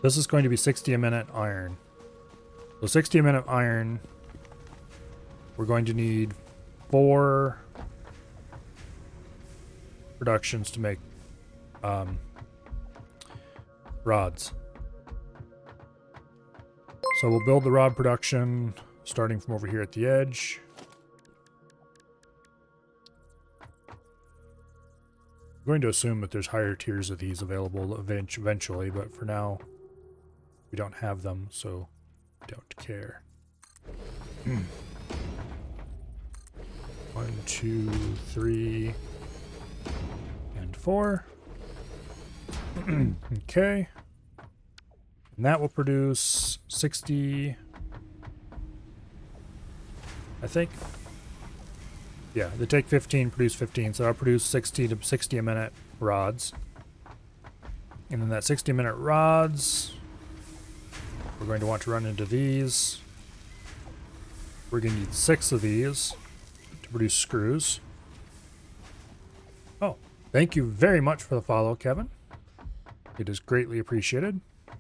This is going to be 60 a minute iron. So 60 a minute iron, we're going to need 4 productions to make rods. So we'll build the rod production starting from over here at the edge. I'm going to assume that there's higher tiers of these available eventually, but for now we don't have them, so we don't care. 1, 2, 3, and 4. Okay. And that will produce 60, I think. Yeah, they take 15, produce 15, so I'll produce 60 to 60 a minute rods. And then that 60 minute rods, we're going to want to run into these. We're going to need 6 of these to produce screws. Oh, thank you very much for the follow, Kevin. It is greatly appreciated. I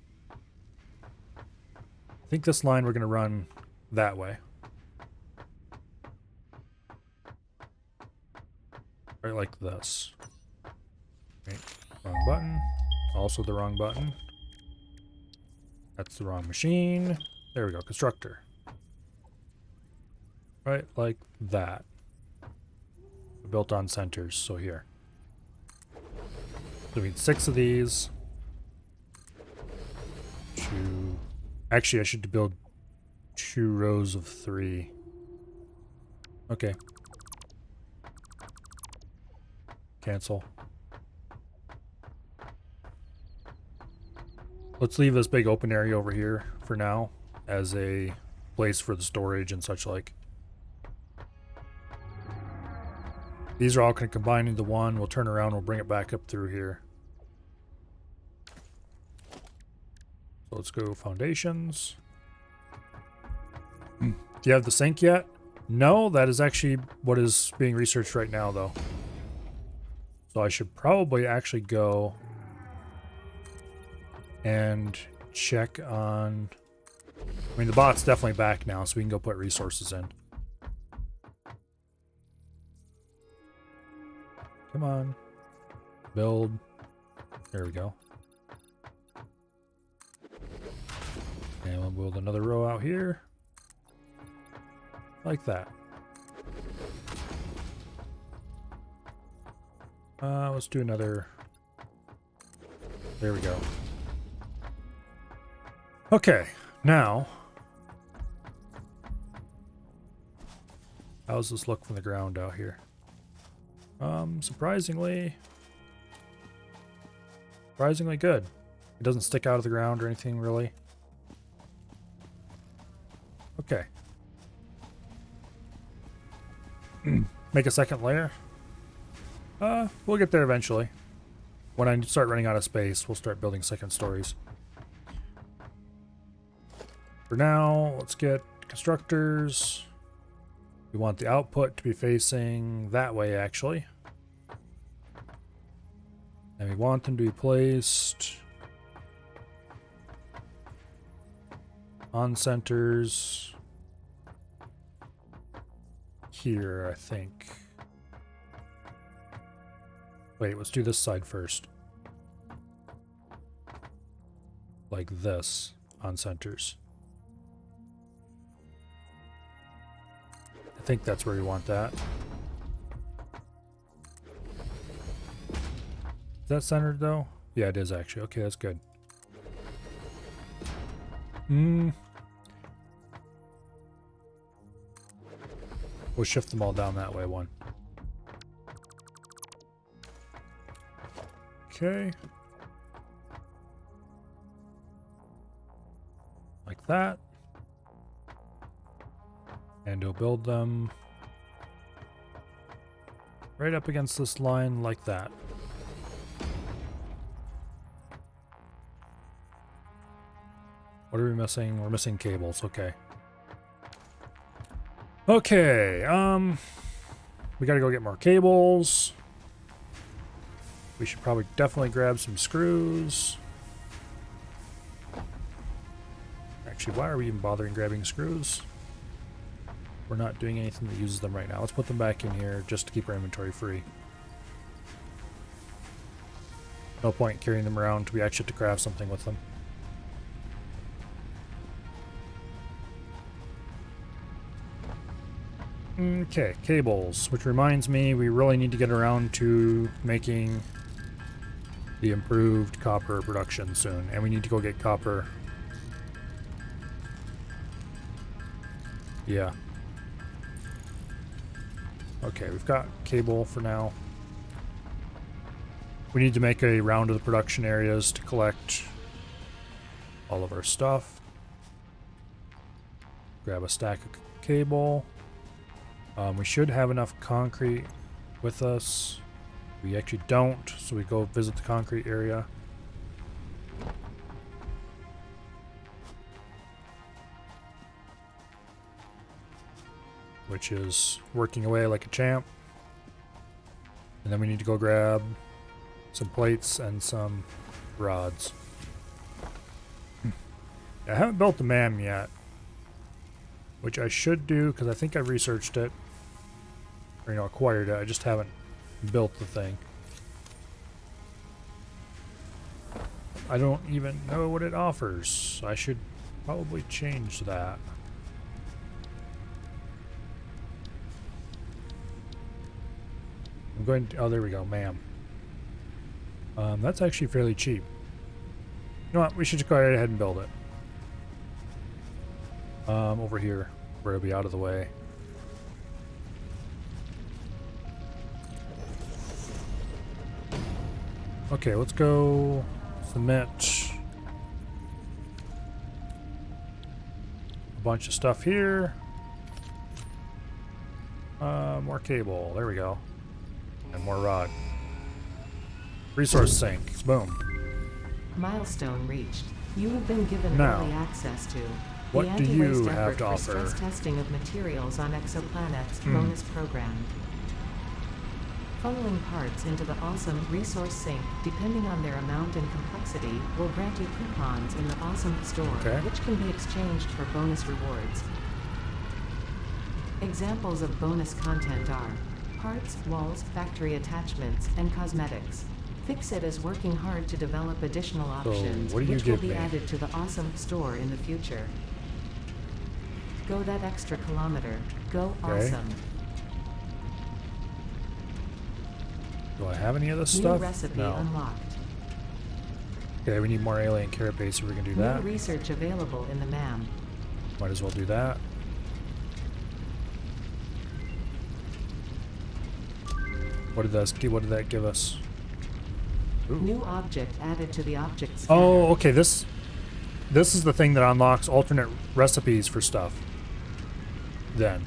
think this line we're going to run that way. Right like this. Right, wrong button. Also the wrong button. That's the wrong machine. There we go, constructor. Right like that. Built on centers, so here. So we need 6 of these. Actually, I should build 2 rows of 3. Okay. Cancel. Let's leave this big open area over here for now as a place for the storage and such like. These are all going to combine into one. We'll turn around, we'll bring it back up through here. So let's go foundations. Do you have the sink yet? No, that is actually what is being researched right now though. So I should probably actually go and check on... I mean, the bot's definitely back now, so we can go put resources in. Come on. Build. There we go. And we'll build another row out here. Like that. Let's do another. There we go. Okay, now. How's this look from the ground out here? Surprisingly good. It doesn't stick out of the ground or anything really. Okay. Make a second layer. We'll get there eventually. When I start running out of space, we'll start building second stories. For now, let's get constructors. We want the output to be facing that way, actually. And we want them to be placed on centers here, I think. Wait, let's do this side first. Like this, on centers. I think that's where we want that. Is that centered though? Yeah, it is actually. Okay, that's good. We'll shift them all down that way, one. Okay. Like that. And we'll build them Right up against this line like that. What are we missing? We're missing cables. Okay. Okay, we gotta go get more cables. We should probably definitely grab some screws. Actually, why are we even bothering grabbing screws? We're not doing anything that uses them right now. Let's put them back in here just to keep our inventory free. No point carrying them around until we actually have to craft something with them. Okay, cables, which reminds me we really need to get around to making the improved copper production soon, and we need to go get copper. Yeah. Okay, we've got cable for now. We need to make a round of the production areas to collect all of our stuff. Grab a stack of cable. We should have enough concrete with us. We actually don't, so we go visit the concrete area. Which is working away like a champ. And then we need to go grab some plates and some rods. I haven't built the MAM yet, which I should do because I think I've researched it, or acquired it. I just haven't built the thing. I don't even know what it offers. I should probably change that. I'm going to, oh, there we go, MAM. That's actually fairly cheap. You know what? We should just go right ahead and build it. Over here, where it'll be out of the way. Okay, let's go submit a bunch of stuff here. More cable. There we go. And more rod. Resource sink. Boom. Milestone reached. You have been given Now, early access to what the do you anti-waste have effort to for offer? stress testing of materials on exoplanets bonus program. Funneling parts into the awesome resource sink, depending on their amount and complexity, will grant you coupons in the awesome store, Okay. which can be exchanged for bonus rewards. Examples of bonus content are parts, walls, factory attachments, and cosmetics. Fixit is working hard to develop additional options, what do you which will give be me? added to the awesome store in the future. Go that extra kilometer. Go Okay. awesome. Do I have any of this New stuff? recipe No. unlocked. Okay, we need more alien carapace, so we can do New that. research available in the MAM. Might as well do that. What did that give us? Ooh. New object added to the object scanner. Oh, okay. This is the thing that unlocks alternate recipes for stuff. Then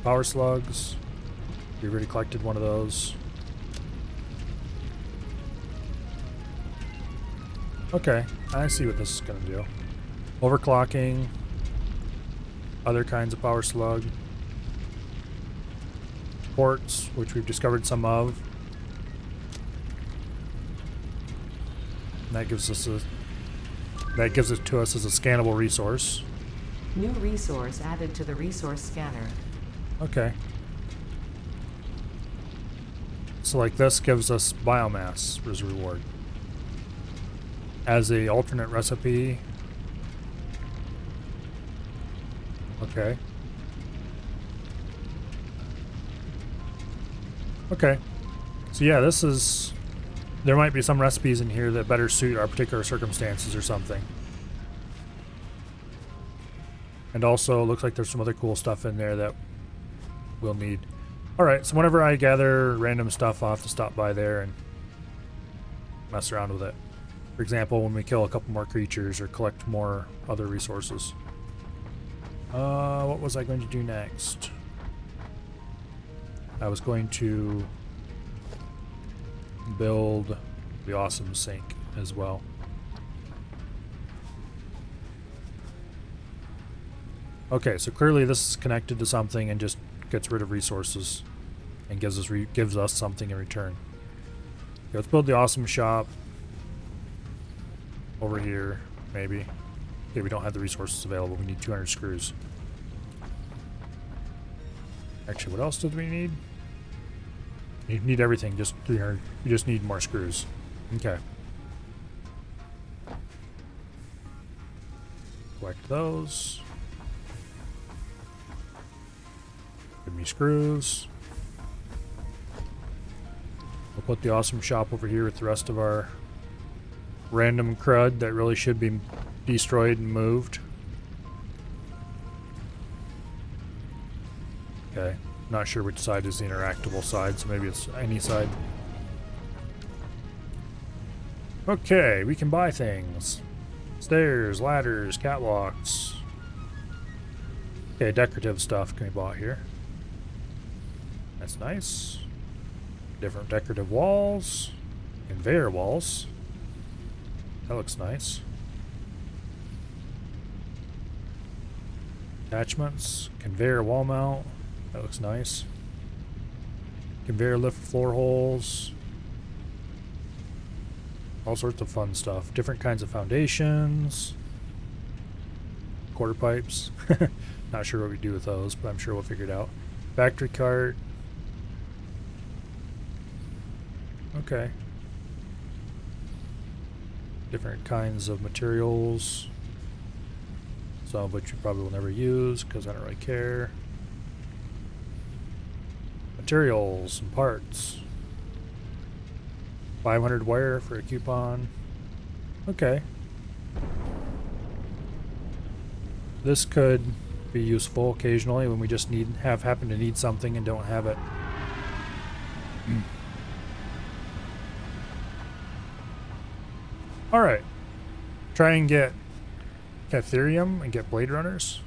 power slugs. We already collected one of those. Okay, I see what this is gonna do. Overclocking. Other kinds of power slug. Ports, which we've discovered some of. And that gives it to us as a scannable resource. New resource added to the resource scanner. Okay. So like this gives us biomass as a reward. As a alternate recipe. Okay. Okay. So yeah, this is... There might be some recipes in here that better suit our particular circumstances or something. And also, it looks like there's some other cool stuff in there that we'll need. Alright, so whenever I gather random stuff, I'll have to stop by there and mess around with it. For example, when we kill a couple more creatures or collect more other resources. What was I going to do next? I was going to build the awesome sink as well. Okay, so clearly this is connected to something and just gets rid of resources and gives us something in return. Okay, let's build the awesome shop over here, maybe. Okay, we don't have the resources available. We need 200 screws. Actually, what else did we need? You need everything, just 300. You just need more screws. Okay. Collect those. Give me screws. We'll put the awesome shop over here with the rest of our random crud that really should be destroyed and moved. Okay. Not sure which side is the interactable side, so maybe it's any side. Okay, we can buy things. Stairs, ladders, catwalks. Okay, decorative stuff can be bought here. That's nice. Different decorative walls. Conveyor walls. That looks nice. Attachments. Conveyor wall mount. That looks nice. Conveyor lift floor holes. All sorts of fun stuff. Different kinds of foundations. Quarter pipes. Not sure what we do with those, but I'm sure we'll figure it out. Factory cart. Okay. Different kinds of materials. Some of which you probably will never use because I don't really care. Materials and parts. 500 wire for a coupon. Okay. This could be useful occasionally when we just happen to need something and don't have it. Alright. Try and get Catherium and get Blade Runners.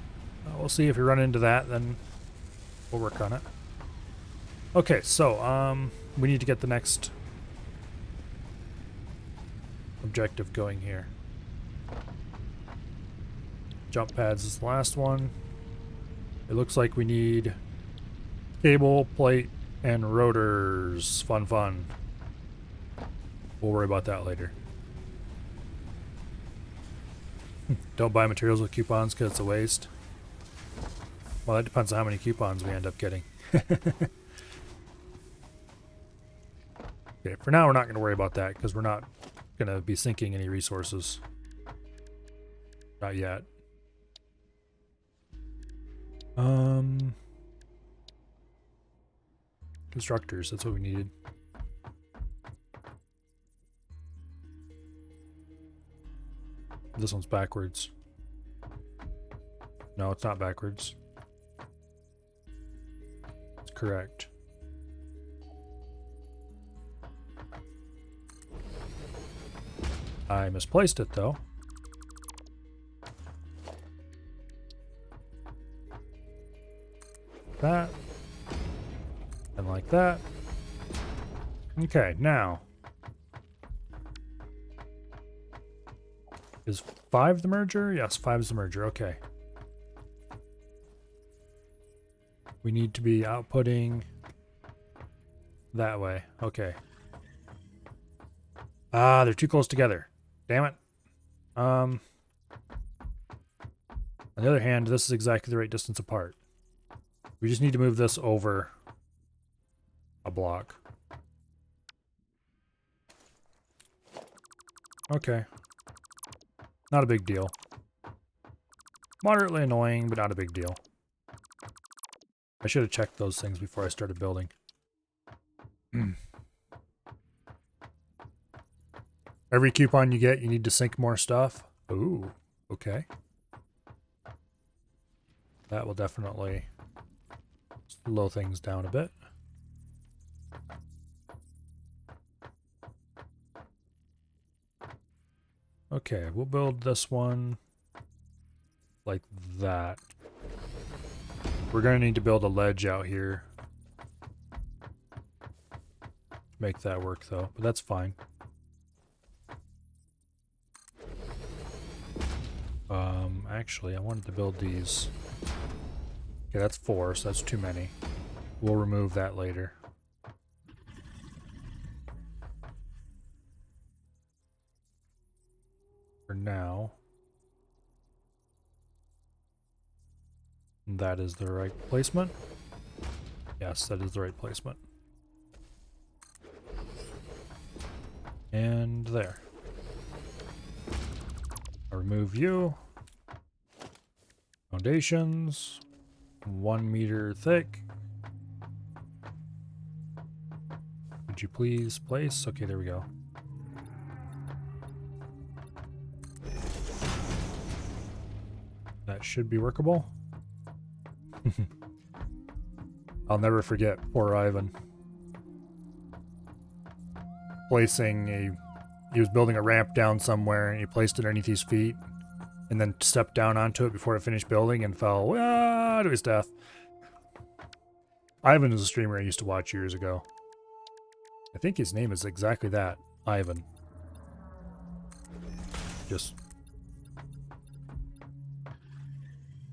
We'll see if we run into that, then we'll work on it. Okay, so we need to get the next objective going here. Jump pads is the last one. It looks like we need cable, plate, and rotors. Fun. We'll worry about that later. Don't buy materials with coupons because it's a waste. Well, that depends on how many coupons we end up getting. Okay, for now we're not going to worry about that because we're not going to be sinking any resources. Not yet. Constructors, that's what we needed. This one's backwards. No, it's not backwards. It's correct. I misplaced it though. That. And like that. Okay, now. Is 5 the merger? Yes, 5 is the merger. Okay. We need to be outputting that way. Okay. Ah, they're too close together. Damn it. On the other hand, this is exactly the right distance apart. We just need to move this over a block. Okay. Not a big deal. Moderately annoying, but not a big deal. I should have checked those things before I started building. Every coupon you get, you need to sink more stuff. Ooh, okay. That will definitely slow things down a bit. Okay, we'll build this one like that. We're going to need to build a ledge out here make that work though, but that's fine. Actually, I wanted to build these. Okay, that's 4, so that's too many. We'll remove that later. For now, that is the right placement. Yes, that is the right placement. And there. I'll remove you. Foundations. 1 meter thick. Would you please place? Okay, there we go. That should be workable. I'll never forget poor Ivan. He was building a ramp down somewhere and he placed it underneath his feet and then stepped down onto it before it finished building and fell to his death. Ivan is a streamer I used to watch years ago. I think his name is exactly that, Ivan. Just...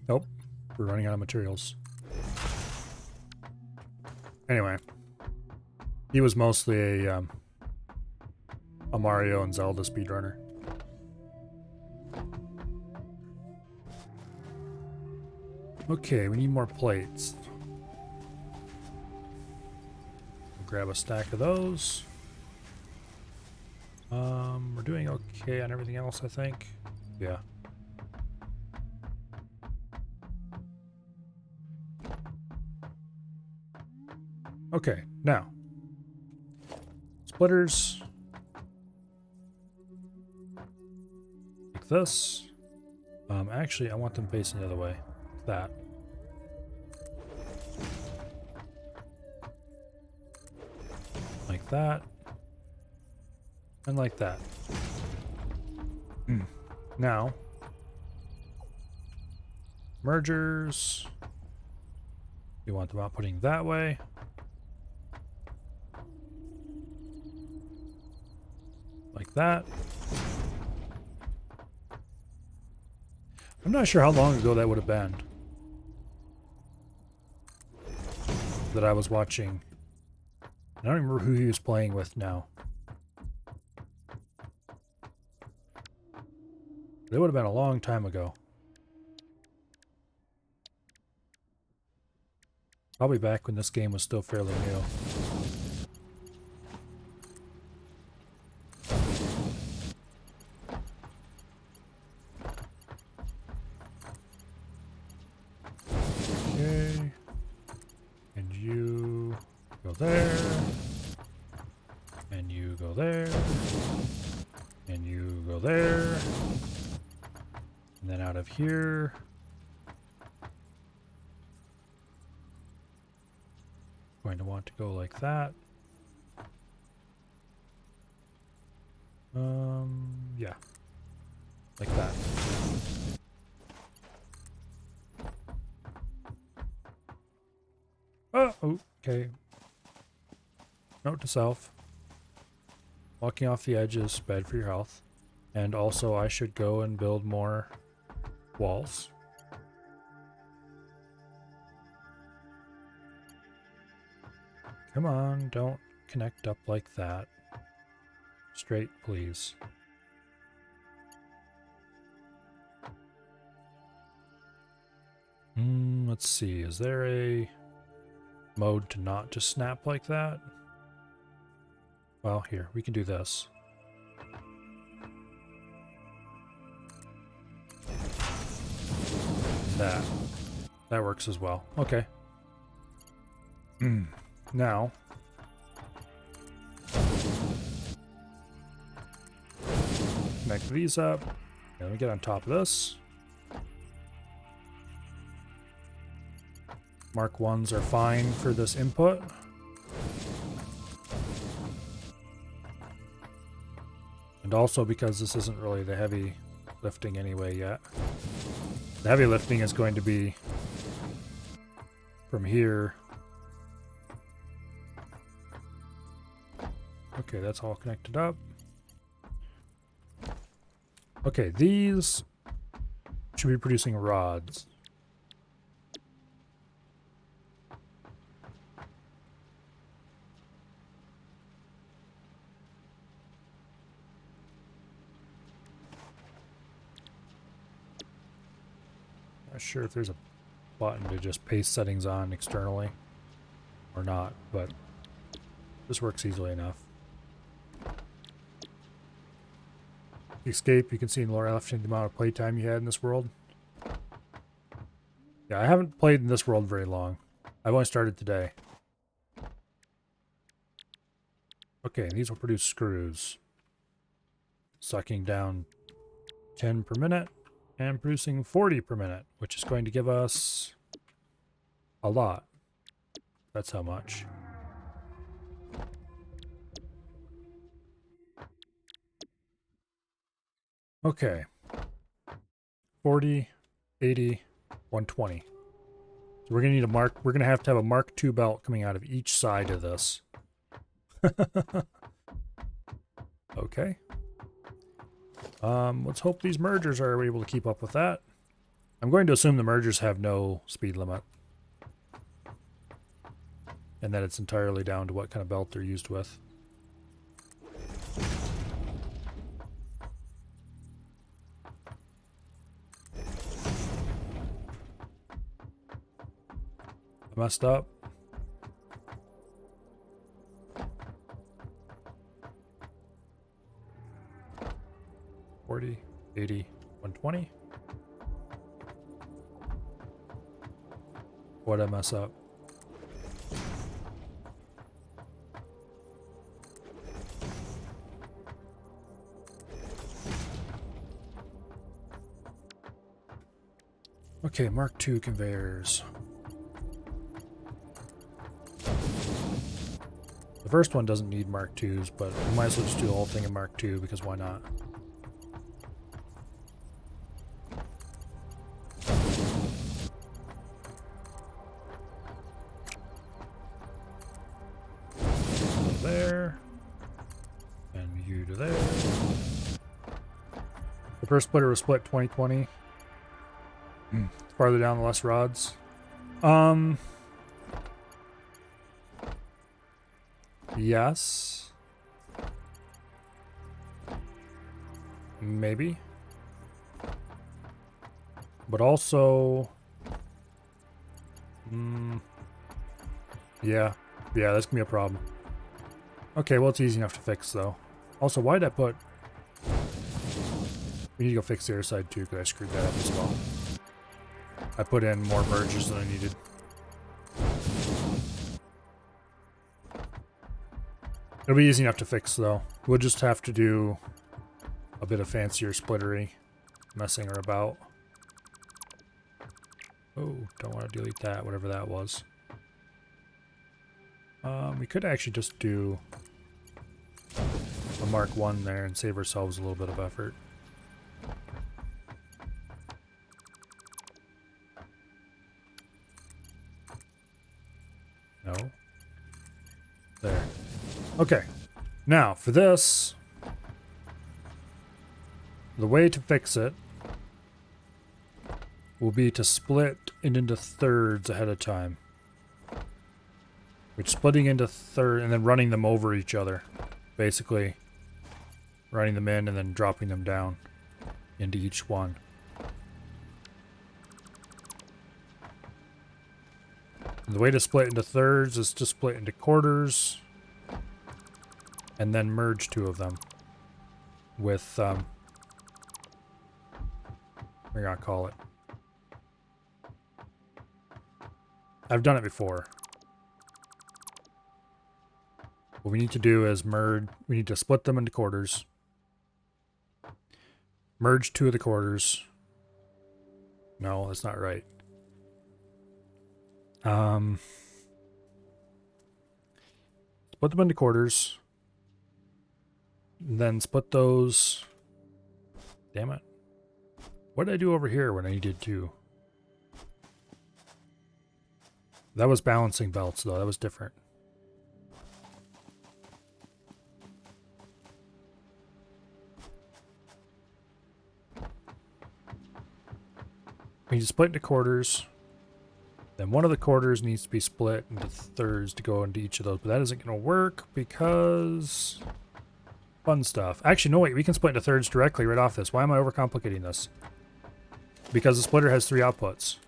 Nope, we're running out of materials. Anyway, he was mostly a Mario and Zelda speedrunner. Okay, we need more plates. We'll grab a stack of those. We're doing okay on everything else, I think. Yeah. Okay, now. Splitters. Like this. Actually, I want them facing the other way. Like that. Like that. And like that. Now. Mergers. You want them outputting that way. Like that. I'm not sure how long ago that would have been that I was watching. I don't remember who he was playing with now. It would have been a long time ago. Probably back when this game was still fairly new. Okay. And you go there. And you go there. And you go there. And then out of here. Going to want to go like that. Yeah. Like that. Oh, okay. Note to self. Walking off the edge is bad for your health. And also I should go and build more walls. Come on, don't connect up like that. Straight, please. Let's see, is there a mode to not just snap like that? Well, here, we can do this. That works as well. Okay. Now, connect these up. Let me get on top of this. Mark 1s are fine for this input. And also because this isn't really the heavy lifting anyway yet. The heavy lifting is going to be from here Okay, that's all connected up. Okay, these should be producing rods. Not sure if there's a button to just paste settings on externally or not, but this works easily enough. Escape, you can see in the lower left hand the amount of playtime you had in this world. Yeah, I haven't played in this world very long. I've only started today. Okay, these will produce screws. Sucking down 10 per minute and producing 40 per minute, which is going to give us a lot. That's how much. Okay. 40, 80, 120. So we're gonna need we're gonna have to have a Mark II belt coming out of each side of this. Okay. Let's hope these mergers are able to keep up with that. I'm going to assume the mergers have no speed limit. And that it's entirely down to what kind of belt they're used with. I messed up. $40, $80, $120. What'd I mess up? Okay, Mark II conveyors. The first one doesn't need Mark IIs, but we might as well just do the whole thing in Mark II because why not? There. And you to there. The first splitter was split 2020. Farther down, the less rods. Yes. Maybe. But also... yeah. Yeah, that's gonna be a problem. Okay, well, it's easy enough to fix, though. Also, why did I put... We need to go fix the other side, too, because I screwed that up as well. I put in more merges than I needed. It'll be easy enough to fix, though. We'll just have to do a bit of fancier splittery messing her about. Oh, don't want to delete that, whatever that was. We could actually just do a Mark I there and save ourselves a little bit of effort. No. There. Okay. Now, for this, the way to fix it will be to split it into thirds ahead of time. Which splitting into thirds and then running them over each other. Basically, running them in and then dropping them down into each one. The way to split into thirds is to split into quarters and then merge two of them with, we're gonna call it. I've done it before. What we need to do is we need to split them into quarters. Merge two of the quarters. No, that's not right. Split them into quarters. Then split those. Damn it. What did I do over here when I needed to? That was balancing belts, though. That was different. We need to split into quarters. Then one of the quarters needs to be split into thirds to go into each of those. But that isn't going to work because... Fun stuff. Actually, no, wait. We can split into thirds directly right off this. Why am I overcomplicating this? Because the splitter has 3 outputs.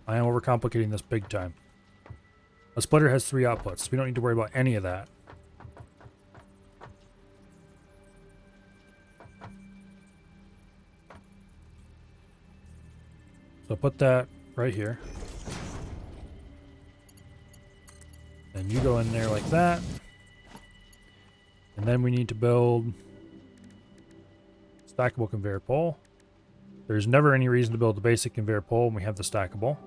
I am overcomplicating this big time. A splitter has 3 outputs. We don't need to worry about any of that. So put that right here. And you go in there like that. And then we need to build stackable conveyor pole. There's never any reason to build the basic conveyor pole when we have the stackable.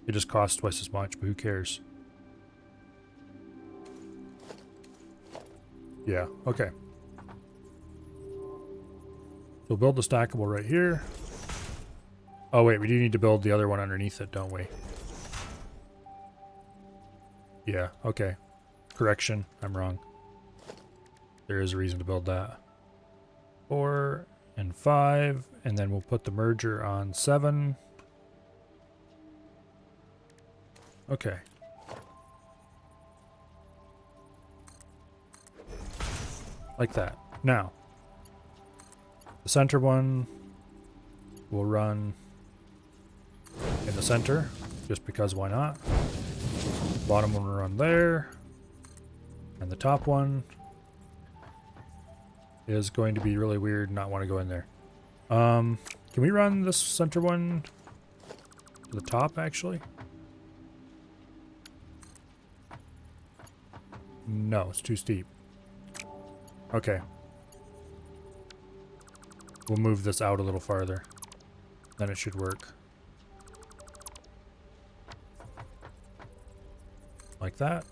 It just costs twice as much, but who cares? Yeah, okay. So build the stackable right here. Oh wait, we do need to build the other one underneath it, don't we? Yeah, okay. Correction, I'm wrong. There is a reason to build that. 4 and 5, and then we'll put the merger on 7. Okay. Like that. Now, the center one will run in the center, just because why not? Bottom one will run there, and the top one is going to be really weird and not want to go in there. Can we run this center one to the top, actually? No, it's too steep. Okay. We'll move this out a little farther. Then it should work. Like that.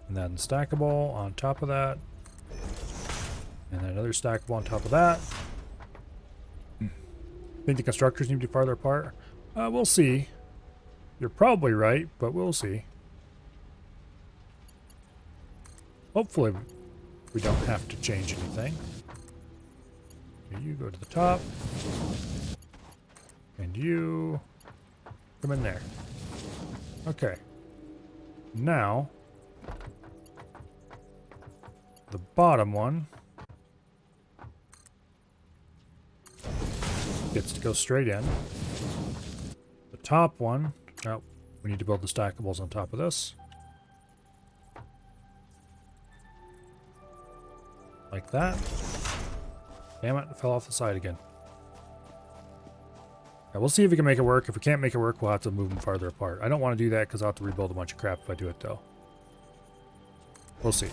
And then stackable on top of that. And then another stackable on top of that. Think the constructors need to be farther apart? We'll see. You're probably right, but we'll see. Hopefully we don't have to change anything. You go to the top. And you come in there. Okay. Now, the bottom one gets to go straight in. The top one, oh, we need to build the stackables on top of this. Like that. Damn it, it fell off the side again. Now, we'll see if we can make it work. If we can't make it work, we'll have to move them farther apart. I don't want to do that because I'll have to rebuild a bunch of crap if I do it, though. We'll see.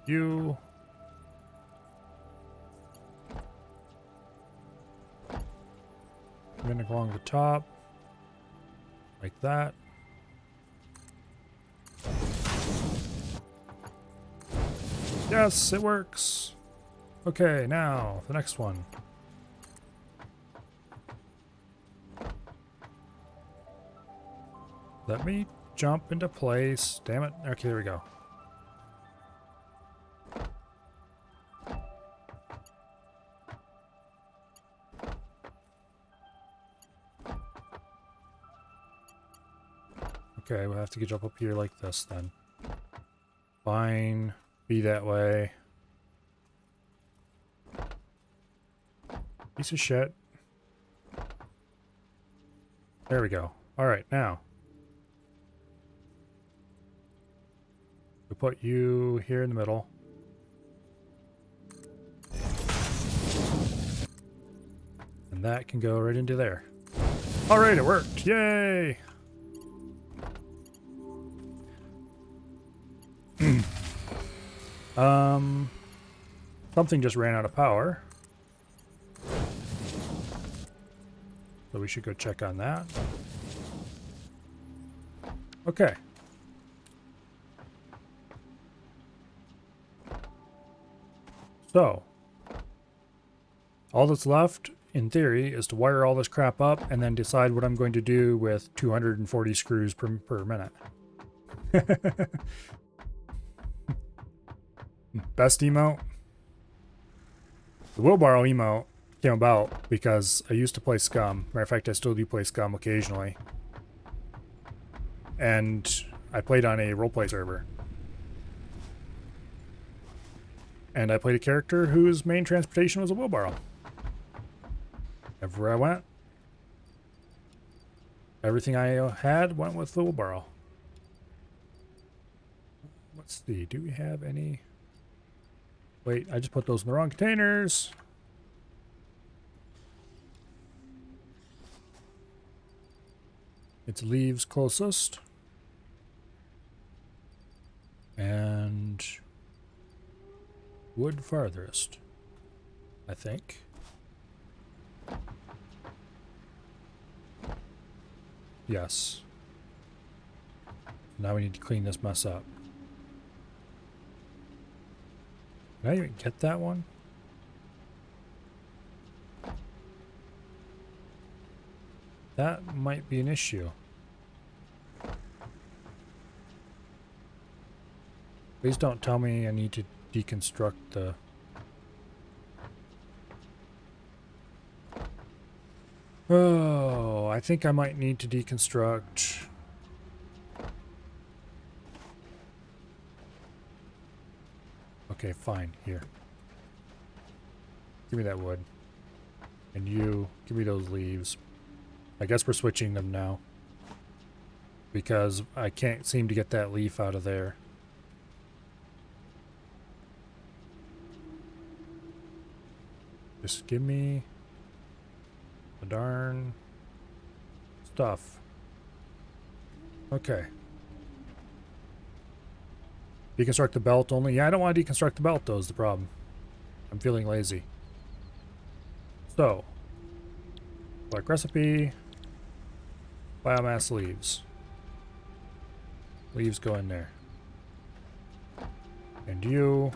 You... I'm going to go along the top. Like that. Yes, it works. Okay, now the next one. Let me jump into place. Damn it. Okay, there we go. Okay, we'll have to get up here like this then. Fine. Be that way. Piece of shit. There we go. Alright, now. We put you here in the middle. And that can go right into there. Alright, it worked! Yay! Something just ran out of power. So we should go check on that. Okay. So, all that's left in theory, is to wire all this crap up and then decide what I'm going to do with 240 screws per minute. Best emote? The wheelbarrow emote came about because I used to play Scum. Matter of fact, I still do play Scum occasionally. And I played on a roleplay server. And I played a character whose main transportation was a wheelbarrow. Everywhere I went, everything I had went with the wheelbarrow. Let's see, do we have any... Wait, I just put those in the wrong containers. It's leaves closest. And wood farthest, I think. Yes. Now we need to clean this mess up. Did I even get that one? That might be an issue. Please don't tell me I need to deconstruct the... Oh, I think I might need to deconstruct... Okay, fine. Here. Give me that wood. And you, give me those leaves. I guess we're switching them now. Because I can't seem to get that leaf out of there. Just give me the darn stuff. Okay. Deconstruct the belt only? Yeah, I don't want to deconstruct the belt, though, is the problem. I'm feeling lazy. So, select recipe, biomass leaves. Leaves go in there. And you,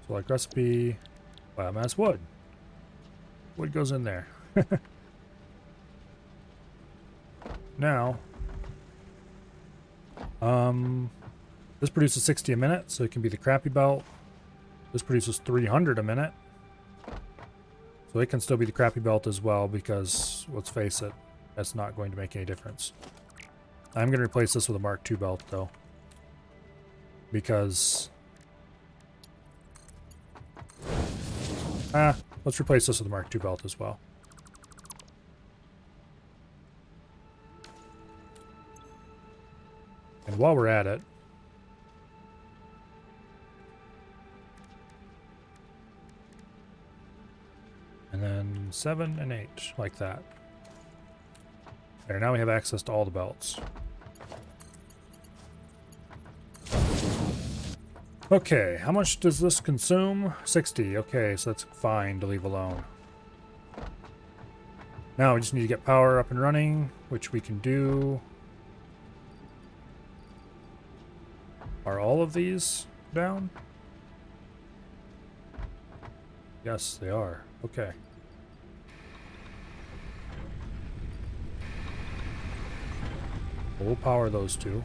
select recipe, biomass wood. Wood goes in there. Now, this produces 60 a minute, so it can be the crappy belt. This produces 300 a minute. So it can still be the crappy belt as well, because, let's face it, that's not going to make any difference. I'm going to replace this with a Mark II belt, though. Because... let's replace this with a Mark II belt as well. And while we're at it, and then 7 and 8, like that. There, now we have access to all the belts. Okay, how much does this consume? 60. Okay, so that's fine to leave alone. Now we just need to get power up and running, which we can do. Are all of these down? Yes, they are. Okay. We'll power those two.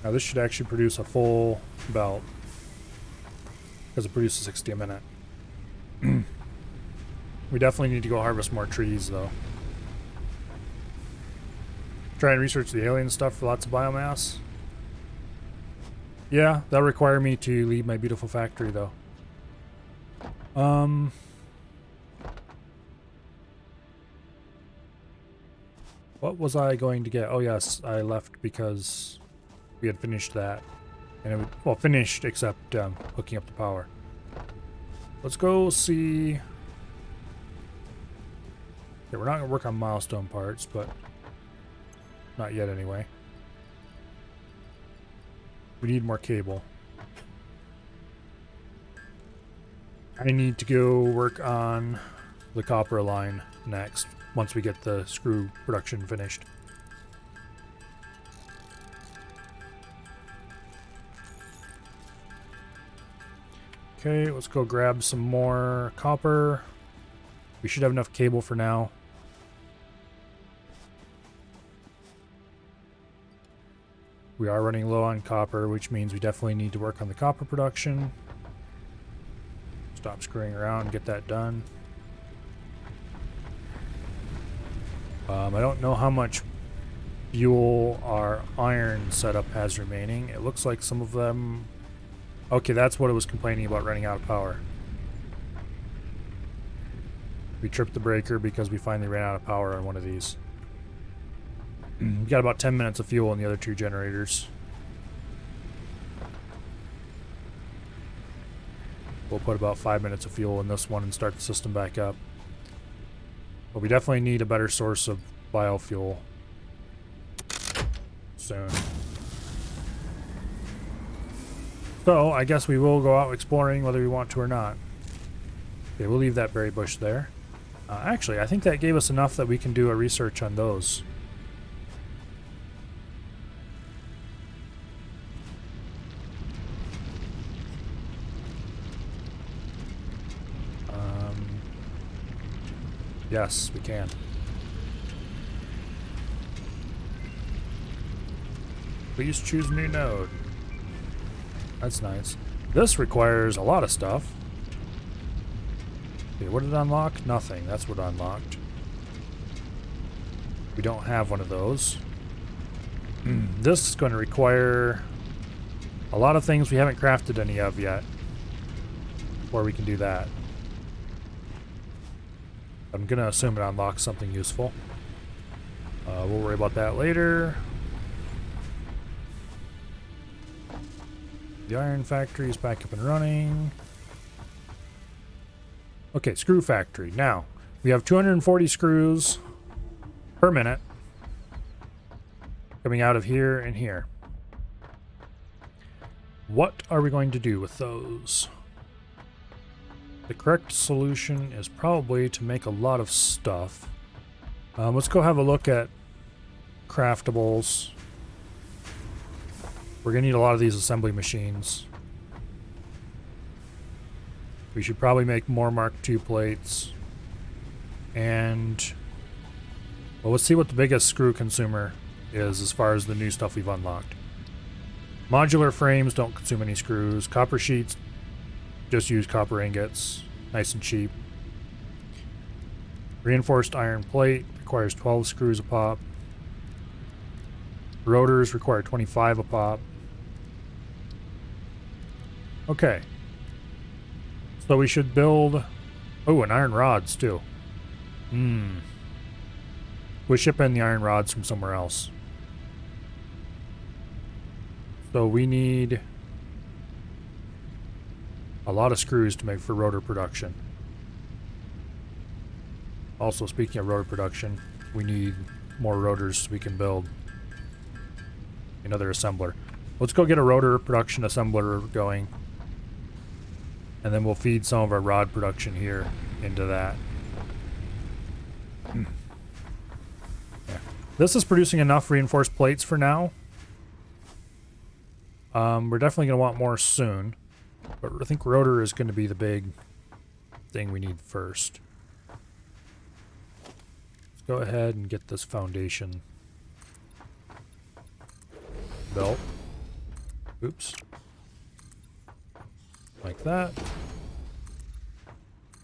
Now this should actually produce a full belt, because it produces 60 a minute. We definitely need to go harvest more trees, though. Try and research the alien stuff for lots of biomass. Yeah, that'll require me to leave my beautiful factory, though. What was I going to get? Oh, yes, I left because we had finished that. And it would, well, finished except hooking up the power. Let's go see... Yeah, we're not going to work on milestone parts, but not yet anyway. We need more cable. I need to go work on the copper line next, once we get the screw production finished. Okay, let's go grab some more copper. We should have enough cable for now. We are running low on copper, which means we definitely need to work on the copper production. Stop screwing around and get that done. I don't know how much fuel our iron setup has remaining. It looks like some of them... Okay, that's what it was complaining about, running out of power. We tripped the breaker because we finally ran out of power on one of these. We got about 10 minutes of fuel in the other two generators. We'll put about 5 minutes of fuel in this one and start the system back up. But we definitely need a better source of biofuel soon. So, I guess we will go out exploring whether we want to or not. Okay, we'll leave that berry bush there. Actually, I think that gave us enough that we can do a research on those. Yes, we can. Please choose new node. That's nice. This requires a lot of stuff. Okay, what did it unlock? Nothing. That's what unlocked. We don't have one of those. This is going to require a lot of things we haven't crafted any of yet. Before we can do that. I'm going to assume it unlocks something useful. We'll worry about that later. The iron factory is back up and running. Okay, screw factory. Now, we have 240 screws per minute coming out of here and here. What are we going to do with those? The correct solution is probably to make a lot of stuff. Let's go have a look at craftables. We're going to need a lot of these assembly machines. We should probably make more Mark II plates. And... well, let's see what the biggest screw consumer is as far as the new stuff we've unlocked. Modular frames don't consume any screws. Copper sheets just use copper ingots. Nice and cheap. Reinforced iron plate requires 12 screws a pop. Rotors require 25 a pop. Okay. So we should build... oh, and iron rods too. We'll ship in the iron rods from somewhere else. So we need a lot of screws to make for rotor production. Also, speaking of rotor production, we need more rotors so we can build another assembler. Let's go get a rotor production assembler going. And then we'll feed some of our rod production here into that. Yeah. This is producing enough reinforced plates for now. We're definitely going to want more soon. But I think rotor is going to be the big thing we need first. Let's go ahead and get this foundation built. Oops. Like that.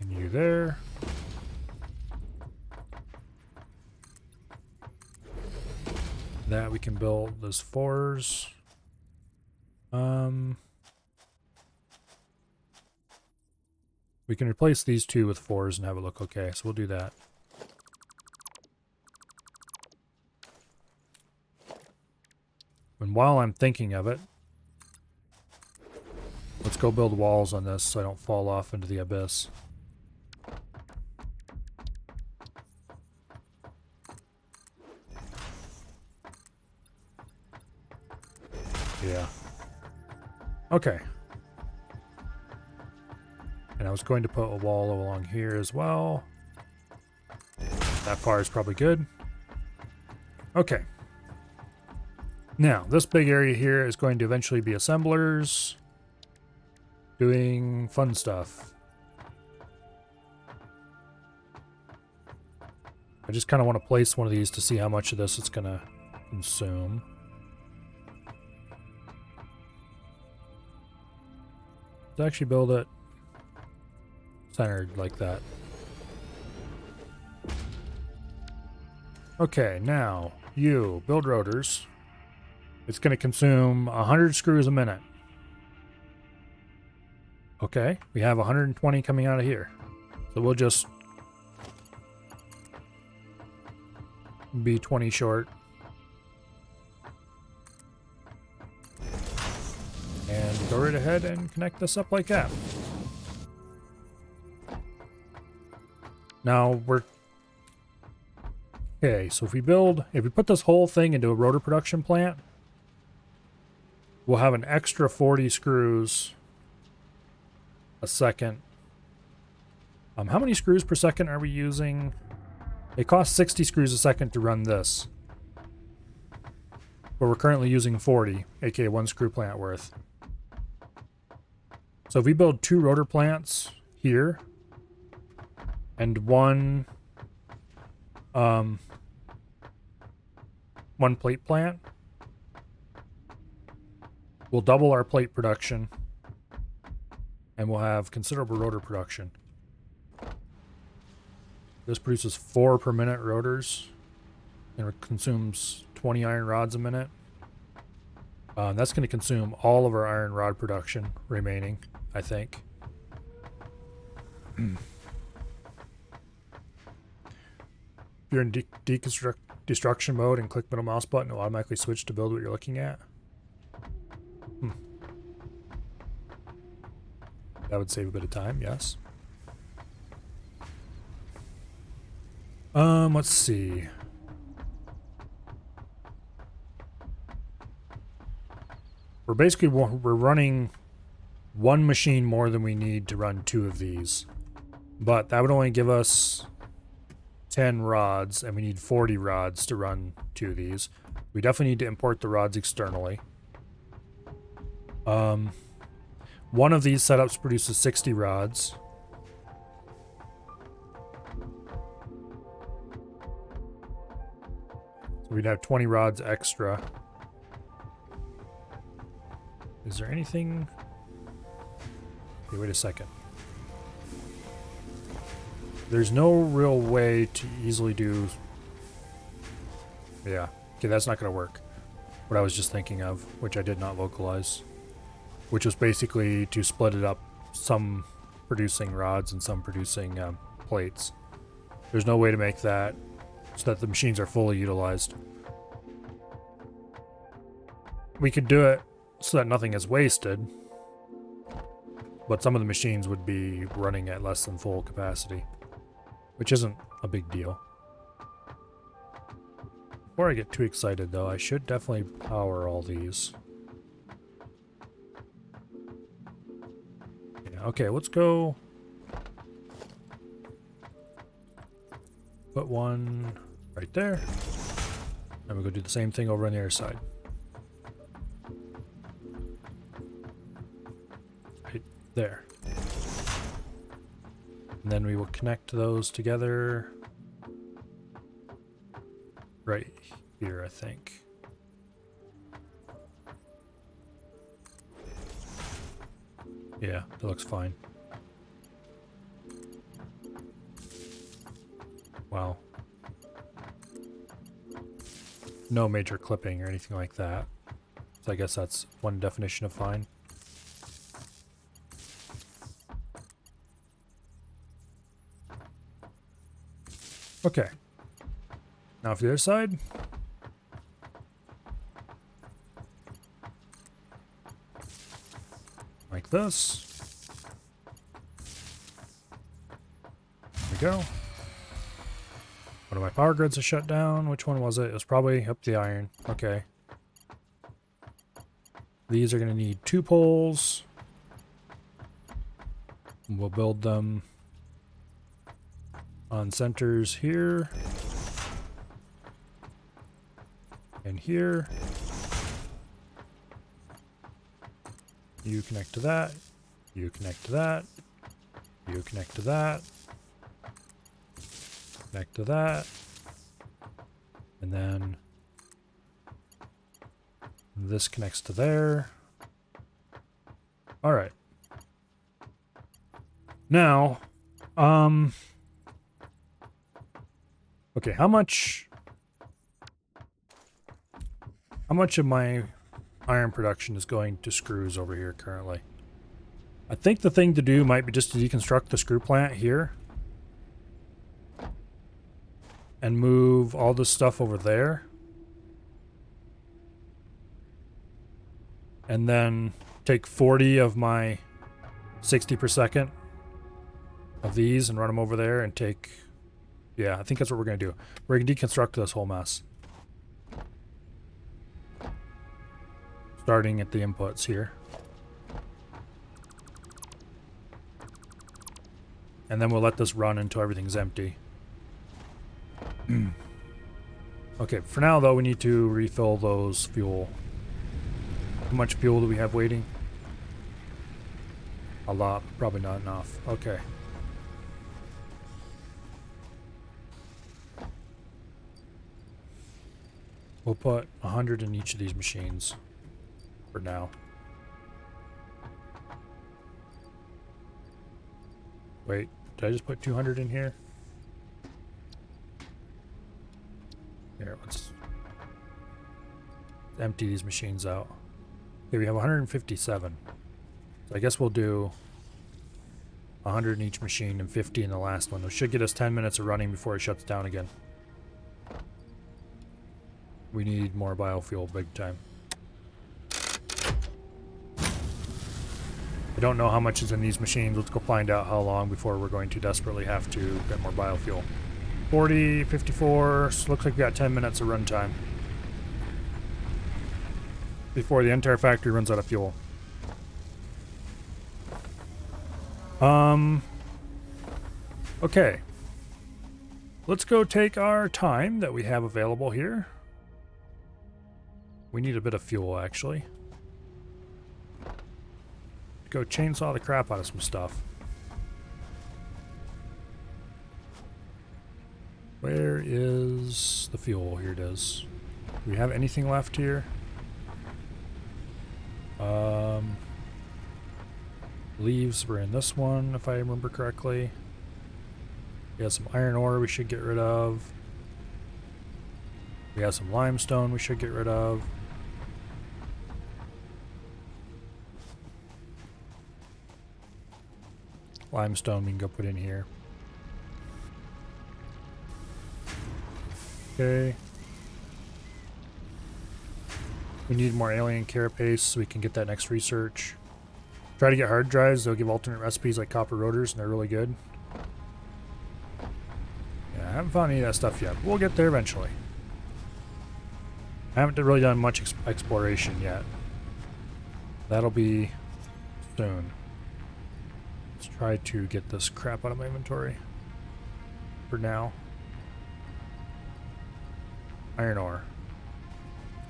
And you there. That we can build those fours. We can replace these two with fours and have it look okay, so we'll do that. And while I'm thinking of it, let's go build walls on this so I don't fall off into the abyss. Yeah. Okay. And I was going to put a wall along here as well. That far is probably good. Okay. Now, this big area here is going to eventually be assemblers doing fun stuff. I just kind of want to place one of these to see how much of this it's going to consume. Let's actually build it centered like that. Okay, now you build rotors. It's going to consume 100 screws a minute. Okay, we have 120 coming out of here. So we'll just be 20 short. And go right ahead and connect this up like that. Now we're... Okay, so if we put this whole thing into a rotor production plant, we'll have an extra 40 screws a second. How many screws per second are we using? It costs 60 screws a second to run this. But we're currently using 40, aka 1 screw plant worth. So if we build 2 rotor plants here and one plate plant, we'll double our plate production and we'll have considerable rotor production. This produces 4 per minute rotors and it consumes 20 iron rods a minute. That's going to consume all of our iron rod production remaining, I think. If you're in destruction mode and click middle mouse button, it'll automatically switch to build what you're looking at. That would save a bit of time, yes. Let's see. We're running 1 machine more than we need to run 2 of these. But that would only give us 10 rods, and we need 40 rods to run 2 of these. We definitely need to import the rods externally. One of these setups produces 60 rods. So we'd have 20 rods extra. Is there anything... Okay, wait a second. There's no real way to easily do... Yeah. Okay, that's not going to work. What I was just thinking of, which I did not localize. Which was basically to split it up, some producing rods and some producing plates. There's no way to make that so that the machines are fully utilized. We could do it so that nothing is wasted, but some of the machines would be running at less than full capacity, which isn't a big deal. Before I get too excited though, I should definitely power all these. Yeah, okay, let's go put one right there, and we'll go do the same thing over on the other side. There. And then we will connect those together right here, I think. Yeah, that looks fine. Wow. No major clipping or anything like that. So I guess that's one definition of fine. Okay. Now for the other side. Like this. There we go. One of my power grids is shut down. Which one was it? It was probably up the iron. Okay. These are going to need 2 poles. We'll build them on centers here. And here. You connect to that. You connect to that. You connect to that. Connect to that. And then this connects to there. All right. Now, okay, how much of my iron production is going to screws over here currently? I think the thing to do might be just to deconstruct the screw plant here and move all this stuff over there. And then take 40 of my 60 per second of these and run them over there and take... Yeah, I think that's what we're going to do. We're going to deconstruct this whole mess. Starting at the inputs here. And then we'll let this run until everything's empty. Okay, for now though, we need to refill those fuel. How much fuel do we have waiting? A lot, probably not enough. Okay. We'll put 100 in each of these machines for now. Wait, did I just put 200 in here? Here, let's empty these machines out. Okay, we have 157. So I guess we'll do 100 in each machine and 50 in the last one. It should get us 10 minutes of running before it shuts down again. We need more biofuel big time. I don't know how much is in these machines. Let's go find out how long before we're going to desperately have to get more biofuel. 40, 54, so looks like we got 10 minutes of runtime before the entire factory runs out of fuel. Okay. Let's go take our time that we have available here. We need a bit of fuel, actually. Go chainsaw the crap out of some stuff. Where is the fuel? Here it is. Do we have anything left here? Leaves were in this one, if I remember correctly. We have some iron ore we should get rid of. We have some limestone we should get rid of. Limestone we can go put in here. Okay. We need more alien carapace so we can get that next research. Try to get hard drives. They'll give alternate recipes like copper rotors, and they're really good. Yeah, I haven't found any of that stuff yet, but we'll get there eventually. I haven't really done much exploration yet. That'll be soon. Let's try to get this crap out of my inventory for now. Iron ore.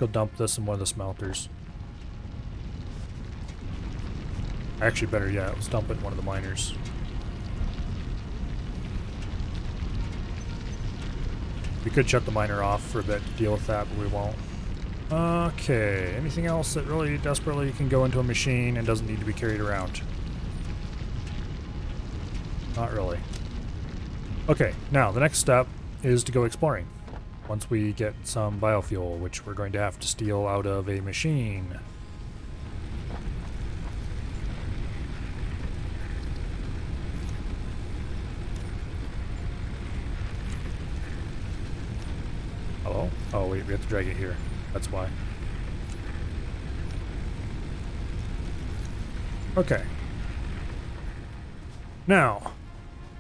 Go dump this in one of the smelters. Actually, better yet, let's dump it in one of the miners. We could shut the miner off for a bit to deal with that, but we won't. Okay, anything else that really desperately can go into a machine and doesn't need to be carried around? Not really. Okay, now the next step is to go exploring. Once we get some biofuel, which we're going to have to steal out of a machine. Hello? Oh wait, we have to drag it here. That's why. Okay. Now,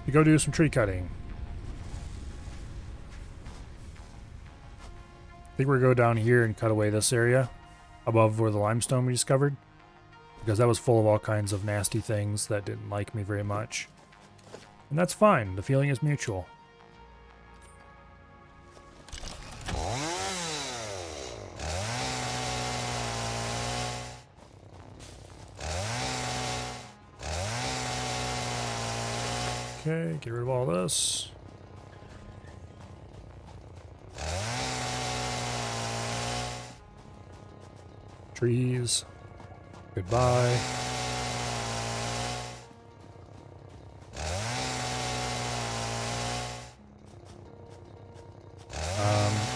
we go do some tree cutting. I think we're going to go down here and cut away this area above where the limestone we discovered, because that was full of all kinds of nasty things that didn't like me very much. And that's fine. The feeling is mutual. Okay, get rid of all this. Trees. Goodbye.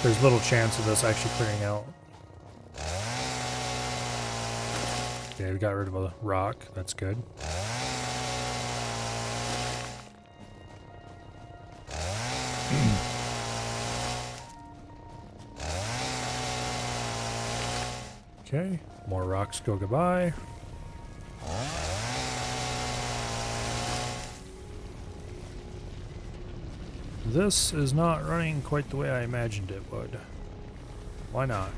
There's little chance of this actually clearing out. Okay, we got rid of a rock. That's good. Okay, more rocks go goodbye. This is not running quite the way I imagined it would. Why not?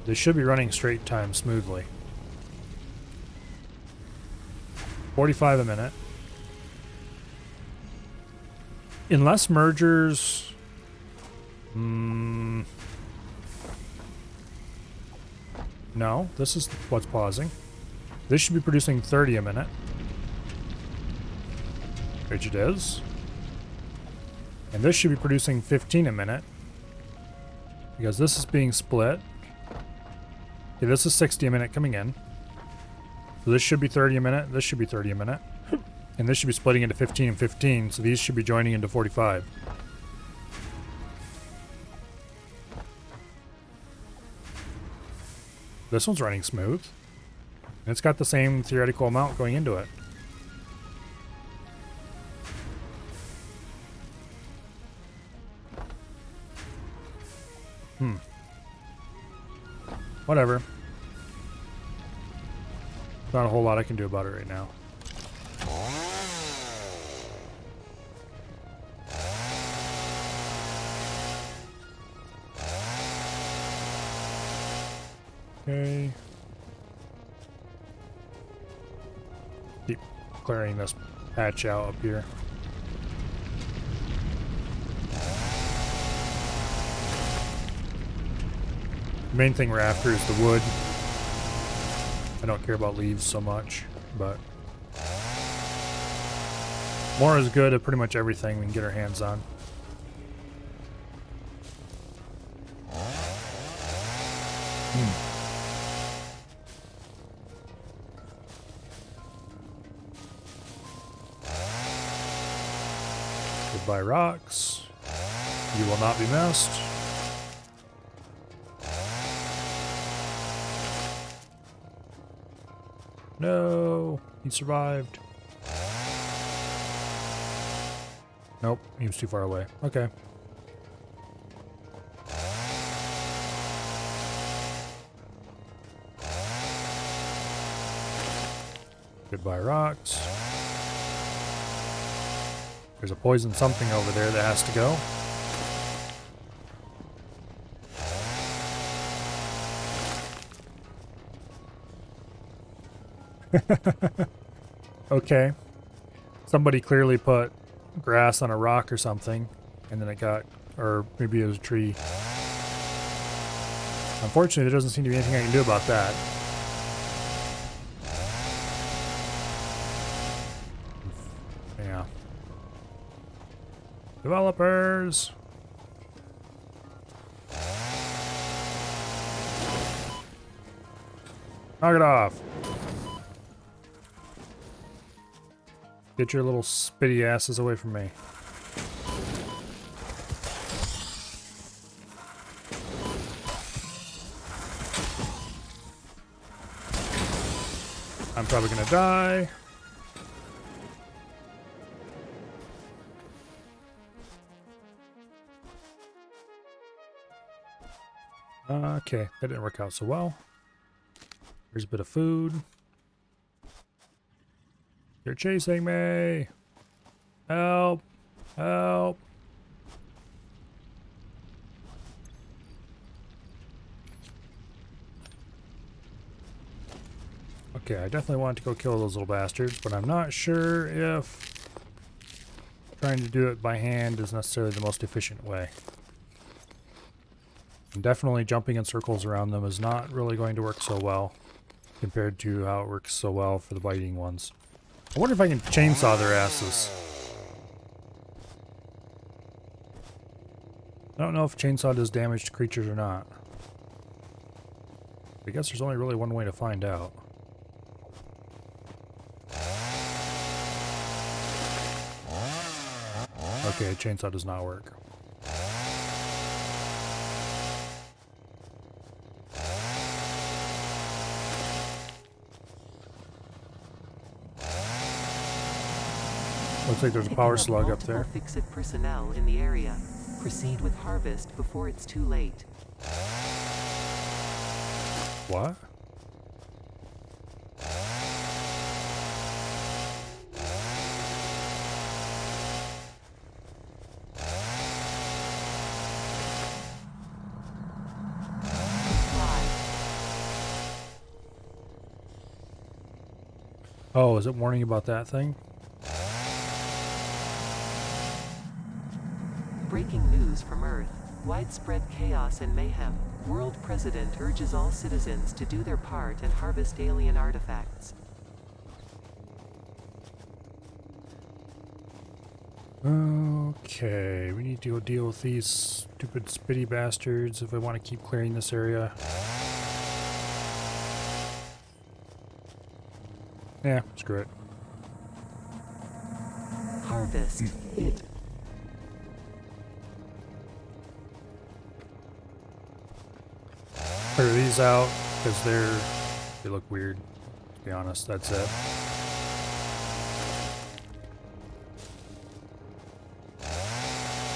This should be running straight time smoothly. 45 a minute. Unless mergers... No, this is what's pausing. This should be producing 30 a minute. Which it is. And this should be producing 15 a minute. Because this is being split. Okay, this is 60 a minute coming in. So this should be 30 a minute, this should be 30 a minute. And this should be splitting into 15 and 15, so these should be joining into 45. This one's running smooth. And it's got the same theoretical amount going into it. Whatever. Not a whole lot I can do about it right now. Okay. Keep clearing this patch out up here. The main thing we're after is the wood. I don't care about leaves so much, but more is good at pretty much everything we can get our hands on. Goodbye, rocks. You will not be missed. No, he survived. Nope, he was too far away. Okay. Goodbye, rocks. There's a poison something over there that has to go. Okay. Somebody clearly put grass on a rock or something, and then it got, or maybe it was a tree. Unfortunately, there doesn't seem to be anything I can do about that. Yeah. Developers! Knock it off! Get your little spitty asses away from me. I'm probably gonna die. Okay, that didn't work out so well. Here's a bit of food. They're chasing me! Help! Help! Okay, I definitely want to go kill those little bastards, but I'm not sure if trying to do it by hand is necessarily the most efficient way. And definitely jumping in circles around them is not really going to work so well compared to how it works so well for the biting ones. I wonder if I can chainsaw their asses. I don't know if chainsaw does damage to creatures or not. I guess there's only really one way to find out. Okay, chainsaw does not work. Looks like there's a power slug up there. Fix-It personnel in the area. Proceed with harvest before it's too late. What? Oh, is it warning about that thing? Breaking news from Earth. Widespread chaos and mayhem. World President urges all citizens to do their part and harvest alien artifacts. Okay, we need to go deal with these stupid spitty bastards if I want to keep clearing this area. Yeah, screw it. Harvest it. Clear these out because they look weird. To be honest, that's it.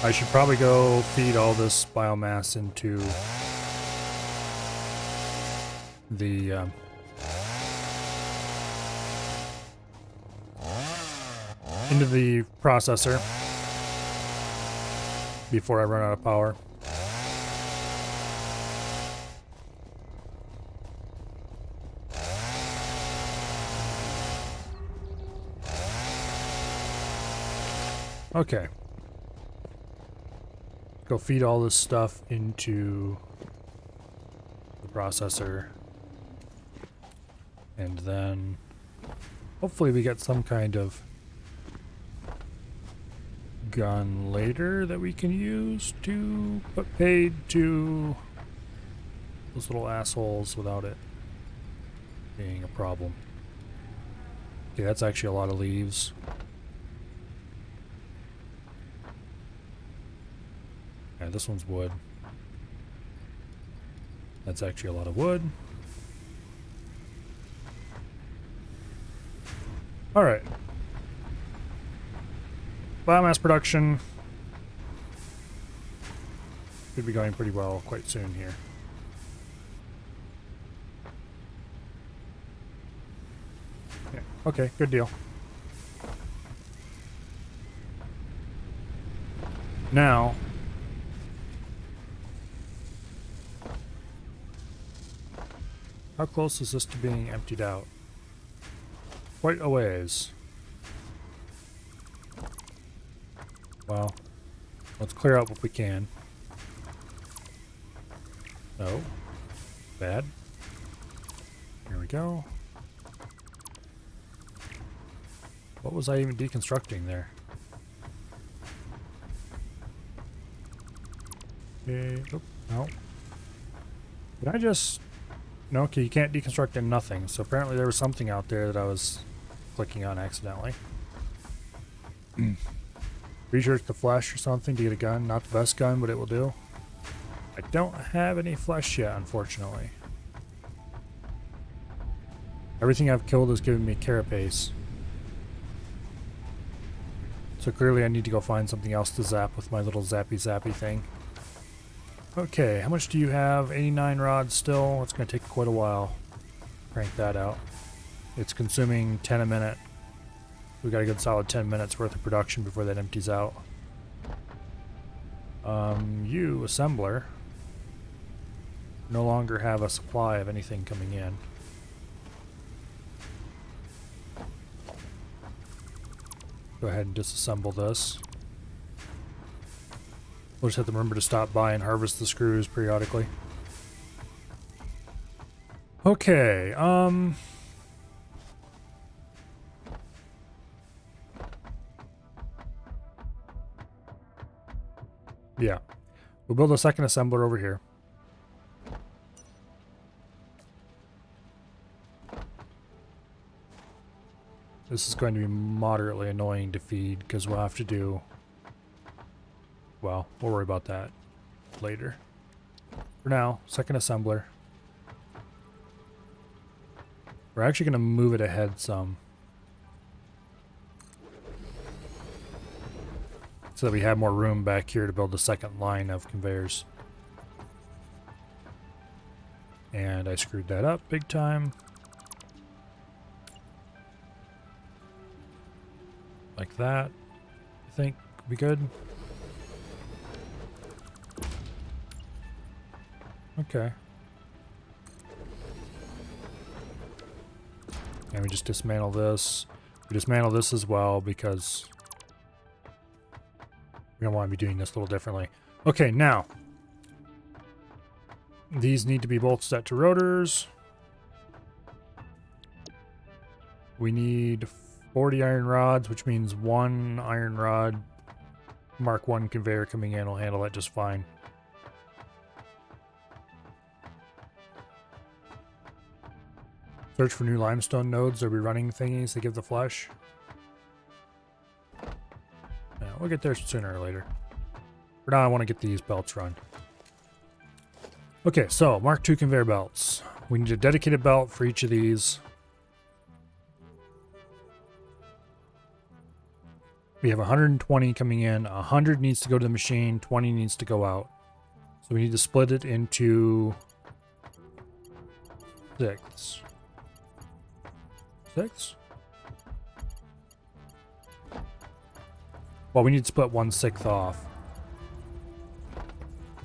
I should probably go feed all this biomass into the processor before I run out of power. Okay. Go feed all this stuff into the processor. And then hopefully we get some kind of gun later that we can use to put paid to those little assholes without it being a problem. Okay, that's actually a lot of leaves. Yeah, this one's wood. That's actually a lot of wood. Alright. Biomass production should be going pretty well quite soon here. Yeah, okay, good deal. Now, how close is this to being emptied out? Quite a ways. Well, let's clear out what we can. Oh, bad. Here we go. What was I even deconstructing there? Okay, oh, no. Did I just... No, okay, you can't deconstruct in nothing, so apparently there was something out there that I was clicking on accidentally. Research the flesh or something to get a gun. Not the best gun, but it will do. I don't have any flesh yet, unfortunately. Everything I've killed has given me carapace. So clearly I need to go find something else to zap with my little zappy thing. Okay, how much do you have? 89 rods still. It's going to take quite a while. Crank that out. It's consuming 10 a minute. We got a good solid 10 minutes worth of production before that empties out. You, assembler, no longer have a supply of anything coming in. Go ahead and disassemble this. We'll just have to remember to stop by and harvest the screws periodically. Okay, Yeah. We'll build a second assembler over here. This is going to be moderately annoying to feed because we'll have to do... Well, we'll worry about that later. For now, second assembler. We're actually going to move it ahead some. So that we have more room back here to build the second line of conveyors. And I screwed that up big time. Like that. I think would be good. Okay. And we just dismantle this. We dismantle this as well because we don't want to be doing this a little differently. Okay, now. These need to be both set to rotors. We need 40 iron rods, which means one iron rod Mark 1 conveyor coming in will handle that just fine. Search for new limestone nodes. Are we running thingies to give the flesh? Yeah, we'll get there sooner or later. For now, I want to get these belts run. Okay, so Mark II conveyor belts. We need a dedicated belt for each of these. We have 120 coming in. 100 needs to go to the machine. 20 needs to go out. So we need to split it into 6. 6? Well, we need to split 1/6 off.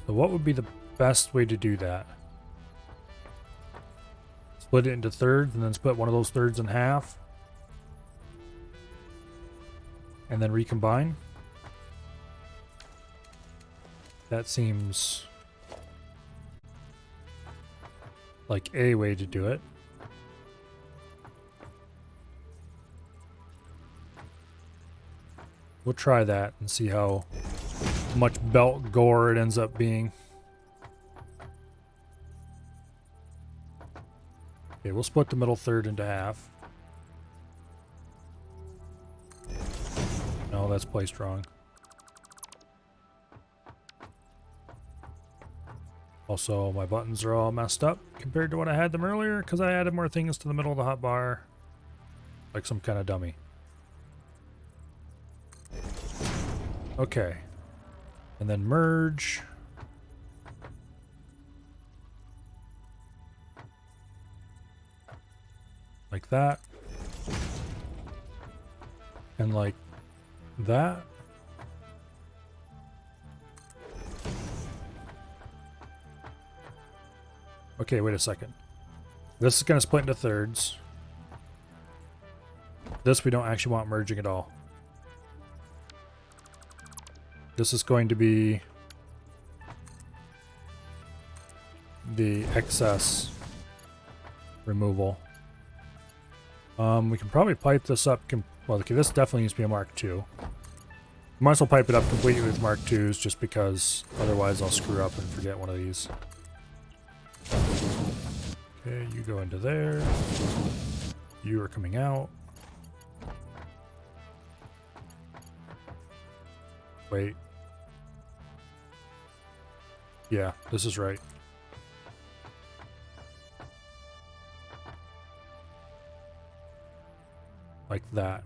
So what would be the best way to do that? Split it into thirds and then split one of those thirds in half. And then recombine. That seems like a way to do it. We'll try that and see how much belt gore it ends up being. Okay, we'll split the middle third into half. No, that's placed wrong. Also, my buttons are all messed up compared to when I had them earlier because I added more things to the middle of the hotbar. Like some kind of dummy. Okay. And then merge. Like that. And like that. Okay, wait a second. This is going to split into thirds. This we don't actually want merging at all. This is going to be the excess removal. We can probably pipe this up. Well, okay, this definitely needs to be a Mark II. Might as well pipe it up completely with Mark IIs just because otherwise I'll screw up and forget one of these. Okay, you go into there. You are coming out. Wait. Yeah, this is right. Like that.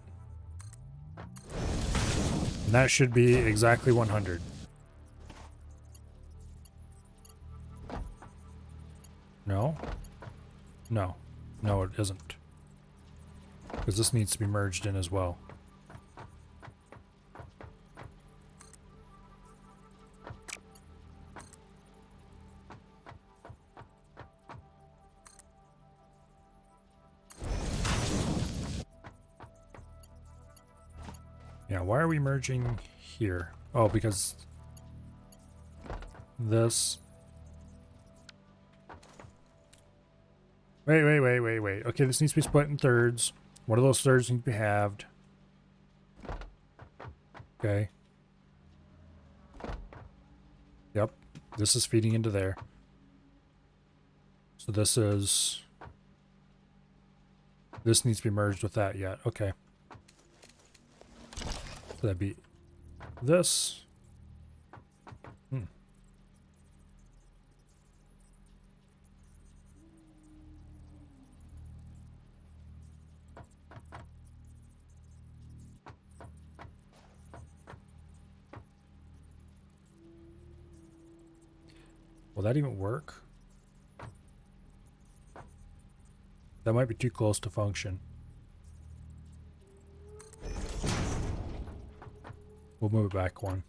And that should be exactly 100. No? No. No, it isn't. Because this needs to be merged in as well. Yeah, why are we merging here? Oh, because this... Wait. Okay, this needs to be split in thirds. One of those thirds needs to be halved. Okay. This is feeding into there. So this is... This needs to be merged with that yet. Okay. So that'd be this. Hmm. Will that even work? That might be too close to function. We'll move it back one.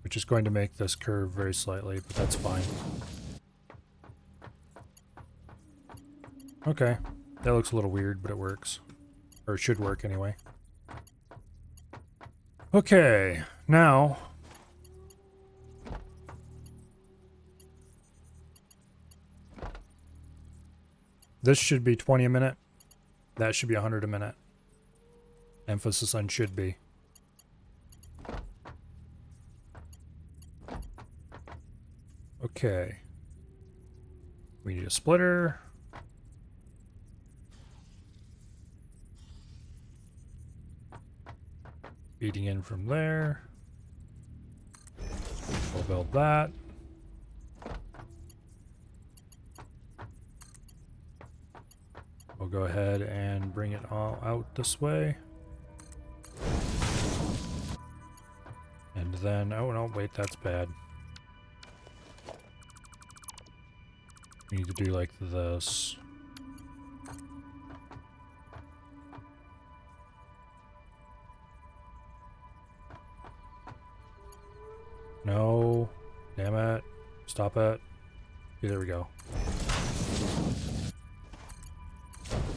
Which is going to make this curve very slightly, but that's fine. Okay. That looks a little weird, but it works. Or it should work anyway. Okay, now... This should be 20 a minute. That should be 100 a minute. Emphasis on should be. Okay. We need a splitter. Feeding in from there. We'll build that. We'll go ahead and bring it all out this way. And then, oh no, wait, that's bad. We need to do like this. No, damn it, stop it. Okay, there we go.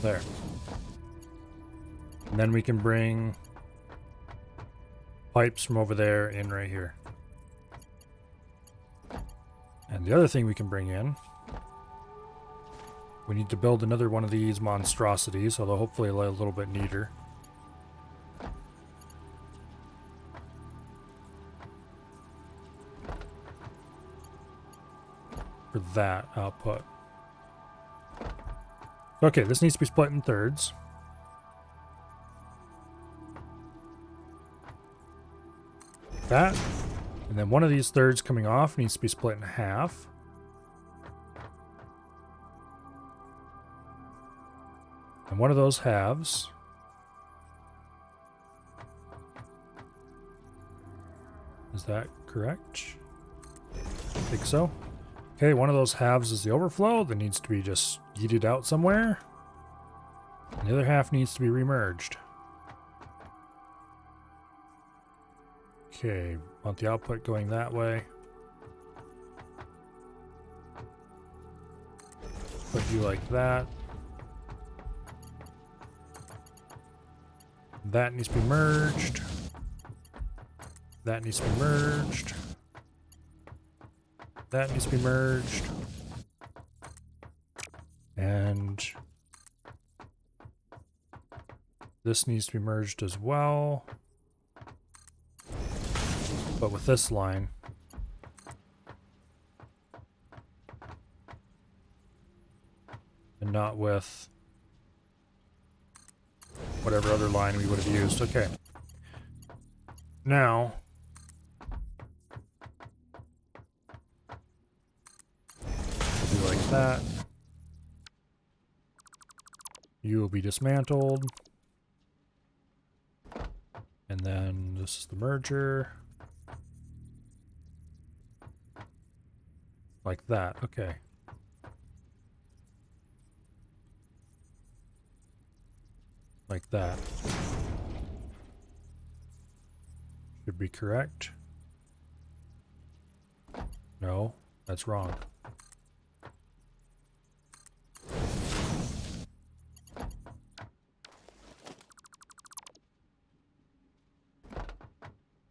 There. And then we can bring pipes from over there in right here. And the other thing we can bring in, we need to build another one of these monstrosities, although hopefully a little bit neater. For that output. Okay, this needs to be split in thirds. That. And then one of these thirds coming off needs to be split in half. And one of those halves. Is that correct? I think so. Okay, one of those halves is the overflow that needs to be just yeeted out somewhere. And the other half needs to be remerged. Okay, want the output going that way. Put you like that. That needs to be merged. That needs to be merged. That needs to be merged. And this needs to be merged as well. But with this line. And not with whatever other line we would have used. Okay. Now, we'll do like that. You will be dismantled. And then this is the merger. Like that, okay. Like that. Should be correct. No, that's wrong.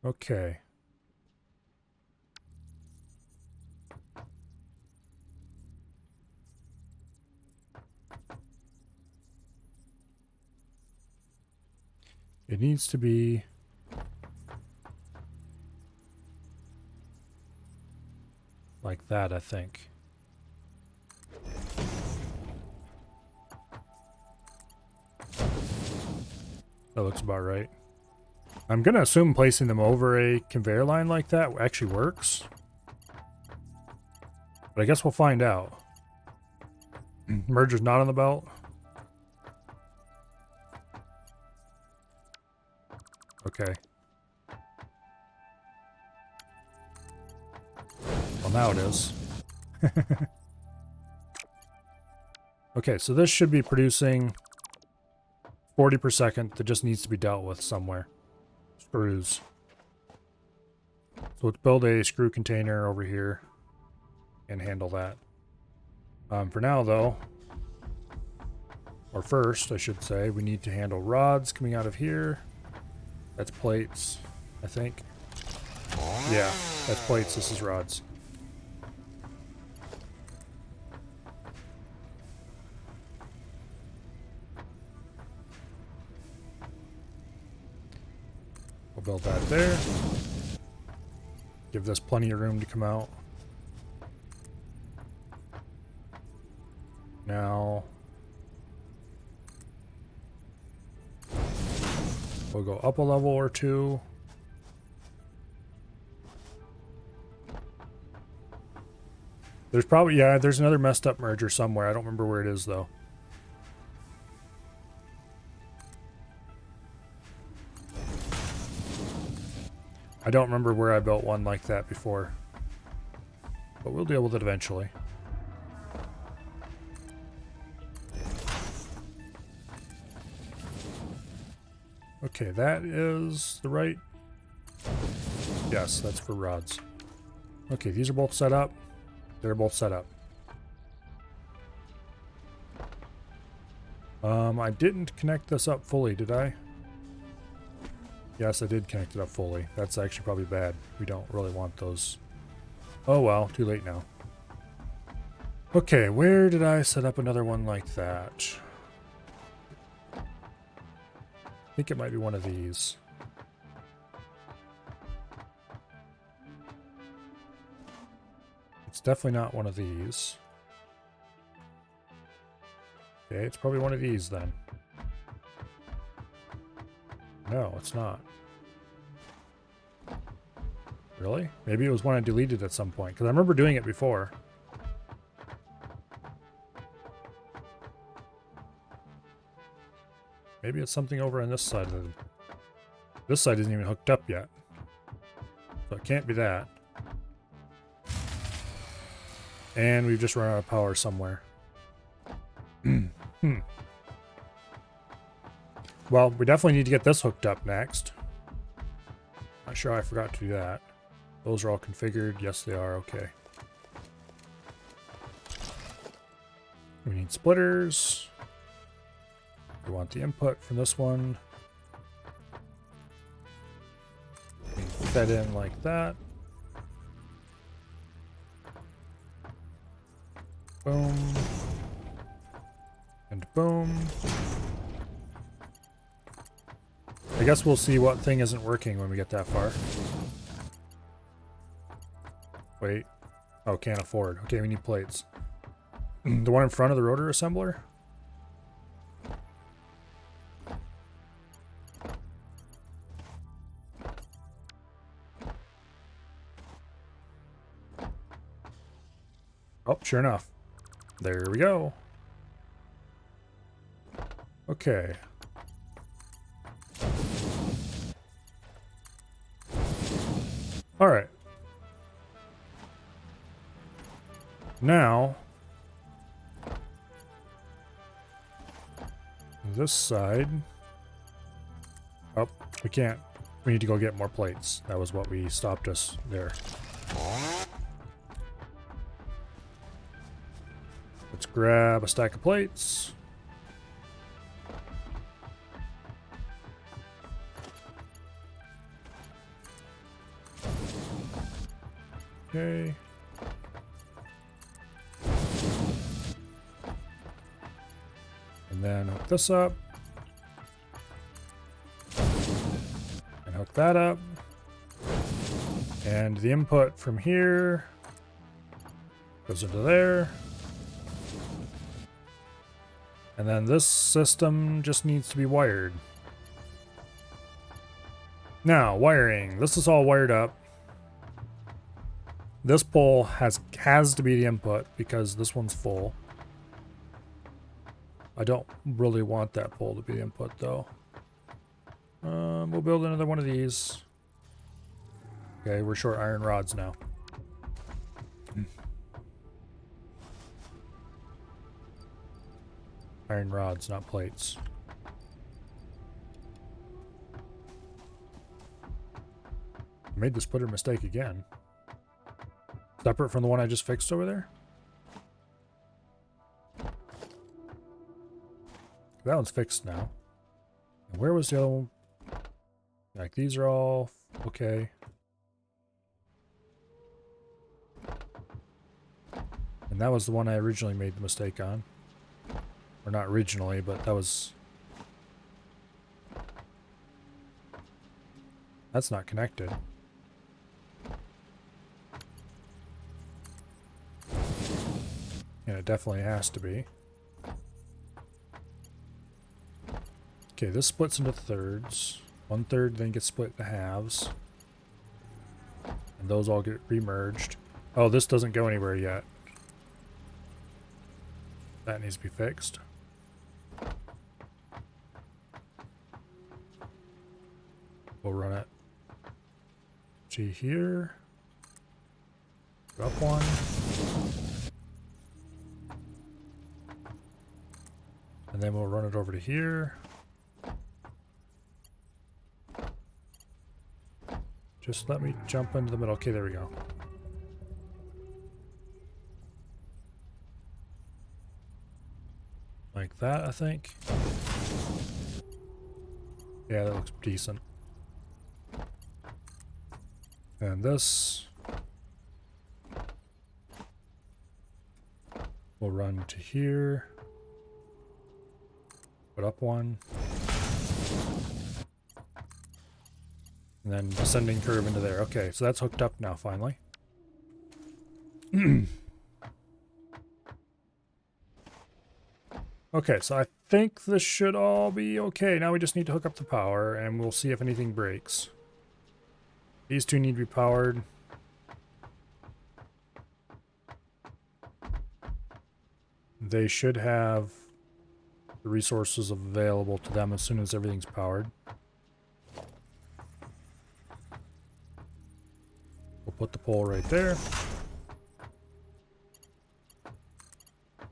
Okay. It needs to be like that, I think. That looks about right. I'm going to assume placing them over a conveyor line like that actually works. But I guess we'll find out. Merger's not on the belt. Okay. Well, now it is. Okay, so this should be producing 40 per second that just needs to be dealt with somewhere. Screws. So let's build a screw container over here and handle that. For now, though, or first, I should say, we need to handle rods coming out of here. That's plates, I think. Yeah, that's plates. This is rods. We'll build that there. Give this plenty of room to come out. Now, we'll go up a level or two. There's probably, yeah, there's another messed up merger somewhere. I don't remember where it is, though. I don't remember where I built one like that before. But we'll deal with it eventually. Okay, that is the right... Yes, that's for rods. Okay, these are both set up. They're both set up. I didn't connect this up fully, did I? Yes, I did connect it up fully. That's actually probably bad. We don't really want those. Oh well, too late now. Okay, where did I set up another one like that? I think it might be one of these. It's definitely not one of these. Okay, it's probably one of these then. No, it's not. Really? Maybe it was one I deleted at some point, because I remember doing it before. Maybe it's something over on this side of the... This side isn't even hooked up yet. So it can't be that. And we've just run out of power somewhere. Well, we definitely need to get this hooked up next. Not sure I forgot to do that. Those are all configured. Yes, they are. Okay. We need splitters. We want the input from this one. Put that in like that. Boom. And boom. I guess we'll see what thing isn't working when we get that far. Wait. Oh, can't afford. Okay, we need plates. The one in front of the rotor assembler? Oh, sure enough. There we go. Okay. All right. Now, this side. Oh, we can't. We need to go get more plates. That was what we stopped us there. Let's grab a stack of plates. Okay. And then hook this up. And hook that up. And the input from here Goes into there. And then this system just needs to be wired. Now, wiring. This is all wired up. This pole has to be the input because this one's full. I don't really want that pole to be the input though. We'll build another one of these. Okay, we're short iron rods now. Iron rods, not plates. I made the splitter mistake again. Separate from the one I just fixed over there? That one's fixed now. And where was the other one? Like, these are all okay. And that was the one I originally made the mistake on. Or not originally, but that was... That's not connected. And it definitely has to be. Okay, this splits into thirds. 1/3 then gets split into halves. And those all get remerged. Oh, this doesn't go anywhere yet. That needs to be fixed. We'll run it. G here. Up one. And then we'll run it over to here. Just let me jump into the middle. Okay, there we go. Like that, I think. Yeah, that looks decent. And this will run to here. Put up one. And then descending curve into there. Okay, so that's hooked up now, finally. Okay, so I think this should all be okay. Now we just need to hook up the power, and we'll see if anything breaks. These two need to be powered. They should have the resources available to them as soon as everything's powered. We'll put the pole right there.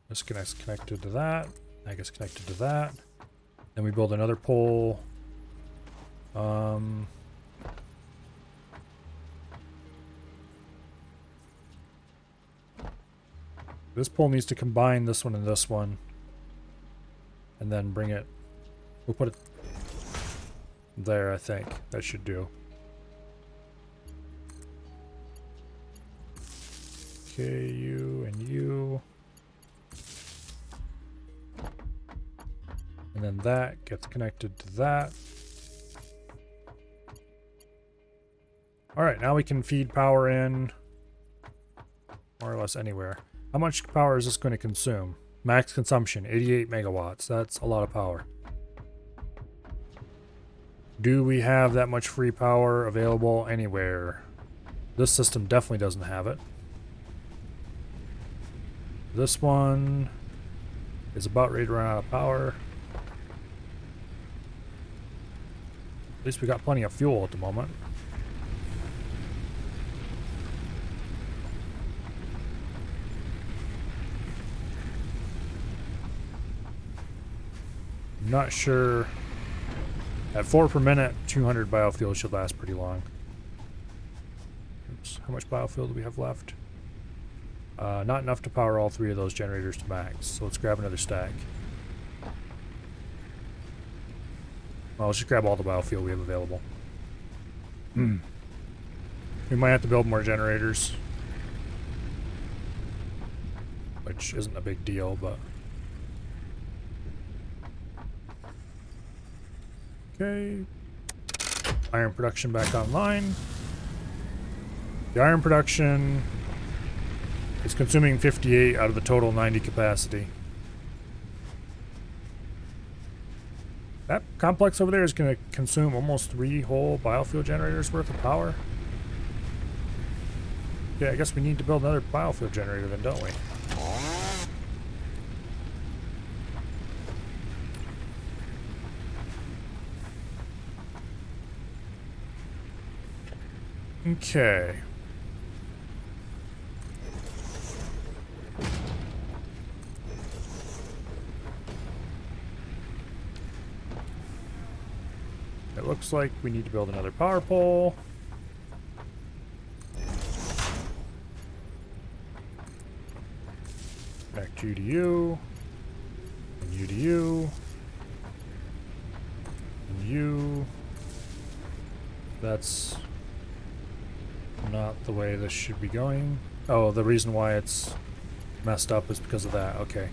This gets connected to that. That gets connected to that. Then we build another pole. This pole needs to combine this one and this one. And then bring it... We'll put it there, I think. That should do. Okay, you and you. And then that gets connected to that. Alright, now we can feed power in more or less anywhere. How much power is this going to consume? Max consumption, 88 megawatts. That's a lot of power. Do we have that much free power available anywhere? This system definitely doesn't have it. This one is about ready to run out of power. At least we got plenty of fuel at the moment. I'm not sure. At 4 per minute, 200 biofuel should last pretty long. Oops. How much biofuel do we have left? Not enough to power all 3 of those generators to max, so let's grab another stack. Well, let's just grab all the biofuel we have available. We might have to build more generators. Which isn't a big deal, but... Okay. Iron production back online. The iron production It's consuming 58 out of the total 90 capacity. That complex over there is going to consume almost 3 whole biofuel generators worth of power. Yeah, I guess we need to build another biofuel generator then, don't we? Okay. It looks like we need to build another power pole. Connect you to you. And you to you. And you. That's not the way this should be going. Oh, the reason why it's messed up is because of that. Okay.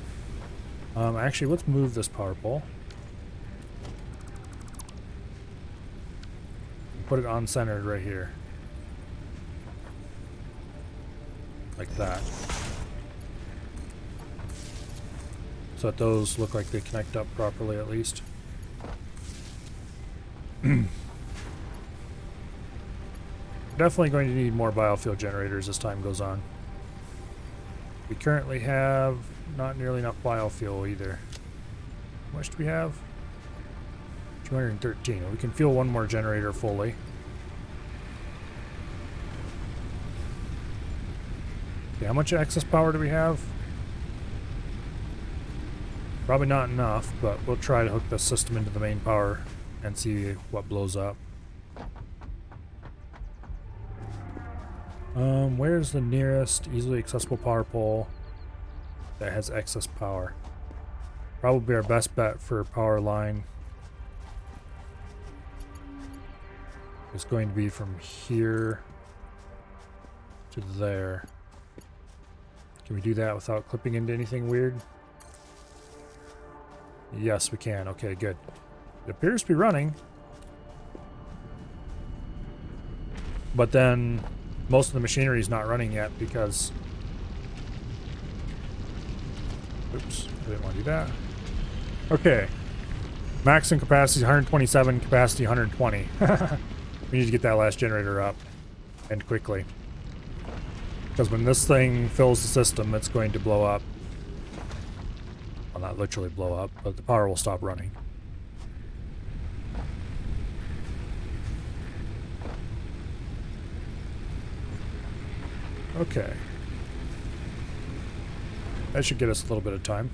Actually, let's move this power pole. Put it on centered right here. Like that. So that those look like they connect up properly at least. Definitely going to need more biofuel generators as time goes on. We currently have not nearly enough biofuel either. How much do we have? 213. We can fuel one more generator fully. Okay, how much excess power do we have? Probably not enough, but we'll try to hook the system into the main power and see what blows up. Where's the nearest easily accessible power pole that has excess power? Probably our best bet for power line is going to be from here to there. Can we do that without clipping into anything weird? Yes, we can. Okay, good. It appears to be running. But then most of the machinery is not running yet because... Oops, I didn't want to do that. Okay. Maximum capacity 127, capacity 120. We need to get that last generator up. And quickly. Because when this thing fills the system, it's going to blow up. Well, not literally blow up, but the power will stop running. Okay. That should get us a little bit of time.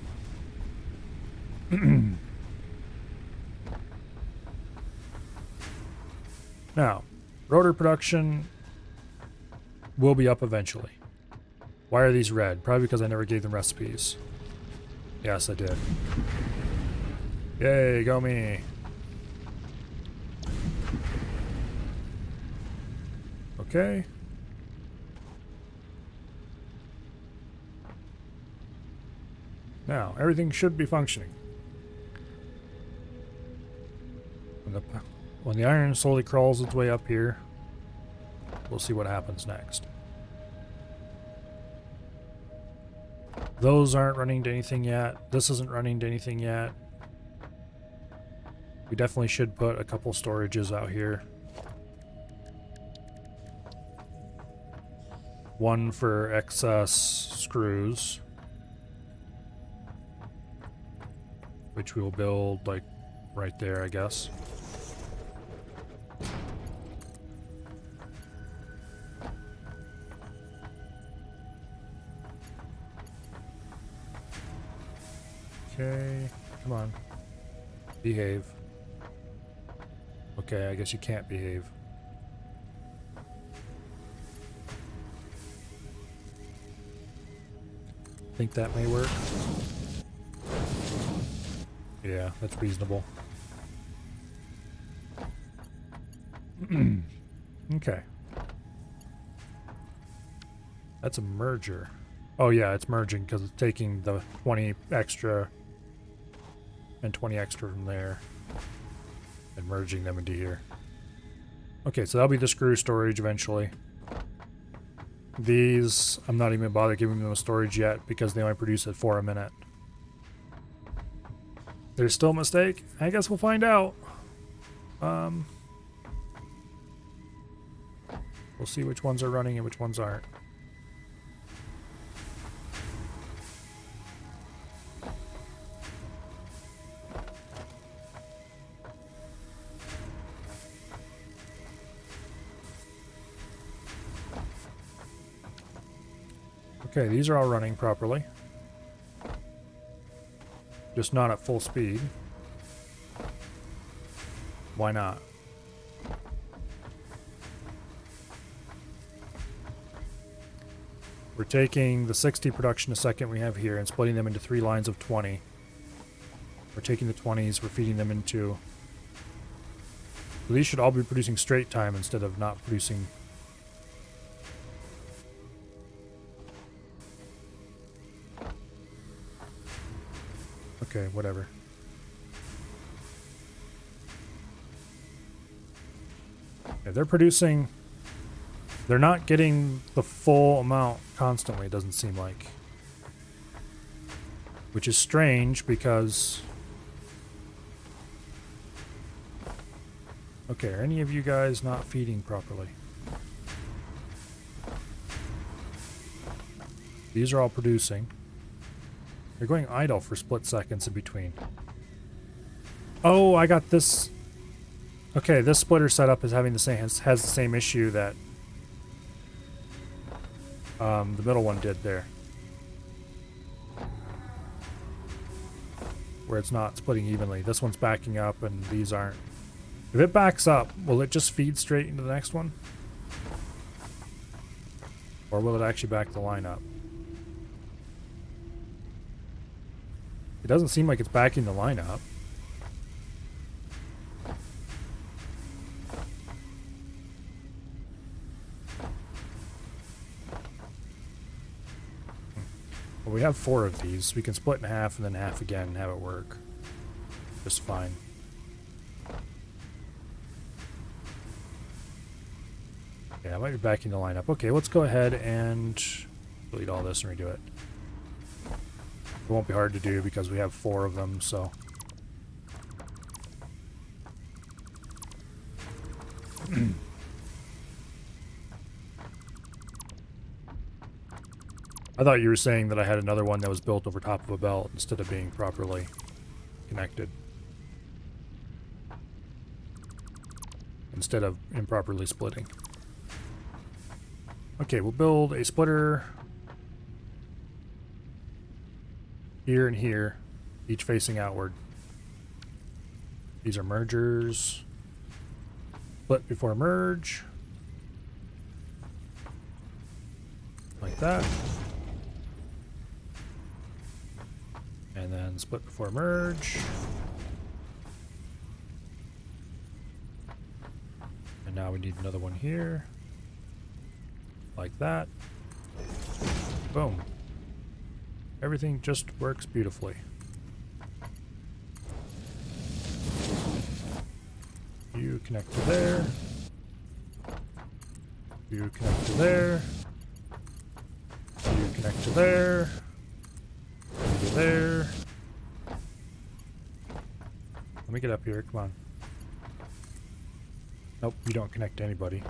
Now, rotor production will be up eventually. Why are these red? Probably because I never gave them recipes. Yes, I did. Yay, go me. Okay. Now, everything should be functioning. When the iron slowly crawls its way up here, we'll see what happens next. Those aren't running to anything yet. This isn't running to anything yet. We definitely should put a couple storages out here. One for excess screws, which we will build like right there, I guess. Okay, come on. Behave. Okay, I guess you can't behave. Think that may work? Yeah, that's reasonable. Okay. That's a merger. Oh yeah, it's merging because it's taking the 20 extra and 20 extra from there and merging them into here. Okay, so that'll be the screw storage eventually. These, I'm not even bothered giving them a storage yet because they only produce at 4 a minute. There's still a mistake? I guess we'll find out. We'll see which ones are running and which ones aren't. Okay, these are all running properly. Just not at full speed. Why not? We're taking the 60 production a second we have here and splitting them into 3 lines of 20. We're taking the 20s, we're feeding them into... So these should all be producing straight time instead of not producing... Okay, whatever. Yeah, they're producing... They're not getting the full amount constantly, it doesn't seem like. Which is strange because... Okay, are any of you guys not feeding properly? These are all producing. They're going idle for split seconds in between. Oh, I got this. Okay, this splitter setup is having the same has the same issue that the middle one did there, where it's not splitting evenly. This one's backing up, and these aren't. If it backs up, will it just feed straight into the next one, or will it actually back the line up? It doesn't seem like it's backing the line up. Well, we have 4 of these. We can split in half and then half again and have it work just fine. Yeah, I might be backing the line up. Okay, let's go ahead and delete all this and redo it. It won't be hard to do because we have 4 of them, so. I thought you were saying that I had another one that was built over top of a belt instead of being properly connected. Instead of improperly splitting. Okay, we'll build a splitter here and here, each facing outward. These are mergers. Split before merge. Like that. And then split before merge. And now we need another one here. Like that. Boom. Everything just works beautifully. You connect to there. You connect to there. You connect to there. You to there. Let me get up here, come on. Nope, you don't connect to anybody.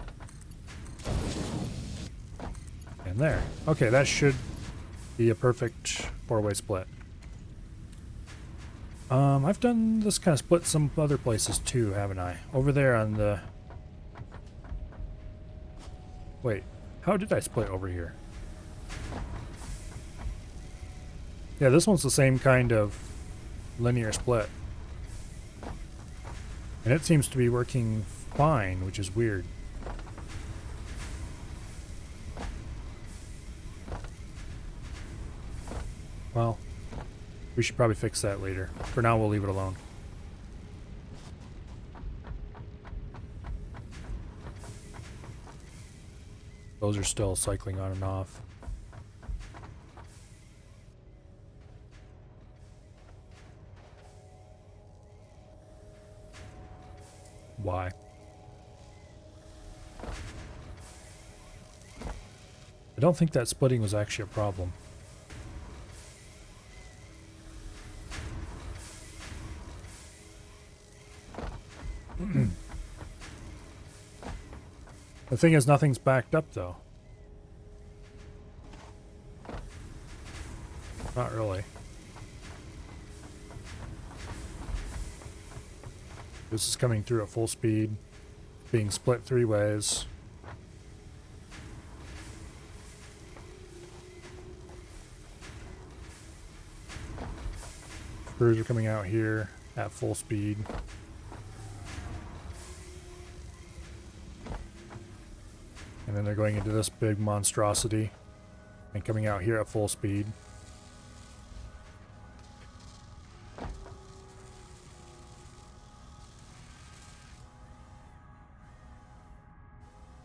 And there. Okay, that should be a perfect 4-way split. I've done this kind of split some other places too, haven't I? Over there on the... Wait, how did I split over here? Yeah, this one's the same kind of linear split. And it seems to be working fine, which is weird. Well, we should probably fix that later. For now, we'll leave it alone. Those are still cycling on and off. Why? I don't think that splitting was actually a problem. The thing is, nothing's backed up, though. Not really. This is coming through at full speed, being split 3 ways. Screws are coming out here at full speed. And then they're going into this big monstrosity and coming out here at full speed.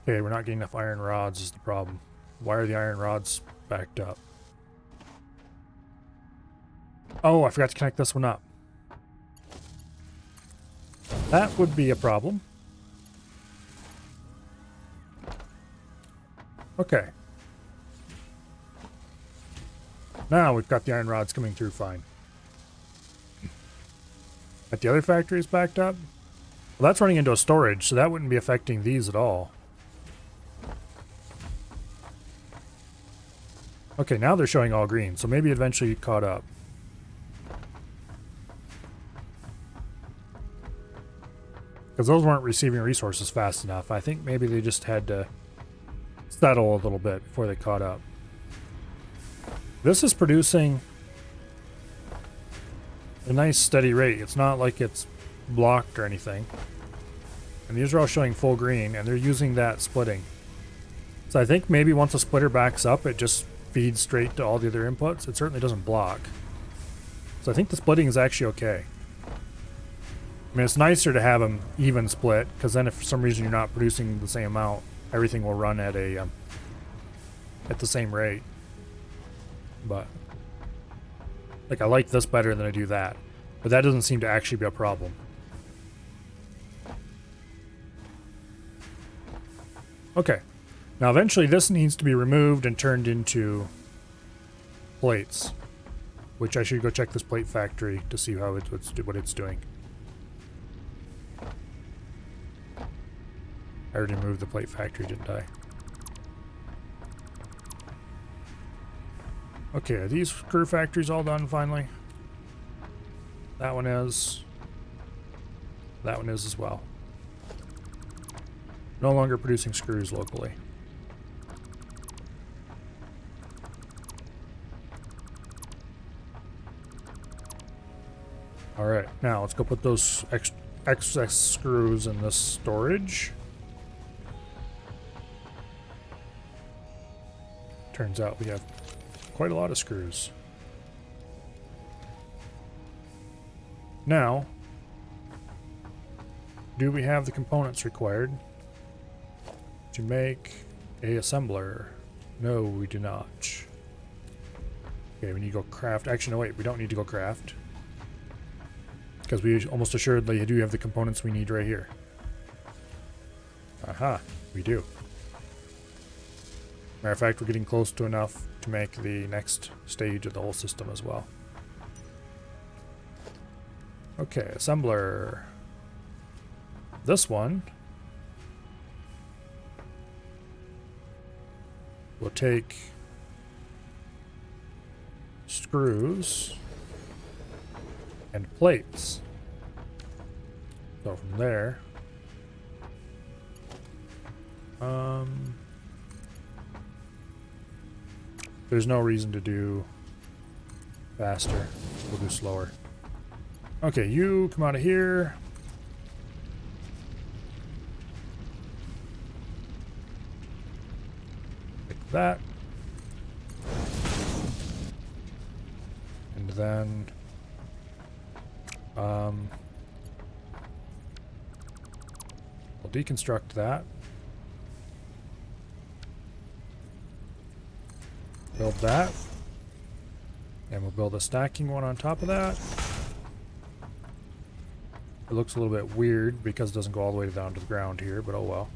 Okay, we're not getting enough iron rods is the problem. Why are the iron rods backed up? Oh, I forgot to connect this one up. That would be a problem. Okay. Now we've got the iron rods coming through fine. But the other factory is backed up? Well, that's running into a storage, so that wouldn't be affecting these at all. Okay, now they're showing all green, so maybe eventually it caught up. Because those weren't receiving resources fast enough. I think maybe they just had to settle a little bit before they caught up. This is producing a nice steady rate. It's not like it's blocked or anything. And these are all showing full green, and they're using that splitting. So I think maybe once a splitter backs up, it just feeds straight to all the other inputs. It certainly doesn't block. So I think the splitting is actually okay. I mean, it's nicer to have them even split, because then if for some reason you're not producing the same amount, everything will run at a at the same rate. But like, I like this better than I do that, but that doesn't seem to actually be a problem. Okay, now eventually this needs to be removed and turned into plates, which I should go check this plate factory to see how what it's doing. I already moved the plate factory, didn't I? Okay, are these screw factories all done finally? That one is. That one is as well. No longer producing screws locally. Alright, now let's go put those excess screws in this storage. Turns out we have quite a lot of screws. Now, do we have the components required to make a assembler? No, we do not. Okay, we need to go craft. Actually, no, wait, we don't need to go craft, because we almost assuredly do have the components we need right here. Aha, we do. Matter of fact, we're getting close to enough to make the next stage of the whole system as well. Okay, assembler. This one will take screws and plates. So from there, there's no reason to do faster. We'll do slower. Okay, you come out of here. Like that. And then we'll deconstruct that. Build that. And we'll build a stacking one on top of that. It looks a little bit weird because it doesn't go all the way down to the ground here, but oh well.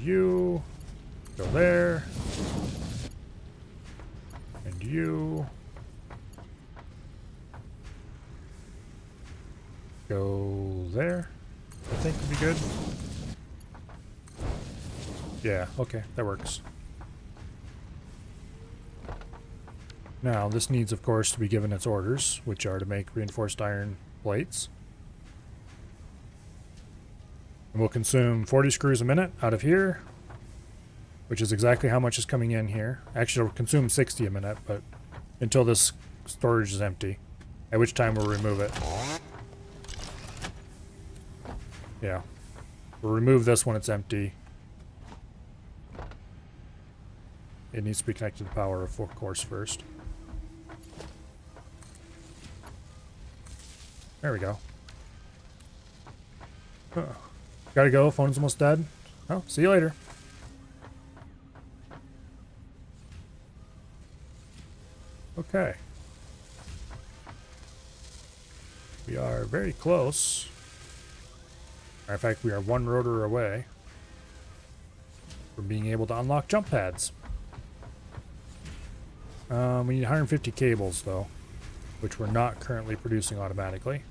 you go there. And you go there. I think would be good. Yeah, okay, that works. Now, this needs, of course, to be given its orders, which are to make reinforced iron plates. And we'll consume 40 screws a minute out of here, which is exactly how much is coming in here. Actually, it'll consume 60 a minute, but until this storage is empty, at which time we'll remove it. Yeah. We'll remove this when it's empty. It needs to be connected to power, of course, first. There we go. Oh. Gotta go, phone's almost dead. Oh, see you later. Okay. We are very close. In fact, we are one rotor away from being able to unlock jump pads. We need 150 cables, though, which we're not currently producing automatically.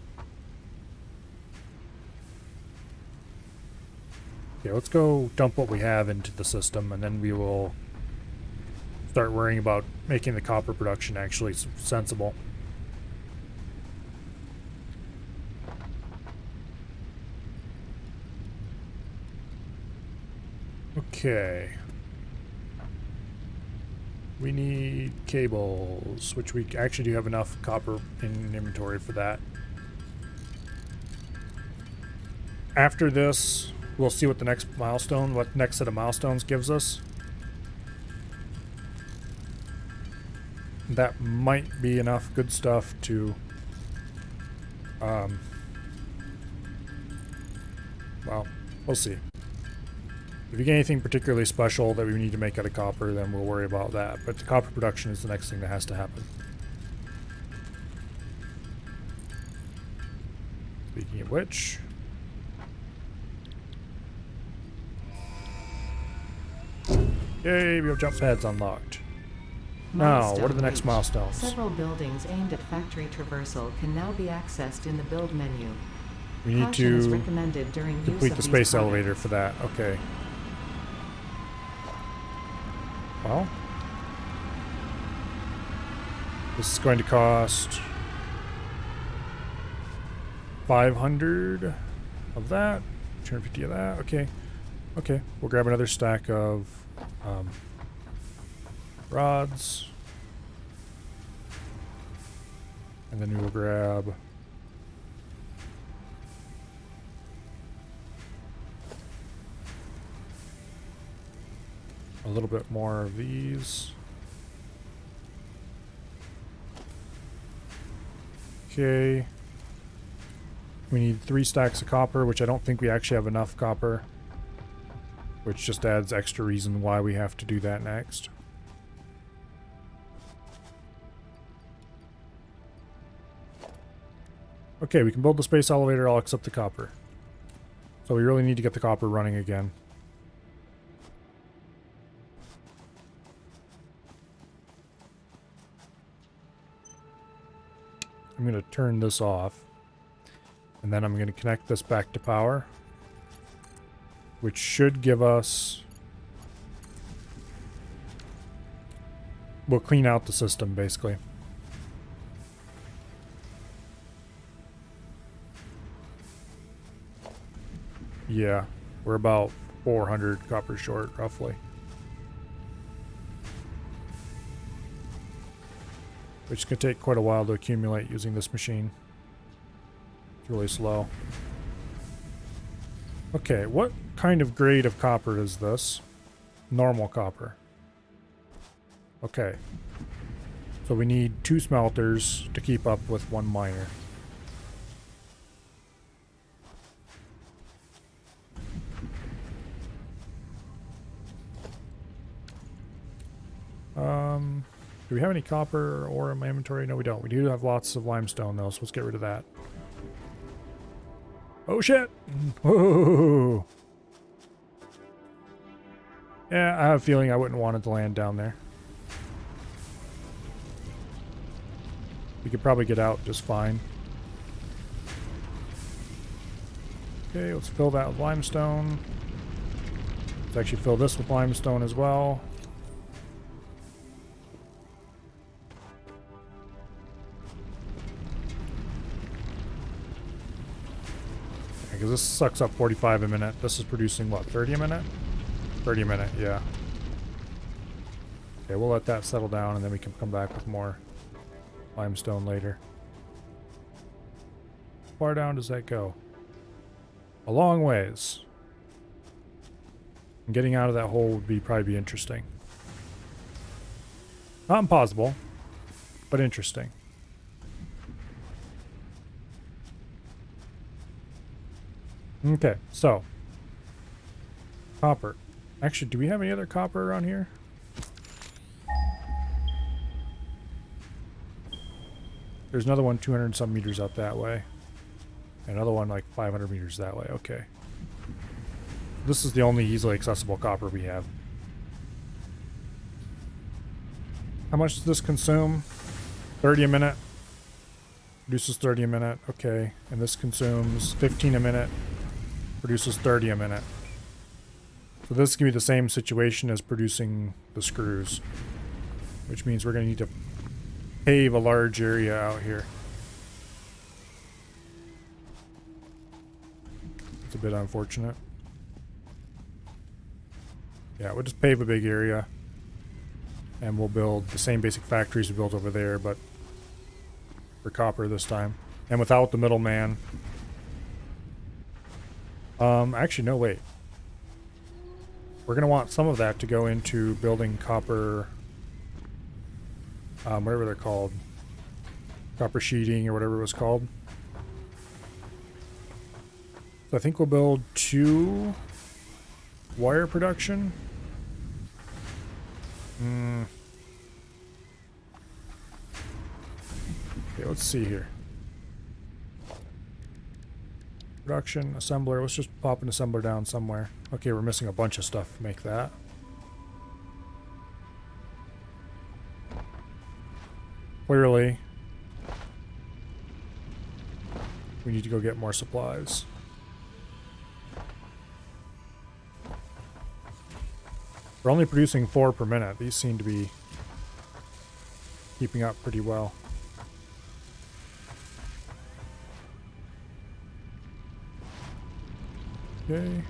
Okay, let's go dump what we have into the system, and then we will start worrying about making the copper production actually sensible. Okay. We need cables, which we actually do have enough copper in inventory for that. After this, we'll see what the next milestone, what next set of milestones gives us. That might be enough good stuff to, well, we'll see. If you get anything particularly special that we need to make out of copper, then we'll worry about that. But the copper production is the next thing that has to happen. Speaking of which... Yay, we have jump pads unlocked. Now, what are the next milestones? Several buildings aimed at factory traversal can now be accessed in the build menu. We need Caution is to recommended during use complete of the these space products. elevator for that. Okay. Well, this is going to cost 500 of that, 250 of that. Okay. Okay, we'll grab another stack of rods. And then we will grab a little bit more of these. Okay. We need 3 stacks of copper, which I don't think we actually have enough copper. Which just adds extra reason why we have to do that next. Okay, we can build the space elevator all except the copper. So we really need to get the copper running again. I'm going to turn this off. And then I'm going to connect this back to power. Which should give us... We'll clean out the system, basically. Yeah, we're about 400 copper short, roughly. Which can take quite a while to accumulate using this machine. It's really slow. Okay, what kind of grade of copper is this? Normal copper. Okay. So we need 2 smelters to keep up with 1 miner. Do we have any copper ore in my inventory? No, we don't. We do have lots of limestone, though, so let's get rid of that. Oh, shit! Whoa! Yeah, I have a feeling I wouldn't want it to land down there. We could probably get out just fine. Okay, let's fill that with limestone. Let's actually fill this with limestone as well. Because this sucks up 45 a minute. This is producing what, 30 a minute? 30 a minute, yeah. Okay, we'll let that settle down and then we can come back with more limestone later. How far down does that go? A long ways. And getting out of that hole would probably be interesting. Not impossible, but interesting. Okay, so copper. Actually, do we have any other copper around here? There's another one 200 and some meters up that way. Another one like 500 meters that way. Okay. This is the only easily accessible copper we have. How much does this consume? 30 a minute. Produces 30 a minute. Okay. And this consumes 15 a minute. Produces 30 a minute. So this is going to be the same situation as producing the screws. Which means we're going to need to pave a large area out here. It's a bit unfortunate. Yeah, we'll just pave a big area. And we'll build the same basic factories we built over there, but for copper this time. And without the middleman. Actually, no, wait. We're going to want some of that to go into building copper, whatever they're called. Copper sheeting or whatever it was called. So I think we'll build 2 wire production. Okay, let's see here. Production, assembler. Let's just pop an assembler down somewhere. Okay, we're missing a bunch of stuff to make that. Clearly, we need to go get more supplies. We're only producing 4 per minute. These seem to be keeping up pretty well. Okay.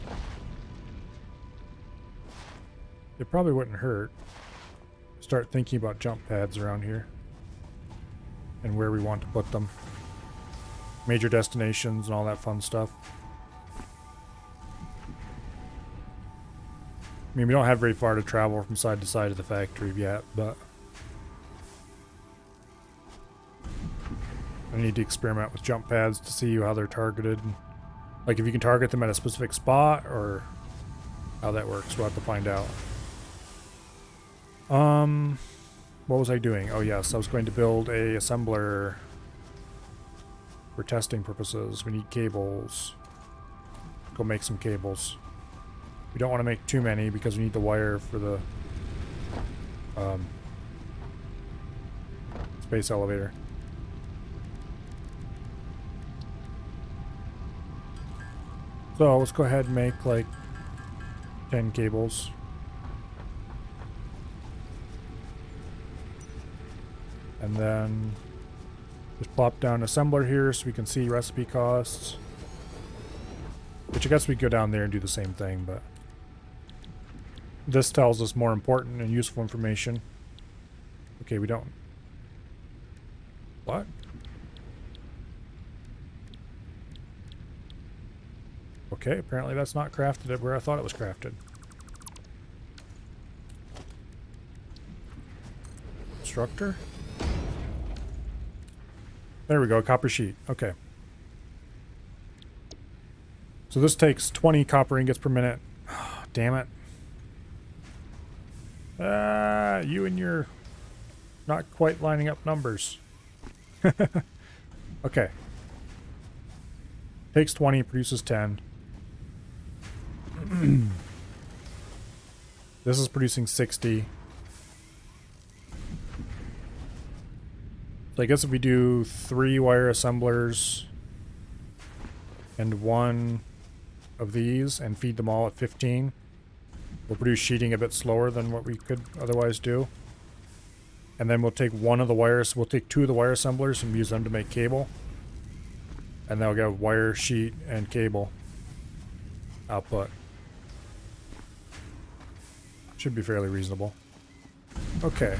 It probably wouldn't hurt. Start thinking about jump pads around here. And where we want to put them. Major destinations and all that fun stuff. I mean, we don't have very far to travel from side to side of the factory yet, but I need to experiment with jump pads to see how they're targeted. Like if you can target them at a specific spot or how that works. We'll have to find out. What was I doing? Oh yes, I was going to build a assembler for testing purposes. We need cables. Go make some cables. We don't want to make too many because we need the wire for the space elevator. So let's go ahead and make like 10 cables. And then just plop down assembler here so we can see recipe costs. Which I guess we could go down there and do the same thing, but this tells us more important and useful information. Okay, we don't. What? Okay, apparently that's not crafted where I thought it was crafted. Constructor? There we go, copper sheet. Okay. So this takes 20 copper ingots per minute. Oh, damn it. You and your not quite lining up numbers. Okay. Takes 20, produces 10. This is producing 60. So I guess if we do 3 wire assemblers and 1 of these and feed them all at 15, we'll produce sheeting a bit slower than what we could otherwise do. And then we'll take 2 of the wire assemblers and use them to make cable. And then we'll get wire, sheet, and cable output. Should be fairly reasonable. Okay.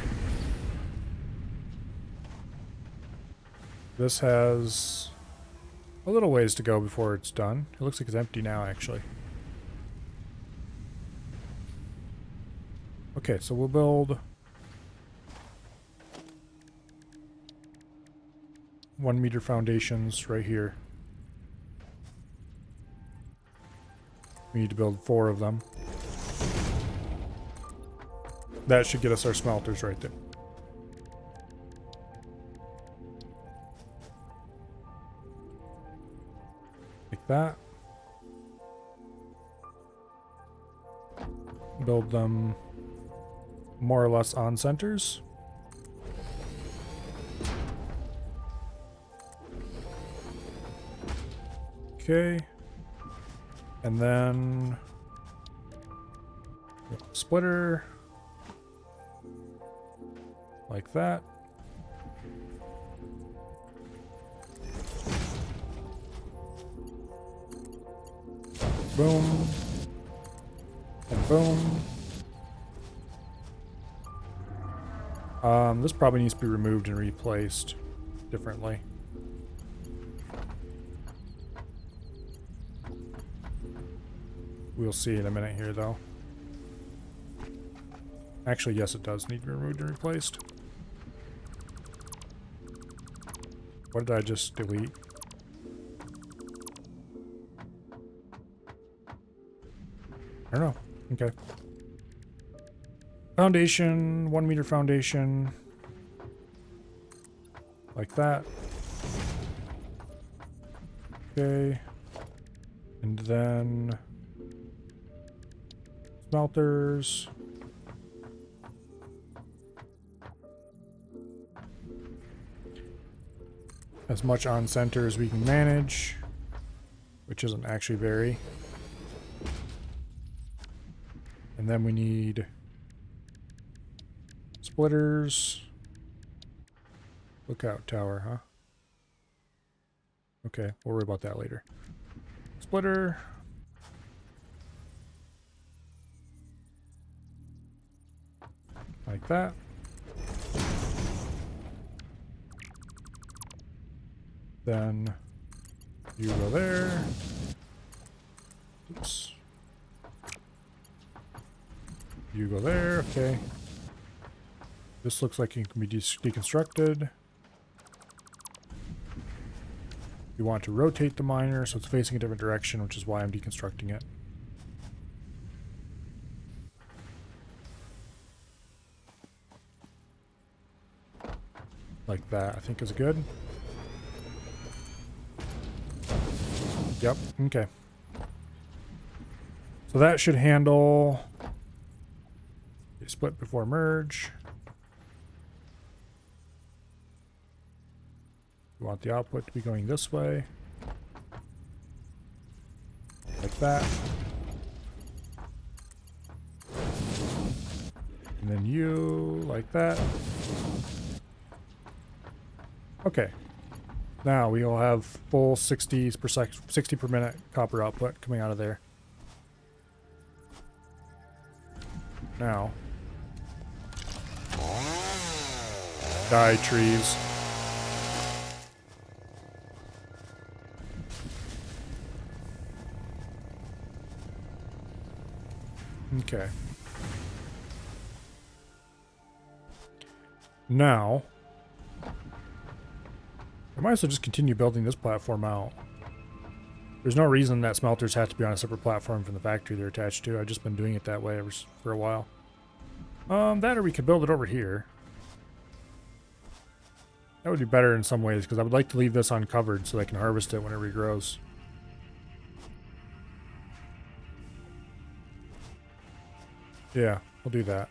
This has a little ways to go before it's done. It looks like it's empty now, actually. Okay, so we'll build 1 meter foundations right here. We need to build 4 of them. That should get us our smelters right there. Like that. Build them more or less on centers. Okay. And then splitter. Like that. Boom. And boom. This probably needs to be removed and replaced differently. We'll see in a minute here, though. Actually, yes, it does need to be removed and replaced. What did I just delete? I don't know. Okay. Foundation, 1 meter foundation. Like that. Okay. And then smelters. As much on center as we can manage, which isn't actually very. And then we need splitters. Lookout tower, huh? Okay, we'll worry about that later. Splitter. Like that. Then you go there. Oops. You go there, okay. This looks like it can be deconstructed. You want to rotate the miner so it's facing a different direction, which is why I'm deconstructing it. Like that, I think is good. Yep, okay. So that should handle split before merge. We want the output to be going this way. Like that. And then you, like that. Okay. Now we will have full 60 per minute copper output coming out of there. Now. Die trees. Okay. Now, I might as well just continue building this platform out. There's no reason that smelters have to be on a separate platform from the factory they're attached to. I've just been doing it that way for a while. That or we could build it over here. That would be better in some ways, because I would like to leave this uncovered so I can harvest it when it regrows. Yeah, we'll do that.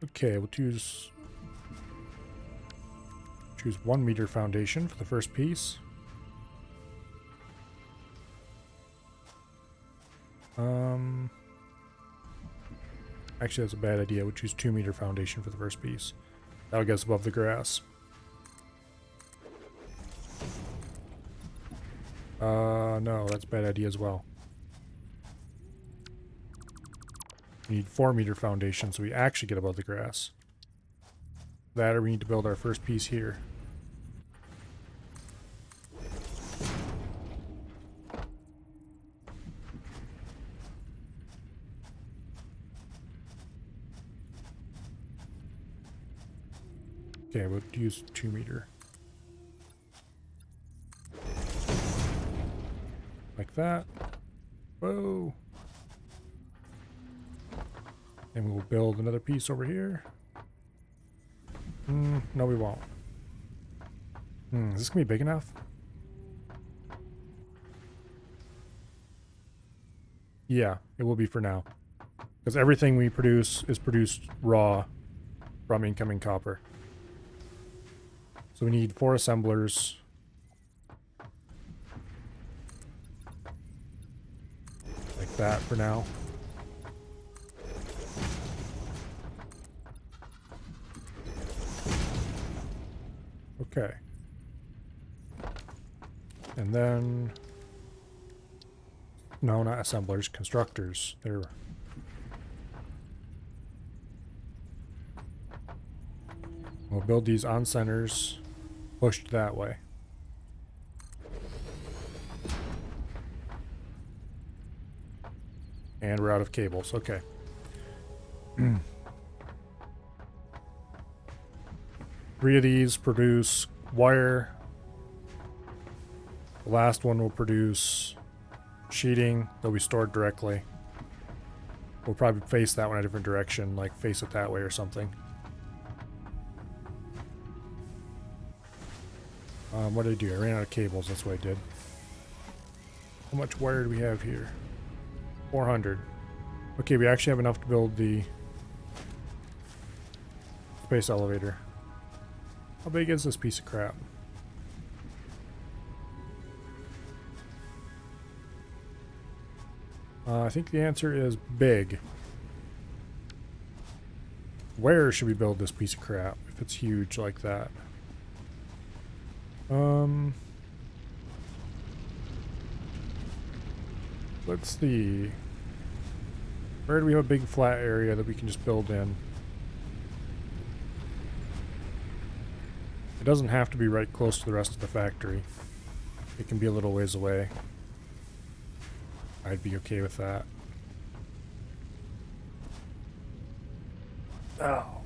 Okay, we'll choose 1 meter foundation for the first piece. Actually, that's a bad idea. We'll choose 2 meter foundation for the first piece. That'll get us above the grass. No, that's a bad idea as well. We need 4 meter foundation so we actually get above the grass. That, or we need to build our first piece here. Okay, we'll use 2 meter. Like that. Whoa. And we'll build another piece over here. No, we won't. Is this gonna be big enough? Yeah, it will be for now. Because everything we produce is produced raw from incoming copper. So we need 4 assemblers. Like that for now. Okay. And then... No, not assemblers, constructors. They're... We'll build these on centers, pushed that way. And we're out of cables. Okay. 3 of these produce wire. The last one will produce sheeting. They'll be stored directly. We'll probably face that one a different direction, like face it that way or something. What did I do? I ran out of cables. That's what I did. How much wire do we have here? 400. Okay, we actually have enough to build the space elevator. How big is this piece of crap? I think the answer is big. Where should we build this piece of crap if it's huge like that? Let's see. Where do we have a big flat area that we can just build in? It doesn't have to be right close to the rest of the factory. It can be a little ways away. I'd be okay with that. Oh.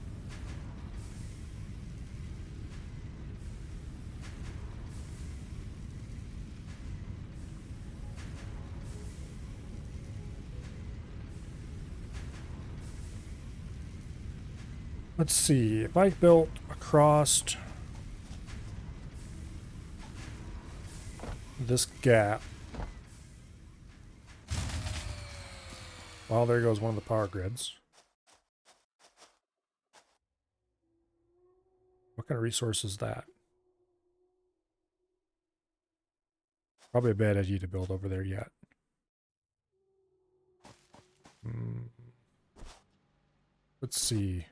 Let's see, if I built across this gap. Well, there goes one of the power grids. What kind of resource is that? Probably a bad idea to build over there yet. Let's see.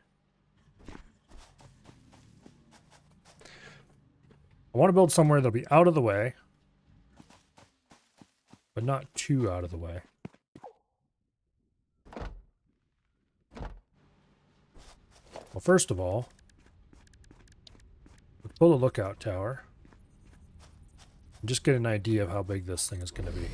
I want to build somewhere that'll be out of the way, but not too out of the way. Well, first of all, let's build a lookout tower and just get an idea of how big this thing is going to be.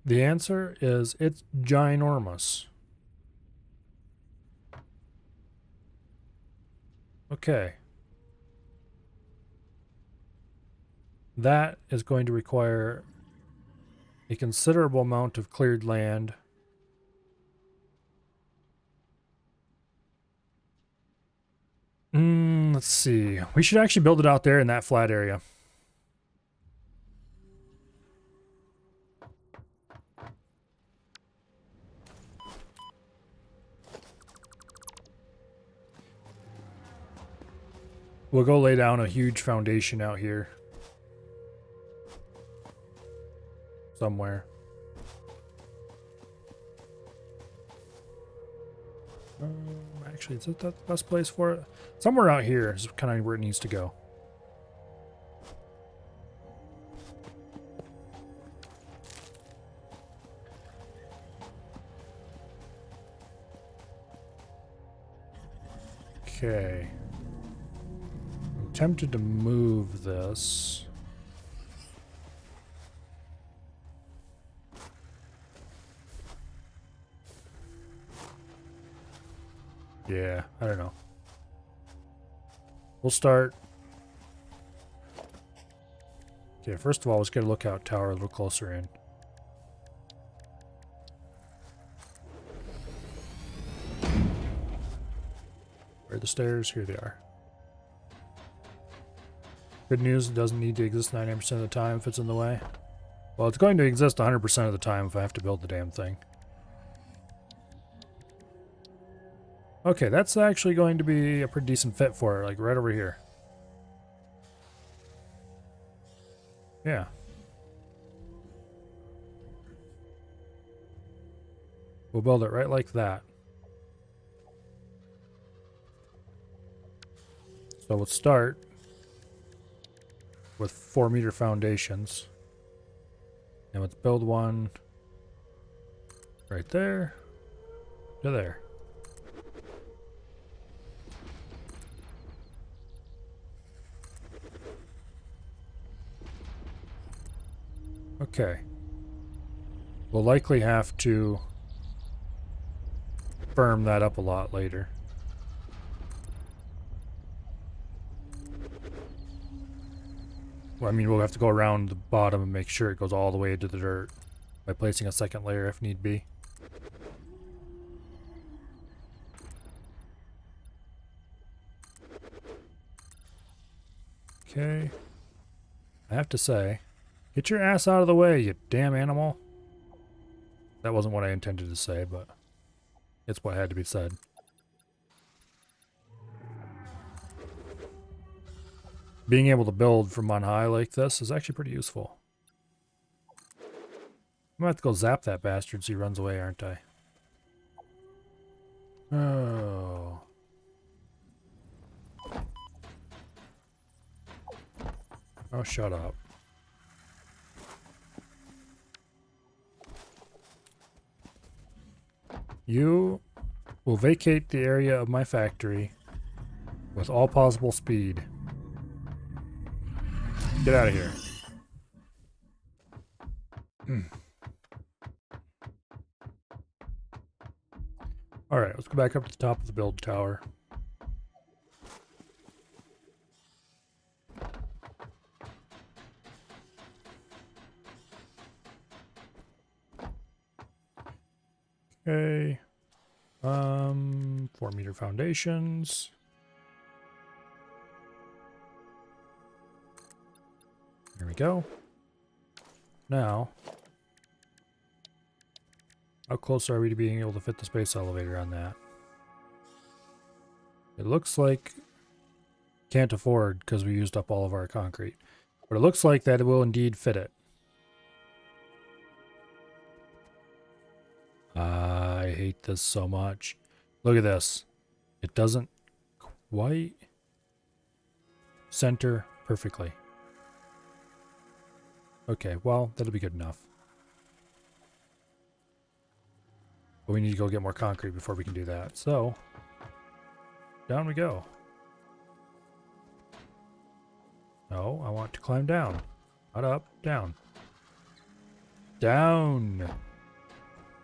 The answer is it's ginormous. Okay. That is going to require a considerable amount of cleared land Let's see. We should actually build it out there in that flat area. We'll go lay down a huge foundation out here. Somewhere. Actually, is that the best place for it? Somewhere out here is kind of where it needs to go. Okay. I'm tempted to move this. Yeah, I don't know. We'll start. Okay, first of all, let's get a lookout tower a little closer in. Where are the stairs? Here they are. Good news, it doesn't need to exist 99% of the time if it's in the way. Well, it's going to exist 100% of the time if I have to build the damn thing. Okay, that's actually going to be a pretty decent fit for it, like right over here. Yeah. We'll build it right like that. So let's start with 4-meter foundations. And let's build one right there to there. Okay. We'll likely have to firm that up a lot later. Well, I mean, we'll have to go around the bottom and make sure it goes all the way into the dirt by placing a second layer if need be. Okay. I have to say, get your ass out of the way, you damn animal. That wasn't what I intended to say, but it's what had to be said. Being able to build from on high like this is actually pretty useful. I'm gonna have to go zap that bastard so he runs away, aren't I? Oh. Oh, shut up. You will vacate the area of my factory with all possible speed. Get out of here. Alright, let's go back up to the top of the build tower. Okay. 4-meter foundations. There we go. Now, how close are we to being able to fit the space elevator on that? It looks like can't afford because we used up all of our concrete. But it looks like that it will indeed fit it. I hate this so much. Look at this. It doesn't quite center perfectly. Okay, well, that'll be good enough. But we need to go get more concrete before we can do that. So, down we go. No, I want to climb down. Not up, down. Down!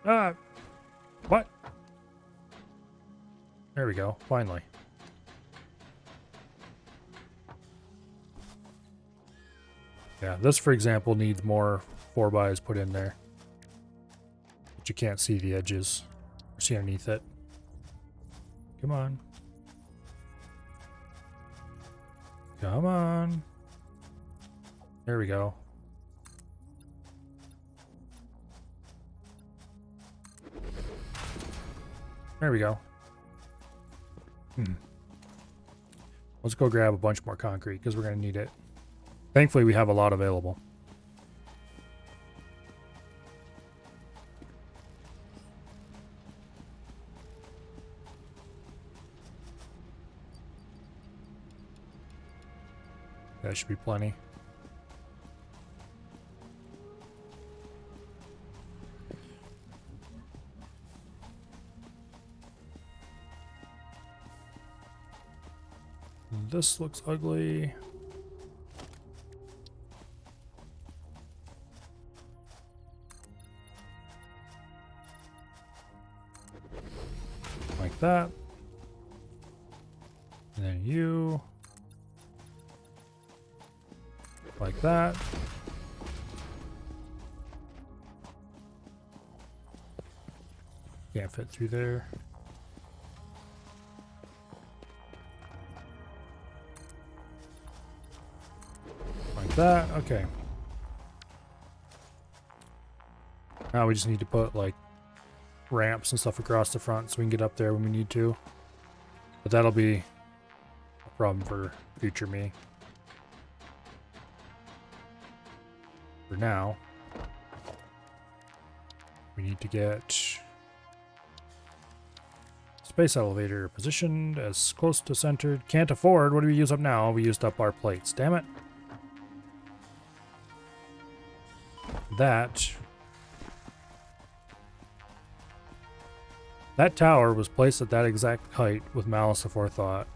Ah! What? There we go, finally. Yeah, this, for example, needs more 4x's put in there. But you can't see the edges or see underneath it. Come on. Come on. There we go. There we go. Let's go grab a bunch more concrete because we're going to need it. Thankfully, we have a lot available. That should be plenty. This looks ugly. Like that. And then you. Like that. Can't fit through there. Like that. Okay. Now we just need to put like ramps and stuff across the front so we can get up there when we need to. But that'll be a problem for future me. For now, we need to get space elevator positioned as close to centered. Can't afford. What do we use up now? We used up our plates. Damn it. That tower was placed at that exact height with malice aforethought.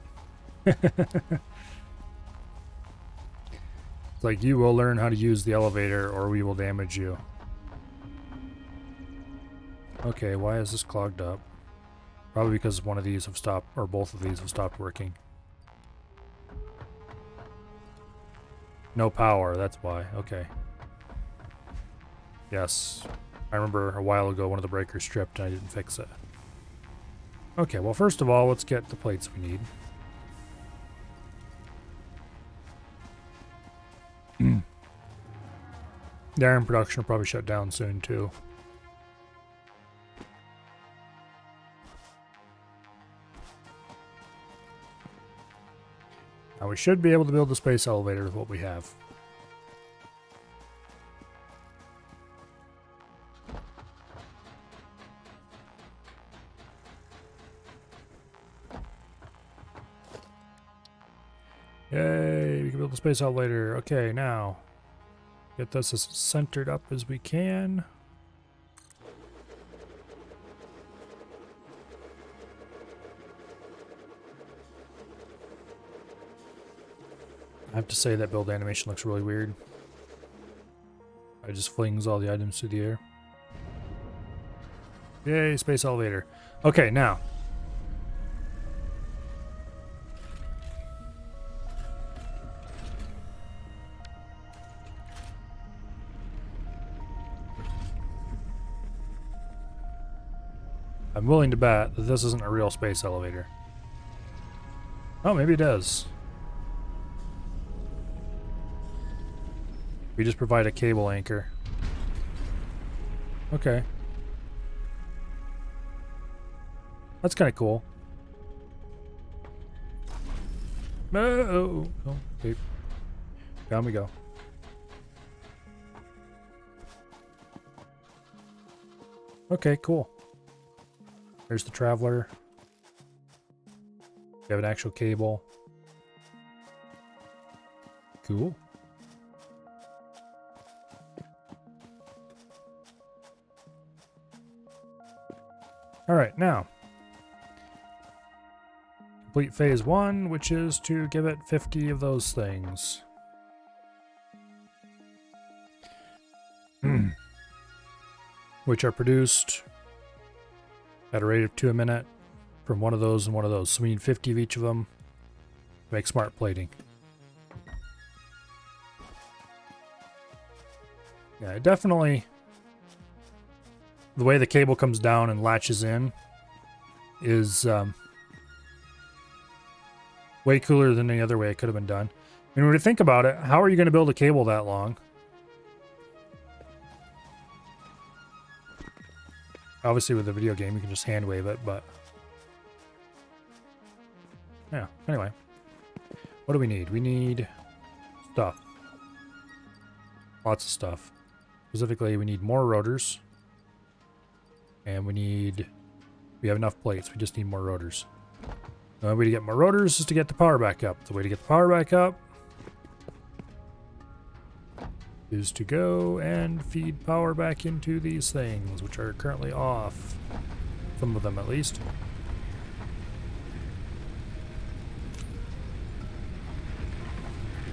It's like, you will learn how to use the elevator or we will damage you. Okay, why is this clogged up? Probably because one of these have stopped, or both of these have stopped working. No power, that's why. Okay. Yes. I remember a while ago one of the breakers stripped and I didn't fix it. Okay, well first of all, let's get the plates we need. The iron production will probably shut down soon too. Now we should be able to build a space elevator with what we have. Yay, we can build a space elevator. Okay, now get this as centered up as we can. I have to say that build animation looks really weird. It just flings all the items through the air. Yay, space elevator. Okay, now. I'm willing to bet that this isn't a real space elevator. Oh, maybe it does. We just provide a cable anchor. Okay. That's kind of cool. Oh, okay. Down we go. Okay, cool. There's the traveler. We have an actual cable. Cool. All right, now complete phase 1, which is to give it 50 of those things. Which are produced at a rate of 2 a minute from one of those and one of those. So we need 50 of each of them to make smart plating. Yeah, it definitely, the way the cable comes down and latches in is way cooler than any other way it could have been done. mean, when you think about it, how are you going to build a cable that long? Obviously, with a video game, you can just hand wave it, but... yeah, anyway. What do we need? We need stuff. Lots of stuff. Specifically, we need more rotors. And we have enough plates. We just need more rotors. The only way to get more rotors is to get the power back up. The way to get the power back up is to go and feed power back into these things, which are currently off. Some of them, at least.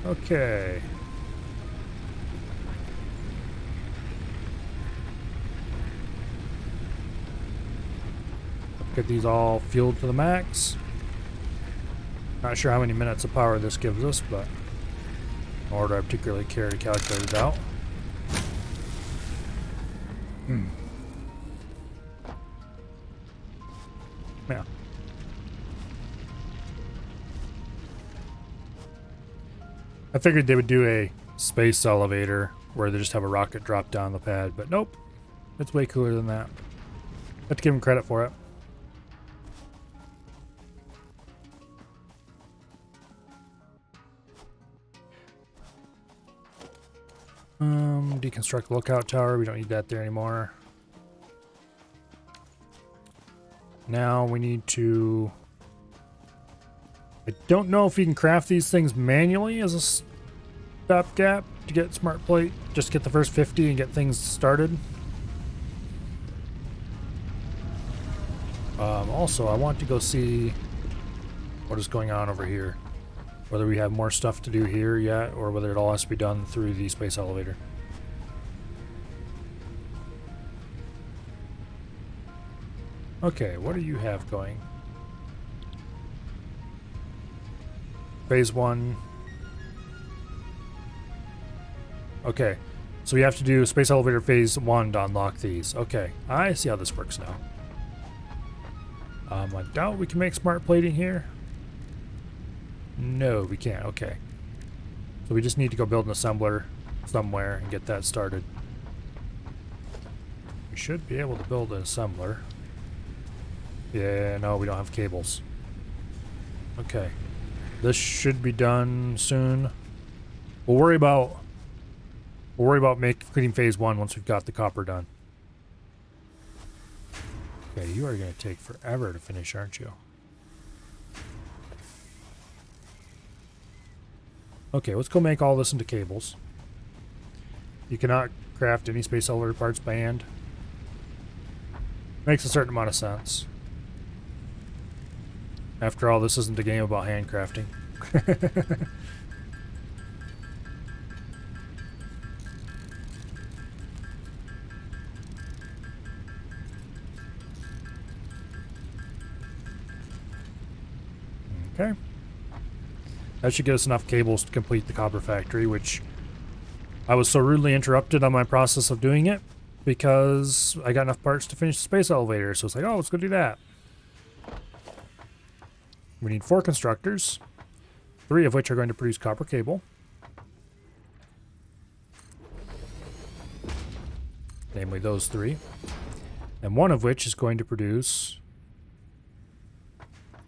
Okay. Get these all fueled to the max. Not sure how many minutes of power this gives us, but nor do I particularly care to calculate it out. Yeah. I figured they would do a space elevator where they just have a rocket drop down the pad, but nope. It's way cooler than that. Have to give them credit for it. Deconstruct the lookout tower. We don't need that there anymore. Now we need to... I don't know if you can craft these things manually as a stopgap to get smart plate. Just get the first 50 and get things started. Also, I want to go see what is going on over here. Whether we have more stuff to do here yet, or whether it all has to be done through the space elevator. Okay, what do you have going? Phase 1. Okay, so we have to do space elevator phase 1 to unlock these. Okay, I see how this works now. I doubt we can make smart plating here. No, we can't. Okay. So we just need to go build an assembler somewhere and get that started. We should be able to build an assembler. Yeah, no, we don't have cables. Okay. This should be done soon. We'll worry about completing phase 1 once we've got the copper done. Okay, you are going to take forever to finish, aren't you? Okay, let's go make all this into cables. You cannot craft any space elevator parts by hand. Makes a certain amount of sense. After all, this isn't a game about handcrafting. Okay. That should get us enough cables to complete the copper factory, which I was so rudely interrupted on my process of doing it because I got enough parts to finish the space elevator. So it's like, oh, let's go do that. We need 4 constructors, 3 of which are going to produce copper cable. Namely those 3. And 1 of which is going to produce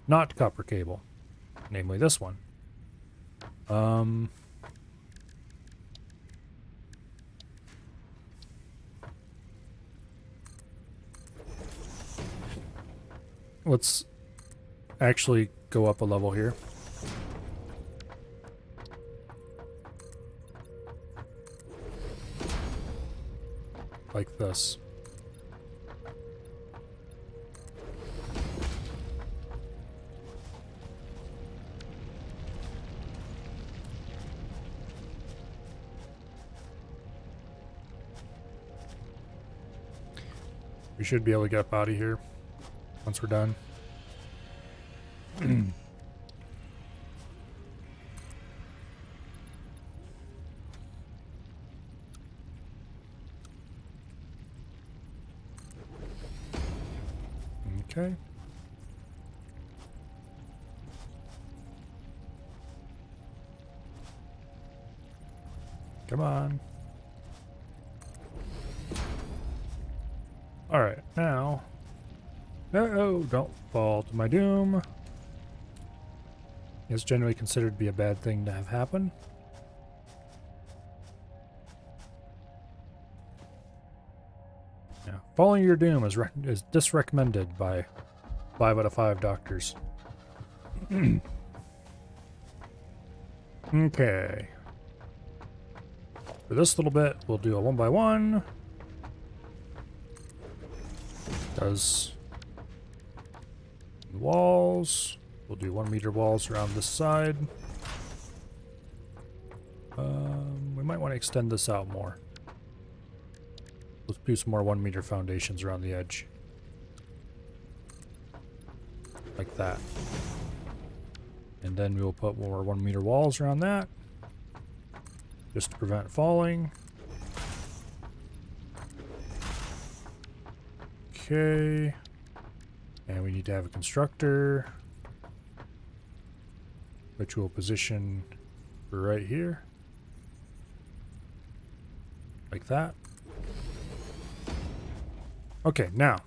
not copper cable. Namely this one. Let's actually go up a level here. Like this. We should be able to get up out of here once we're done. Okay. Come on. Alright, now... Uh-oh, don't fall to my doom. It's generally considered to be a bad thing to have happen. Yeah, falling to your doom is disrecommended by 5 out of 5 doctors. Okay. For this little bit, we'll do a 1x1. Does walls. We'll do 1 meter walls around this side. We might want to extend this out more. Let's do some more 1 meter foundations around the edge. Like that. And then we'll put more 1 meter walls around that. Just to prevent falling. Okay. And we need to have a constructor, which we'll position right here. Like that. Okay, now.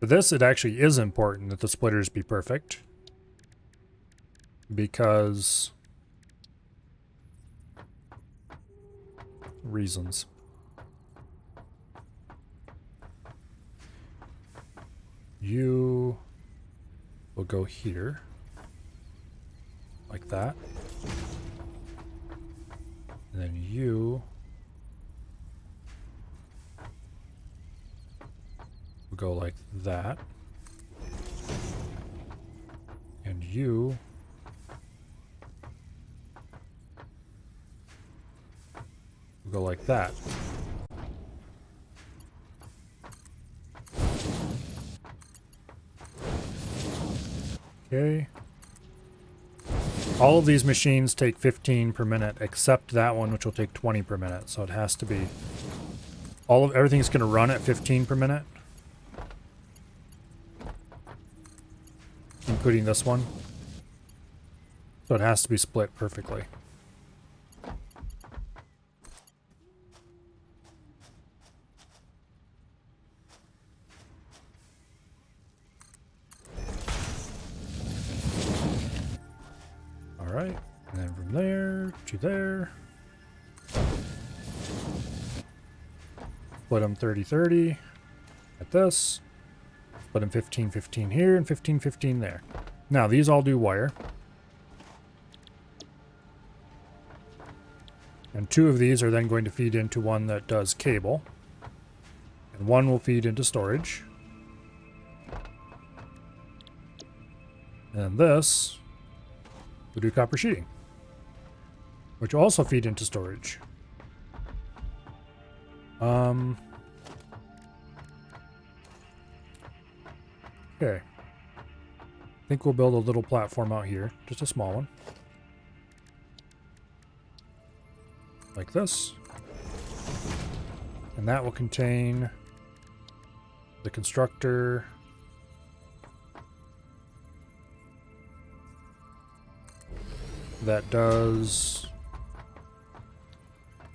For this, it actually is important that the splitters be perfect. Because... reasons. You will go here. Like that. And then you will go like that. And you will go like that. Okay. All of these machines take 15 per minute, except that one, which will take 20 per minute. So it has to be everything's going to run at 15 per minute, including this one. So it has to be split perfectly. Alright, and then from there to there. Split them 30-30 at this. Split them 15-15 here and 15-15 there. Now, these all do wire. And 2 of these are then going to feed into one that does cable. And 1 will feed into storage. And this will do copper sheeting, which will also feed into storage. Okay. I think we'll build a little platform out here, just a small one. Like this. And that will contain the constructor, that does,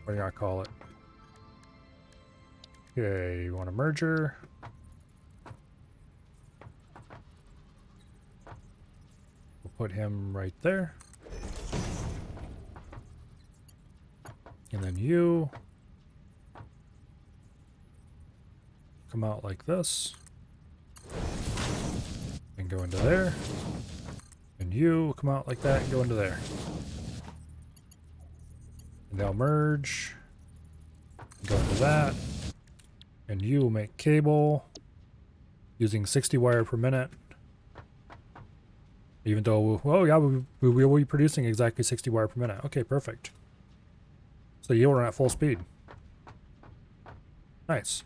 what do I call it? Okay, you want a merger. We'll put him right there. And then you come out like this and go into there. And you come out like that and go into there. And they'll merge. Go into that. And you will make cable using 60 wire per minute. Even though, well, yeah, we will be producing exactly 60 wire per minute. Okay, perfect. So you'll run at full speed. Nice.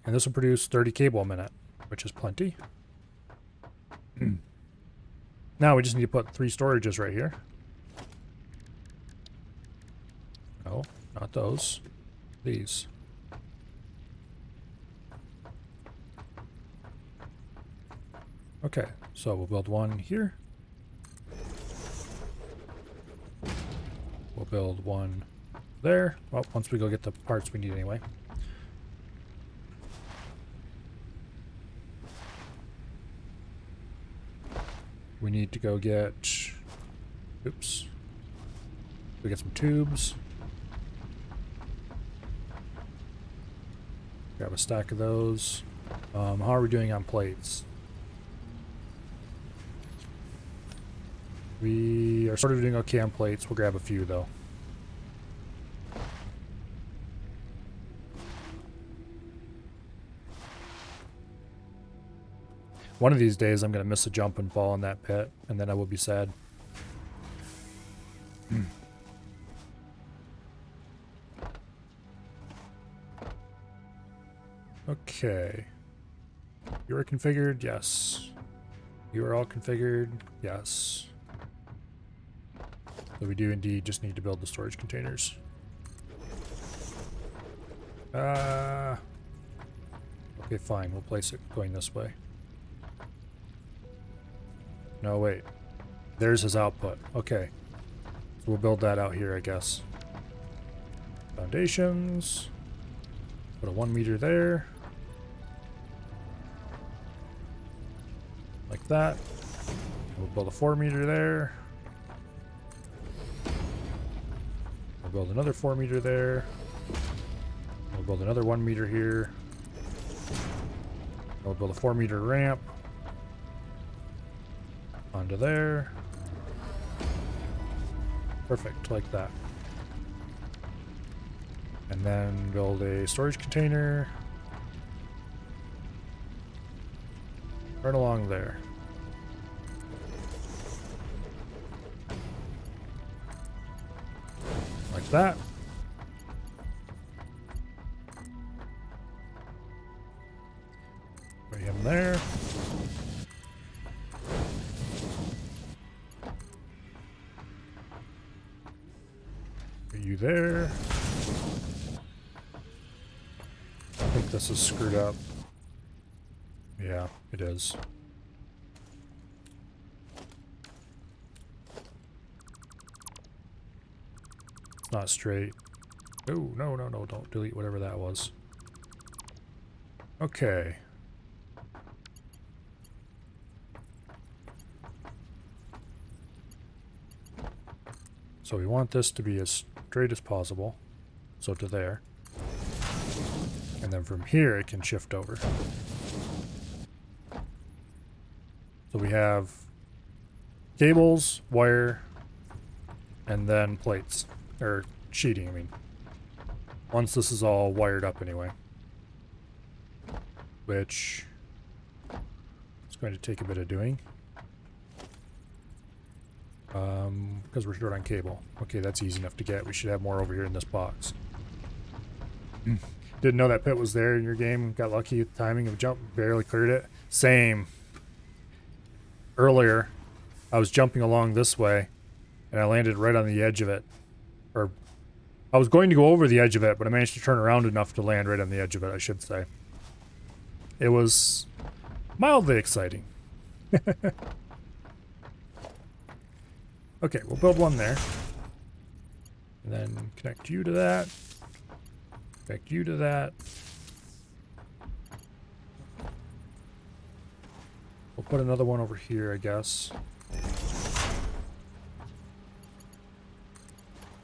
And this will produce 30 cable a minute, which is plenty. Now we just need to put 3 storages right here. No, not those. These. Okay, so we'll build one here. We'll build one there. Well, once we go get the parts we need anyway. We need to go get... Oops. We get some tubes. Grab a stack of those. How are we doing on plates? We are sort of doing okay on plates. We'll grab a few though. One of these days I'm going to miss a jump and fall in that pit, and then I will be sad. Okay. You are configured? Yes. You are all configured? Yes. So we do indeed just need to build the storage containers. Okay, fine. We'll place it going this way. No, wait. There's his output. Okay. So we'll build that out here, I guess. Foundations. Put a 1 meter there. Like that. We'll build a 4 meter there. We'll build another 4 meter there. We'll build another 1 meter here. We'll build a 4 meter ramp. Onto there. Perfect, like that. And then build a storage container. Right along there. Like that. Put him there. Put you there. I think this is screwed up. Yeah, it is. It's not straight. Oh, no, no, no, don't delete whatever that was. Okay. So we want this to be as straight as possible. So to there. And then from here it can shift over. So we have cables, wire, and then plates. Or sheeting, I mean. Once this is all wired up anyway. Which is going to take a bit of doing. Because we're short on cable. Okay, that's easy enough to get. We should have more over here in this box. Didn't know that pit was there in your game. Got lucky with the timing of a jump. Barely cleared it. Same. Earlier, I was jumping along this way, and I landed right on the edge of it. Or, I was going to go over the edge of it, but I managed to turn around enough to land right on the edge of it, I should say. It was mildly exciting. Okay, we'll build one there. And then connect you to that. Connect you to that. We'll put another one over here, I guess.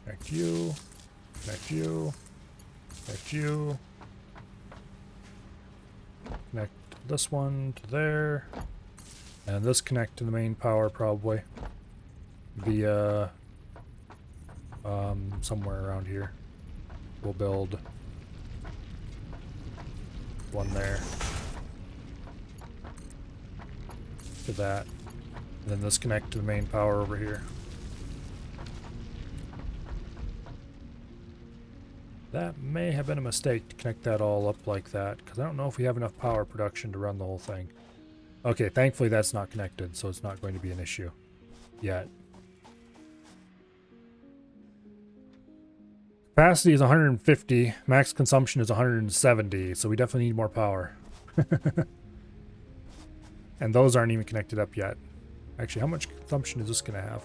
Connect you. Connect you. Connect you. Connect this one to there. And this connect to the main power probably. Via somewhere around here. We'll build one there. To that. And then this connect to the main power over here. That may have been a mistake to connect that all up like that, because I don't know if we have enough power production to run the whole thing. Okay, thankfully that's not connected, so it's not going to be an issue yet. Capacity is 150, max consumption is 170, so we definitely need more power. And those aren't even connected up yet. Actually, how much consumption is this going to have?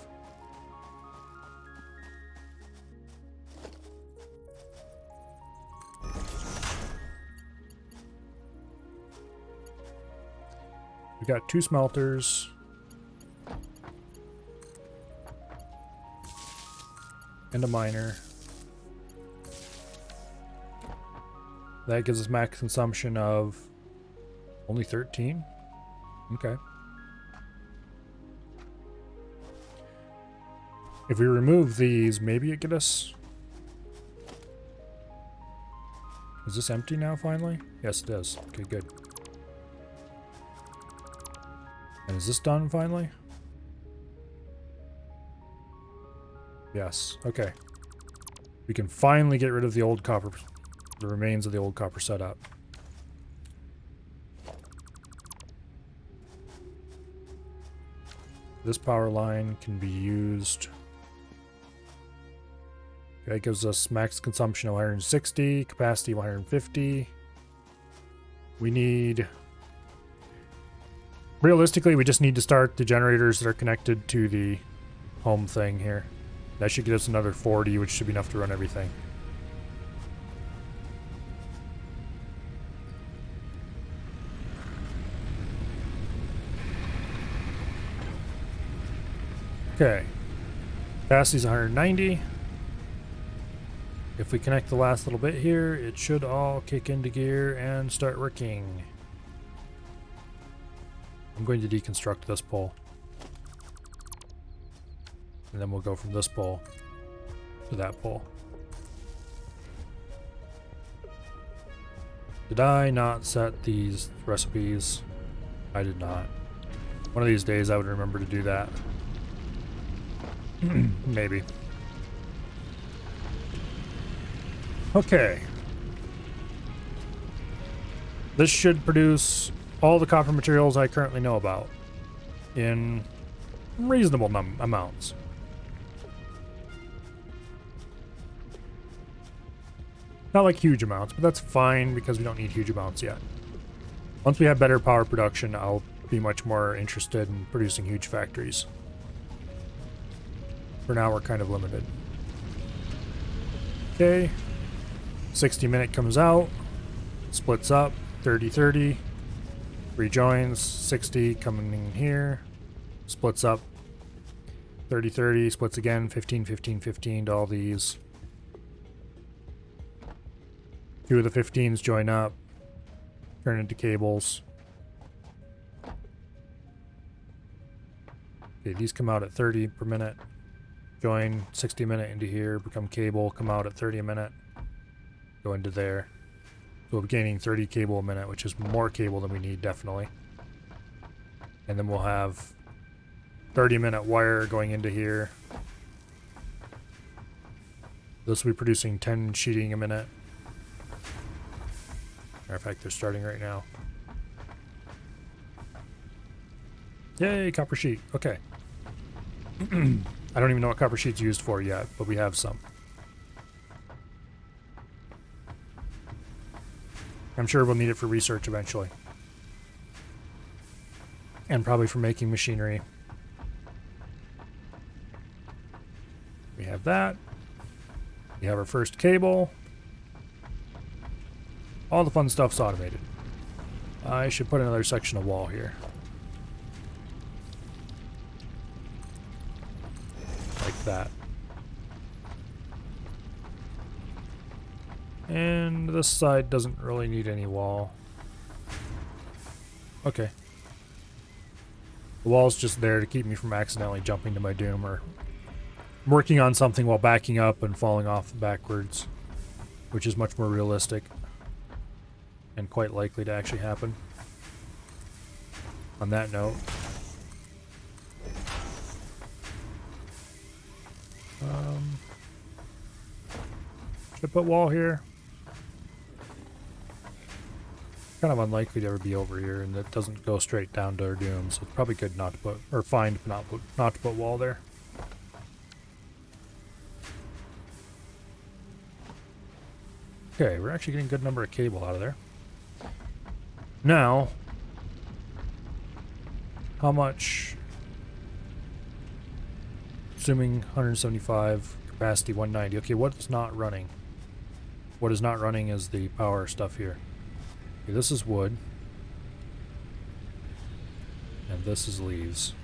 We got 2 smelters. And a miner. That gives us max consumption of only 13. Okay. If we remove these, maybe it get us... Is this empty now finally? Yes, it is. Okay, good. And is this done finally? Yes, okay. We can finally get rid of the old copper, the remains of the old copper setup. This power line can be used. Okay, it gives us max consumption of 160, capacity of 150. We need... Realistically, we just need to start the generators that are connected to the home thing here. That should get us another 40, which should be enough to run everything. Okay. Capacity is 190. If we connect the last little bit here, it should all kick into gear and start working. I'm going to deconstruct this pole. And then we'll go from this pole to that pole. Did I not set these recipes? I did not. One of these days I would remember to do that. Maybe. Okay. This should produce all the copper materials I currently know about in reasonable amounts. Not like huge amounts, but that's fine because we don't need huge amounts yet. Once we have better power production, I'll be much more interested in producing huge factories. For now, we're kind of limited. Okay. 60 minute comes out, splits up, 30-30, rejoins, 60 coming in here, splits up, 30-30, splits again, 15-15-15 to all these. 2 of the 15s join up, turn into cables. Okay, these come out at 30 per minute. Join 60 a minute into here, become cable, come out at 30 a minute, go into there. So we'll be gaining 30 cable a minute, which is more cable than we need, definitely. And then we'll have 30-minute wire going into here. This will be producing 10 sheeting a minute. Matter of fact, they're starting right now. Yay, copper sheet. Okay. I don't even know what copper sheet's used for yet, but we have some. I'm sure we'll need it for research eventually. And probably for making machinery. We have that. We have our first cable. All the fun stuff's automated. I should put another section of wall here. Like that. And this side doesn't really need any wall. Okay. The wall's just there to keep me from accidentally jumping to my doom or working on something while backing up and falling off backwards, which is much more realistic and quite likely to actually happen. On that note, should I put wall here? Kind of unlikely to ever be over here, and it doesn't go straight down to our doom, so it's probably good not to put, or fine to not to put wall there. Okay, we're actually getting a good number of cable out of there. Now, how much? Assuming 175, capacity 190. Okay, what's not running? What is not running is the power stuff here. Okay, this is wood. And this is leaves.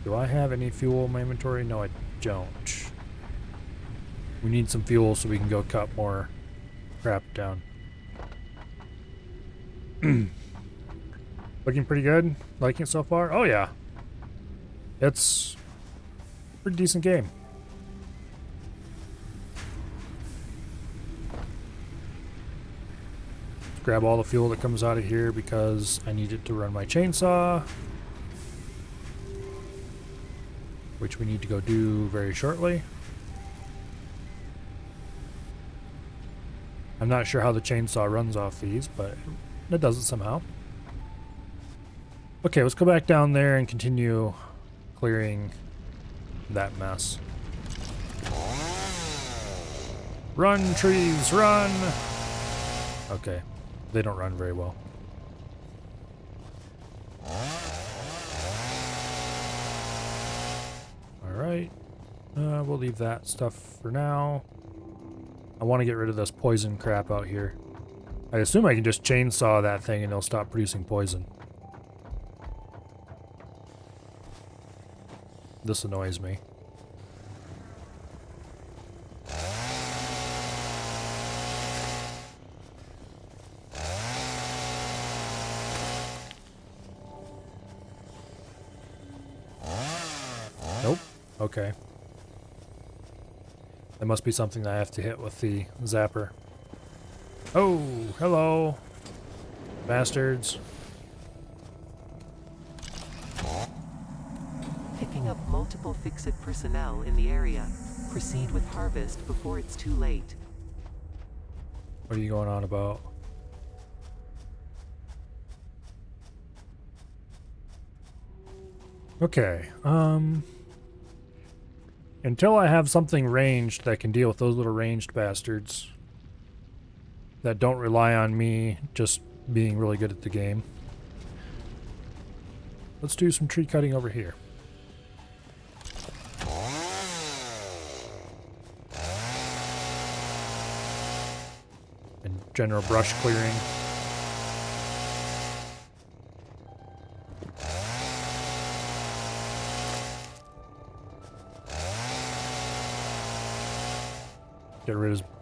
Do I have any fuel in my inventory? No, I don't. We need some fuel so we can go cut more crap down. Looking pretty good. Liking it so far? Oh yeah. It's a pretty decent game. Let's grab all the fuel that comes out of here because I need it to run my chainsaw, which we need to go do very shortly. I'm not sure how the chainsaw runs off these, but it does it somehow. Okay, let's go back down there and continue clearing that mess. Run, trees, run! Okay, they don't run very well. Alright, we'll leave that stuff for now. I want to get rid of this poison crap out here. I assume I can just chainsaw that thing and it'll stop producing poison. This annoys me. Nope. Okay. There must be something that I have to hit with the zapper. Oh, hello, bastards. Picking up multiple Fix-It personnel in the area. Proceed with harvest before it's too late. What are you going on about? Okay, until I have something ranged that can deal with those little ranged bastards that don't rely on me just being really good at the game. Let's do some tree cutting over here. And general brush clearing.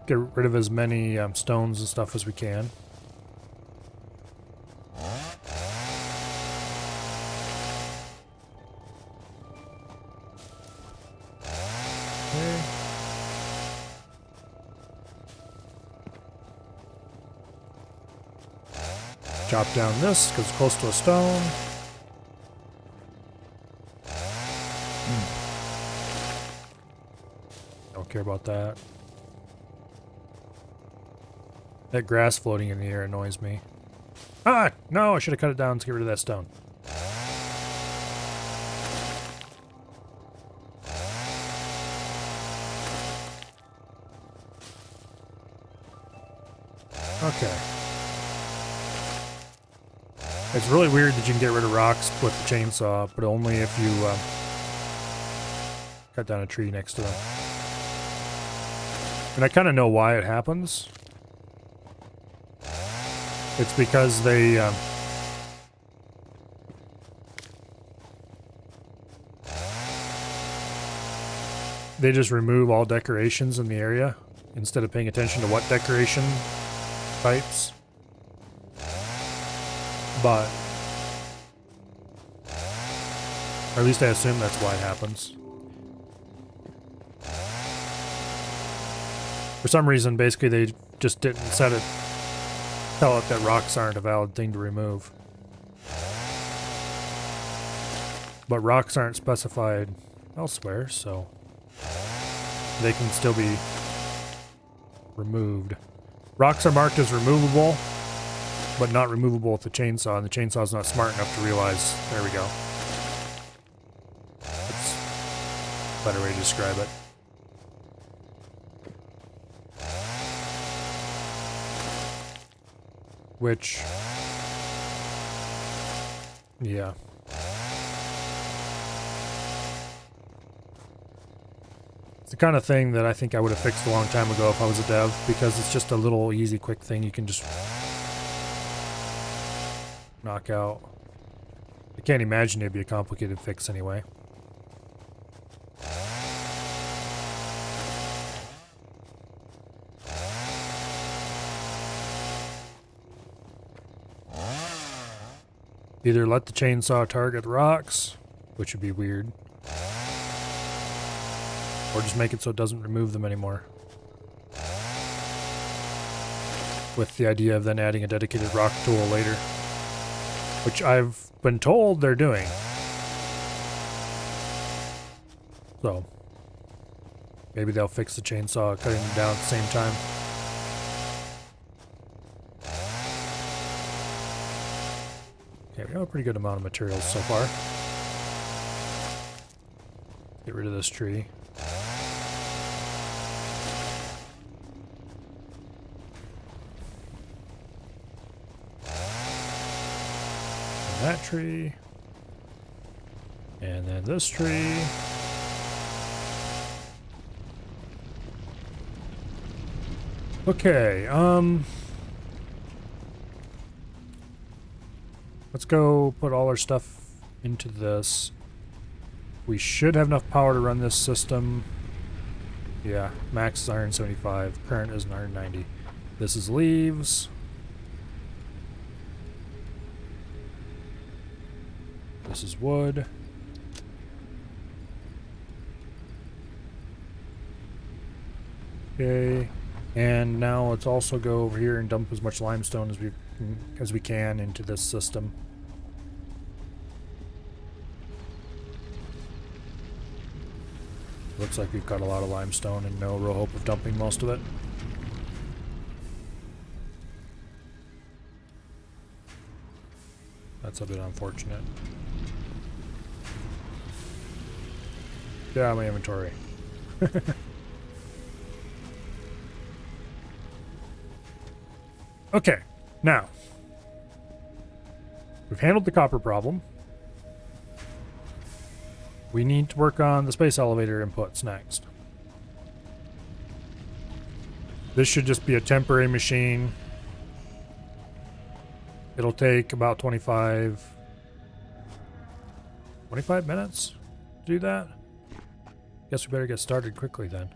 Get rid of as many stones and stuff as we can. Okay. Chop down this because it's close to a stone. Don't care about that. That grass floating in the air annoys me. Ah! No, I should have cut it down to get rid of that stone. Okay. It's really weird that you can get rid of rocks with the chainsaw, but only if you cut down a tree next to them. And I kind of know why it happens. It's because they just remove all decorations in the area instead of paying attention to what decoration types. But or at least I assume that's why it happens. For some reason, basically they just didn't tell it that rocks aren't a valid thing to remove. But rocks aren't specified elsewhere, so they can still be removed. Rocks are marked as removable, but not removable with the chainsaw, and the chainsaw's not smart enough to realize, there we go. That's a better way to describe it. Which, yeah. It's the kind of thing that I think I would have fixed a long time ago if I was a dev, because it's just a little easy, quick thing you can just knock out. I can't imagine it'd be a complicated fix anyway. Either let the chainsaw target rocks, which would be weird, or just make it so it doesn't remove them anymore. With the idea of then adding a dedicated rock tool later, which I've been told they're doing. So, maybe they'll fix the chainsaw cutting them down at the same time. Okay, we have a pretty good amount of materials so far. Get rid of this tree. And that tree. And then this tree. Okay, let's go put all our stuff into this. We should have enough power to run this system. Yeah, max is 175. Current is 190. This is leaves. This is wood. Okay, and now let's also go over here and dump as much limestone as we can into this system. Looks like we've got a lot of limestone and no real hope of dumping most of it. That's a bit unfortunate. Yeah, my inventory. Okay, now we've handled the copper problem. We need to work on the space elevator inputs next. This should just be a temporary machine. It'll take about 25 minutes to do that. Guess we better get started quickly then.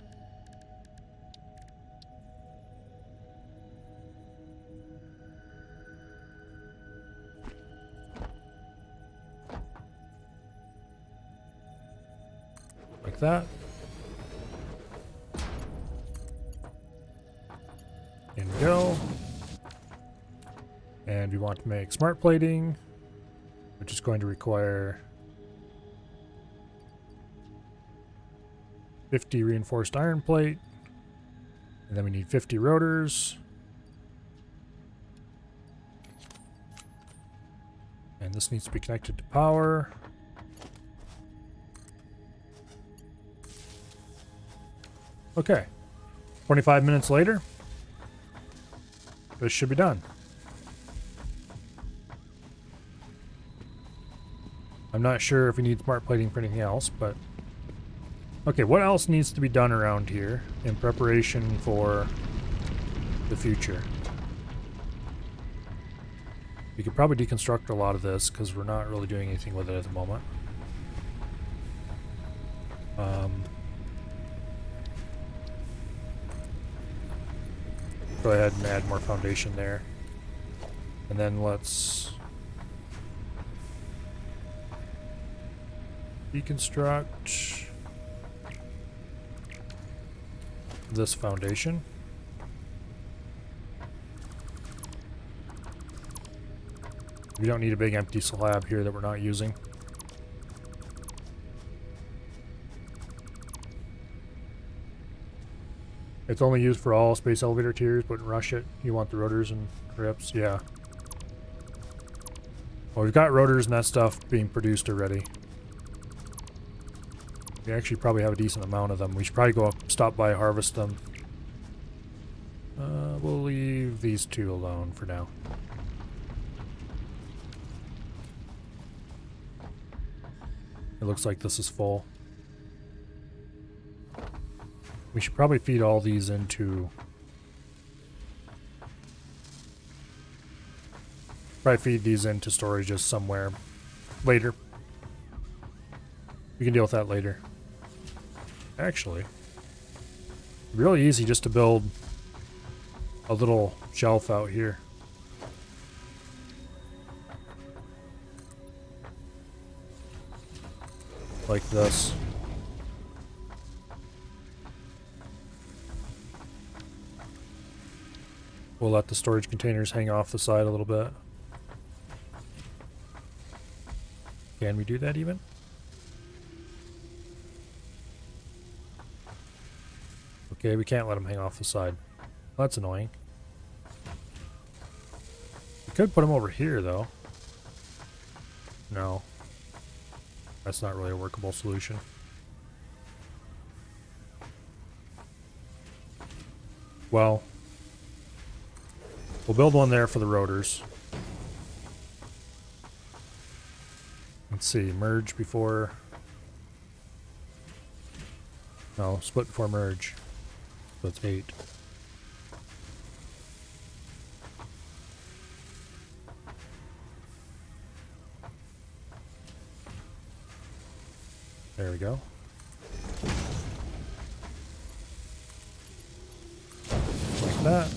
Like that. In we go. And we want to make smart plating, which is going to require 50 reinforced iron plate. And then we need 50 rotors. And this needs to be connected to power. Okay. 25 minutes later, this should be done. I'm not sure if we need smart plating for anything else, but... Okay, what else needs to be done around here in preparation for the future? We could probably deconstruct a lot of this, because we're not really doing anything with it at the moment. Go ahead and add more foundation there. And then let's deconstruct this foundation. We don't need a big empty slab here that we're not using. It's only used for all space elevator tiers, but rush it. You want the rotors and grips, yeah. Well, we've got rotors and that stuff being produced already. We actually probably have a decent amount of them. We should probably go up, stop by, harvest them. We'll leave these two alone for now. It looks like this is full. We should probably feed all these into Probably feed these into storages somewhere later. We can deal with that later. Actually, really easy just to build a little shelf out here. Like this. We'll let the storage containers hang off the side a little bit. Can we do that even? Okay, we can't let them hang off the side. That's annoying. We could put them over here, though. No. That's not really a workable solution. Well, we'll build one there for the rotors. Let's see, merge before... No, split before merge. So it's 8. There we go. Like that.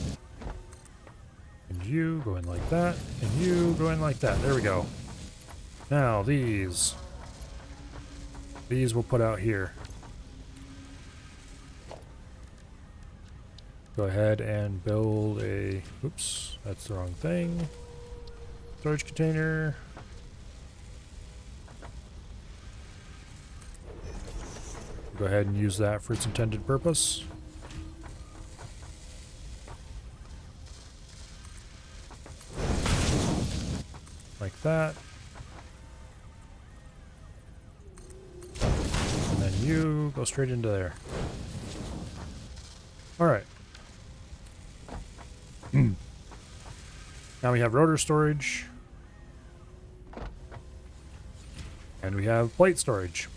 And you go in like that. And you go in like that. There we go. Now these. These we'll put out here. Go ahead and build a... Oops, that's the wrong thing. Storage container. Go ahead and use that for its intended purpose. Like that. And then you go straight into there. Alright. Now we have rotor storage. And we have plate storage.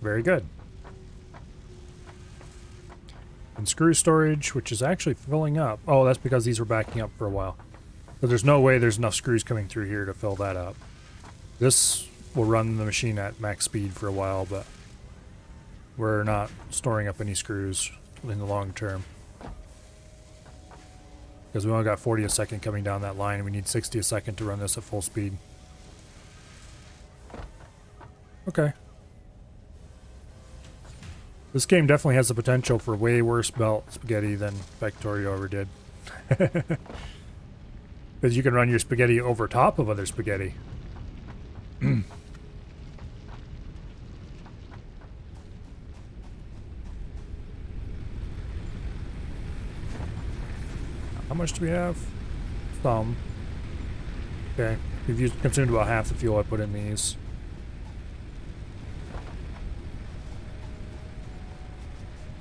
Very good. And screw storage, which is actually filling up. Oh, that's because these were backing up for a while. So there's no way there's enough screws coming through here to fill that up. This will run the machine at max speed for a while, but we're not storing up any screws in the long term. Because we only got 40 a second coming down that line, and we need 60 a second to run this at full speed. Okay. This game definitely has the potential for way worse belt spaghetti than Factorio ever did. Because you can run your spaghetti over top of other spaghetti. How much do we have? Some. Okay. We've consumed about half the fuel I put in these.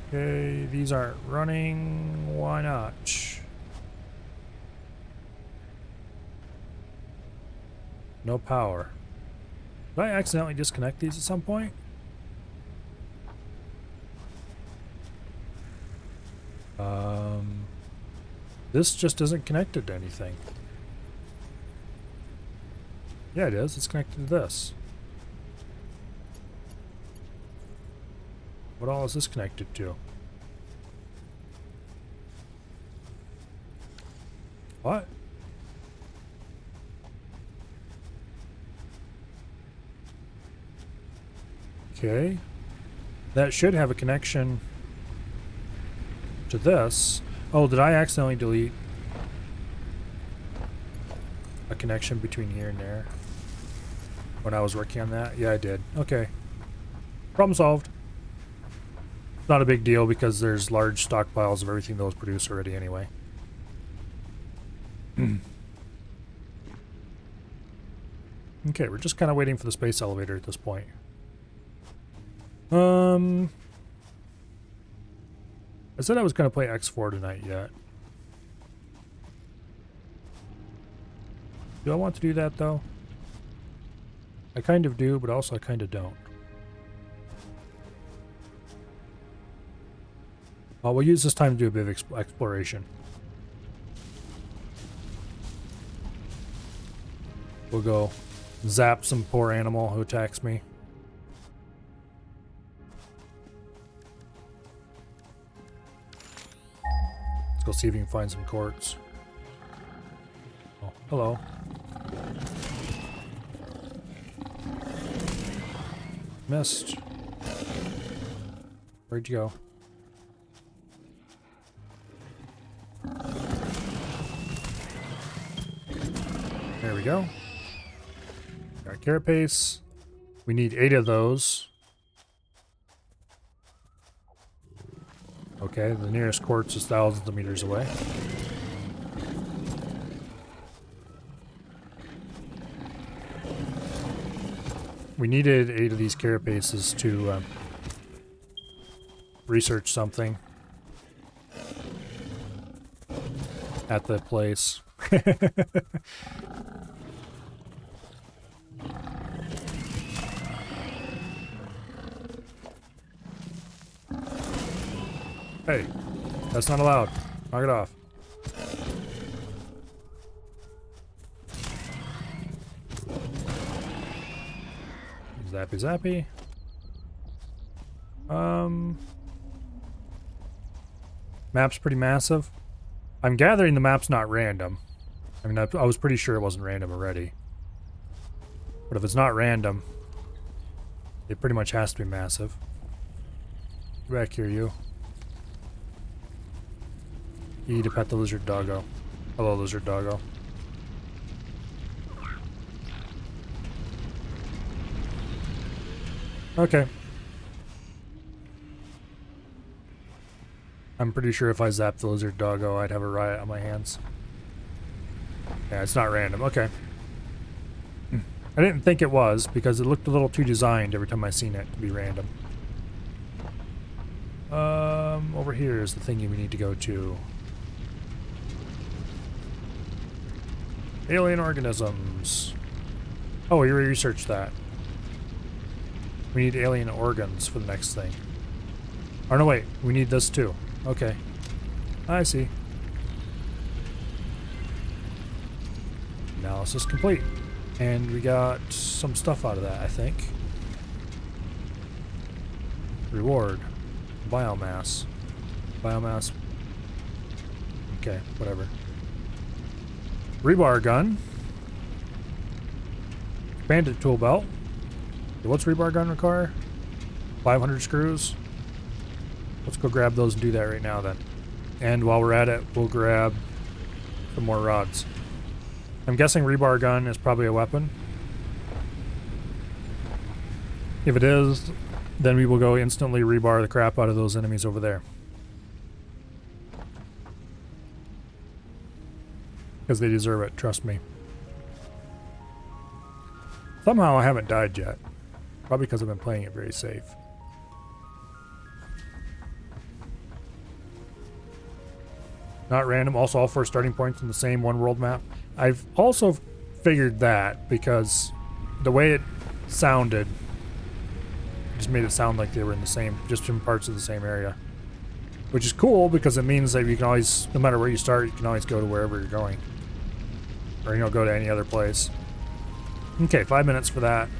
Okay, these aren't running. Why not? No power. Did I accidentally disconnect these at some point? This just isn't connected to anything. Yeah, it is. It's connected to this. What all is this connected to? What? Okay. That should have a connection to this. Oh, did I accidentally delete a connection between here and there when I was working on that? Yeah, I did. Okay. Problem solved. Not a big deal because there's large stockpiles of everything those produce already anyway. Okay, we're just kind of waiting for the space elevator at this point. I said I was going to play X4 tonight yet. Do I want to do that though? I kind of do, but also I kind of don't. We'll use this time to do a bit of exploration. We'll go zap some poor animal who attacks me. Let's go see if we can find some quartz. Oh, hello. Missed. Where'd you go? There we go. Got carapace. We need 8 of those. Okay, the nearest quartz is thousands of meters away. We needed 8 of these carapaces to research something at the place. Hey, that's not allowed. Knock it off. Zappy zappy. Map's pretty massive. I'm gathering the map's not random. I mean, I was pretty sure it wasn't random already. But if it's not random, it pretty much has to be massive. Get back here, you. E to pet the lizard doggo. Hello, lizard doggo. Okay. I'm pretty sure if I zapped the lizard doggo, I'd have a riot on my hands. Yeah, it's not random. Okay. I didn't think it was, because it looked a little too designed every time I seen it to be random. Over here is the thingy we need to go to. Alien organisms. Oh, we researched that. We need alien organs for the next thing. Oh, no, wait. We need this too. Okay. I see. Analysis complete. And we got some stuff out of that, I think. Reward. Biomass. Biomass. Okay, whatever. Rebar gun. Bandit tool belt. What's rebar gun require? 500 screws. Let's go grab those and do that right now then. And while we're at it, we'll grab some more rods. I'm guessing rebar gun is probably a weapon. If it is, then we will go instantly rebar the crap out of those enemies over there. Because they deserve it, trust me. Somehow I haven't died yet. Probably because I've been playing it very safe. Not random. Also, all 4 starting points in the same one world map. I've also figured that because the way it sounded just made it sound like they were in the same, just in parts of the same area. Which is cool because it means that you can always, no matter where you start, you can always go to wherever you're going. Or, you know, go to any other place. Okay, 5 minutes for that.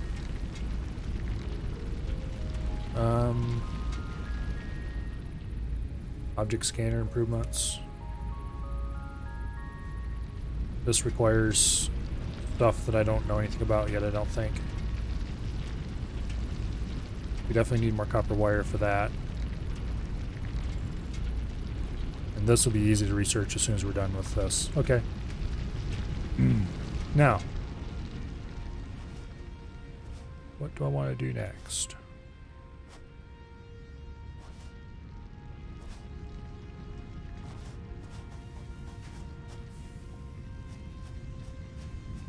Object scanner improvements. This requires stuff that I don't know anything about yet, I don't think. We definitely need more copper wire for that. And this will be easy to research as soon as we're done with this. Okay. Now, what do I want to do next?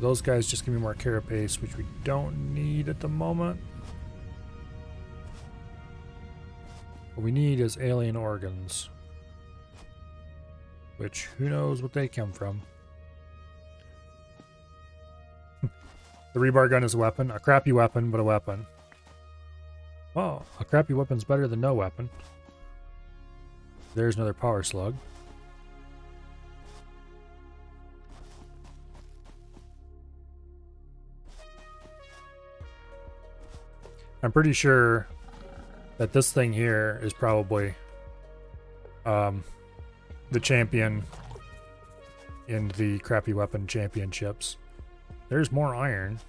Those guys just give me more carapace, which we don't need at the moment. What we need is alien organs. Which, who knows what they come from. The rebar gun is a weapon. A crappy weapon, but a weapon. Oh, a crappy weapon's better than no weapon. There's another power slug. I'm pretty sure that this thing here is probably the champion in the crappy weapon championships. There's more iron.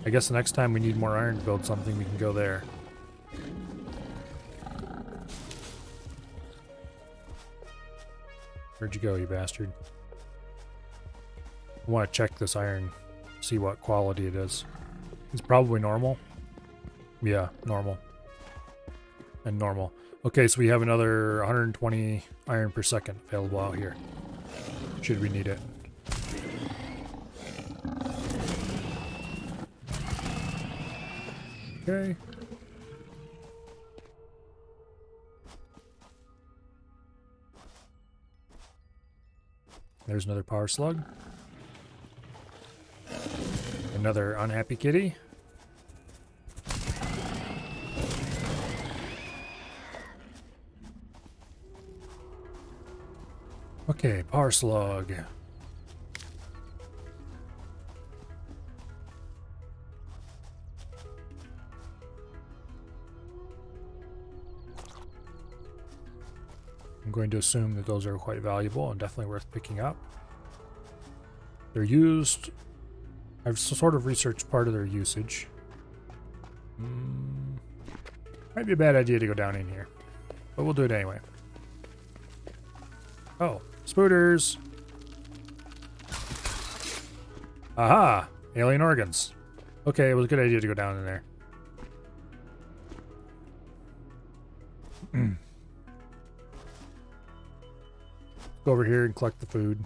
I guess the next time we need more iron to build something, we can go there. Where'd you go, you bastard? I want to check this iron, see what quality it is. It's probably normal. Yeah, normal. And normal. Okay, so we have another 120 iron per second available out here. Should we need it. Okay. There's another power slug. Another unhappy kitty. Okay, power slug. I'm going to assume that those are quite valuable and definitely worth picking up. They're used. I've sort of researched part of their usage. Might be a bad idea to go down in here, but we'll do it anyway. Oh, spooters! Aha! Alien organs. Okay, it was a good idea to go down in there. Go over here and collect the food.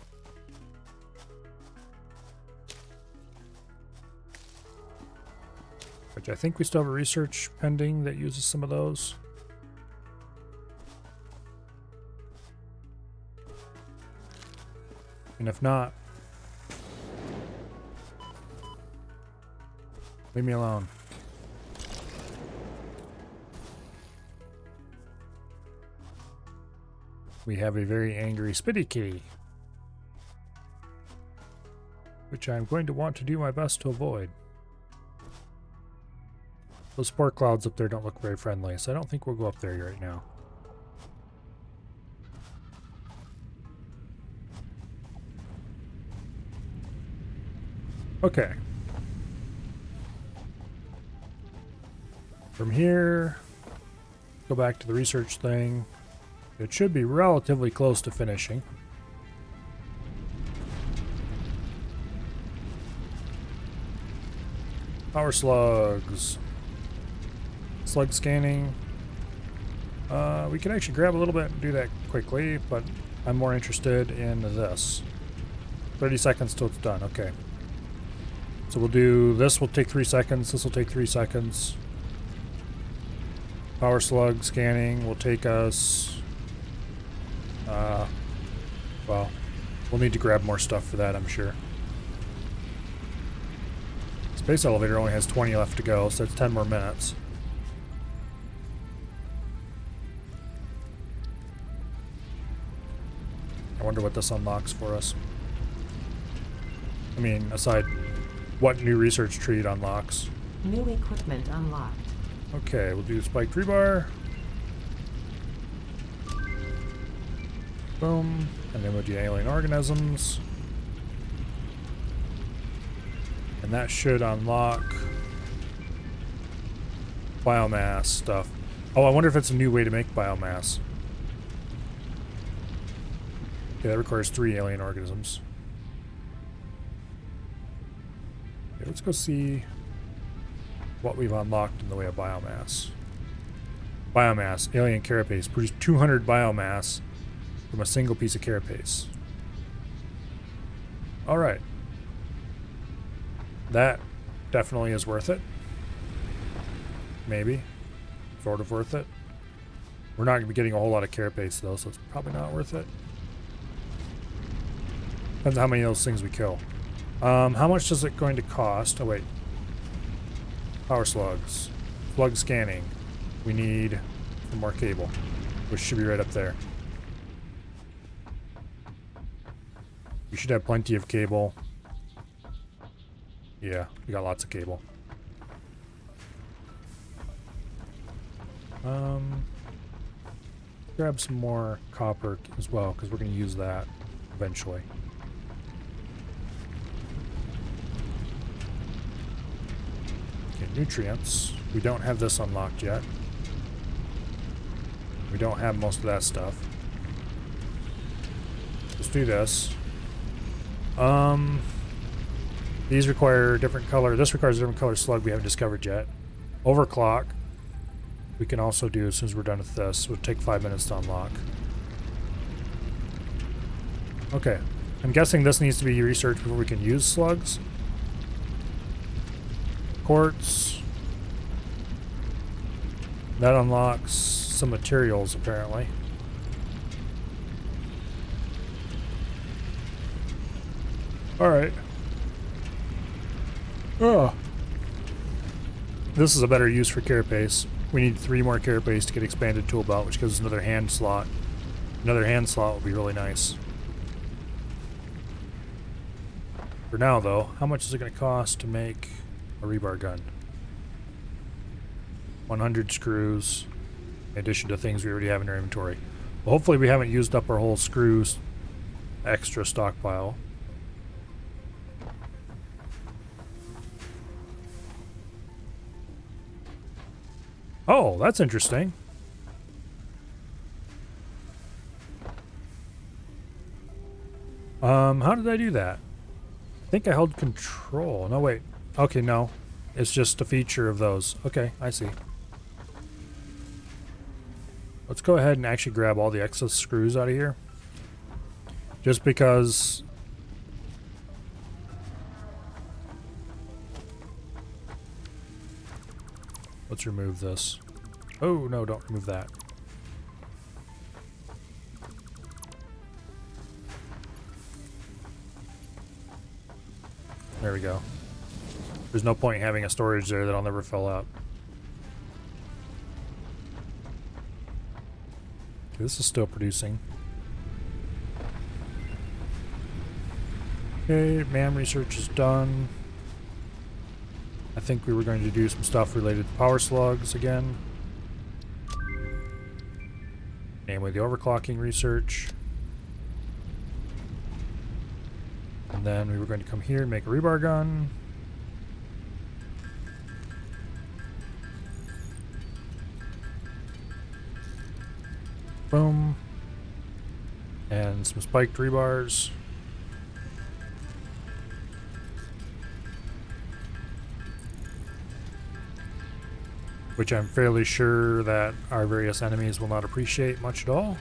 Which I think we still have a research pending that uses some of those. And if not, leave me alone. We have a very angry Spitty Kitty, which I'm going to want to do my best to avoid. Those spore clouds up there don't look very friendly, so I don't think we'll go up there right now. Okay. From here, go back to the research thing. It should be relatively close to finishing. Power slugs. Slug scanning. We can actually grab a little bit and do that quickly, but I'm more interested in this. 30 seconds till it's done. Okay. So we'll do this. Will take 3 seconds. This will take 3 seconds. Power slug scanning will take us. Well, we'll need to grab more stuff for that, I'm sure. Space elevator only has 20 left to go, so it's 10 more minutes. I wonder what this unlocks for us. I mean, aside what new research tree it unlocks. New equipment unlocked. Okay, we'll do spiked rebar. Boom. And then we'll do alien organisms. And that should unlock biomass stuff. Oh, I wonder if it's a new way to make biomass. Okay, that requires 3 alien organisms. Okay, let's go see what we've unlocked in the way of biomass. Biomass, alien carapace. Produce 200 biomass from a single piece of carapace. Alright. That definitely is worth it. Maybe. Sort of worth it. We're not going to be getting a whole lot of carapace though, so it's probably not worth it. Depends on how many of those things we kill. How much is it going to cost? Oh wait. Power slugs. Slug scanning. We need some more cable, which should be right up there. We should have plenty of cable. Yeah, we got lots of cable. Grab some more copper as well, because we're going to use that eventually. Okay, nutrients. We don't have this unlocked yet. We don't have most of that stuff. Let's do this. These require a different color. This requires a different color slug we haven't discovered yet. Overclock. We can also do as soon as we're done with this. It would take 5 minutes to unlock. Okay. I'm guessing this needs to be researched before we can use slugs. Quartz. That unlocks some materials, apparently. Alright. Oh. This is a better use for carapace. We need 3 more carapace to get expanded tool belt, which gives us another hand slot. Another hand slot would be really nice. For now, though, how much is it going to cost to make a rebar gun? 100 screws, in addition to things we already have in our inventory. Well, hopefully we haven't used up our whole screws extra stockpile. Oh, that's interesting. How did I do that? I think I held control. No, wait. Okay, no. It's just a feature of those. Okay, I see. Let's go ahead and actually grab all the excess screws out of here. Just because... Let's remove this. Oh, no, don't remove that. There we go. There's no point in having a storage there that'll never fill up. Okay, this is still producing. Okay, MAM research is done. I think we were going to do some stuff related to power slugs again. Namely the overclocking research. And then we were going to come here and make a rebar gun. Boom. And some spiked rebars. Which I'm fairly sure that our various enemies will not appreciate much at all.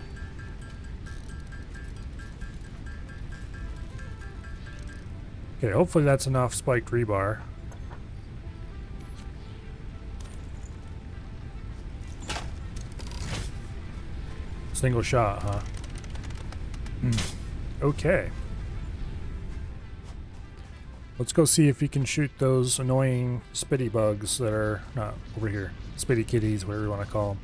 Okay, hopefully that's enough spiked rebar. Single shot, huh? Okay. Let's go see if we can shoot those annoying spitty bugs that are not over here. Spitty kitties, whatever you want to call them.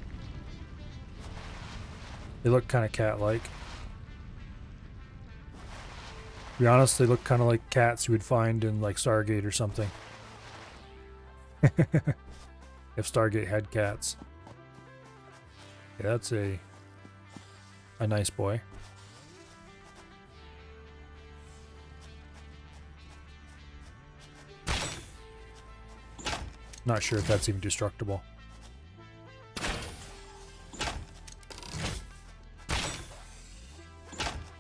They look kind of cat-like. To be honest, they look kind of like cats you would find in like Stargate or something. If Stargate had cats. Yeah, that's a nice boy. Not sure if that's even destructible.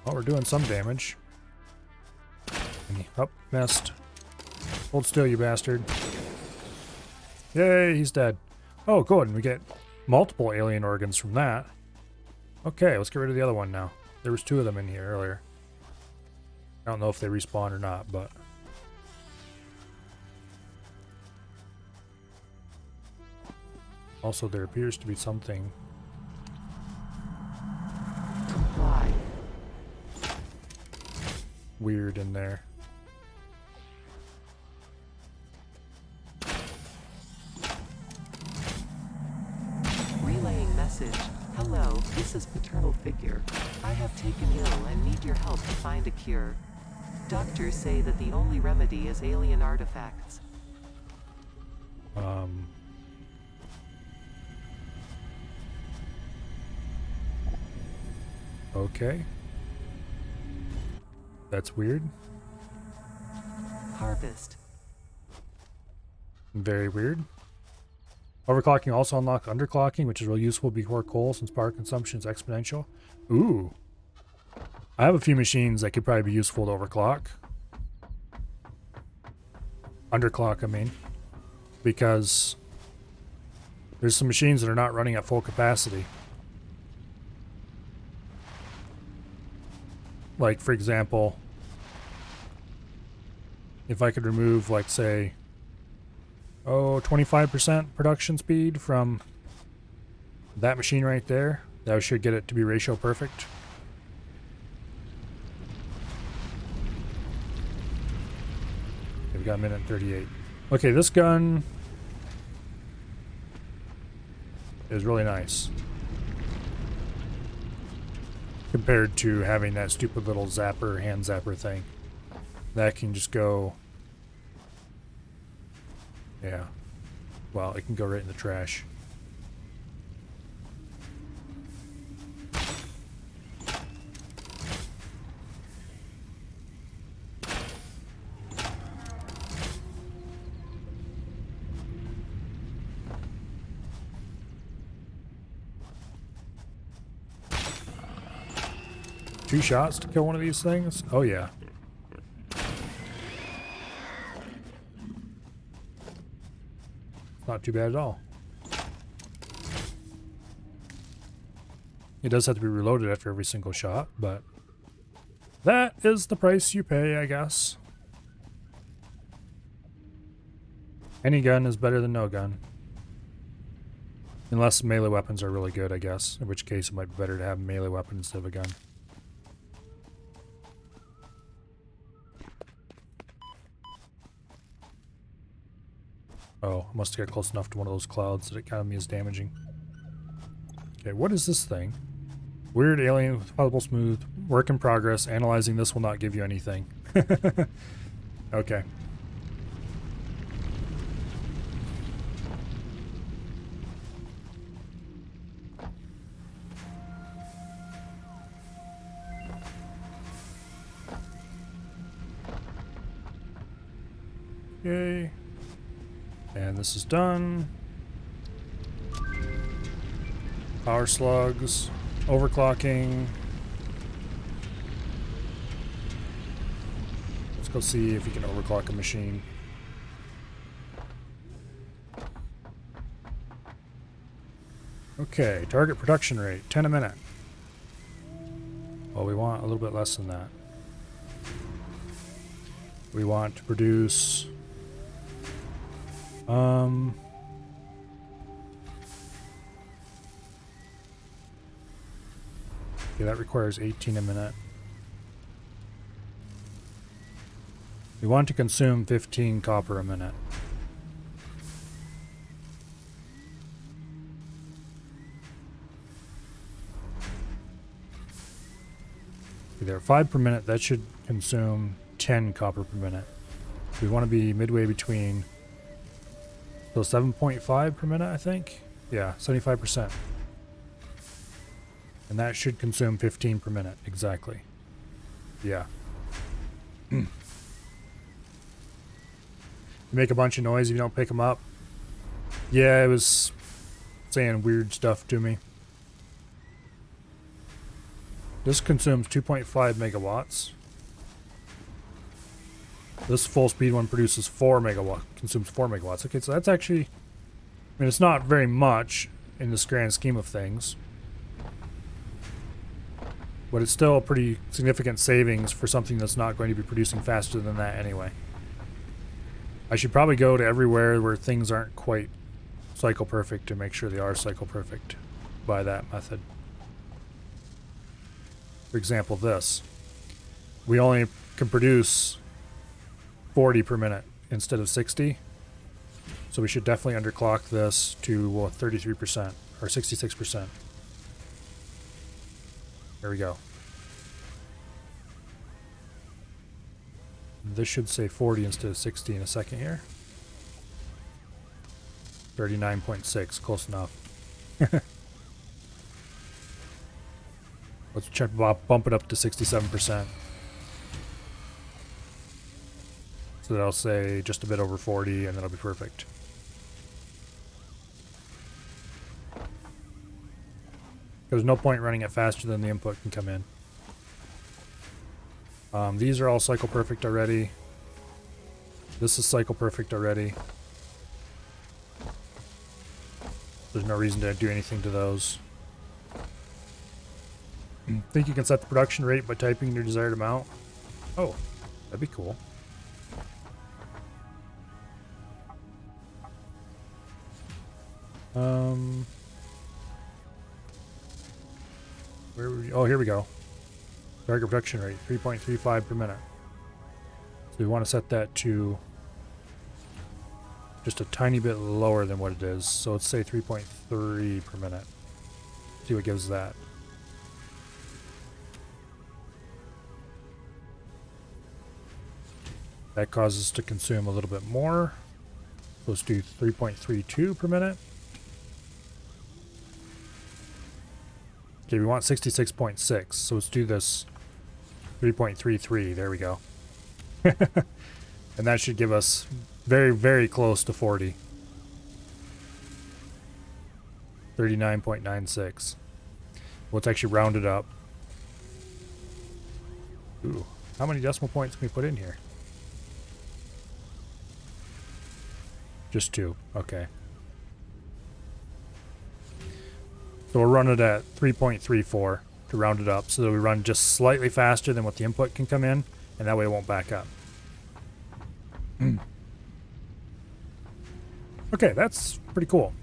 Well, we're doing some damage. Oh, missed. Hold still, you bastard. Yay, he's dead. Oh, good. We get multiple alien organs from that. Okay, let's get rid of the other one now. There was 2 of them in here earlier. I don't know if they respawn or not, but... Also, there appears to be something... Comply. weird in there. Relaying message. Hello, this is Paternal Figure. I have taken ill and need your help to find a cure. Doctors say that the only remedy is alien artifacts. Okay. That's weird. Harvest. Very weird. Overclocking also unlock underclocking, which is real useful before coal since power consumption is exponential. Ooh. I have a few machines that could probably be useful to overclock. Underclock, I mean. Because there's some machines that are not running at full capacity. Like, for example, if I could remove, like, say, 25% production speed from that machine right there, that should get it to be ratio perfect. Okay, we got a minute and 38. Okay, this gun is really nice compared to having that stupid little zapper, hand zapper thing. That can just go... Yeah. Well, it can go right in the trash. Two shots to kill one of these things? Oh yeah. Not too bad at all. It does have to be reloaded after every single shot, but that is the price you pay, I guess. Any gun is better than no gun. Unless melee weapons are really good, I guess. In which case it might be better to have a melee weapon instead of a gun. Oh, I must have got close enough to one of those clouds that it counted me as damaging. Okay, what is this thing? Weird alien with palatable smooth. Work in progress. Analyzing this will not give you anything. Okay. Okay. And this is done. Power slugs. Overclocking. Let's go see if we can overclock a machine. Okay, target production rate, 10 a minute. Well, we want a little bit less than that. We want to produce... Okay, that requires 18 a minute. We want to consume 15 copper a minute. Okay, there are 5 per minute. That should consume 10 copper per minute. We want to be midway between... So 7.5 per minute, I think? Yeah, 75%. And that should consume 15 per minute, exactly. Yeah. You make a bunch of noise if you don't pick them up. Yeah, it was saying weird stuff to me. This consumes 2.5 megawatts. This full speed one produces 4 megawatts, consumes 4 megawatts. Okay, so that's actually, I mean, it's not very much in this grand scheme of things. But it's still a pretty significant savings for something that's not going to be producing faster than that anyway. I should probably go to everywhere where things aren't quite cycle perfect to make sure they are cycle perfect by that method. For example, this. We only can produce 40 per minute instead of 60. So we should definitely underclock this to 33% or 66%. There we go. This should say 40 instead of 60 in a second here. 39.6, close enough. Let's check, bump it up to 67%. So that'll say just a bit over 40, and that'll be perfect. There's no point running it faster than the input can come in. These are all cycle perfect already. This is cycle perfect already. There's no reason to do anything to those. Think you can set the production rate by typing your desired amount? Oh, that'd be cool. Where were we? Oh, here we go. Target production rate, 3.35 per minute. So we want to set that to just a tiny bit lower than what it is. So let's say 3.3 per minute. See what gives that. That causes us to consume a little bit more. So let's do 3.32 per minute. Okay, we want 66.6, so let's do this 3.33. There we go. And that should give us very, very close to 40. 39.96. Let's actually round it up. Ooh, how many decimal points can we put in here? Just 2. Okay. So we'll run it at 3.34 to round it up so that we run just slightly faster than what the input can come in, and that way it won't back up. Okay, that's pretty cool.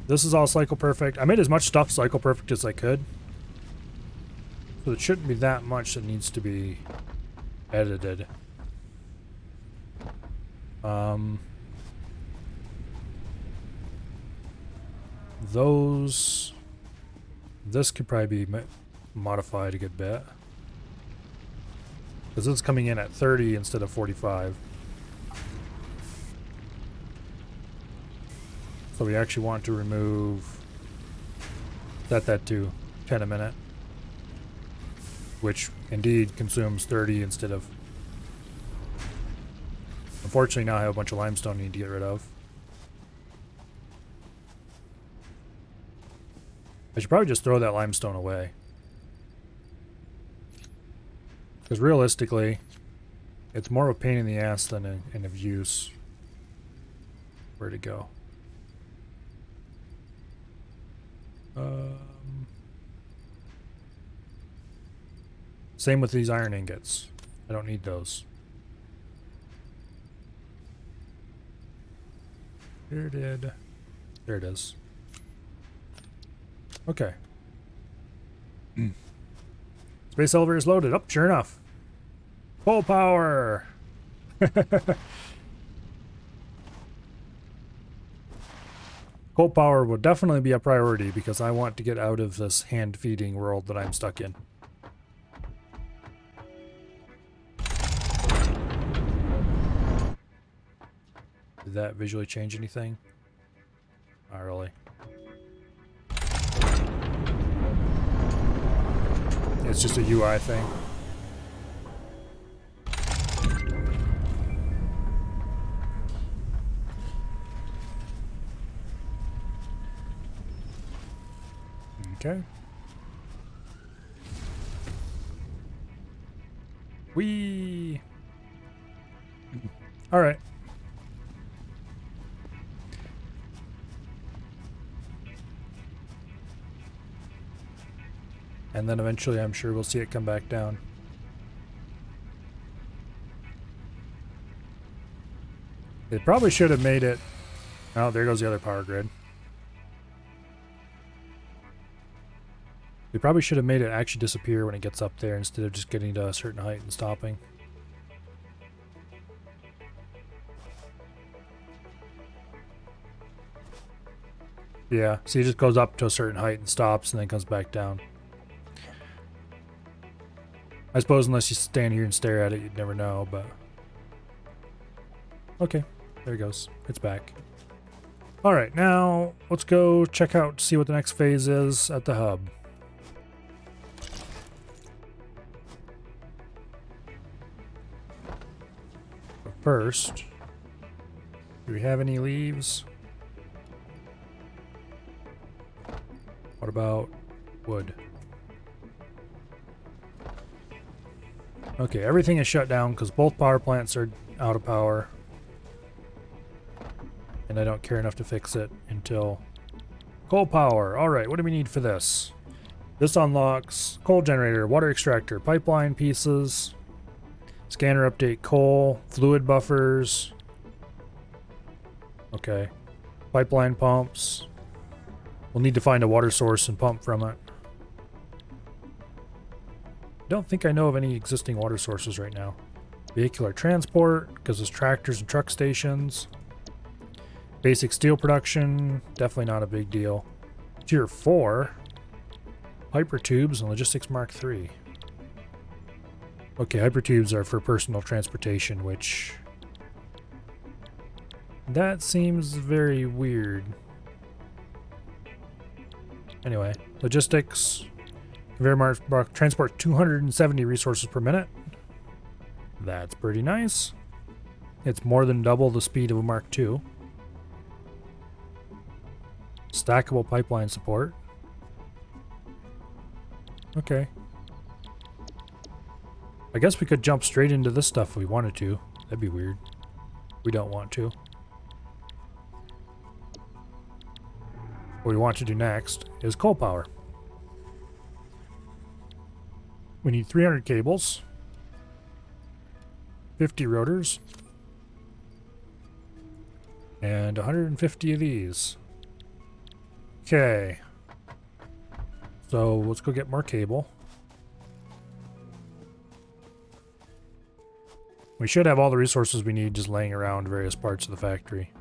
This is all cycle perfect. I made as much stuff cycle perfect as I could. So it shouldn't be that much that needs to be edited. This could probably be modified a good bit. Because it's coming in at 30 instead of 45. So we actually want to set that to 10 a minute. Which indeed consumes 30 instead of... Unfortunately now I have a bunch of limestone I need to get rid of. I should probably just throw that limestone away. Because realistically, it's more of a pain in the ass than an of use. Where'd it go? Same with these iron ingots. I don't need those. There it is. Okay. Space elevator is loaded. Oh, sure enough. Full power. Coal power will definitely be a priority because I want to get out of this hand feeding world that I'm stuck in. Did that visually change anything? Not really. It's just a UI thing. Okay. Whee! All right. And then eventually I'm sure we'll see it come back down. They probably should have made it... Oh, there goes the other power grid. They probably should have made it actually disappear when it gets up there instead of just getting to a certain height and stopping. Yeah, see, it just goes up to a certain height and stops and then comes back down. I suppose unless you stand here and stare at it, you'd never know, but... Okay, there it goes. It's back. Alright, now let's go check out, see what the next phase is at the hub. First, do we have any leaves? What about wood? Okay, everything is shut down because both power plants are out of power. And I don't care enough to fix it until... Coal power. Alright, what do we need for this? This unlocks coal generator, water extractor, pipeline pieces, scanner update coal, fluid buffers. Okay. Pipeline pumps. We'll need to find a water source and pump from it. Don't think I know of any existing water sources right now. Vehicular transport, because there's tractors and truck stations. Basic steel production, definitely not a big deal. Tier 4. Hypertubes and Logistics Mark III. Okay, hypertubes are for personal transportation, which... that seems very weird. Anyway, logistics. Conveyor Mark transport 270 resources per minute. That's pretty nice. It's more than double the speed of a Mark II. Stackable pipeline support. Okay. I guess we could jump straight into this stuff if we wanted to. That'd be weird. We don't want to. What we want to do next is coal power. We need 300 cables, 50 rotors, and 150 of these. Okay. So let's go get more cable. We should have all the resources we need just laying around various parts of the factory.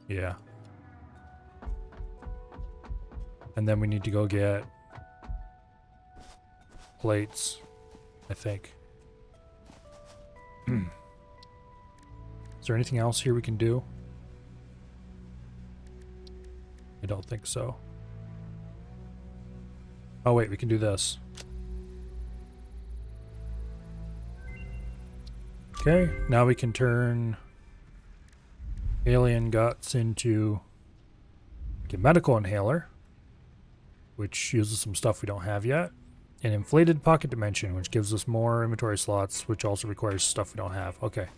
Yeah. And then we need to go get plates, I think. Is there anything else here we can do? I don't think so. Oh wait, we can do this. Okay, now we can turn alien guts into a medical inhaler, which uses some stuff we don't have yet. An inflated pocket dimension, which gives us more inventory slots, which also requires stuff we don't have. Okay.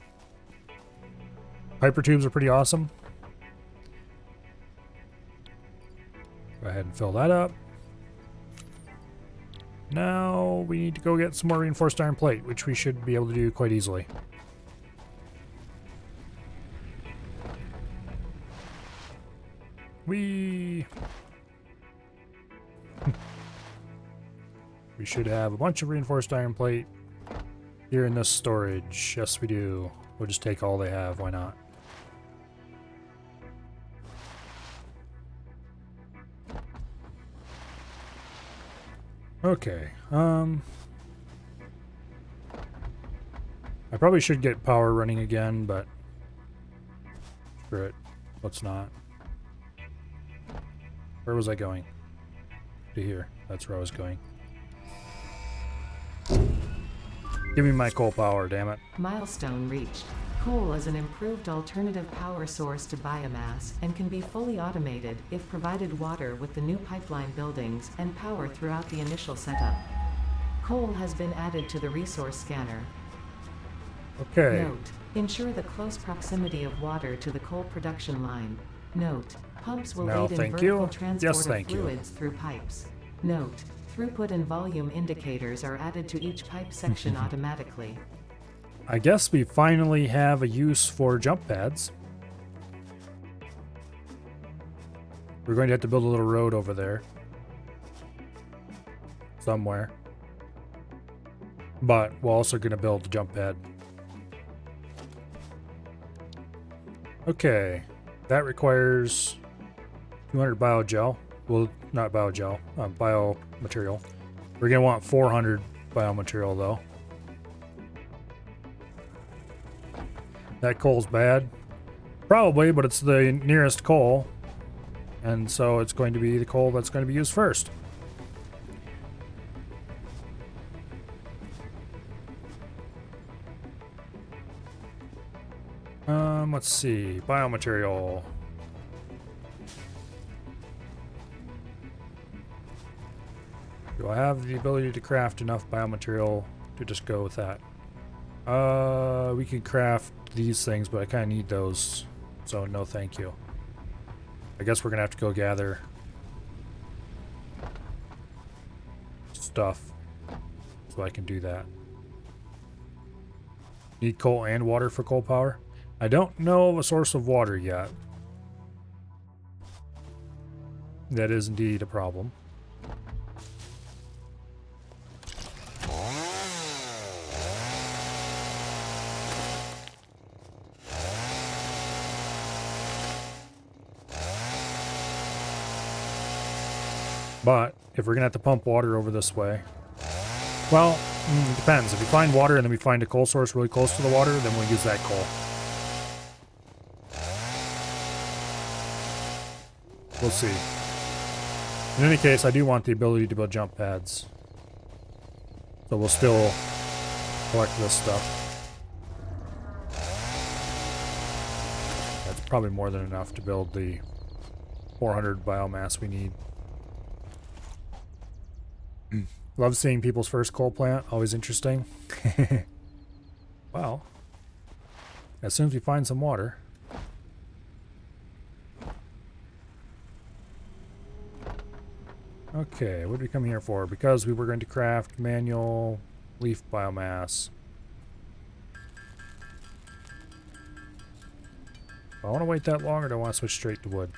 Hypertubes are pretty awesome. Go ahead and fill that up. Now we need to go get some more reinforced iron plate, which we should be able to do quite easily. We should have a bunch of reinforced iron plate here in this storage. Yes, we do. We'll just take all they have. Why not? Okay. I probably should get power running again, but screw it. Let's not. Where was I going? To here. That's where I was going. Give me my coal power, damn it. Milestone reached. Coal is an improved alternative power source to biomass and can be fully automated if provided water with the new pipeline buildings and power throughout the initial setup. Coal has been added to the resource scanner. Okay. Note: ensure the close proximity of water to the coal production line. Note: pumps will No, aid in thank vertical you. transport Yes, of thank you. fluids through pipes. Note: throughput and volume indicators are added to each pipe section automatically. I guess we finally have a use for jump pads. We're going to have to build a little road over there. Somewhere. But we're also going to build a jump pad. Okay. That requires 200 biogel. Well, not biogel. Biomaterial. We're going to want 400 biomaterial though. That coal's bad. Probably, but it's the nearest coal. And so it's going to be the coal that's going to be used first. Let's see. Biomaterial. Do I have the ability to craft enough biomaterial to just go with that? We can craft these things, but I kind of need those. So no thank you. I guess we're going to have to go gather stuff so I can do that. Need coal and water for coal power? I don't know of a source of water yet. That is indeed a problem. But if we're gonna have to pump water over this way, well, it depends. If we find water and then we find a coal source really close to the water, then we'll use that coal. We'll see. In any case, I do want the ability to build jump pads. So we'll still collect this stuff. That's probably more than enough to build the 400 biomass we need. Love seeing people's first coal plant. Always interesting. Well, as soon as we find some water. Okay, what did we come here for? Because we were going to craft manual leaf biomass. Do I want to wait that long, or do I want to switch straight to wood?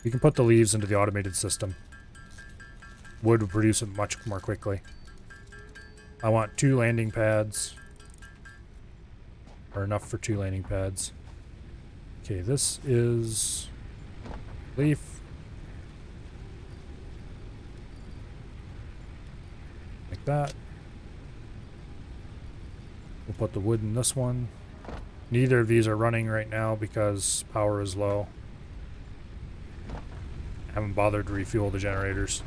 We can put the leaves into the automated system. Wood would produce it much more quickly. I want 2 landing pads. Or enough for 2 landing pads. Okay, this is leaf. Like that. We'll put the wood in this one. Neither of these are running right now because power is low. I haven't bothered to refuel the generators.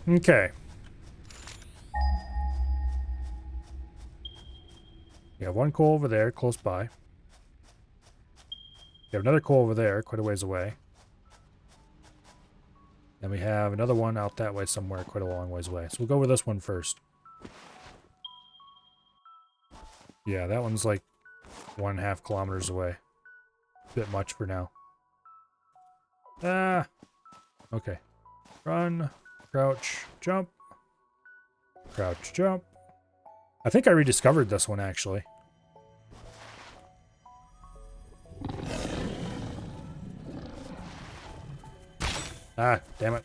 Okay. You have 1 coal over there, close by. You have another coal over there, quite a ways away. Then we have another one out that way somewhere, quite a long ways away. So we'll go with this one first. Yeah, that one's like 1.5 kilometers away. Bit much for now. Ah! Okay. Run. Crouch, jump. Crouch, jump. I think I rediscovered this one, actually. Ah, damn it.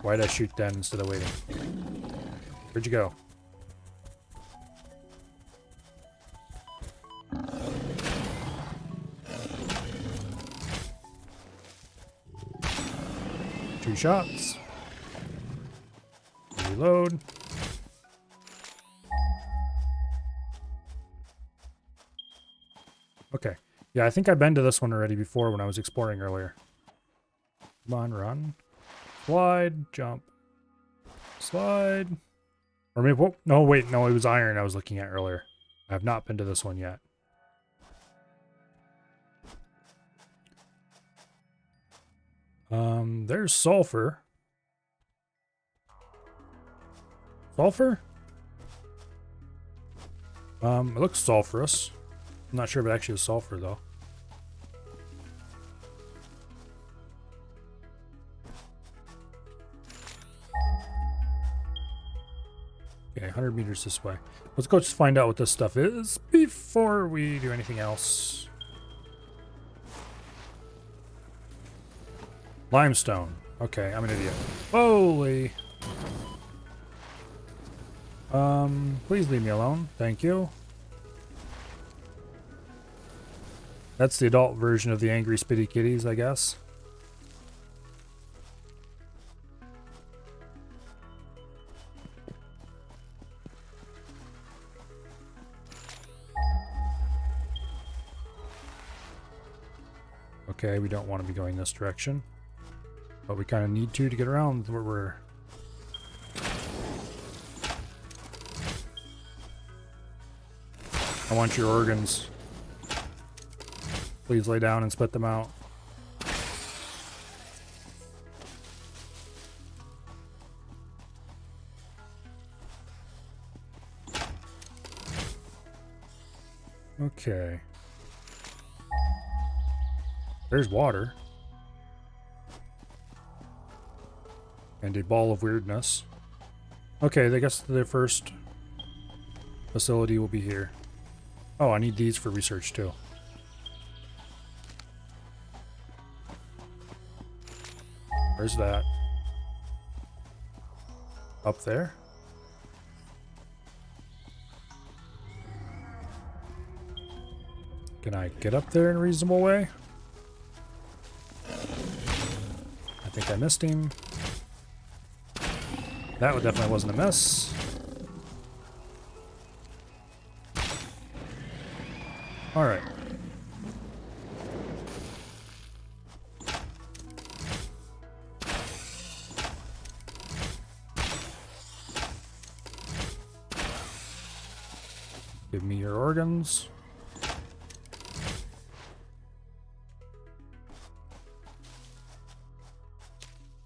Why'd I shoot then instead of waiting? Where'd you go? Two shots. Reload. Okay. Yeah, I think I've been to this one already before when I was exploring earlier. Come on, run. Slide, jump. Slide. Or maybe, whoop, no, wait, no, it was iron I was looking at earlier. I have not been to this one yet. There's sulfur. Sulfur? It looks sulfurous. I'm not sure if it actually is sulfur, though. Okay, 100 meters this way. Let's go just find out what this stuff is before we do anything else. Limestone. Okay, I'm an idiot. Holy. Please leave me alone. Thank you. That's the adult version of the angry spitty kitties, I guess. Okay, we don't want to be going this direction. But we kind of need to get around where we're... I want your organs. Please lay down and spit them out. Okay. There's water. And a ball of weirdness. Okay, I guess the first facility will be here. Oh, I need these for research too. Where's that? Up there? Can I get up there in a reasonable way? I think I missed him. That definitely wasn't a miss. Alright. Give me your organs.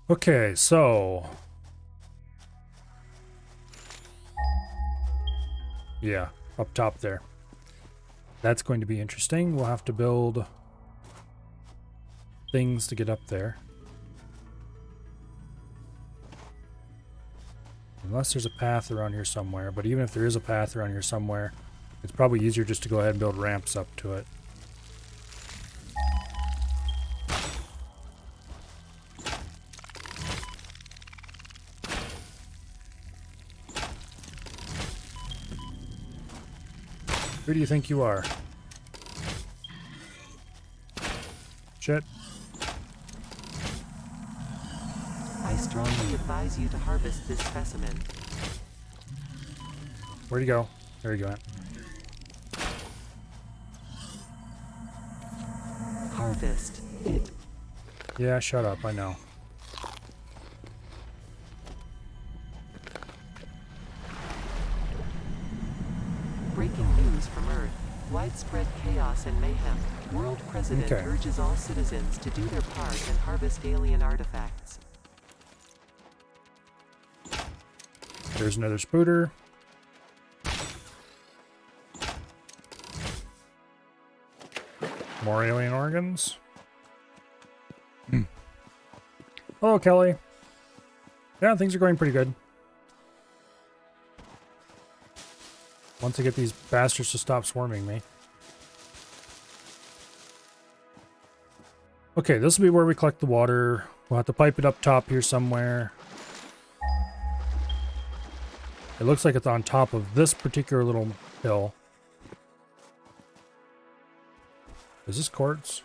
Okay, so... yeah, up top there. That's going to be interesting. We'll have to build things to get up there. Unless there's a path around here somewhere, but even if there is a path around here somewhere, it's probably easier just to go ahead and build ramps up to it. Who do you think you are? Shit. I strongly advise you to harvest this specimen. Where'd he go? There you go. Harvest it. Yeah, shut up. I know. Breaking news from Earth. Widespread chaos and mayhem. World President Okay. urges all citizens to do their part and harvest alien artifacts. There's another spooter. More alien organs. Hello, Kelly. Yeah, things are going pretty good. Once I get these bastards to stop swarming me. Okay, this will be where we collect the water. We'll have to pipe it up top here somewhere. It looks like it's on top of this particular little hill. Is this quartz?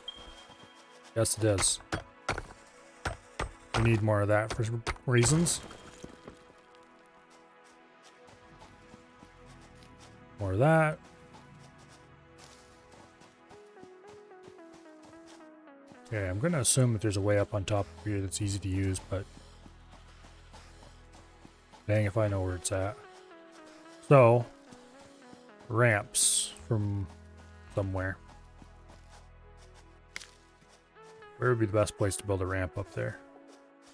Yes, it is. We need more of that for some reasons. More of that. Okay, I'm going to assume that there's a way up on top here that's easy to use, but dang if I know where it's at. So, ramps from somewhere. Where would be the best place to build a ramp up there?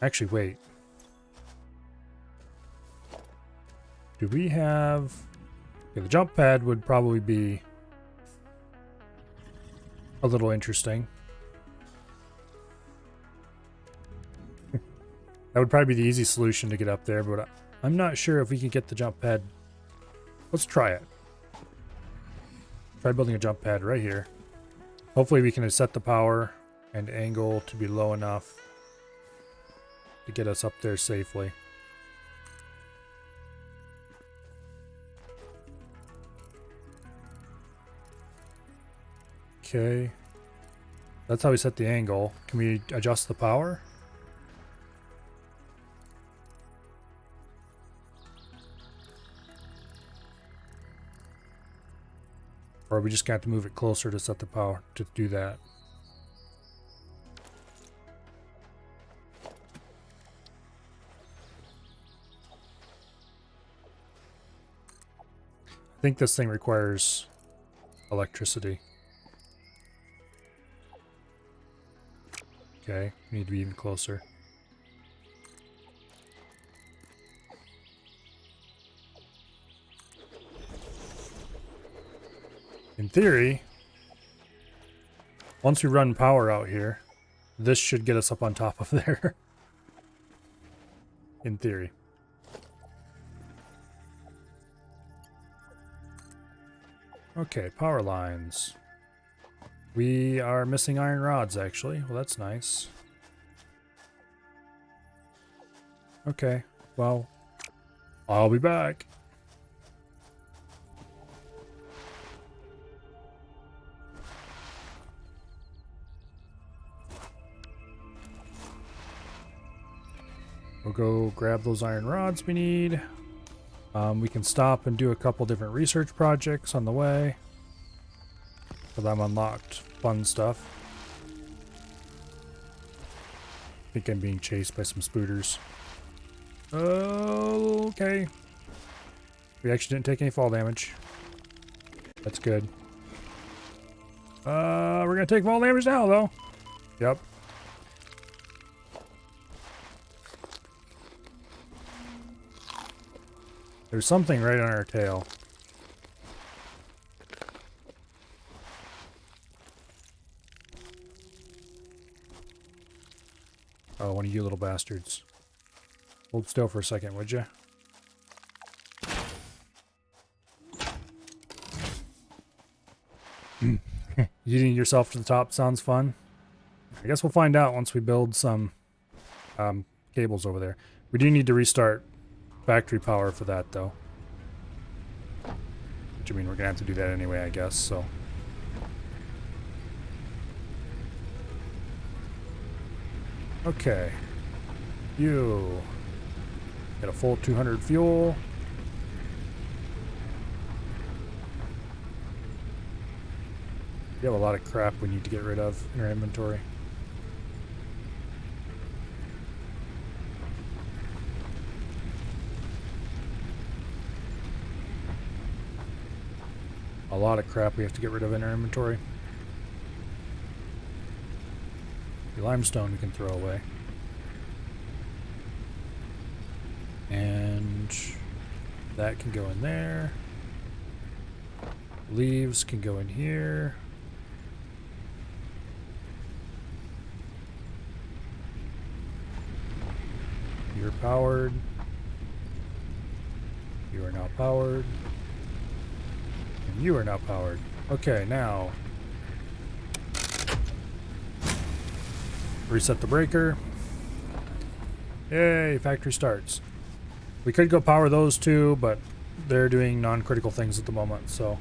Actually, wait. Do we have... okay, the jump pad would probably be a little interesting. That would probably be the easy solution to get up there, but I'm not sure if we can get the jump pad. Let's try it. Try building a jump pad right here. Hopefully we can set the power and angle to be low enough to get us up there safely. Okay. That's how we set the angle. Can we adjust the power? Or are we just got to move it closer to set the power to do that? I think this thing requires electricity. Okay, we need to be even closer. In theory, once we run power out here, this should get us up on top of there. In theory. Okay, power lines. We are missing iron rods, actually. Well, that's nice. Okay, well, I'll be back. We'll go grab those iron rods we need. We can stop and do a couple different research projects on the way. Because I'm unlocked fun stuff. I think I'm being chased by some spooters. Okay. We actually didn't take any fall damage. That's good. We're gonna take fall damage now, though. Yep. There's something right on our tail. Oh, one of you little bastards. Hold still for a second, would you? Eating yourself to the top sounds fun. I guess we'll find out once we build some cables over there. We do need to restart factory power for that, though. Which, I mean, we're gonna have to do that anyway, I guess, so. Okay. You get a full 200 fuel. We have a lot of crap we need to get rid of in our inventory. A lot of crap we have to get rid of in our inventory. The limestone we can throw away. And that can go in there. Leaves can go in here. You're powered. You are now powered. And you are now powered. Okay, now reset the breaker. Yay, factory starts. We could go power those two, but they're doing non-critical things at the moment, so.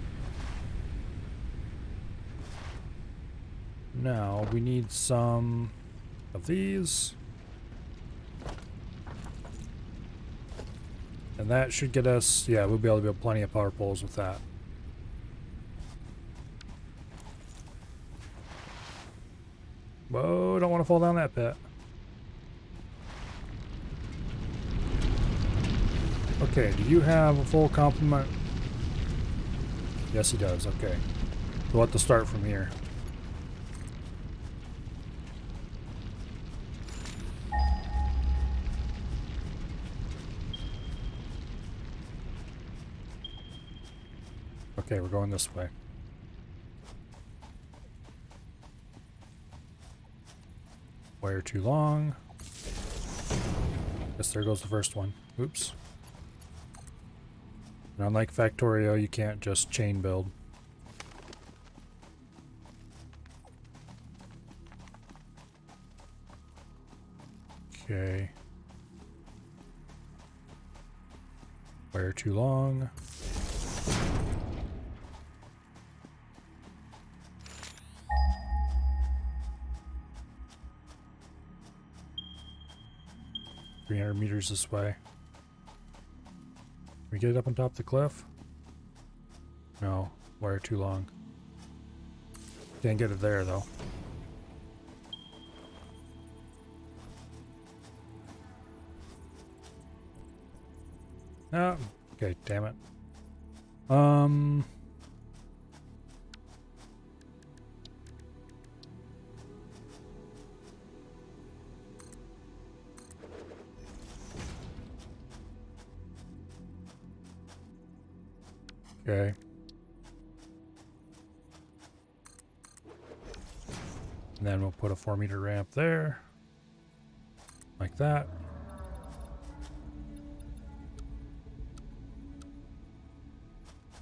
Now, we need some of these. And that should get us, yeah, we'll be able to build plenty of power poles with that. Whoa, don't want to fall down that pit. Okay, do you have a full complement? Yes, he does, okay. We'll have to start from here. Okay, we're going this way. Wire too long. Guess there goes the first one. Oops. And unlike Factorio, you can't just chain build. Okay. Wire too long. $300 this way. Can we get it up on top of the cliff? No, wire too long. Can't get it there though. Ah, okay, damn it. Okay. And then we'll put a 4-meter ramp there. Like that.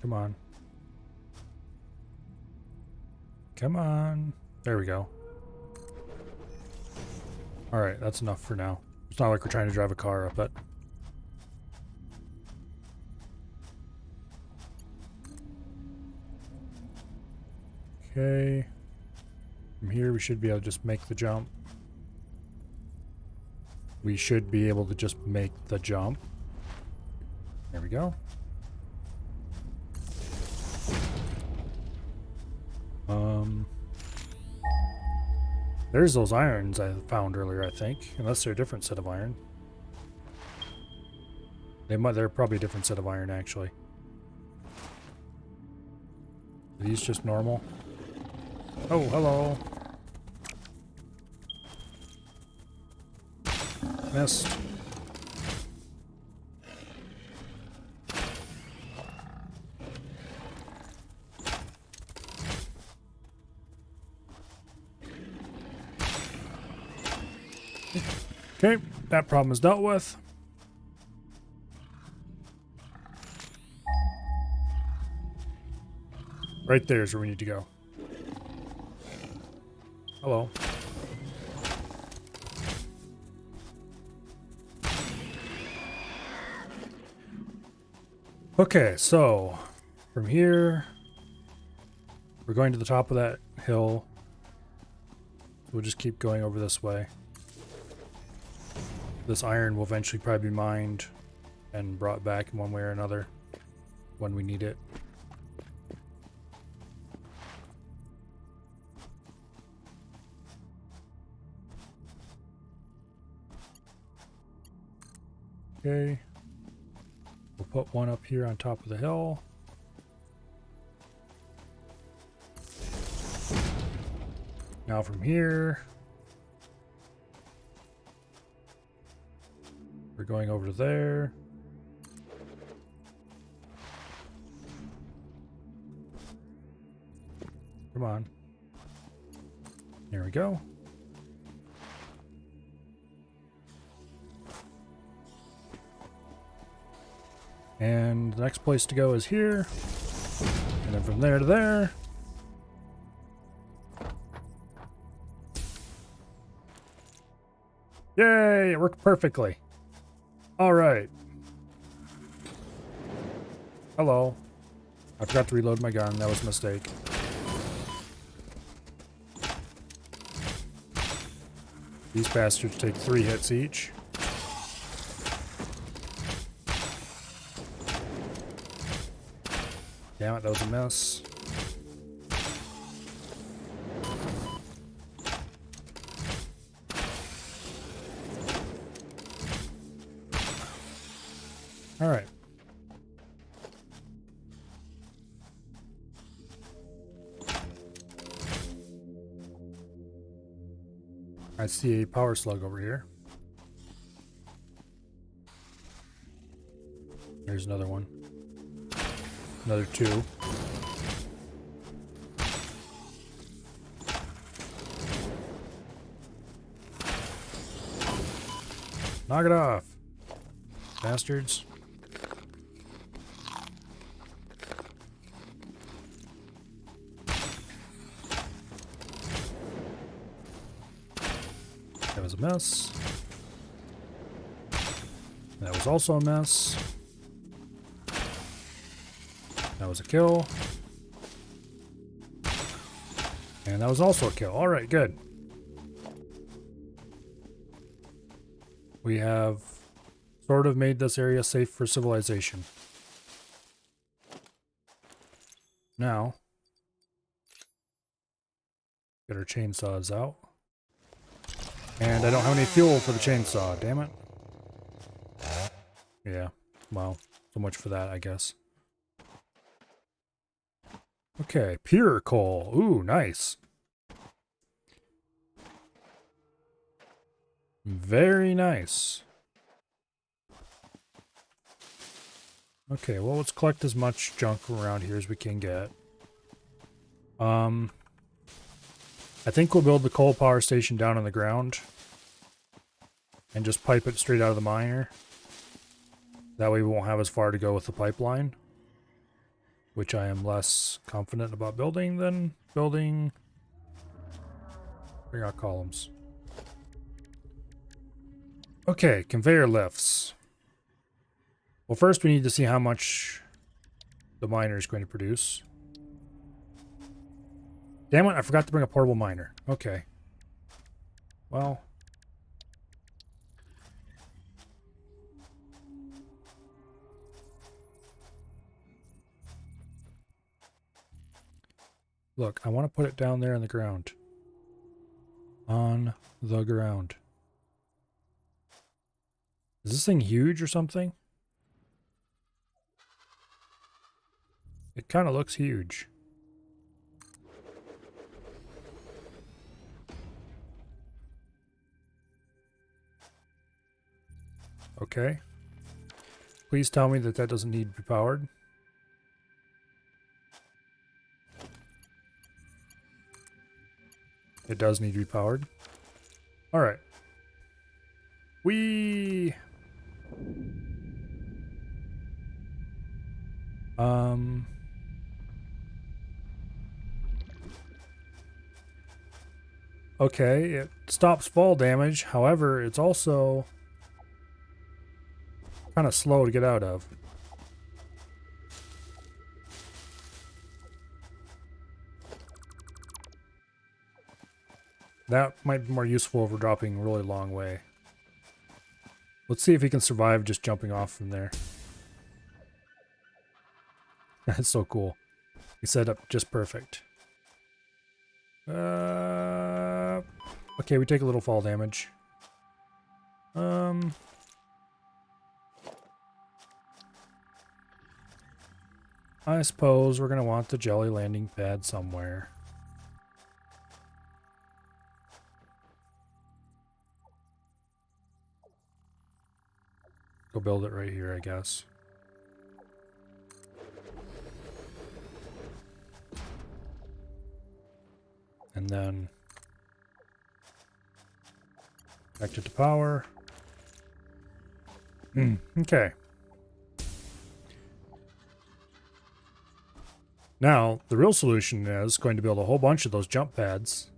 Come on. Come on. There we go. Alright, that's enough for now. It's not like we're trying to drive a car up it. Okay. From here we should be able to just make the jump. We should be able to just make the jump. There we go. There's those irons I found earlier, I think. Unless they're a different set of iron. They're probably a different set of iron, actually. Are these just normal? Oh, hello. Missed. Okay, that problem is dealt with. Right there is where we need to go. Hello. Okay, so from here, we're going to the top of that hill. We'll just keep going over this way. This iron will eventually probably be mined and brought back in one way or another when we need it. Okay. We'll put one up here on top of the hill. Now from here, we're going over to there. Come on. There we go. And the next place to go is here. And then from there to there. Yay! It worked perfectly. All right. Hello. I forgot to reload my gun. That was a mistake. These bastards take 3 hits each. Damn it, that was a miss. All right. I see a power slug over here. There's another one. Another 2. Knock it off, bastards. That was a mess. That was also a mess. That was a kill. And that was also a kill. Alright, good. We have sort of made this area safe for civilization. Now, get our chainsaws out. And I don't have any fuel for the chainsaw, damn it. Yeah, well, so much for that, I guess. Okay, pure coal. Ooh, nice. Very nice. Okay, well, let's collect as much junk around here as we can get. I think we'll build the coal power station down on the ground and just pipe it straight out of the miner. That way we won't have as far to go with the pipeline, which I am less confident about building than building. Bring out columns. Okay, conveyor lifts. Well, first we need to see how much the miner is going to produce. Damn it, I forgot to bring a portable miner. Okay. Well. Look, I want to put it down there on the ground. On the ground. Is this thing huge or something? It kind of looks huge. Okay. Please tell me that that doesn't need to be powered. It does need to be powered. All right. We. Okay, it stops fall damage. However, it's also kind of slow to get out of. That might be more useful if we're dropping a really long way. Let's see if he can survive just jumping off from there. That's so cool. He set up just perfect. Okay, we take a little fall damage. I suppose we're gonna want the jelly landing pad somewhere. Go build it right here, I guess. And then connect it to power. Okay. Now, the real solution is going to build a whole bunch of those jump pads.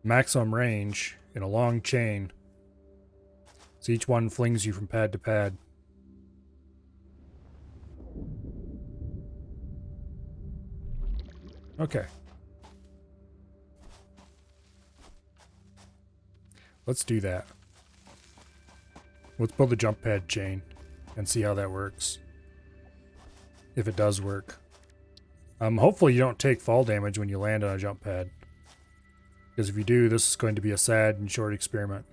Maximum range in a long chain. So each one flings you from pad to pad. Okay. Let's do that. Let's build a jump pad chain and see how that works. If it does work. Hopefully you don't take fall damage when you land on a jump pad. Because if you do, this is going to be a sad and short experiment.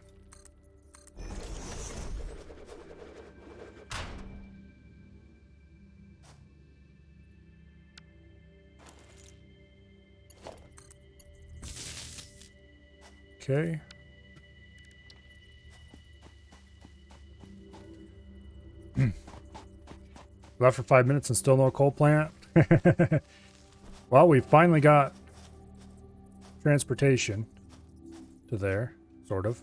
Okay. Left for 5 minutes and still no coal plant. Well, we finally got transportation to there, sort of.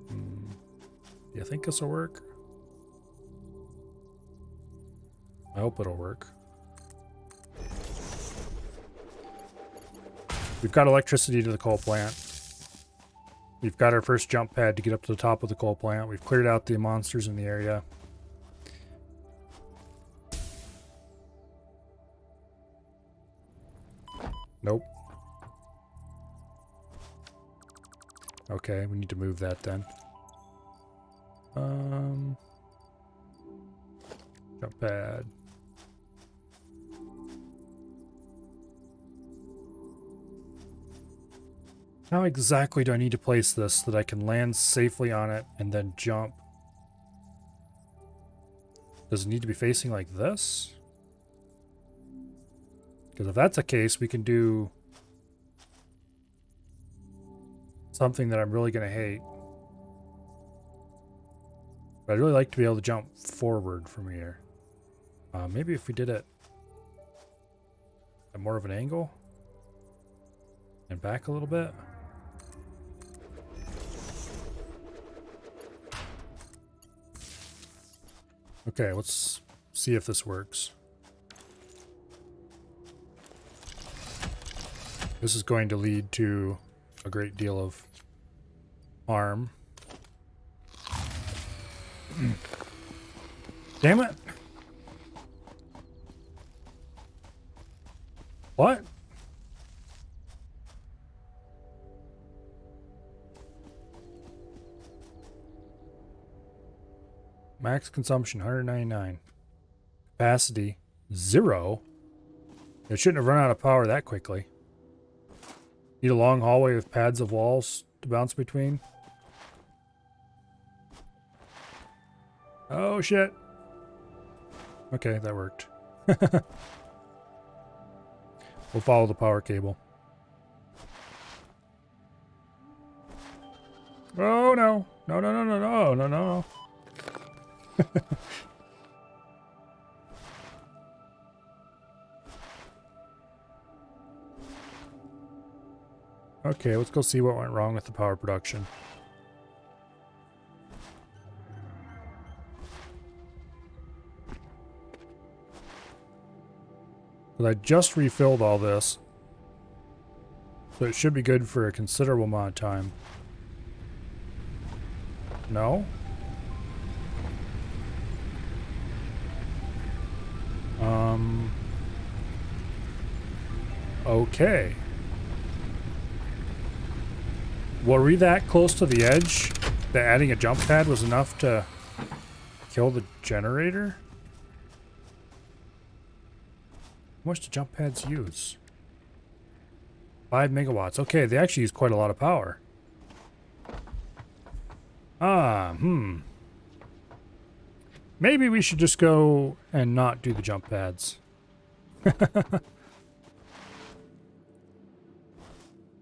Do you think this will work? I hope it'll work. We've got electricity to the coal plant. We've got our first jump pad to get up to the top of the coal plant. We've cleared out the monsters in the area. Nope. Okay, we need to move that then. Jump pad. How exactly do I need to place this so that I can land safely on it and then jump? Does it need to be facing like this? Because if that's the case, we can do something that I'm really going to hate. But I'd really like to be able to jump forward from here. Maybe if we did it at more of an angle and back a little bit. Okay, let's see if this works. This is going to lead to a great deal of harm. Damn it! What? Max consumption 199. Capacity 0. It shouldn't have run out of power that quickly. Need a long hallway with pads of walls to bounce between. Oh shit. Okay, that worked. We'll follow the power cable. Oh no. No, no, no, no, no, no, no. Okay, let's go see what went wrong with the power production. I just refilled all this, so it should be good for a considerable amount of time. No? Okay. Were we that close to the edge that adding a jump pad was enough to kill the generator? How much do jump pads use? 5 megawatts. Okay, they actually use quite a lot of power. Maybe we should just go and not do the jump pads.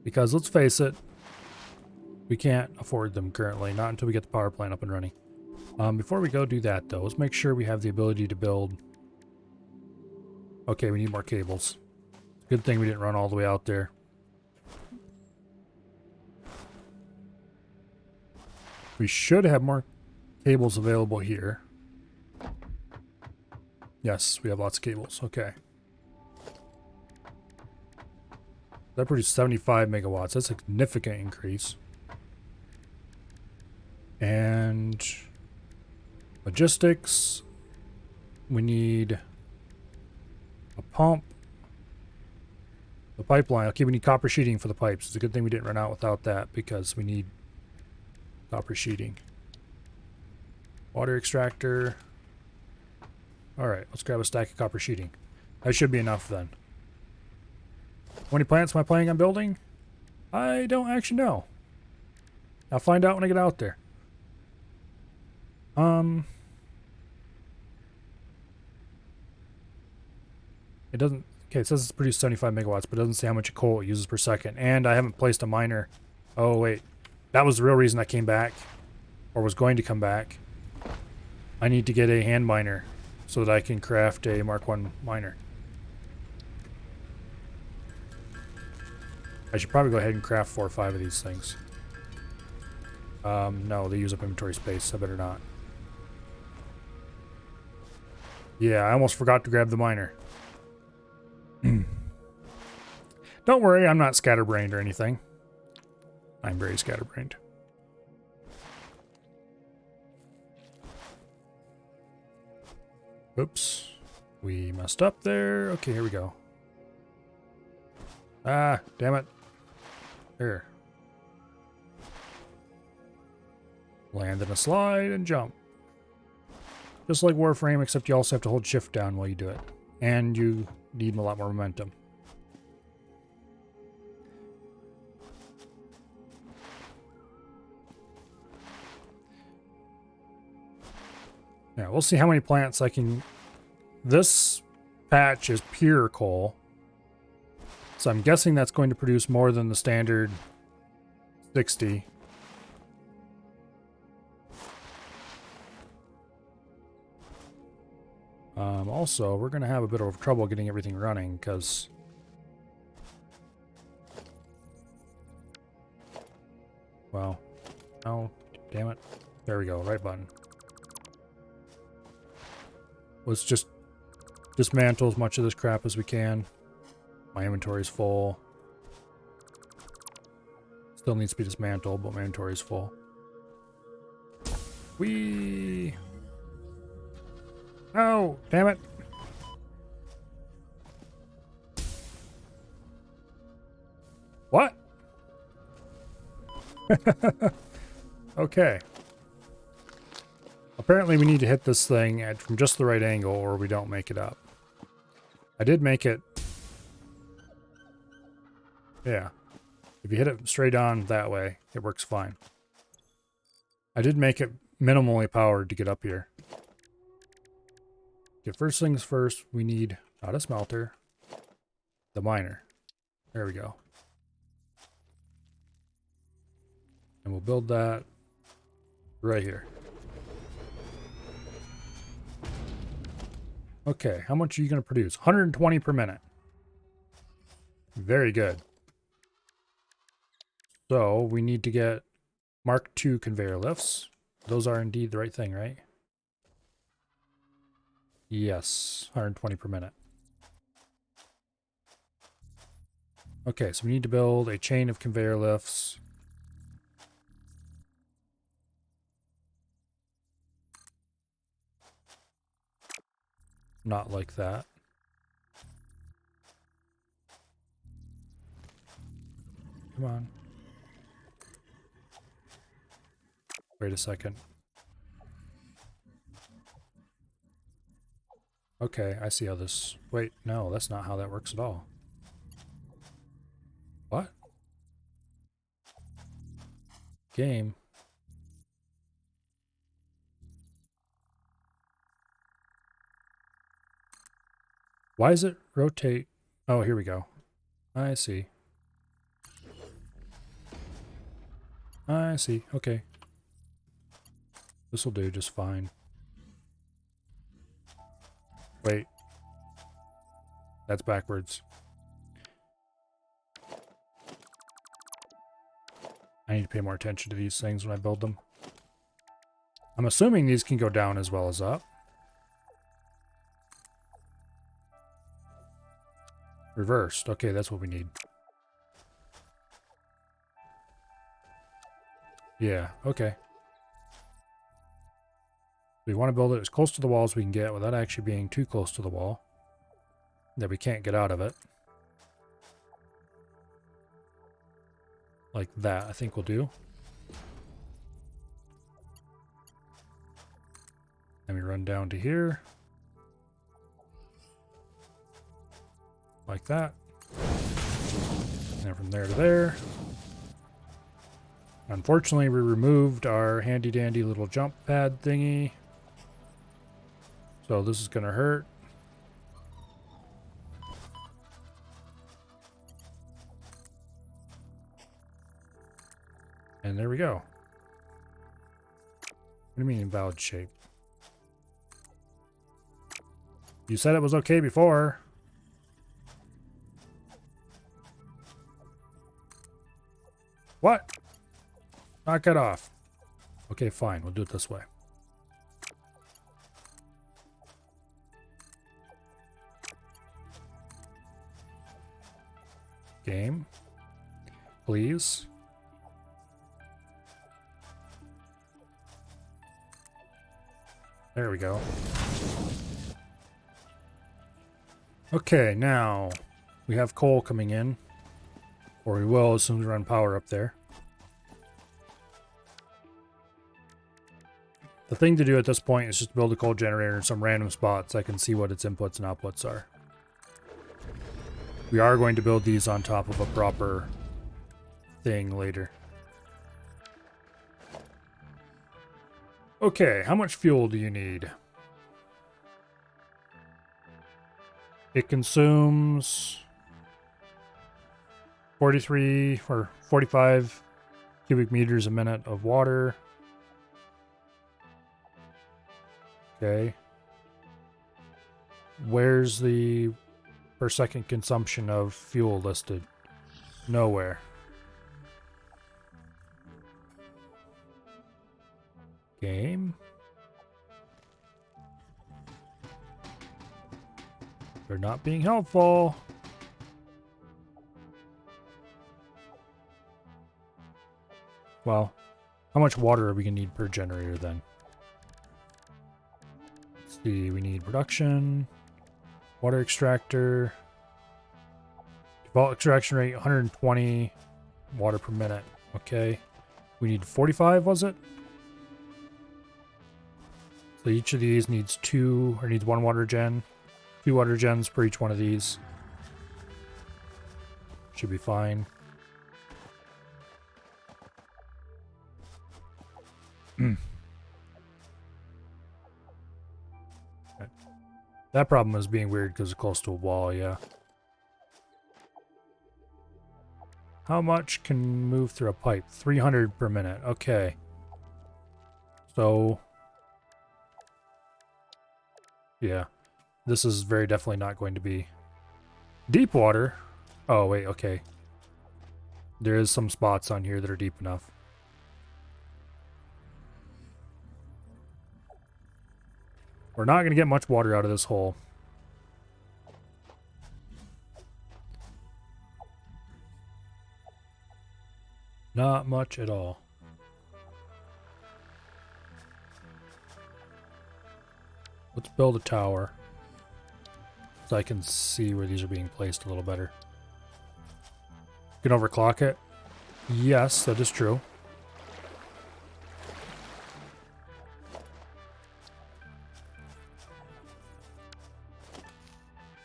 Because let's face it, we can't afford them currently, not until we get the power plant up and running. Before we go do that though, let's make sure we have the ability to build. Okay, we need more cables. Good thing we didn't run all the way out there. We should have more cables available here. Yes, we have lots of cables. Okay. That produced 75 megawatts. That's a significant increase. And logistics. We need a pump. The pipeline. Okay, we need copper sheeting for the pipes. It's a good thing we didn't run out without that because we need copper sheeting. Water extractor. Alright, let's grab a stack of copper sheeting. That should be enough then. How many plants am I planning on building? I don't actually know. I'll find out when I get out there. It doesn't... Okay, it says it's produced 75 megawatts, but it doesn't say how much coal it uses per second. And I haven't placed a miner. Oh, wait. That was the real reason I came back. Or was going to come back. I need to get a hand miner so that I can craft a Mark 1 miner. I should probably go ahead and craft 4 or 5 of these things. No, they use up inventory space. I better not. Yeah, I almost forgot to grab the miner. Don't worry, I'm not scatterbrained or anything. I'm very scatterbrained. Oops. We messed up there. Okay, here we go. Ah, damn it. Here. Land in a slide and jump. Just like Warframe, except you also have to hold shift down while you do it. And you need a lot more momentum. Yeah, we'll see how many plants I can... This patch is pure coal. So I'm guessing that's going to produce more than the standard 60. Also, we're going to have a bit of trouble getting everything running because... Well, oh, damn it. There we go, right button. Let's just dismantle as much of this crap as we can. My inventory's full. Still needs to be dismantled, but my inventory's full. Whee! Oh, damn it. What? Okay. Apparently we need to hit this thing from just the right angle or we don't make it up. I did make it... Yeah. If you hit it straight on that way, it works fine. I did make it minimally powered to get up here. Okay, first things first, we need not a smelter, the miner. There we go. And we'll build that right here. Okay, how much are you going to produce? 120 per minute. Very good. So we need to get Mark II conveyor lifts. Those are indeed the right thing, right? Yes, 120 per minute. Okay, so we need to build a chain of conveyor lifts. Not like that. Come on. Wait a second. Okay, I see how this... Wait, no, that's not how that works at all. What? Game. Why does it rotate? Oh, here we go. I see. I see. Okay. This will do just fine. Wait. That's backwards. I need to pay more attention to these things when I build them. I'm assuming these can go down as well as up. Reversed. Okay, that's what we need. Yeah, okay. We want to build it as close to the wall as we can get without actually being too close to the wall that we can't get out of it. Like that, I think will do. And we run down to here. Like that. And then from there to there. Unfortunately, we removed our handy dandy little jump pad thingy. So this is going to hurt. And there we go. What do you mean invalid shape? You said it was okay before. What? Knock it off. Okay, fine. We'll do it this way. Game. Please. There we go. Okay, now we have coal coming in. Or we will as soon as we run power up there. The thing to do at this point is just build a coal generator in some random spots so I can see what its inputs and outputs are. We are going to build these on top of a proper thing later. Okay, how much fuel do you need? It consumes 43 or 45 cubic meters a minute of water. Okay. Where's the per second consumption of fuel listed? Nowhere. Game? They're not being helpful. Well, how much water are we going to need per generator then? Let's see, we need production, water extractor, default extraction rate 120 water per minute. Okay. We need 45, was it? So each of these needs needs one water gen. 2 water gens per each one of these. Should be fine. Okay. That problem is being weird because it's close to a wall, yeah. How much can move through a pipe? 300 per minute. Okay. So, yeah. This is very definitely not going to be deep water. Oh, wait, okay. There is some spots on here that are deep enough. We're not going to get much water out of this hole. Not much at all. Let's build a tower so I can see where these are being placed a little better. You can overclock it. Yes, that is true.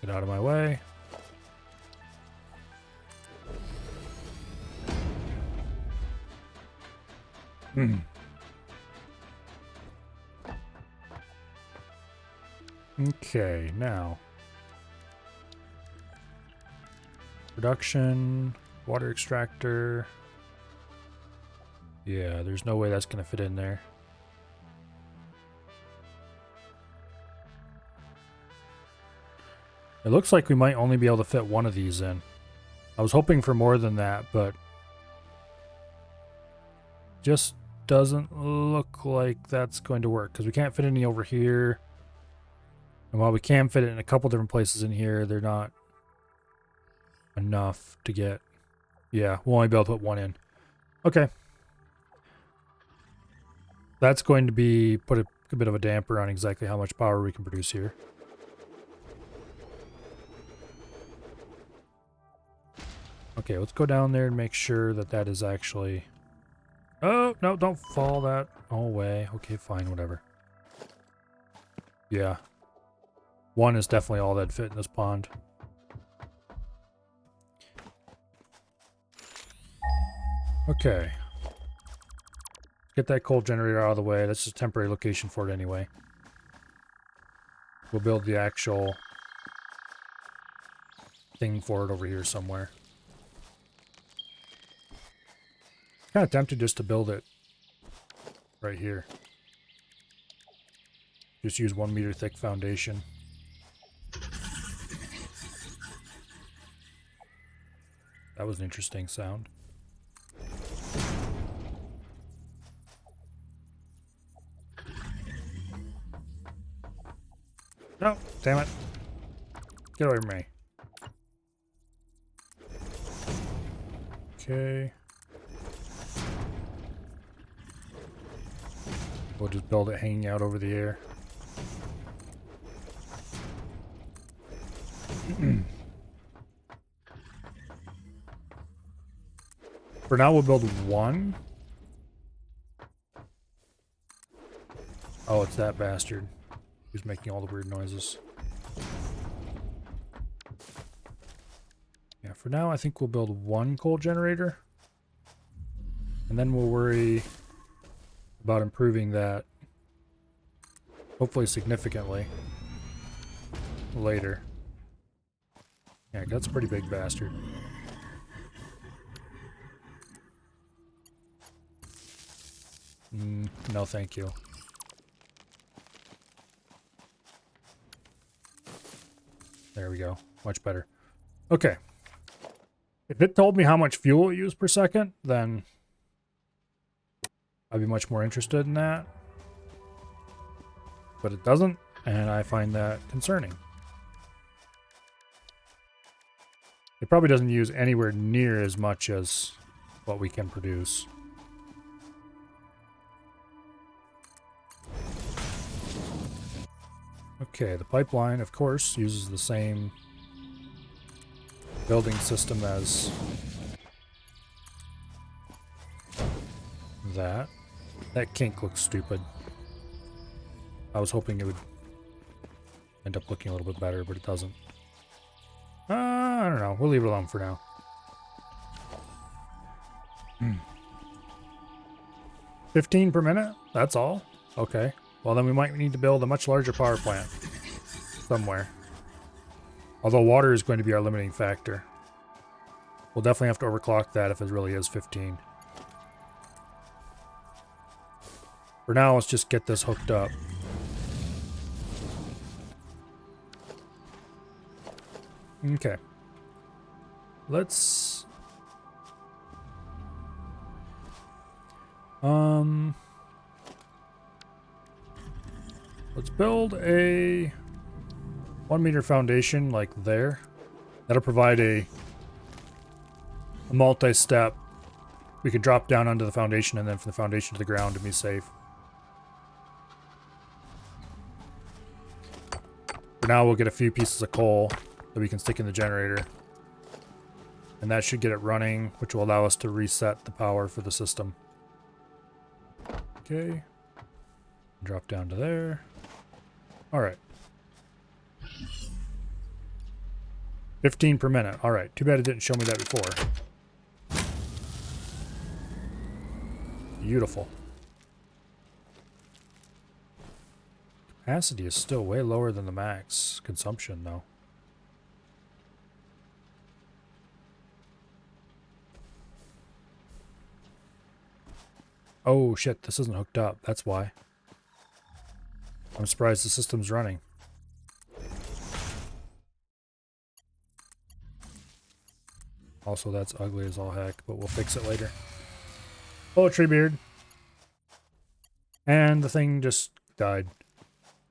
Get out of my way. Okay, now. Production, water extractor. Yeah, there's no way that's going to fit in there. It looks like we might only be able to fit one of these in. I was hoping for more than that, but just doesn't look like that's going to work because we can't fit any over here. And while we can fit it in a couple different places in here, they're not enough to get... Yeah, we'll only be able to put one in. Okay. That's going to be put a bit of a damper on exactly how much power we can produce here. Okay, let's go down there and make sure that that is actually... Oh, no, don't fall that away. Okay, fine, whatever. Yeah. One is definitely all that fit in this pond. Okay. Get that coal generator out of the way. That's just a temporary location for it anyway. We'll build the actual thing for it over here somewhere. Kind of tempted just to build it right here. Just use 1 meter thick foundation. That was an interesting sound. No, damn it. Get away from me. Okay. We'll just build it hanging out over the air. For now, we'll build one. Oh, it's that bastard who's making all the weird noises. Yeah, for now, I think we'll build one coal generator. And then we'll worry about improving that, hopefully significantly, later. Yeah, that's a pretty big bastard. No, thank you. There we go. Much better. Okay. If it told me how much fuel it used per second, then I'd be much more interested in that. But it doesn't, and I find that concerning. It probably doesn't use anywhere near as much as what we can produce. Okay, the pipeline, of course, uses the same building system as that. That kink looks stupid. I was hoping it would end up looking a little bit better, but it doesn't. I don't know. We'll leave it alone for now. 15 per minute? That's all? Okay. Well, then we might need to build a much larger power plant somewhere. Although water is going to be our limiting factor. We'll definitely have to overclock that if it really is 15. For now, let's just get this hooked up. Okay. Let's... Let's build a 1 meter foundation like there. That'll provide a multi-step. We can drop down onto the foundation and then from the foundation to the ground to be safe. For now, we'll get a few pieces of coal that we can stick in the generator. And that should get it running, which will allow us to reset the power for the system. Okay. Drop down to there. Alright. 15 per minute. Alright. Too bad it didn't show me that before. Beautiful. Capacity is still way lower than the max consumption, though. Oh shit, this isn't hooked up. That's why. I'm surprised the system's running. Also, that's ugly as all heck, but we'll fix it later. Oh, Treebeard. And the thing just died.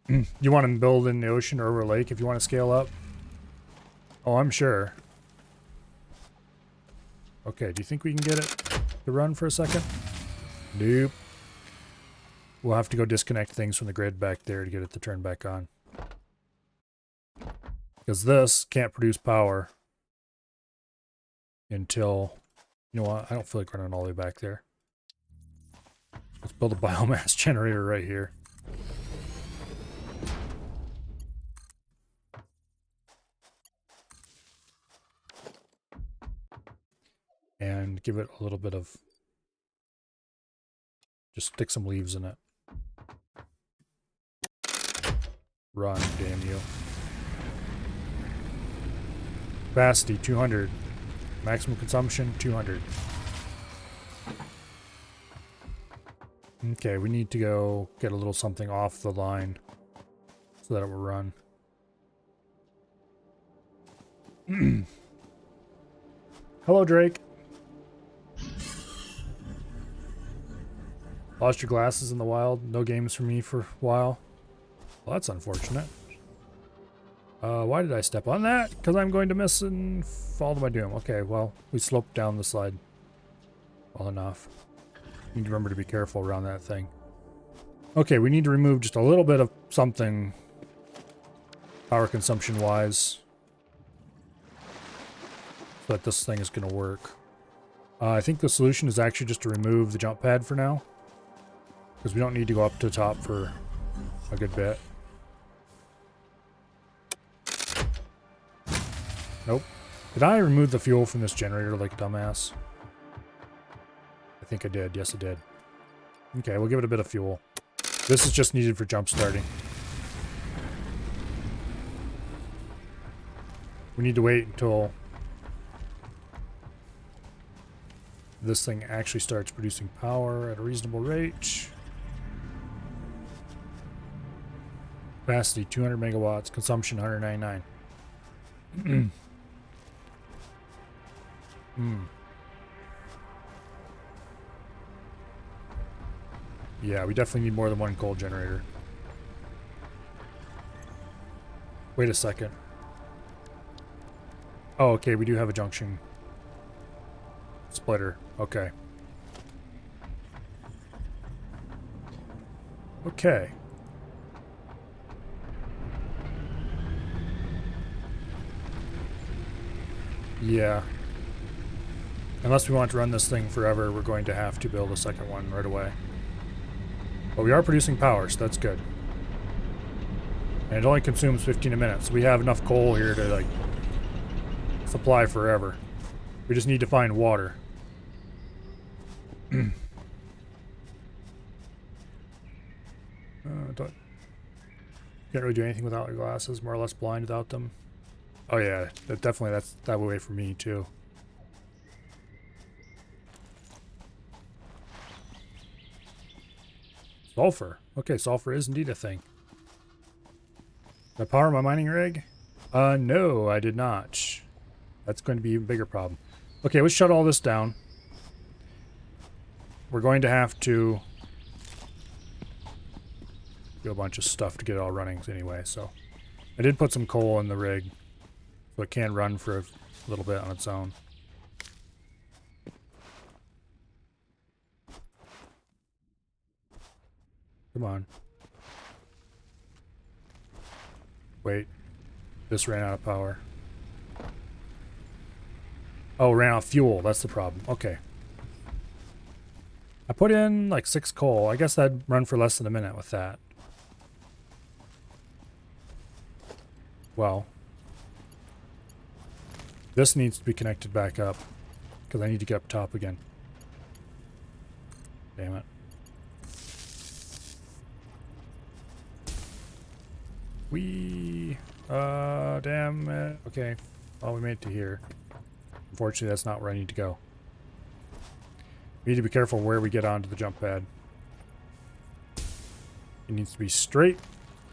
You want to build in the ocean or over a lake if you want to scale up? Oh, I'm sure. Okay, do you think we can get it to run for a second? Nope. We'll have to go disconnect things from the grid back there to get it to turn back on. Because this can't produce power until... You know what? I don't feel like running all the way back there. Let's build a biomass generator right here. And give it a little bit of... Just stick some leaves in it. Run, damn you. Capacity, 200. Maximum consumption, 200. Okay, we need to go get a little something off the line so that it will run. Hello, Drake. Lost your glasses in the wild. No games for me for a while. Well, that's unfortunate. Why did I step on that? Because I'm going to miss and fall to my doom. Okay, well, we sloped down the slide well enough. Need to remember to be careful around that thing. Okay, we need to remove just a little bit of something power consumption wise so that this thing is going to work. I think the solution is actually just to remove the jump pad for now, because we don't need to go up to the top for a good bit. Nope. Did I remove the fuel from this generator like a dumbass? I think I did. Yes, I did. Okay, we'll give it a bit of fuel. This is just needed for jump starting. We need to wait until this thing actually starts producing power at a reasonable rate. Capacity 200 megawatts, consumption 199. Yeah, we definitely need more than one coal generator. Wait a second. Oh, okay, we do have a junction splitter. Okay. Okay. Yeah. Unless we want to run this thing forever, we're going to have to build a second one right away. But we are producing power, so that's good. And it only consumes 15 a minute, so we have enough coal here to, like, supply forever. We just need to find water. Can't really do anything without your glasses. More or less blind without them. Oh yeah, that's that way for me too. Sulfur. Okay, sulfur is indeed a thing. Did I power my mining rig? No, I did not. That's going to be an even bigger problem. Okay, let's shut all this down. We're going to have to do a bunch of stuff to get it all running anyway, so. I did put some coal in the rig, so it can run for a little bit on its own. Come on. Wait. This ran out of power. Oh, ran out of fuel. That's the problem. Okay. I put in like 6 coal. I guess that'd run for less than a minute with that. Well. This needs to be connected back up. Because I need to get up top again. Damn it. Damn it. Okay. Well, we made it to here. Unfortunately, that's not where I need to go. We need to be careful where we get onto the jump pad. It needs to be straight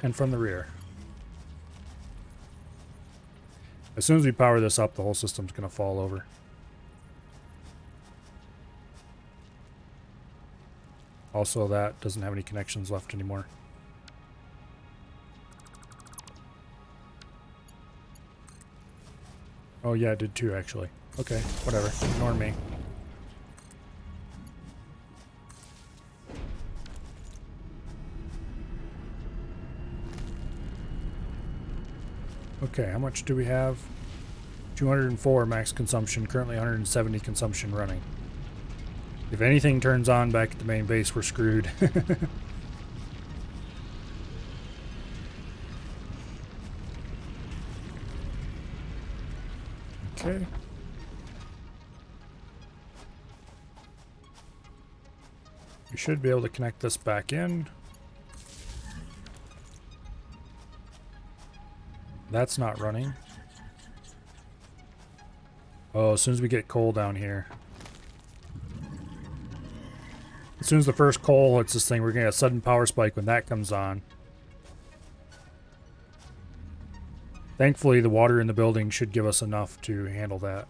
and from the rear. As soon as we power this up, the whole system's going to fall over. Also, that doesn't have any connections left anymore. Oh yeah, it did too, actually. Okay, whatever. Ignore me. Okay, how much do we have? 204 max consumption, currently 170 consumption running. If anything turns on back at the main base, we're screwed. Okay. We should be able to connect this back in. That's not running. Oh, as soon as we get coal down here. As soon as the first coal hits this thing, we're going to get a sudden power spike when that comes on. Thankfully, the water in the building should give us enough to handle that.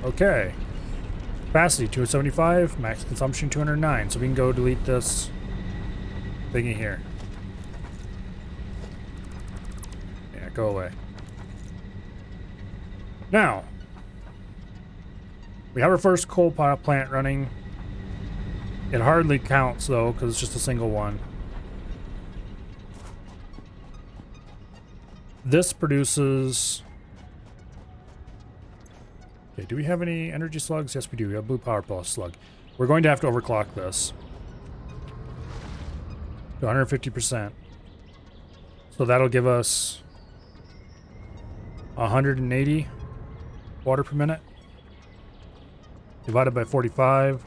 Okay. Capacity 275, max consumption 209. So we can go delete this thingy here. Yeah, go away. Now, we have our first coal power plant running. It hardly counts though, because it's just a single one. This produces... Okay, do we have any energy slugs? Yes, we do. We have blue power plus slug. We're going to have to overclock this to 150%. So that'll give us 180 water per minute. Divided by 45.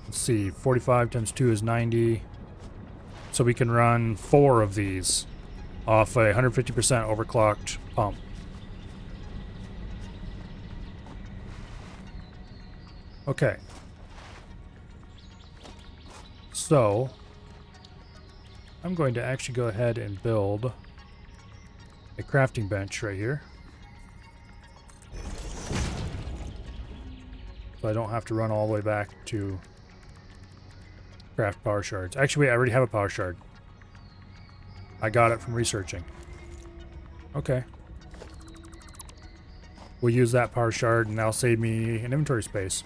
Let's see, 45 times 2 is 90. So we can run 4 of these off a 150% overclocked pump. Okay. So, I'm going to actually go ahead and build a crafting bench right here. So I don't have to run all the way back to craft power shards. Actually, wait, I already have a power shard. I got it from researching. Okay. We'll use that power shard and that'll save me an inventory space.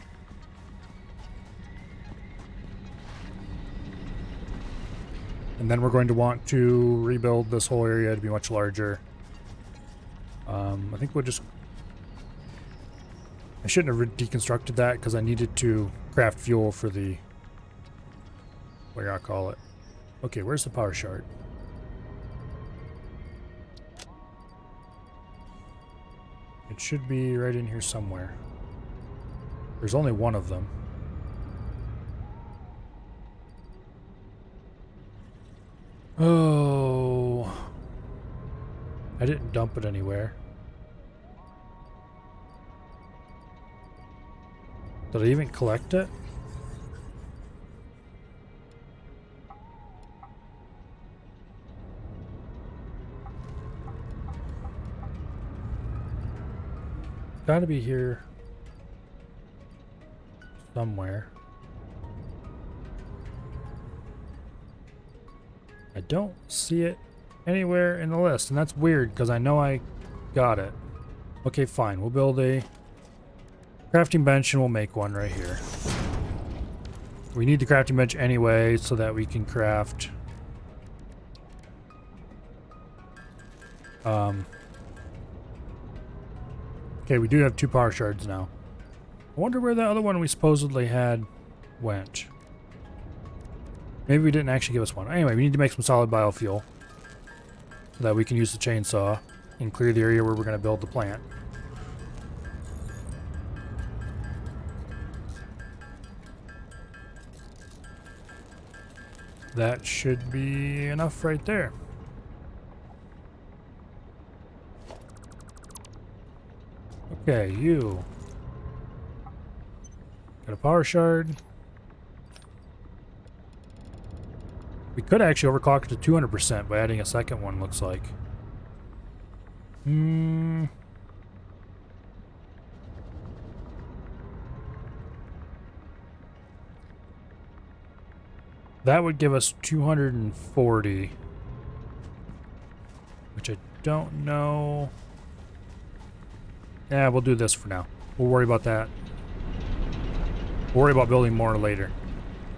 And then we're going to want to rebuild this whole area to be much larger. I think we'll just... I shouldn't have deconstructed that because I needed to craft fuel for the... what do I call it? Okay, where's the power shard? It should be right in here somewhere. There's only one of them. Oh, I didn't dump it anywhere. Did I even collect it? Gotta be here somewhere. I don't see it anywhere in the list, and that's weird because I know I got it. Okay, fine. We'll build a crafting bench and we'll make one right here. We need the crafting bench anyway so that we can craft okay, we do have 2 power shards now. I wonder where the other one we supposedly had went. Maybe we didn't actually give us one. Anyway, we need to make some solid biofuel so that we can use the chainsaw and clear the area where we're going to build the plant. That should be enough right there. Okay, you got a power shard. We could actually overclock it to 200% by adding a second one, looks like. That would give us 240. Which I don't know. Yeah, we'll do this for now. We'll worry about that. We'll worry about building more later.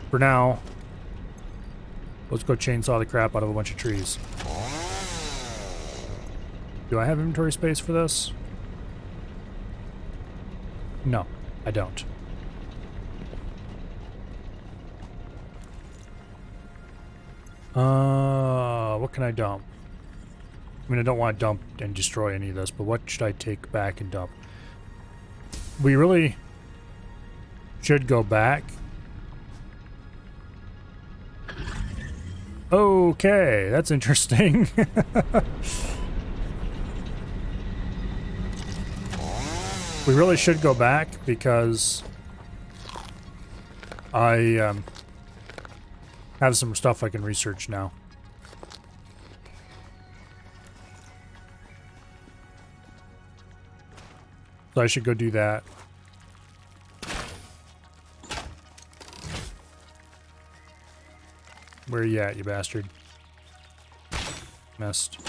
For now, let's go chainsaw the crap out of a bunch of trees. Do I have inventory space for this? No, I don't. What can I dump? I mean, I don't want to dump and destroy any of this, but what should I take back and dump? We really should go back. Okay, that's interesting. We really should go back because I have some stuff I can research now. So I should go do that. Where are you at, you bastard? Missed.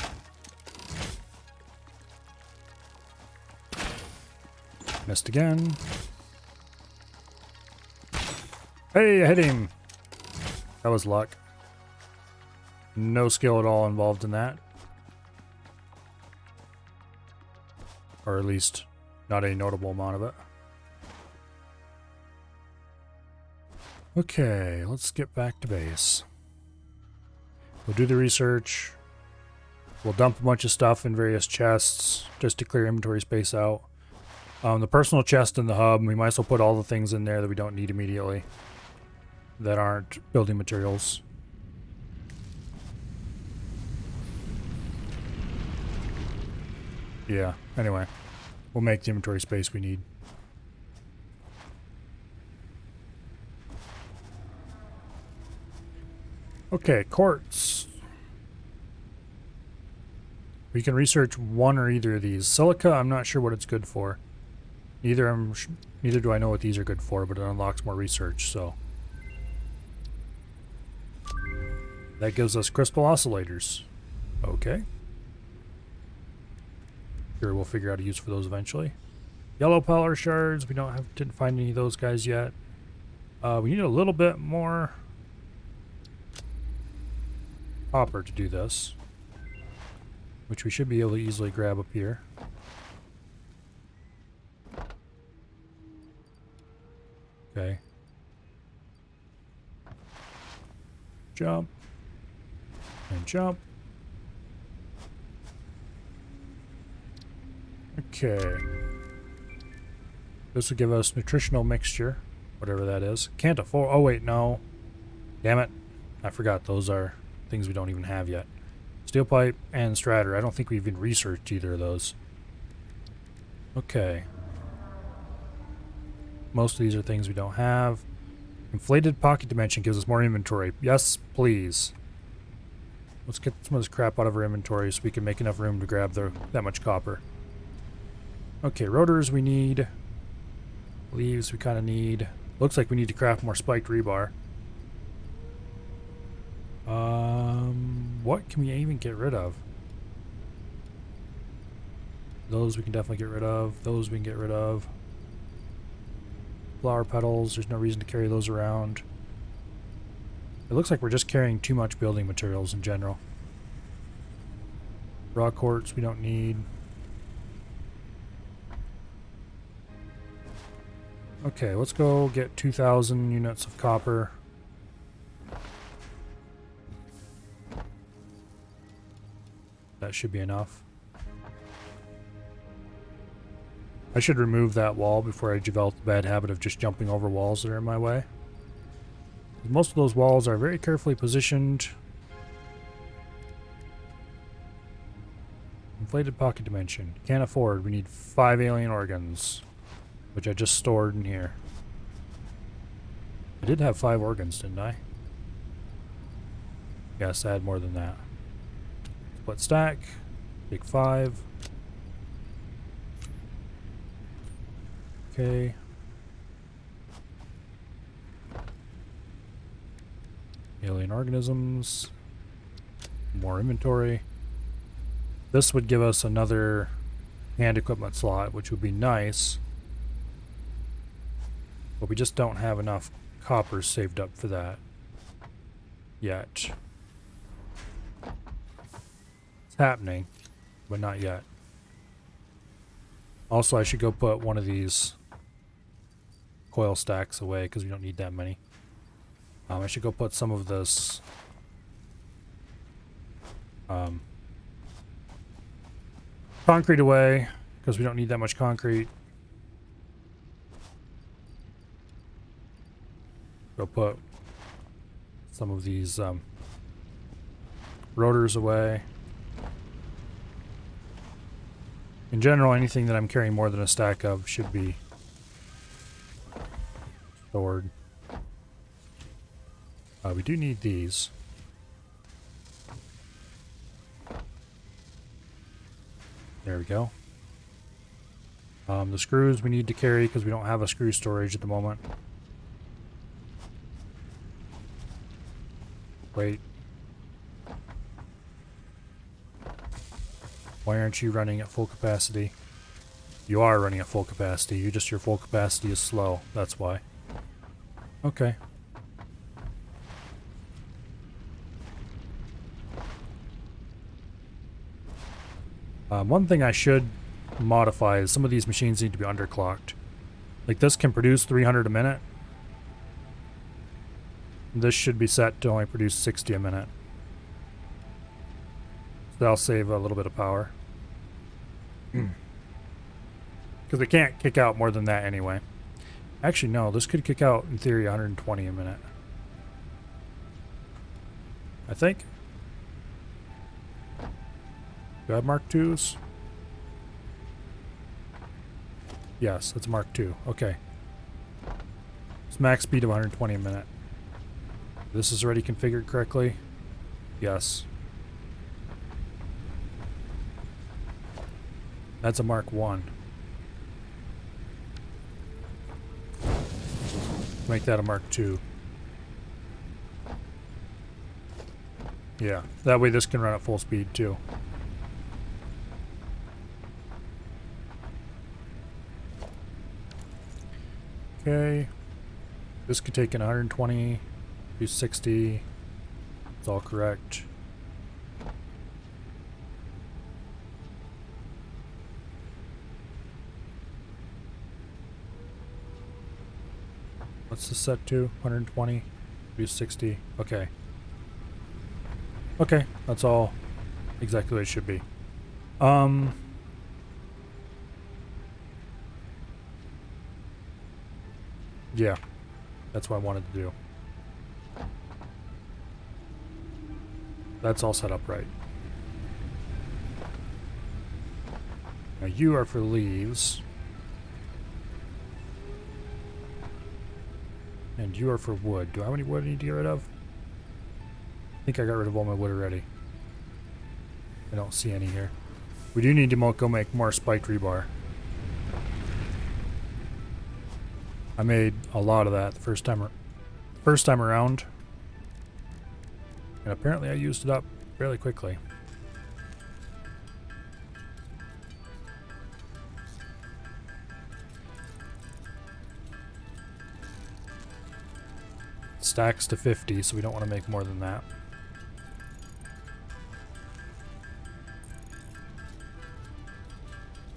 Missed again. Hey, I hit him! That was luck. No skill at all involved in that. Or at least, not a notable amount of it. Okay, let's get back to base. We'll do the research. We'll dump a bunch of stuff in various chests just to clear inventory space out. The personal chest in the hub, we might as well put all the things in there that we don't need immediately. That aren't building materials. Yeah, anyway. We'll make the inventory space we need. Okay, quartz. We can research one or either of these. Silica, I'm not sure what it's good for. Neither do I know what these are good for, but it unlocks more research, so. That gives us crystal oscillators. Okay. Sure, we'll figure out a use for those eventually. Yellow power shards, we didn't find any of those guys yet. We need a little bit more copper to do this, which we should be able to easily grab up here. Okay. Jump. And jump. Okay. This will give us nutritional mixture, whatever that is. Can't afford. Oh, wait, no. Damn it. I forgot those are things we don't even have yet. Steel pipe and stratter. I don't think we've even researched either of those. Okay. Most of these are things we don't have. Inflated pocket dimension gives us more inventory. Yes, please. Let's get some of this crap out of our inventory so we can make enough room to grab that much copper. Okay, rotors we need. Leaves we kind of need. Looks like we need to craft more spiked rebar. What can we even get rid of? Those we can definitely get rid of. Those we can get rid of. Flower petals, there's no reason to carry those around. It looks like we're just carrying too much building materials in general. Raw quartz we don't need. Okay, let's go get 2,000 units of copper. That should be enough. I should remove that wall before I develop the bad habit of just jumping over walls that are in my way. Most of those walls are very carefully positioned. Inflated pocket dimension. Can't afford. We need 5 alien organs, which I just stored in here. I did have 5 organs, didn't I? Yes, I had more than that. Split stack. Take 5. Okay. Alien organisms. More inventory. This would give us another hand equipment slot, which would be nice. But we just don't have enough copper saved up for that yet. It's happening, but not yet. Also, I should go put one of these coil stacks away because we don't need that many. I should go put some of this concrete away because we don't need that much concrete. Go put some of these rotors away. In general, anything that I'm carrying more than a stack of should be stored. We do need these. There we go. The screws we need to carry because we don't have a screw storage at the moment. Wait. Why aren't you running at full capacity? You are running at full capacity. Your full capacity is slow. That's why. Okay. One thing I should modify is some of these machines need to be underclocked. Like this can produce 300 a minute. This should be set to only produce 60 a minute. So that'll save a little bit of power. Because it can't kick out more than that anyway. Actually, no, this could kick out, in theory, 120 a minute. I think. Do I have Mark IIs? Yes, it's Mark II. Okay. It's max speed of 120 a minute. This is already configured correctly. Yes. That's a Mark 1. Make that a Mark 2. Yeah, that way this can run at full speed too. Okay. This could take in 120, do 60. It's all correct. What's this set to? 120, do 60. Okay. Okay, that's all exactly what it should be. Yeah, that's what I wanted to do. That's all set up right. Now you are for leaves. And you are for wood. Do I have any wood I need to get rid of? I think I got rid of all my wood already. I don't see any here. We do need to go make more spiked rebar. I made a lot of that the first time around. And apparently I used it up fairly quickly. Stacks to 50, so we don't want to make more than that.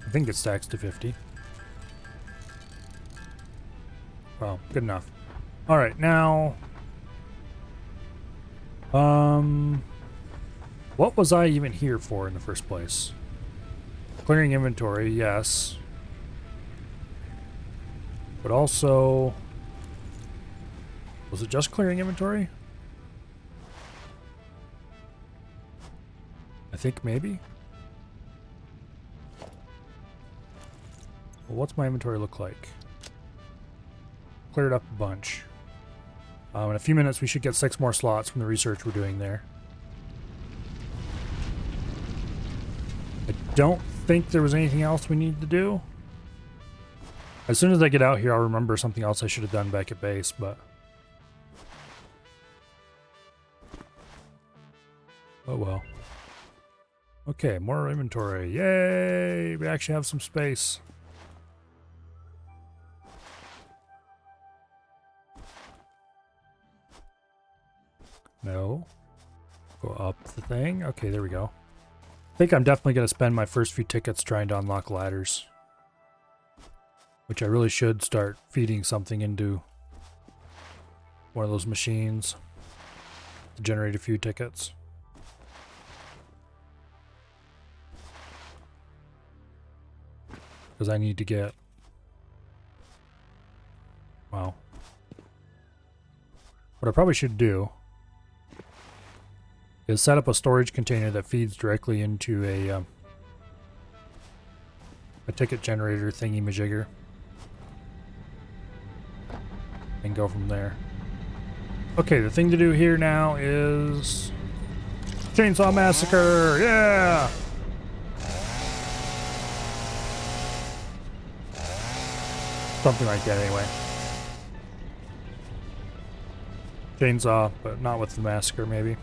I think it stacks to 50. Well, good enough. Alright, now... what was I even here for in the first place? Clearing inventory, yes. But also... was it just clearing inventory? I think maybe. Well, what's my inventory look like? Cleared up a bunch. In a few minutes we should get 6 more slots from the research we're doing there. I don't think there was anything else we need to do. As soon as I get out here I'll remember something else I should have done back at base, but... oh well. Okay, more inventory. Yay! We actually have some space. No. Go up the thing. Okay, there we go. I think I'm definitely going to spend my first few tickets trying to unlock ladders. Which I really should start feeding something into one of those machines to generate a few tickets. Because I need to get... well. What I probably should do is set up a storage container that feeds directly into a ticket generator thingy-majigger. And go from there. Okay, the thing to do here now is... Chainsaw Massacre! Yeah! Something like that anyway. Chainsaw, but not with the massacre maybe.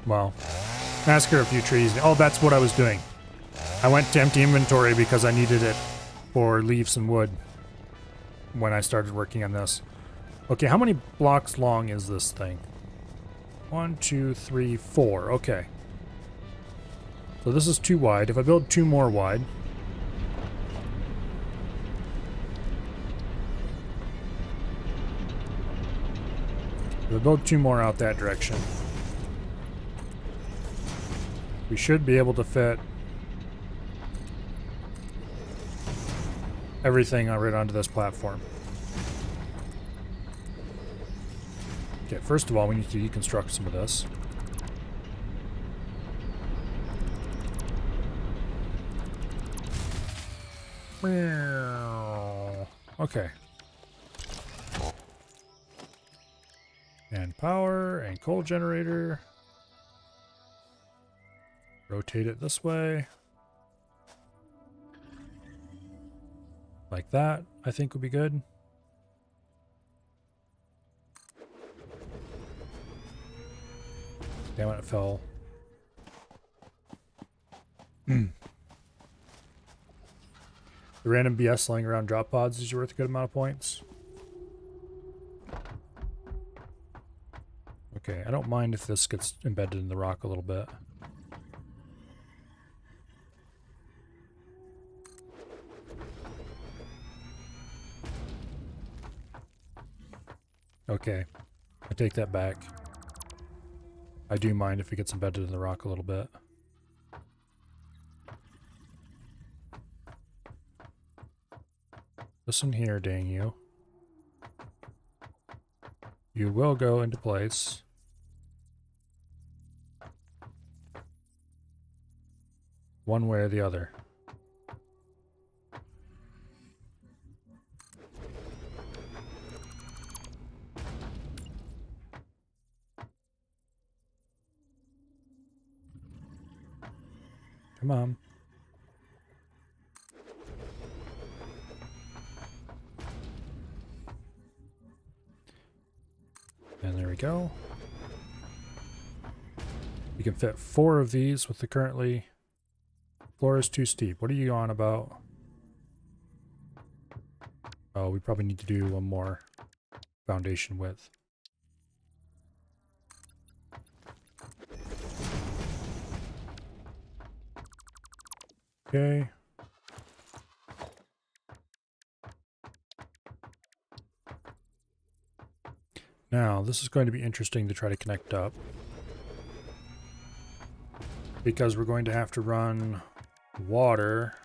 Well, massacre a few trees. Oh, that's what I was doing. I went to empty inventory because I needed it for leaves and wood when I started working on this. Okay, how many blocks long is this thing? 1, 2, 3, 4. Okay. So this is 2 wide. If I build 2 more wide... if I build 2 more out that direction, we should be able to fit everything right onto this platform. Okay, first of all, we need to deconstruct some of this. Okay. And power and coal generator. Rotate it this way. Like that, I think would be good. Damn it, it fell. The random BS laying around drop pods is worth a good amount of points. Okay, I don't mind if this gets embedded in the rock a little bit. Okay, I take that back. I do mind if it gets embedded in the rock a little bit. Listen here, dang you. You will go into place. One way or the other. Come on. And there we go. You can fit 4 of these with the currently... Floor is too steep. What are you on about? Oh, we probably need to do one more foundation width. Okay. Now, this is going to be interesting to try to connect up. Because we're going to have to run water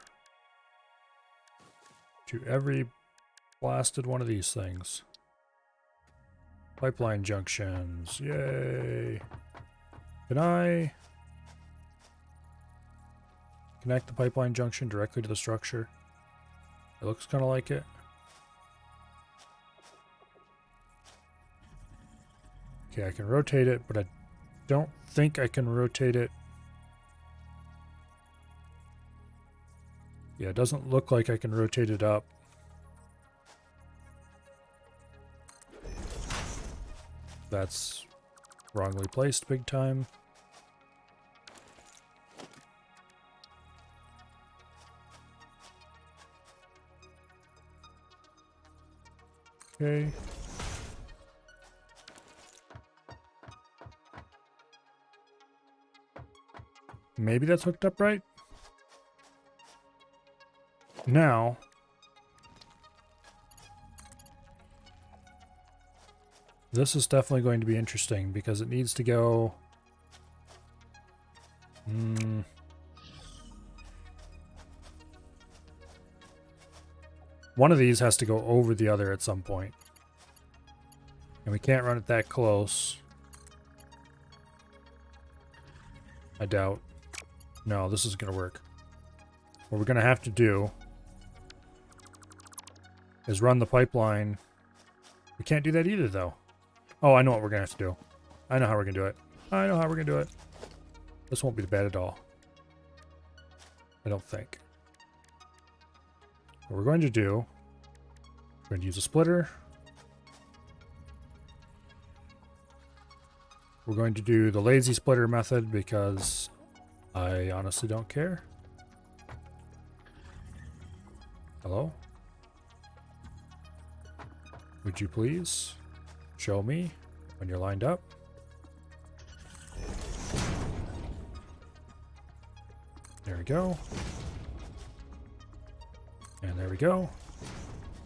to every blasted one of these things. Pipeline junctions. Yay. Can I connect the pipeline junction directly to the structure? It looks kind of like it. Okay, I can rotate it, but I don't think I can rotate it. Yeah, it doesn't look like I can rotate it up. That's wrongly placed big time. Okay. Maybe that's hooked up right. Now, this is definitely going to be interesting because it needs to go... One of these has to go over the other at some point. And we can't run it that close. I doubt. No, this is going to work. What we're going to have to do is run the pipeline. We can't do that either, though. Oh, I know what we're going to have to do. I know how we're going to do it. I know how we're going to do it. This won't be bad at all. I don't think. What we're going to do, we're going to use a splitter. We're going to do the lazy splitter method because I honestly don't care. Hello? Would you please show me when you're lined up? There we go. And there we go.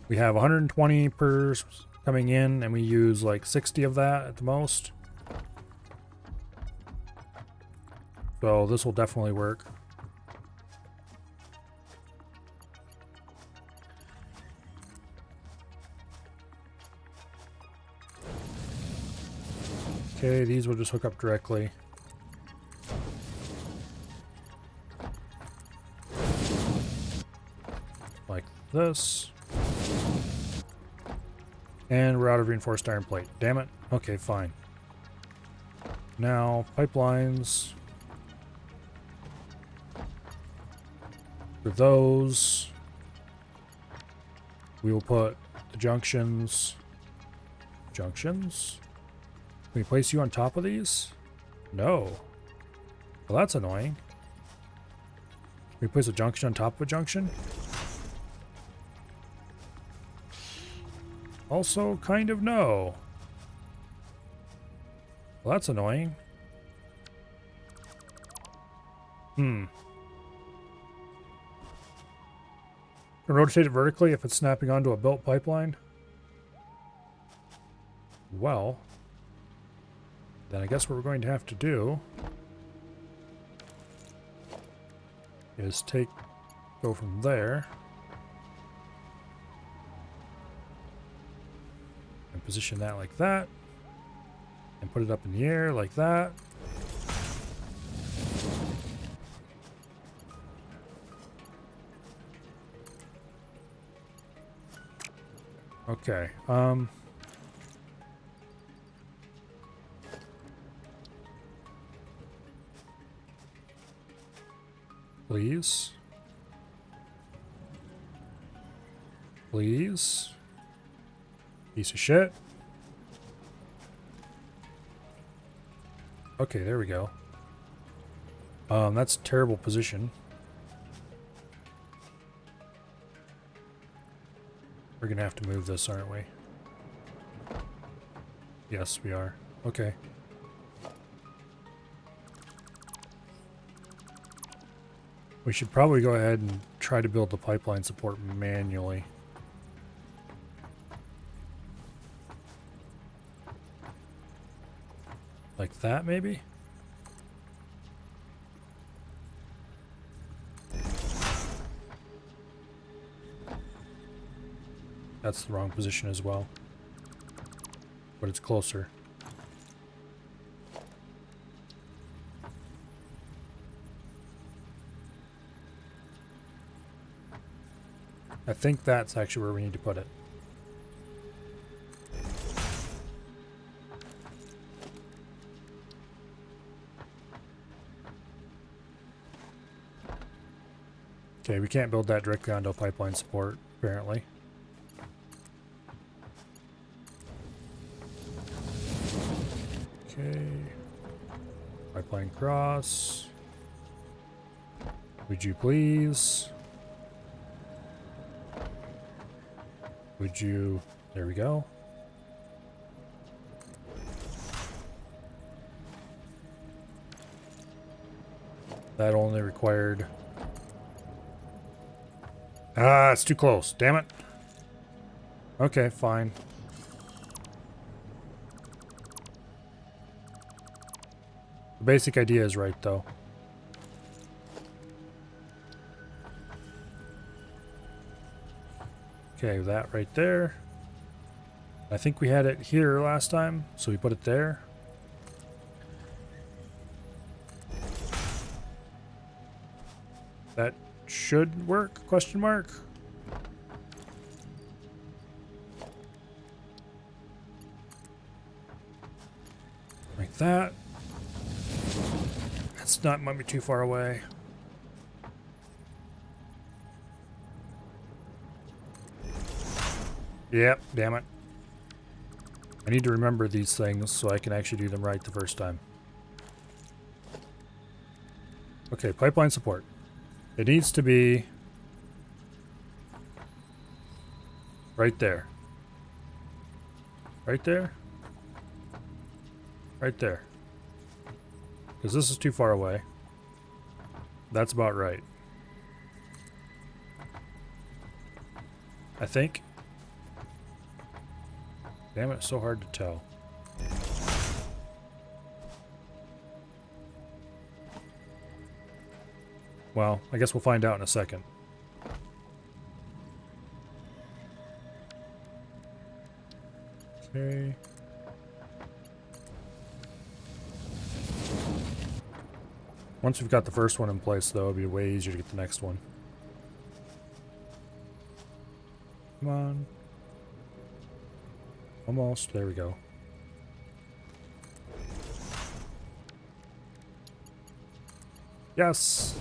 We have 120 per coming in, and we use like 60 of that at the most. So this will definitely work. Okay, these will just hook up directly. Like this. And we're out of reinforced iron plate. Damn it. Okay, fine. Now, pipelines. For those, we will put the junctions. Junctions? Can we place you on top of these? No. Well, that's annoying. Can we place a junction on top of a junction? Also, kind of no. Well, that's annoying. Can rotate it vertically if it's snapping onto a built pipeline? Well, then I guess what we're going to have to do is go from there and position that like that and put it up in the air like that. Okay, please. Please. Piece of shit. Okay, there we go. That's a terrible position. We're gonna have to move this, aren't we? Yes, we are. Okay. We should probably go ahead and try to build the pipeline support manually. Like that, maybe? That's the wrong position as well. But it's closer. I think that's actually where we need to put it. Okay, we can't build that directly onto pipeline support, apparently. Okay. Pipeline cross. Would you please? Would you? There we go. That only required... Ah, it's too close. Damn it. Okay, fine. The basic idea is right, though. Okay, that right there. I think we had it here last time, so we put it there. That should work, question mark. Like that. That's not, might be too far away. Yep, damn it. I need to remember these things so I can actually do them right the first time. Okay, pipeline support. It needs to be right there. Right there? Right there. Because this is too far away. That's about right. I think. Damn it, it's so hard to tell. Well, I guess we'll find out in a second. Okay. Once we've got the first one in place, though, it'll be way easier to get the next one. Come on. Almost. There we go. Yes!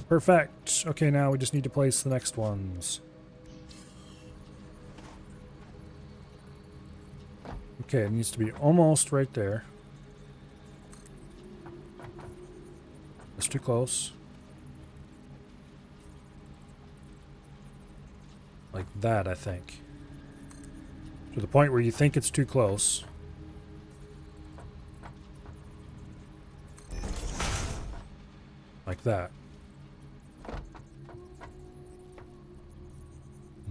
Perfect! Okay, now we just need to place the next ones. Okay, it needs to be almost right there. That's too close. Like that, I think. To the point where you think it's too close. Like that.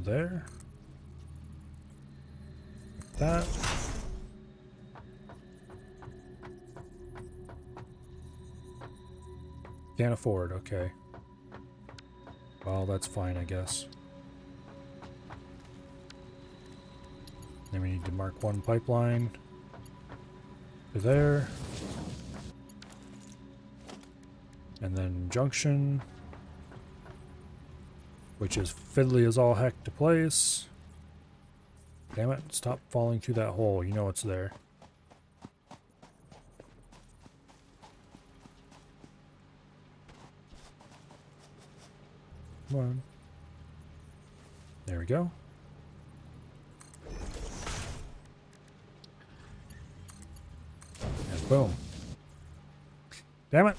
There. Like that. Can't afford, okay. Well, that's fine, I guess. Then we need to mark one pipeline to there. And then junction, which is fiddly as all heck to place. Damn it, stop falling through that hole. You know it's there. Come on. There we go. And boom. Damn it.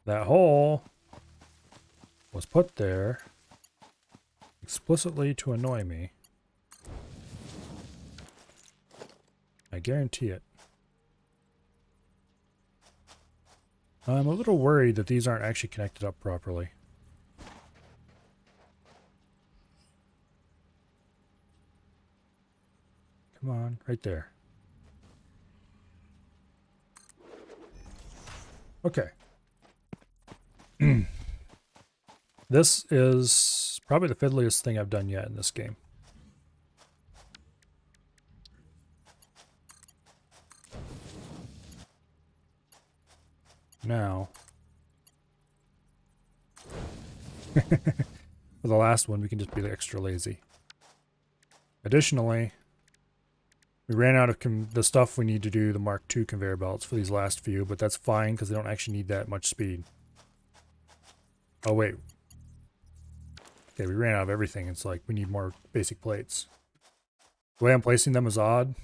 That hole was put there explicitly to annoy me. I guarantee it. I'm a little worried that these aren't actually connected up properly. Come on, right there. Okay. This is probably the fiddliest thing I've done yet in this game. Now, for the last one, we can just be extra lazy. Additionally, we ran out of the stuff we need to do the Mark II conveyor belts for these last few, but that's fine because they don't actually need that much speed. Oh, wait. Okay, we ran out of everything. It's like we need more basic plates. The way I'm placing them is odd.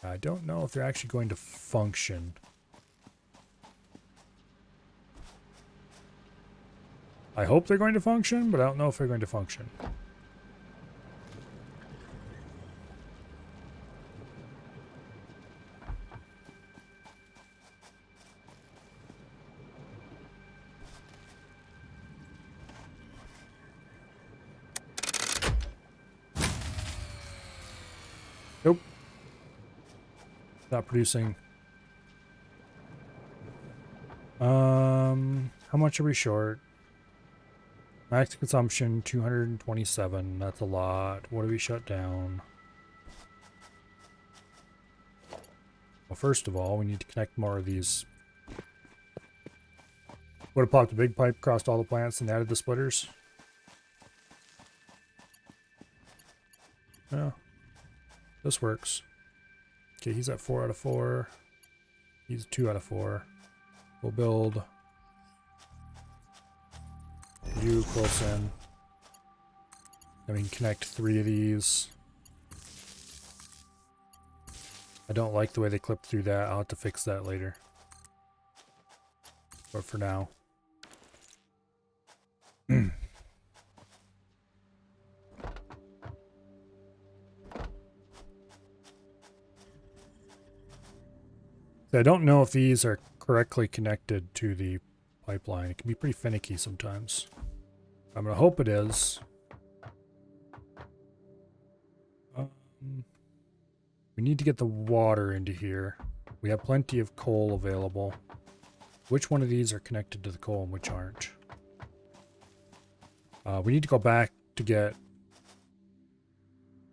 I don't know if they're actually going to function. I hope they're going to function, but I don't know if they're going to function. Nope. Not producing. How much are we short? Max consumption, 227. That's a lot. What do we shut down? Well, first of all, we need to connect more of these. Would have popped a big pipe across all the plants and added the splitters. Yeah. This works. Okay, he's at 4 out of 4. He's 2 out of 4. We'll build you close in. Then we can connect 3 of these. I don't like the way they clip through that. I'll have to fix that later. But for now. I don't know if these are correctly connected to the pipeline. It can be pretty finicky sometimes. I'm going to hope it is. We need to get the water into here. We have plenty of coal available. Which one of these are connected to the coal and which aren't? We need to go back to get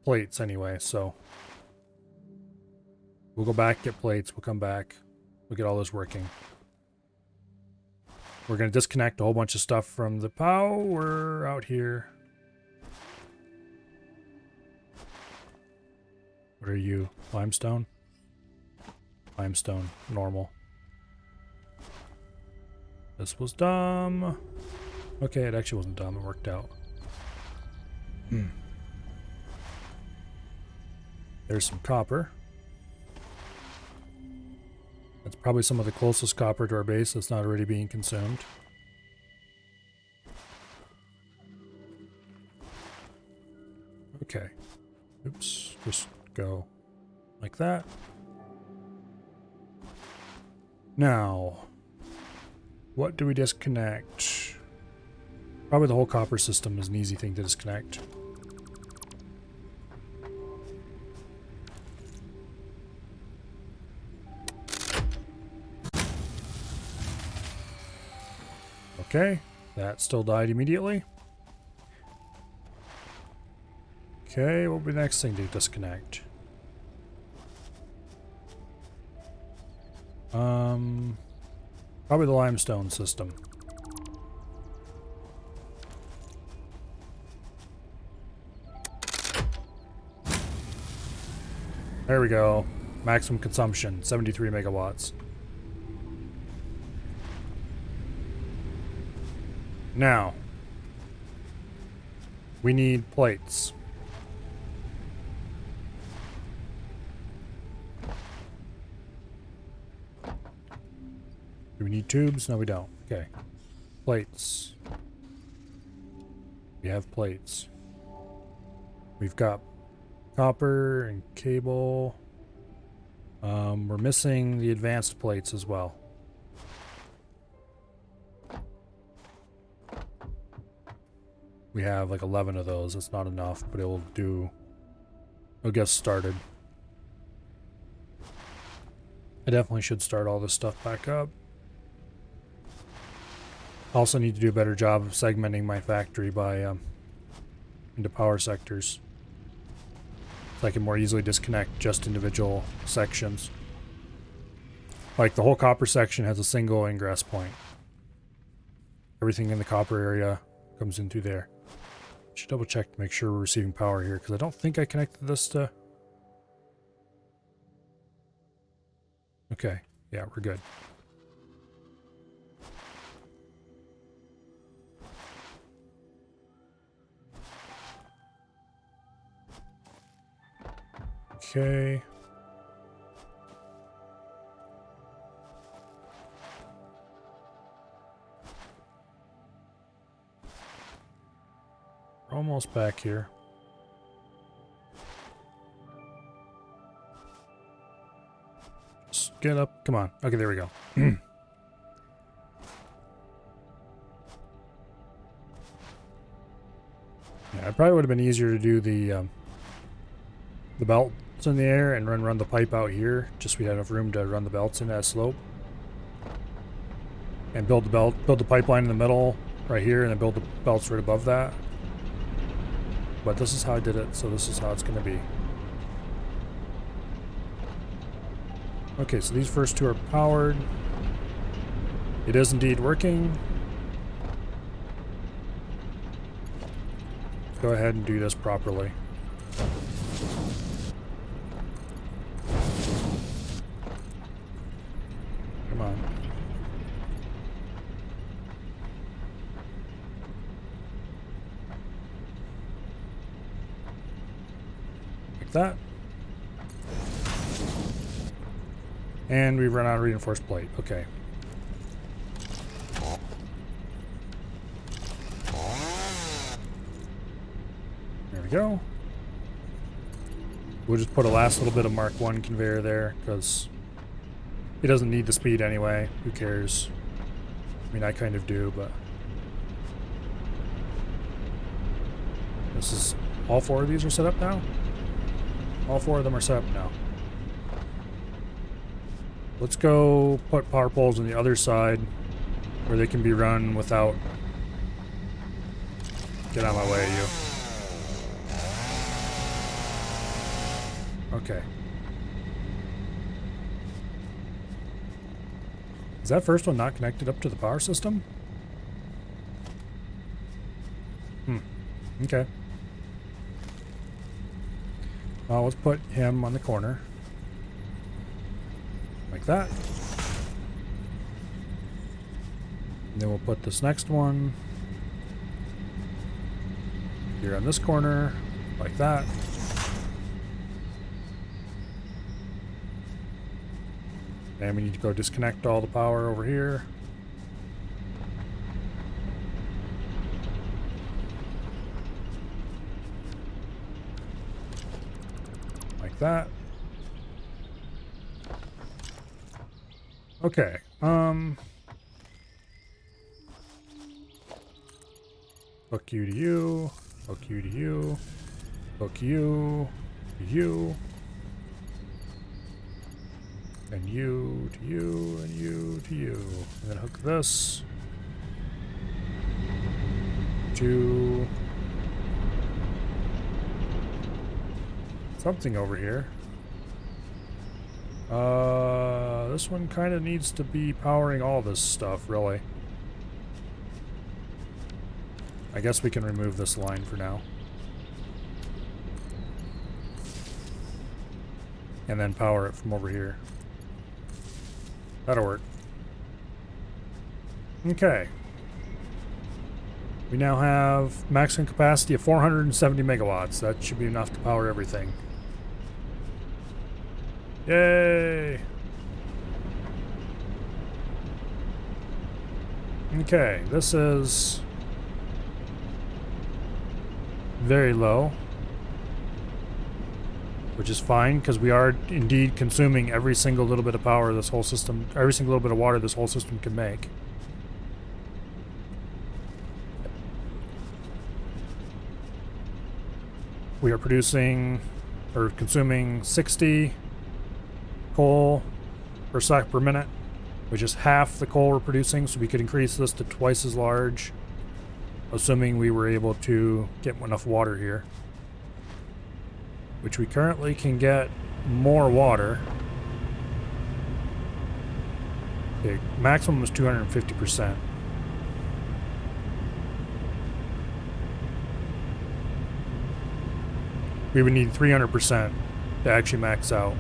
plates anyway, so we'll go back, get plates, we'll come back, we'll get all this working. We're going to disconnect a whole bunch of stuff from the power out here. What are you? Limestone? Limestone. Normal. This was dumb. Okay, it actually wasn't dumb. It worked out. There's some copper. That's probably some of the closest copper to our base that's not already being consumed. Okay. Oops. Just go like that. Now, what do we disconnect? Probably the whole copper system is an easy thing to disconnect. Okay, that still died immediately. Okay, what will be the next thing to disconnect? Probably the limestone system. There we go. Maximum consumption, 73 megawatts. Now, we need plates. Do we need tubes? No, we don't. Okay. Plates. We have plates. We've got copper and cable. We're missing the advanced plates as well. We have like 11 of those. That's not enough, but it will do. It'll get started. I definitely should start all this stuff back up. Also need to do a better job of segmenting my factory by into power sectors, so I can more easily disconnect just individual sections. Like the whole copper section has a single ingress point. Everything in the copper area comes in through there. Should double check to make sure we're receiving power here, because I don't think I connected this to... Okay, yeah, we're good. Okay. We're almost back here. Just get up. Come on. Okay, there we go. Yeah, it probably would have been easier to do the belts in the air and run the pipe out here. Just we had enough room to run the belts in that slope. And build the pipeline in the middle right here, and then build the belts right above that. But this is how I did it, so this is how it's going to be. Okay, so these first two are powered. It is indeed working. Go ahead and do this properly. Come on. Like that. And we run out of reinforced plate. Okay. There we go. We'll just put a last little bit of Mark 1 conveyor there, because he doesn't need the speed anyway. Who cares? I mean, I kind of do, but... This is... All four of these are set up now? All four of them are set up now. Let's go put power poles on the other side where they can be run without... Get out of my way, you. Okay. Is that first one not connected up to the power system? Okay. Well, let's put him on the corner. Like that. And then we'll put this next one here on this corner, like that. And we need to go disconnect all the power over here. Like that. Okay. Hook you to you. Hook you to you. Hook you to you. And you to you, and you to you. And then hook this to something over here. This one kind of needs to be powering all this stuff, really. I guess we can remove this line for now. And then power it from over here. That'll work. Okay. We now have maximum capacity of 470 megawatts. That should be enough to power everything. Yay! Okay, this is very low, which is fine because we are indeed consuming every single little bit of power this whole system, every single little bit of water this whole system can make. We are producing or consuming 60 coal per minute, which is half the coal we're producing, so we could increase this to twice as large, assuming we were able to get enough water here. Which we currently can get more water. Okay, maximum is 250%. We would need 300% to actually max out.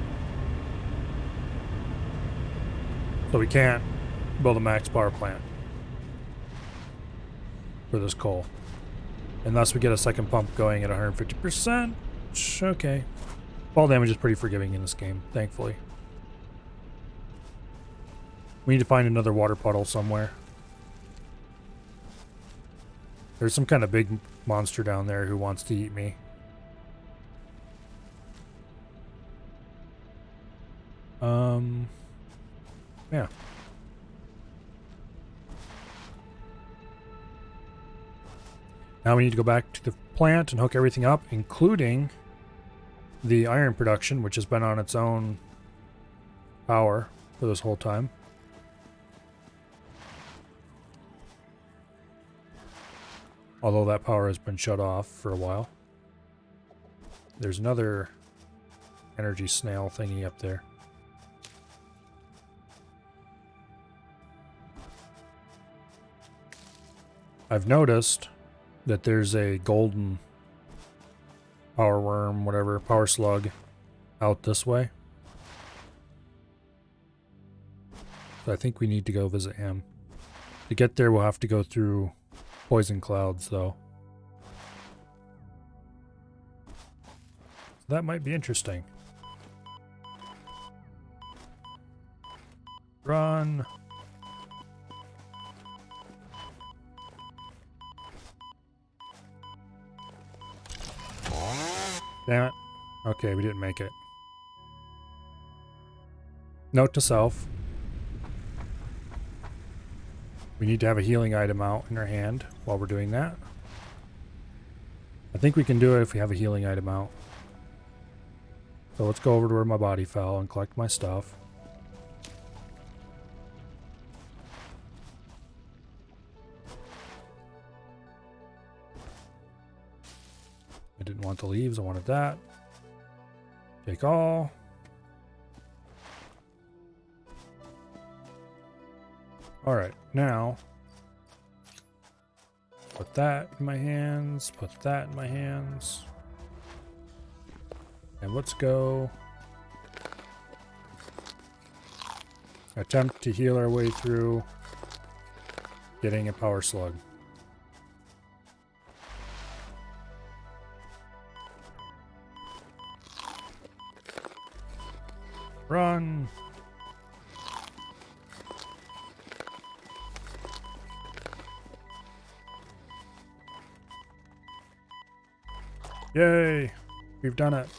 So we can't build a max power plant for this coal. Unless we get a second pump going at 150%. Okay. Fall damage is pretty forgiving in this game, thankfully. We need to find another water puddle somewhere. There's some kind of big monster down there who wants to eat me. Yeah. Now we need to go back to the plant and hook everything up, including the iron production, which has been on its own power for this whole time. Although that power has been shut off for a while. There's another energy snail thingy up there. I've noticed that there's a golden power worm, whatever, power slug out this way. So I think we need to go visit him. To get there, we'll have to go through poison clouds, though. So that might be interesting. Run. Damn it. Okay, we didn't make it. Note to self. We need to have a healing item out in our hand while we're doing that. I think we can do it if we have a healing item out. So let's go over to where my body fell and collect my stuff. I didn't want the leaves, I wanted that. Take all. Alright, now put that in my hands, put that in my hands. And let's go attempt to heal our way through getting a power slug. Run! Yay! We've done it.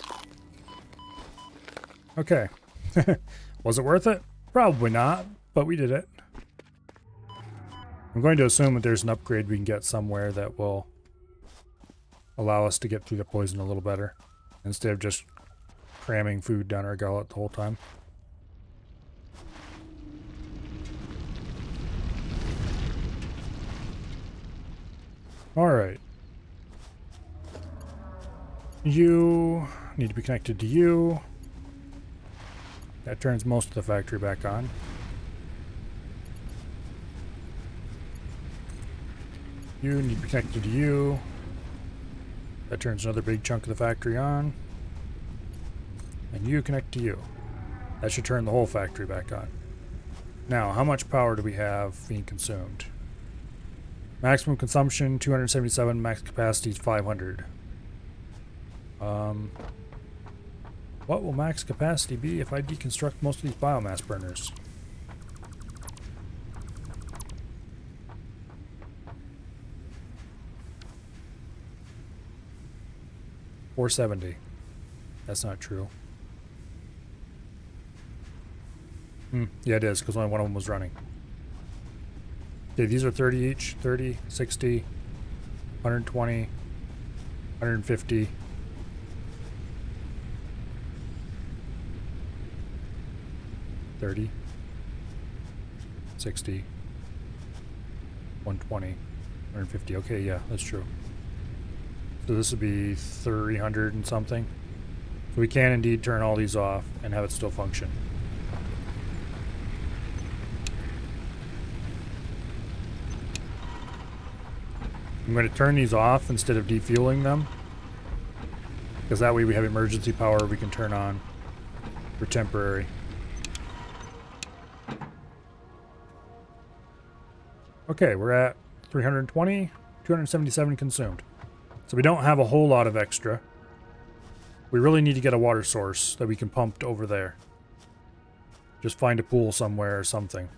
Okay. Was it worth it? Probably not, but we did it. I'm going to assume that there's an upgrade we can get somewhere that will allow us to get through the poison a little better, instead of just cramming food down our gullet the whole time. Alright. You need to be connected to you. That turns most of the factory back on. You need to be connected to you. That turns another big chunk of the factory on. And you connect to you. That should turn the whole factory back on. Now, how much power do we have being consumed? Maximum consumption 277, max capacity is 500. What will max capacity be if I deconstruct most of these biomass burners? $470. That's not true. Yeah, it is, because only one of them was running. Okay, these are 30 each. 30, 60, 120, 150. 30, 60, 120, 150. Okay, yeah, that's true. So this would be 300 and something. So we can indeed turn all these off and have it still function. I'm going to turn these off instead of defueling them, because that way we have emergency power we can turn on for temporary. Okay, we're at 320, 277 consumed. So we don't have a whole lot of extra. We really need to get a water source that we can pump over there. Just find a pool somewhere or something.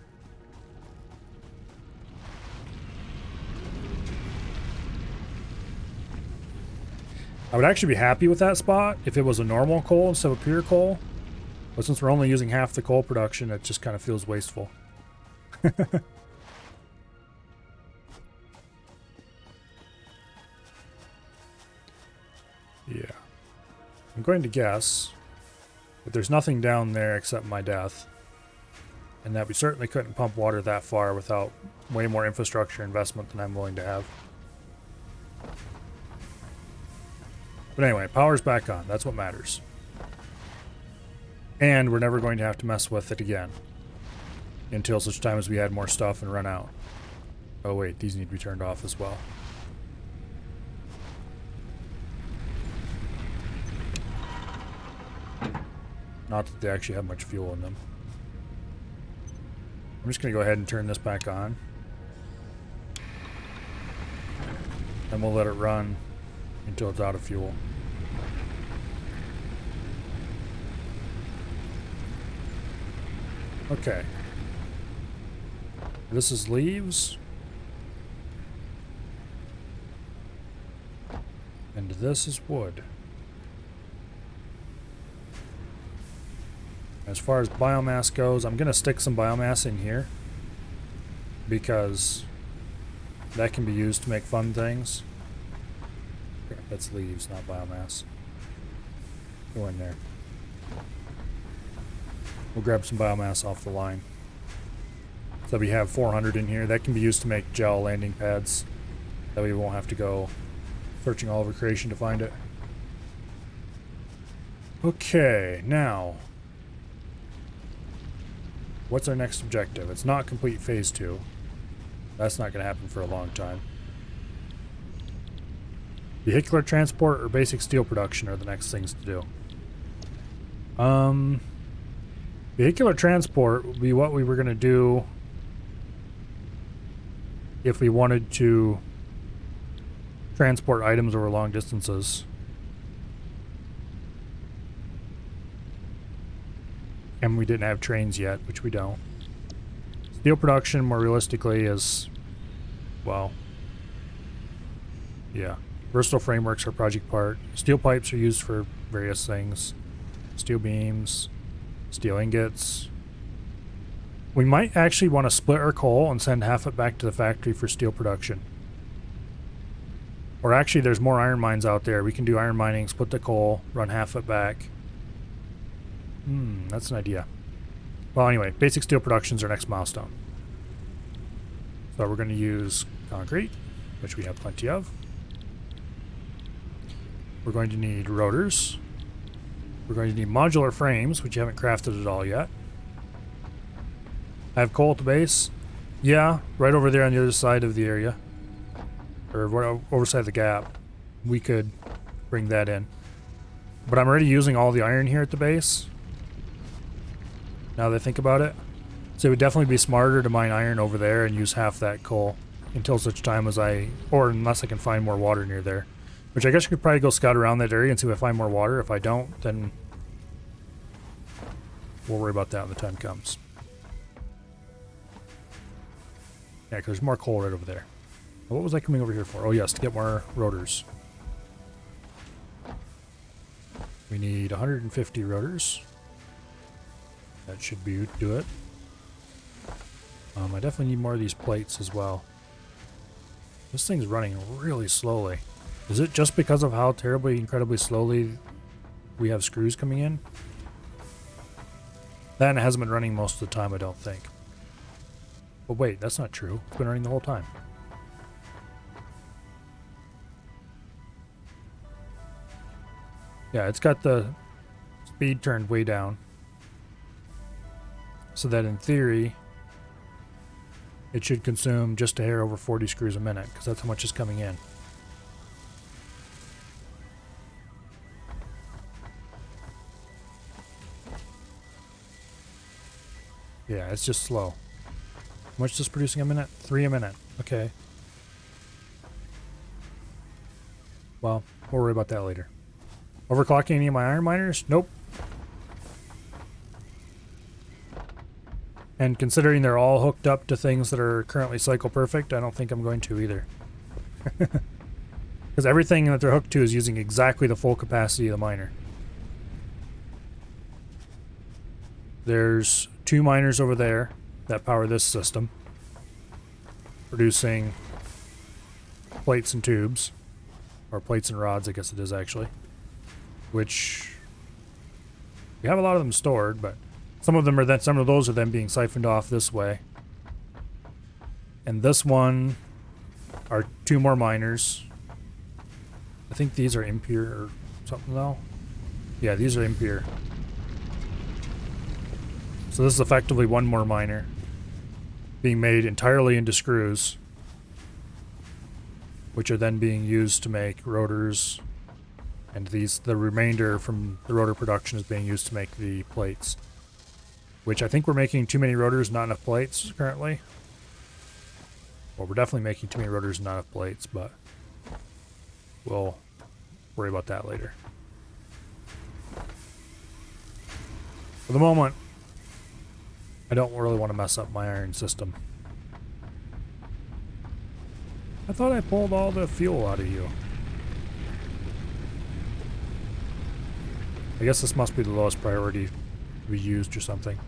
I would actually be happy with that spot if it was a normal coal instead of a pure coal. But since we're only using half the coal production, it just kind of feels wasteful. Yeah. I'm going to guess that there's nothing down there except my death. And that we certainly couldn't pump water that far without way more infrastructure investment than I'm willing to have. But anyway, power's back on. That's what matters. And we're never going to have to mess with it again. Until such time as we add more stuff and run out. Oh wait, these need to be turned off as well. Not that they actually have much fuel in them. I'm just going to go ahead and turn this back on. And we'll let it run until it's out of fuel. Okay. This is leaves. And this is wood. As far as biomass goes, I'm going to stick some biomass in here because that can be used to make fun things. Okay, that's leaves, not biomass. Go in there. We'll grab some biomass off the line. So we have 400 in here. That can be used to make gel landing pads. That way we won't have to go searching all over creation to find it. Okay, now what's our next objective? It's not complete phase 2. That's not going to happen for a long time. Vehicular transport or basic steel production are the next things to do. Vehicular transport would be what we were going to do if we wanted to transport items over long distances. And we didn't have trains yet, which we don't. Steel production, more realistically, is, well, yeah. Versatile frameworks are project part. Steel pipes are used for various things. Steel beams, steel ingots. We might actually want to split our coal and send half it back to the factory for steel production. Or actually, there's more iron mines out there. We can do iron mining, split the coal, run half it back. That's an idea. Well, anyway, basic steel production is our next milestone. So we're going to use concrete, which we have plenty of. We're going to need rotors. We're going to need modular frames, which you haven't crafted at all yet. I have coal at the base. Yeah, right over there on the other side of the area. Or overside the gap. We could bring that in. But I'm already using all the iron here at the base. Now that I think about it. So it would definitely be smarter to mine iron over there and use half that coal until such time as or unless I can find more water near there. Which I guess I could probably go scout around that area and see if I find more water. If I don't, then we'll worry about that when the time comes. Yeah, because there's more coal right over there. What was I coming over here for? Oh yes, to get more rotors. We need 150 rotors. That should do it. I definitely need more of these plates as well. This thing's running really slowly. Is it just because of how terribly, incredibly slowly we have screws coming in? That hasn't been running most of the time, I don't think. But wait, that's not true. It's been running the whole time. Yeah, it's got the speed turned way down. So that in theory, it should consume just a hair over 40 screws a minute, because that's how much is coming in. Yeah, it's just slow. How much is this producing a minute? 3 a minute. Okay. Well, we'll worry about that later. Overclocking any of my iron miners? Nope. And considering they're all hooked up to things that are currently cycle perfect, I don't think I'm going to either. Because everything that they're hooked to is using exactly the full capacity of the miner. There's 2 miners over there that power this system, producing plates and tubes, or plates and rods, I guess it is actually, which we have a lot of them stored, but some of those are then being siphoned off this way. And this one are 2 more miners. I think these are impure or something though. Yeah, these are impure. So this is effectively 1 more miner being made entirely into screws, which are then being used to make rotors, and the remainder from the rotor production is being used to make the plates. Which I think we're making too many rotors, not enough plates currently. Well, we're definitely making too many rotors, not enough plates, but we'll worry about that later. For the moment, I don't really want to mess up my iron system. I thought I pulled all the fuel out of you. I guess this must be the lowest priority we used or something.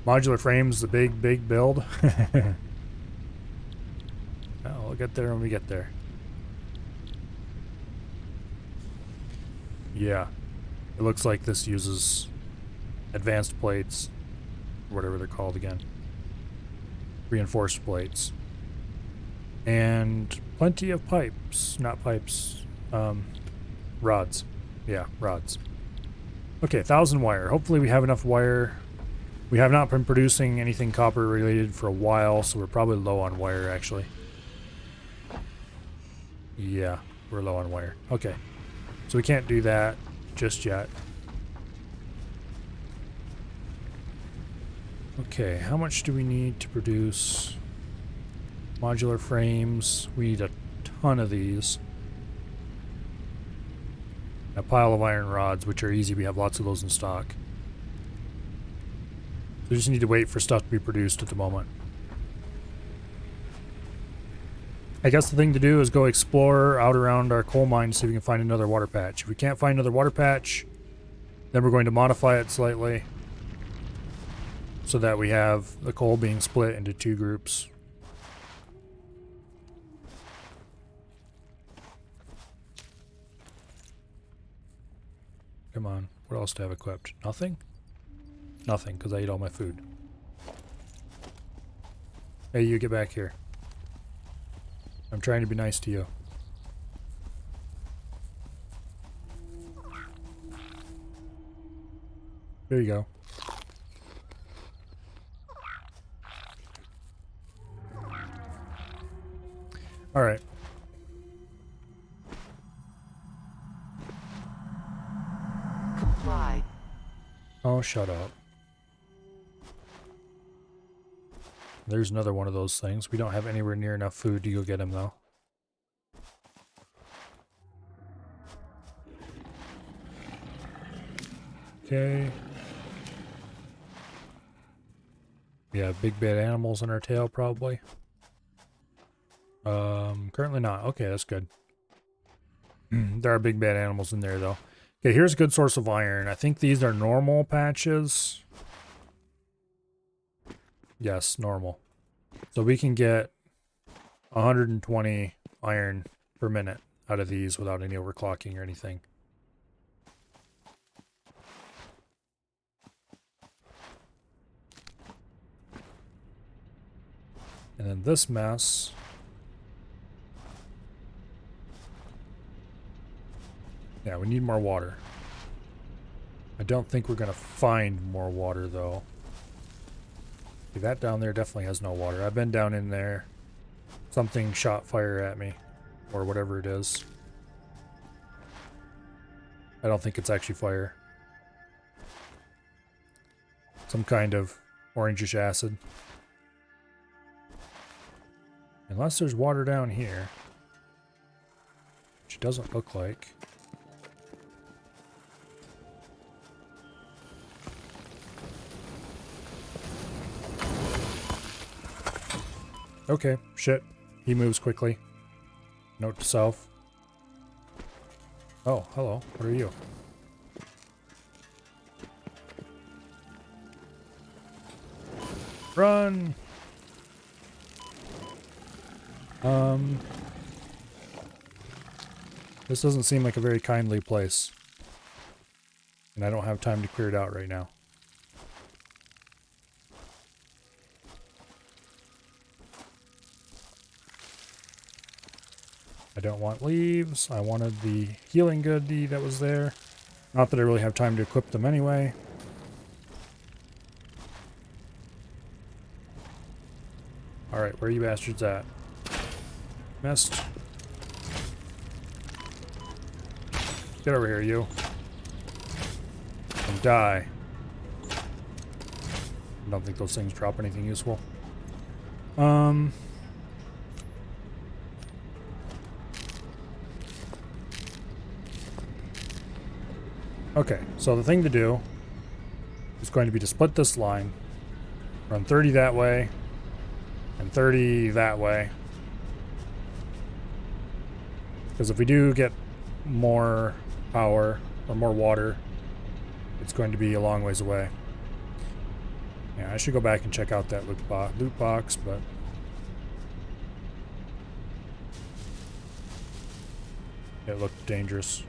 Modular frames, the big build. Oh, we'll get there when we get there. Yeah. It looks like this uses advanced plates, whatever they're called again. Reinforced plates. And plenty of pipes. Not pipes. Rods. Yeah, rods. Okay, 1,000 wire. Hopefully we have enough wire. We have not been producing anything copper related for a while, so we're probably low on wire actually. Yeah, we're low on wire. Okay. So we can't do that just yet. Okay, how much do we need to produce modular frames? We need a ton of these. A pile of iron rods, which are easy. We have lots of those in stock. We just need to wait for stuff to be produced at the moment. I guess the thing to do is go explore out around our coal mine to see if we can find another water patch. If we can't find another water patch, then we're going to modify it slightly so that we have the coal being split into 2 groups. Come on, what else do I have equipped? Nothing? Nothing, because I ate all my food. Hey, you get back here. I'm trying to be nice to you. There you go. Alright. Comply. Oh, shut up. There's another one of those things. We don't have anywhere near enough food to go get him, though. Okay. We have big bad animals in our tail, probably. Currently not. Okay, that's good. There are big bad animals in there, though. Okay, here's a good source of iron. I think these are normal patches. Yes, normal. So we can get 120 iron per minute out of these without any overclocking or anything. And then this mess. Yeah, we need more water. I don't think we're going to find more water, though. Okay, that down there definitely has no water. I've been down in there. Something shot fire at me. Or whatever it is. I don't think it's actually fire. Some kind of orangish acid. Unless there's water down here. Which it doesn't look like. Okay, shit. He moves quickly. Note to self. Oh, hello. What are you? Run! This doesn't seem like a very kindly place. And I don't have time to clear it out right now. I don't want leaves. I wanted the healing goodie that was there. Not that I really have time to equip them anyway. Alright, where are you bastards at? Missed. Get over here, you. And die. I don't think those things drop anything useful. Okay, so the thing to do is going to be to split this line, run 30 that way, and 30 that way. Because if we do get more power or more water, it's going to be a long ways away. Yeah, I should go back and check out that loot box, but it looked dangerous.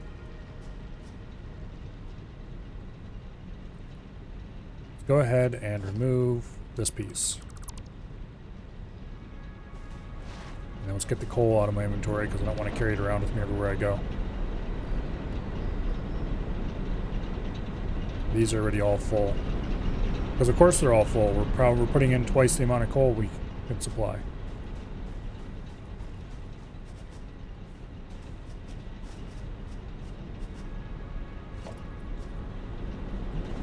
Go ahead and remove this piece. And then let's get the coal out of my inventory because I don't want to carry it around with me everywhere I go. These are already all full. Because of course they're all full. We're putting in twice the amount of coal we can supply.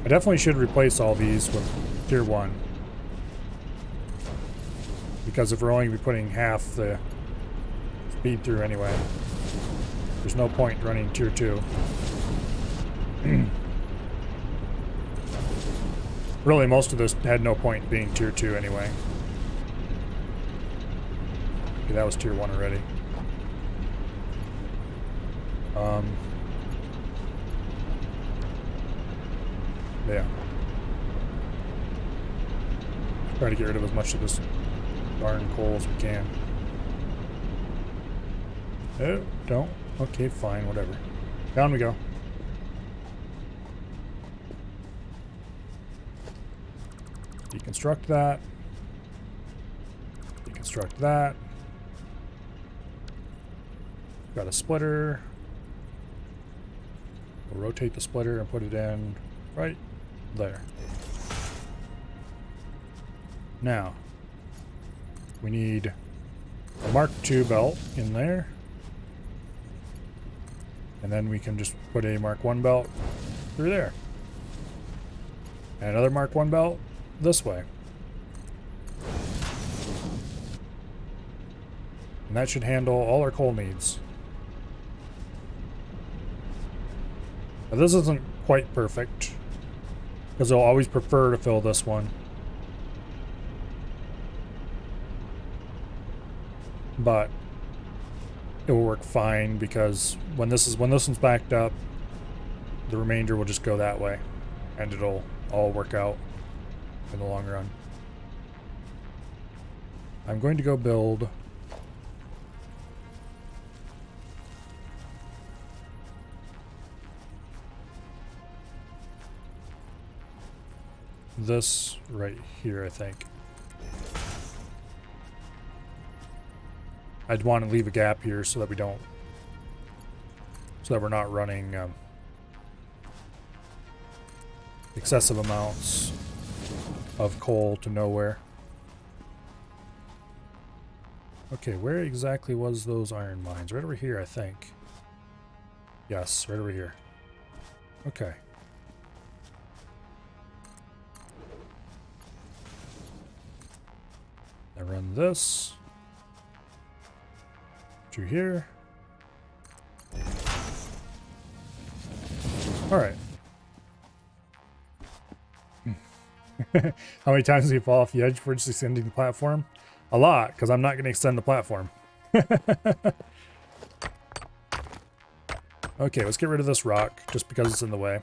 I definitely should replace all these with tier 1. Because if we're only going to be putting half the speed through anyway, there's no point running tier 2. Really, most of this had no point being tier 2 anyway. Okay, that was tier 1 already. Yeah. Try to get rid of as much of this darn coal as we can. Oh, don't. Okay, fine, whatever. Down we go. Deconstruct that. Deconstruct that. Got a splitter. We'll rotate the splitter and put it in right there. Now, we need a Mark II belt in there. And then we can just put a Mark I belt through there. And another Mark I belt this way. And that should handle all our coal needs. Now this isn't quite perfect, because I'll always prefer to fill this one. But it will work fine, because when this one's backed up, the remainder will just go that way, and it'll all work out in the long run. I'm going to go build this right here, I think. I'd want to leave a gap here so that we don't, so that we're not running excessive amounts of coal to nowhere. Okay, where exactly was those iron mines? Right over here, I think. Yes, right over here. Okay. I run this to here. All right. How many times do you fall off the edge for just extending the platform? A lot, because I'm not going to extend the platform. Okay, let's get rid of this rock, just because it's in the way.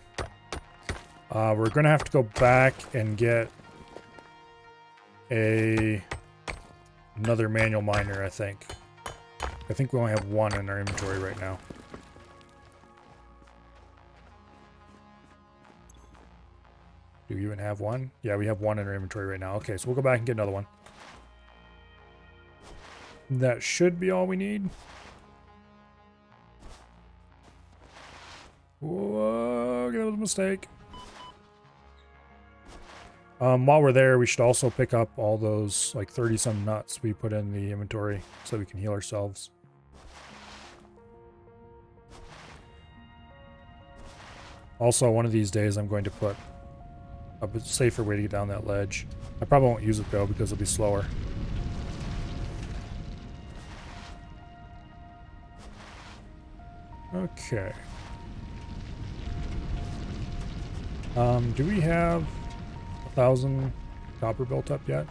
We're going to have to go back and get another manual miner, I think. I think we only have one in our inventory right now. Do we even have one? Yeah, we have one in our inventory right now. Okay, so we'll go back and get another one. That should be all we need. Whoa, that was a mistake. While we're there, we should also pick up all those like 30-some nuts we put in the inventory so we can heal ourselves. Also, one of these days I'm going to put a bit safer way to get down that ledge. I probably won't use it though because it'll be slower. Okay. Do we have 1,000 copper built up yet?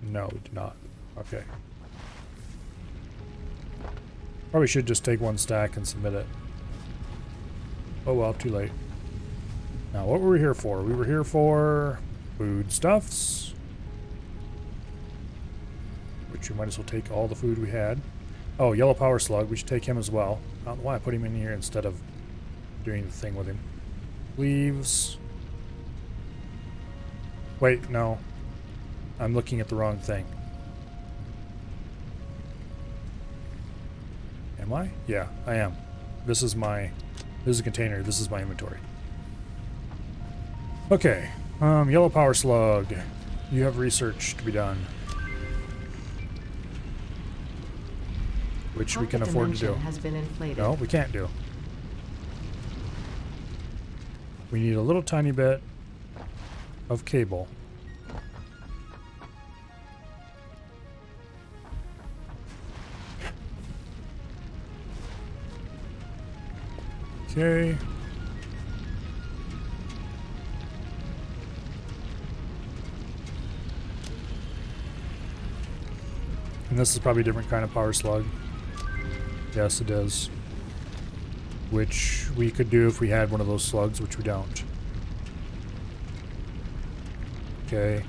No, we do not. Okay. Probably should just take one stack and submit it. Oh well, too late. Now, what were we here for? We were here for foodstuffs, which we might as well take all the food we had. Oh, yellow power slug. We should take him as well. I don't know why I put him in here instead of doing the thing with him. Leaves. Wait, no. I'm looking at the wrong thing. Am I? Yeah, I am. This is a container. This is my inventory. Okay. Yellow power slug. You have research to be done. Which we can afford to do. Has been inflated. No, we can't do. We need a little tiny bit of cable. Okay. And this is probably a different kind of power slug. Yes, it is. Which we could do if we had one of those slugs, which we don't. Okay.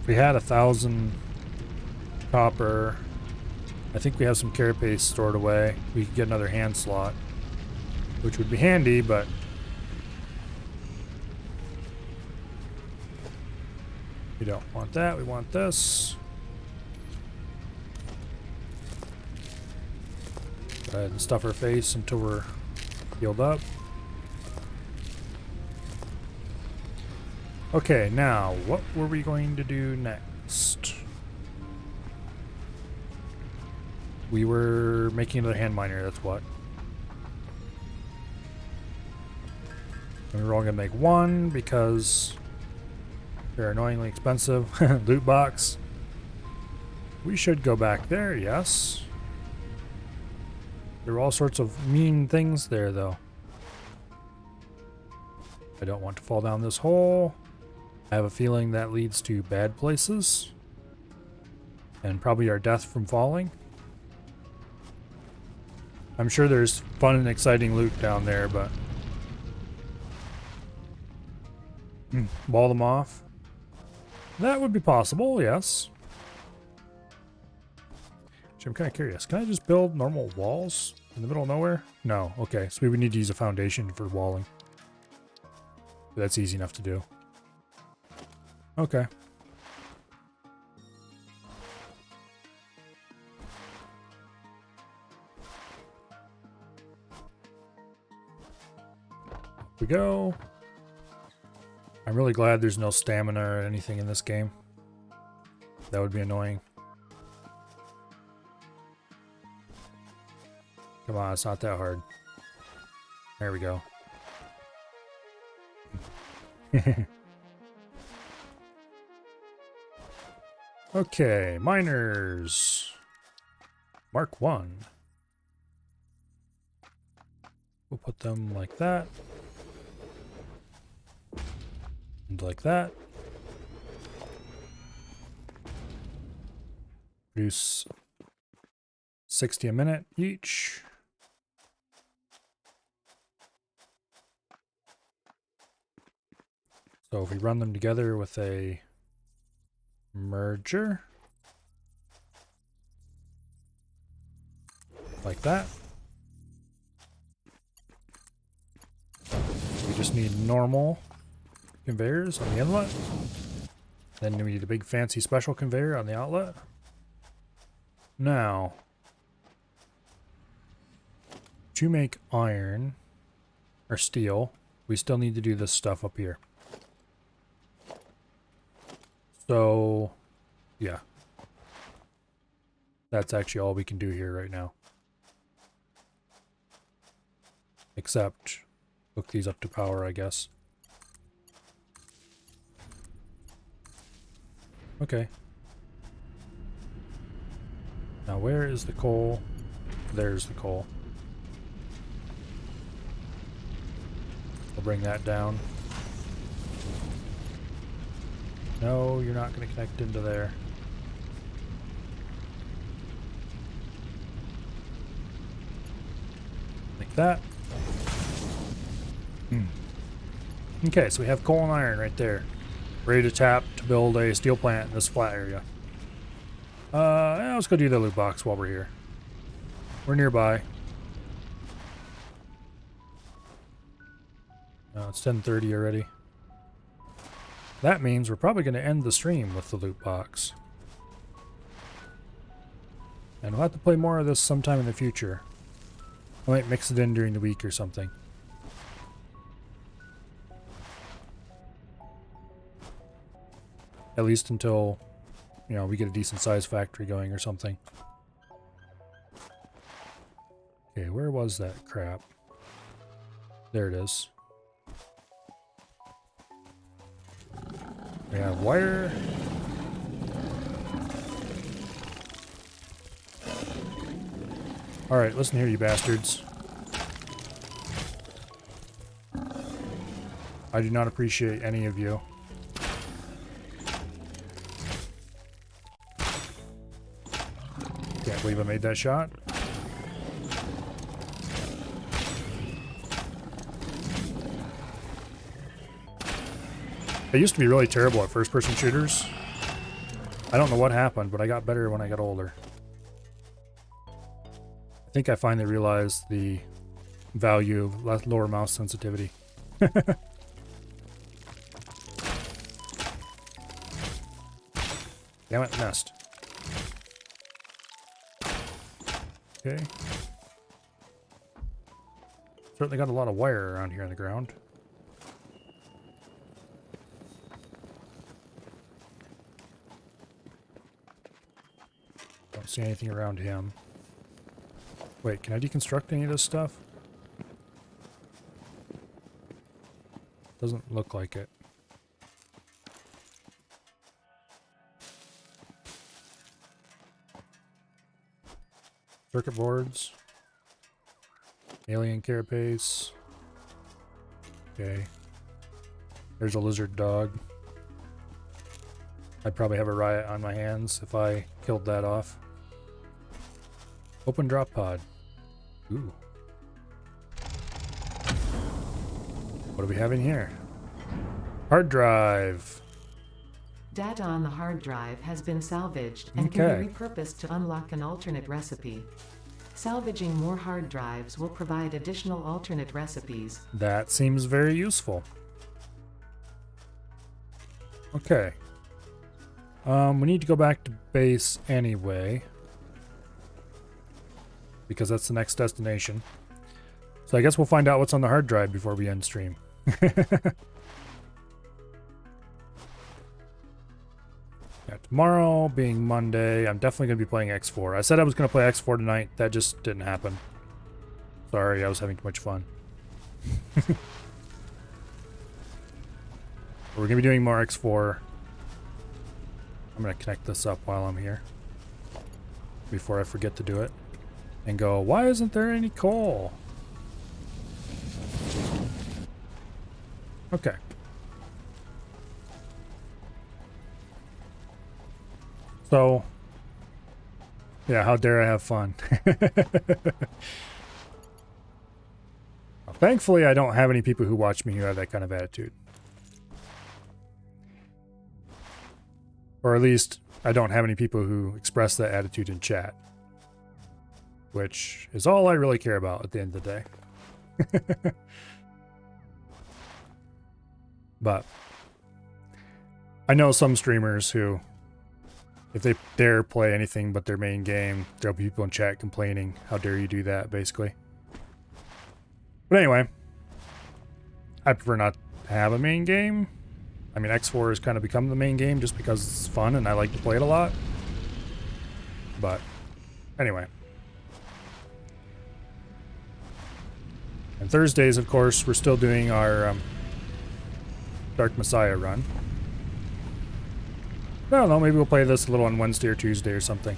If we had 1,000 copper, I think we have some carapace stored away. We could get another hand slot, which would be handy, but we don't want that. We want this. Go ahead and stuff our face until we're healed up. Okay, now what were we going to do next? We were making another hand miner, that's what. And we were only gonna make one because they're annoyingly expensive. Loot box. We should go back there, yes. There were all sorts of mean things there, though. I don't want to fall down this hole. I have a feeling that leads to bad places. And probably our death from falling. I'm sure there's fun and exciting loot down there, but... wall them off. That would be possible, yes. Actually, I'm kind of curious. Can I just build normal walls in the middle of nowhere? No. Okay, so we would need to use a foundation for walling. That's easy enough to do. Okay. We go. I'm really glad there's no stamina or anything in this game. That would be annoying. Come on, it's not that hard. There we go. Okay, miners. Mark 1. We'll put them like that. And like that. Produce 60 a minute each. So if we run them together with a merger, like that. We just need normal conveyors on the inlet. Then we need a big fancy special conveyor on the outlet. Now, to make iron or steel, we still need to do this stuff up here. So, yeah. That's actually all we can do here right now. Except hook these up to power, I guess. Okay. Now where is the coal? There's the coal. I'll bring that down. No, you're not going to connect into there. Like that. Okay, so we have coal and iron right there. Ready to tap to build a steel plant in this flat area. Yeah, let's go do the loot box while we're here. We're nearby. It's 10:30 already. That means we're probably going to end the stream with the loot box. And we'll have to play more of this sometime in the future. I might mix it in during the week or something. At least until, you know, we get a decent sized factory going or something. Okay, where was that crap? There it is. We have wire. Alright, listen here, you bastards. I do not appreciate any of you. Can't believe I made that shot. I used to be really terrible at first-person shooters. I don't know what happened, but I got better when I got older. I think I finally realized the value of lower mouse sensitivity. Damn it, missed. Okay. Certainly got a lot of wire around here on the ground. Don't see anything around him. Wait, can I deconstruct any of this stuff? Doesn't look like it. Circuit boards. Alien carapace. Okay. There's a lizard dog. I'd probably have a riot on my hands if I killed that off. Open drop pod. Ooh. What do we have in here? Hard drive. Data on the hard drive has been salvaged and can Okay. be repurposed to unlock an alternate recipe. Salvaging more hard drives will provide additional alternate recipes. That seems very useful. Okay. We need to go back to base anyway, because that's the next destination. So I guess we'll find out what's on the hard drive before we end stream. Yeah, tomorrow being Monday, I'm definitely going to be playing X4. I said I was going to play X4 tonight. That just didn't happen. Sorry, I was having too much fun. We're going to be doing more X4. I'm going to connect this up while I'm here, before I forget to do it. And go, why isn't there any coal? Okay. So, yeah, how dare I have fun? Well, thankfully, I don't have any people who watch me who have that kind of attitude. Or at least, I don't have any people who express that attitude in chat. Which is all I really care about at the end of the day. But I know some streamers who, if they dare play anything but their main game, there'll be people in chat complaining, how dare you do that, basically. But anyway, I prefer not to have a main game. I mean, X4 has kind of become the main game just because it's fun and I like to play it a lot. But anyway. And Thursdays, of course, we're still doing our Dark Messiah run. I don't know, maybe we'll play this a little on Wednesday or Tuesday or something.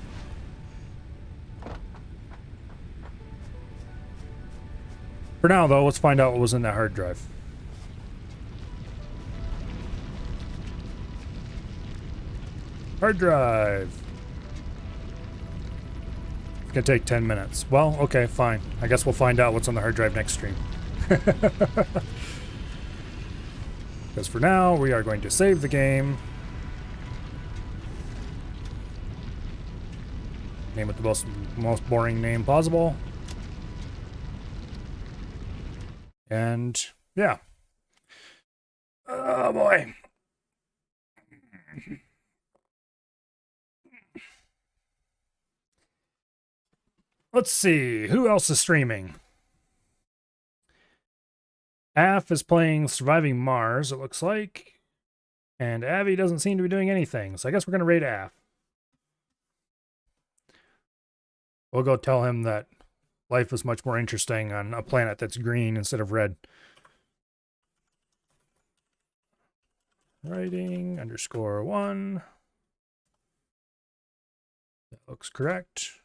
For now, though, let's find out what was in that hard drive. Hard drive. It's gonna take 10 minutes. Well, okay, fine. I guess we'll find out what's on the hard drive next stream. Because for now, we are going to save the game. Name it the most boring name possible. And, yeah. Oh, boy. Let's see. Who else is streaming? Af is playing Surviving Mars, it looks like. And Avi doesn't seem to be doing anything. So I guess we're going to raid Af. We'll go tell him that life was much more interesting on a planet that's green instead of red. Writing _1. That looks correct.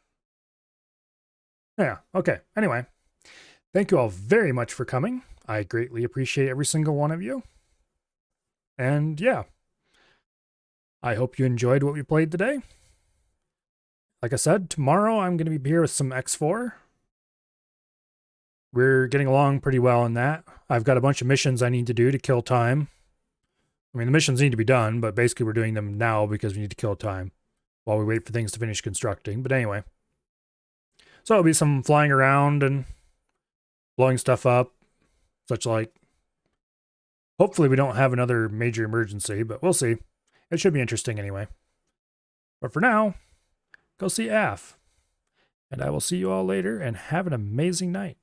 Yeah, okay. Anyway, thank you all very much for coming. I greatly appreciate every single one of you. And yeah, I hope you enjoyed what we played today. Like I said, tomorrow I'm going to be here with some X4. We're getting along pretty well in that. I've got a bunch of missions I need to do to kill time. I mean, the missions need to be done, but basically we're doing them now because we need to kill time while we wait for things to finish constructing. But anyway. So it'll be some flying around and blowing stuff up, such like. Hopefully we don't have another major emergency, but we'll see. It should be interesting anyway. But for now, go see AF. And I will see you all later and have an amazing night.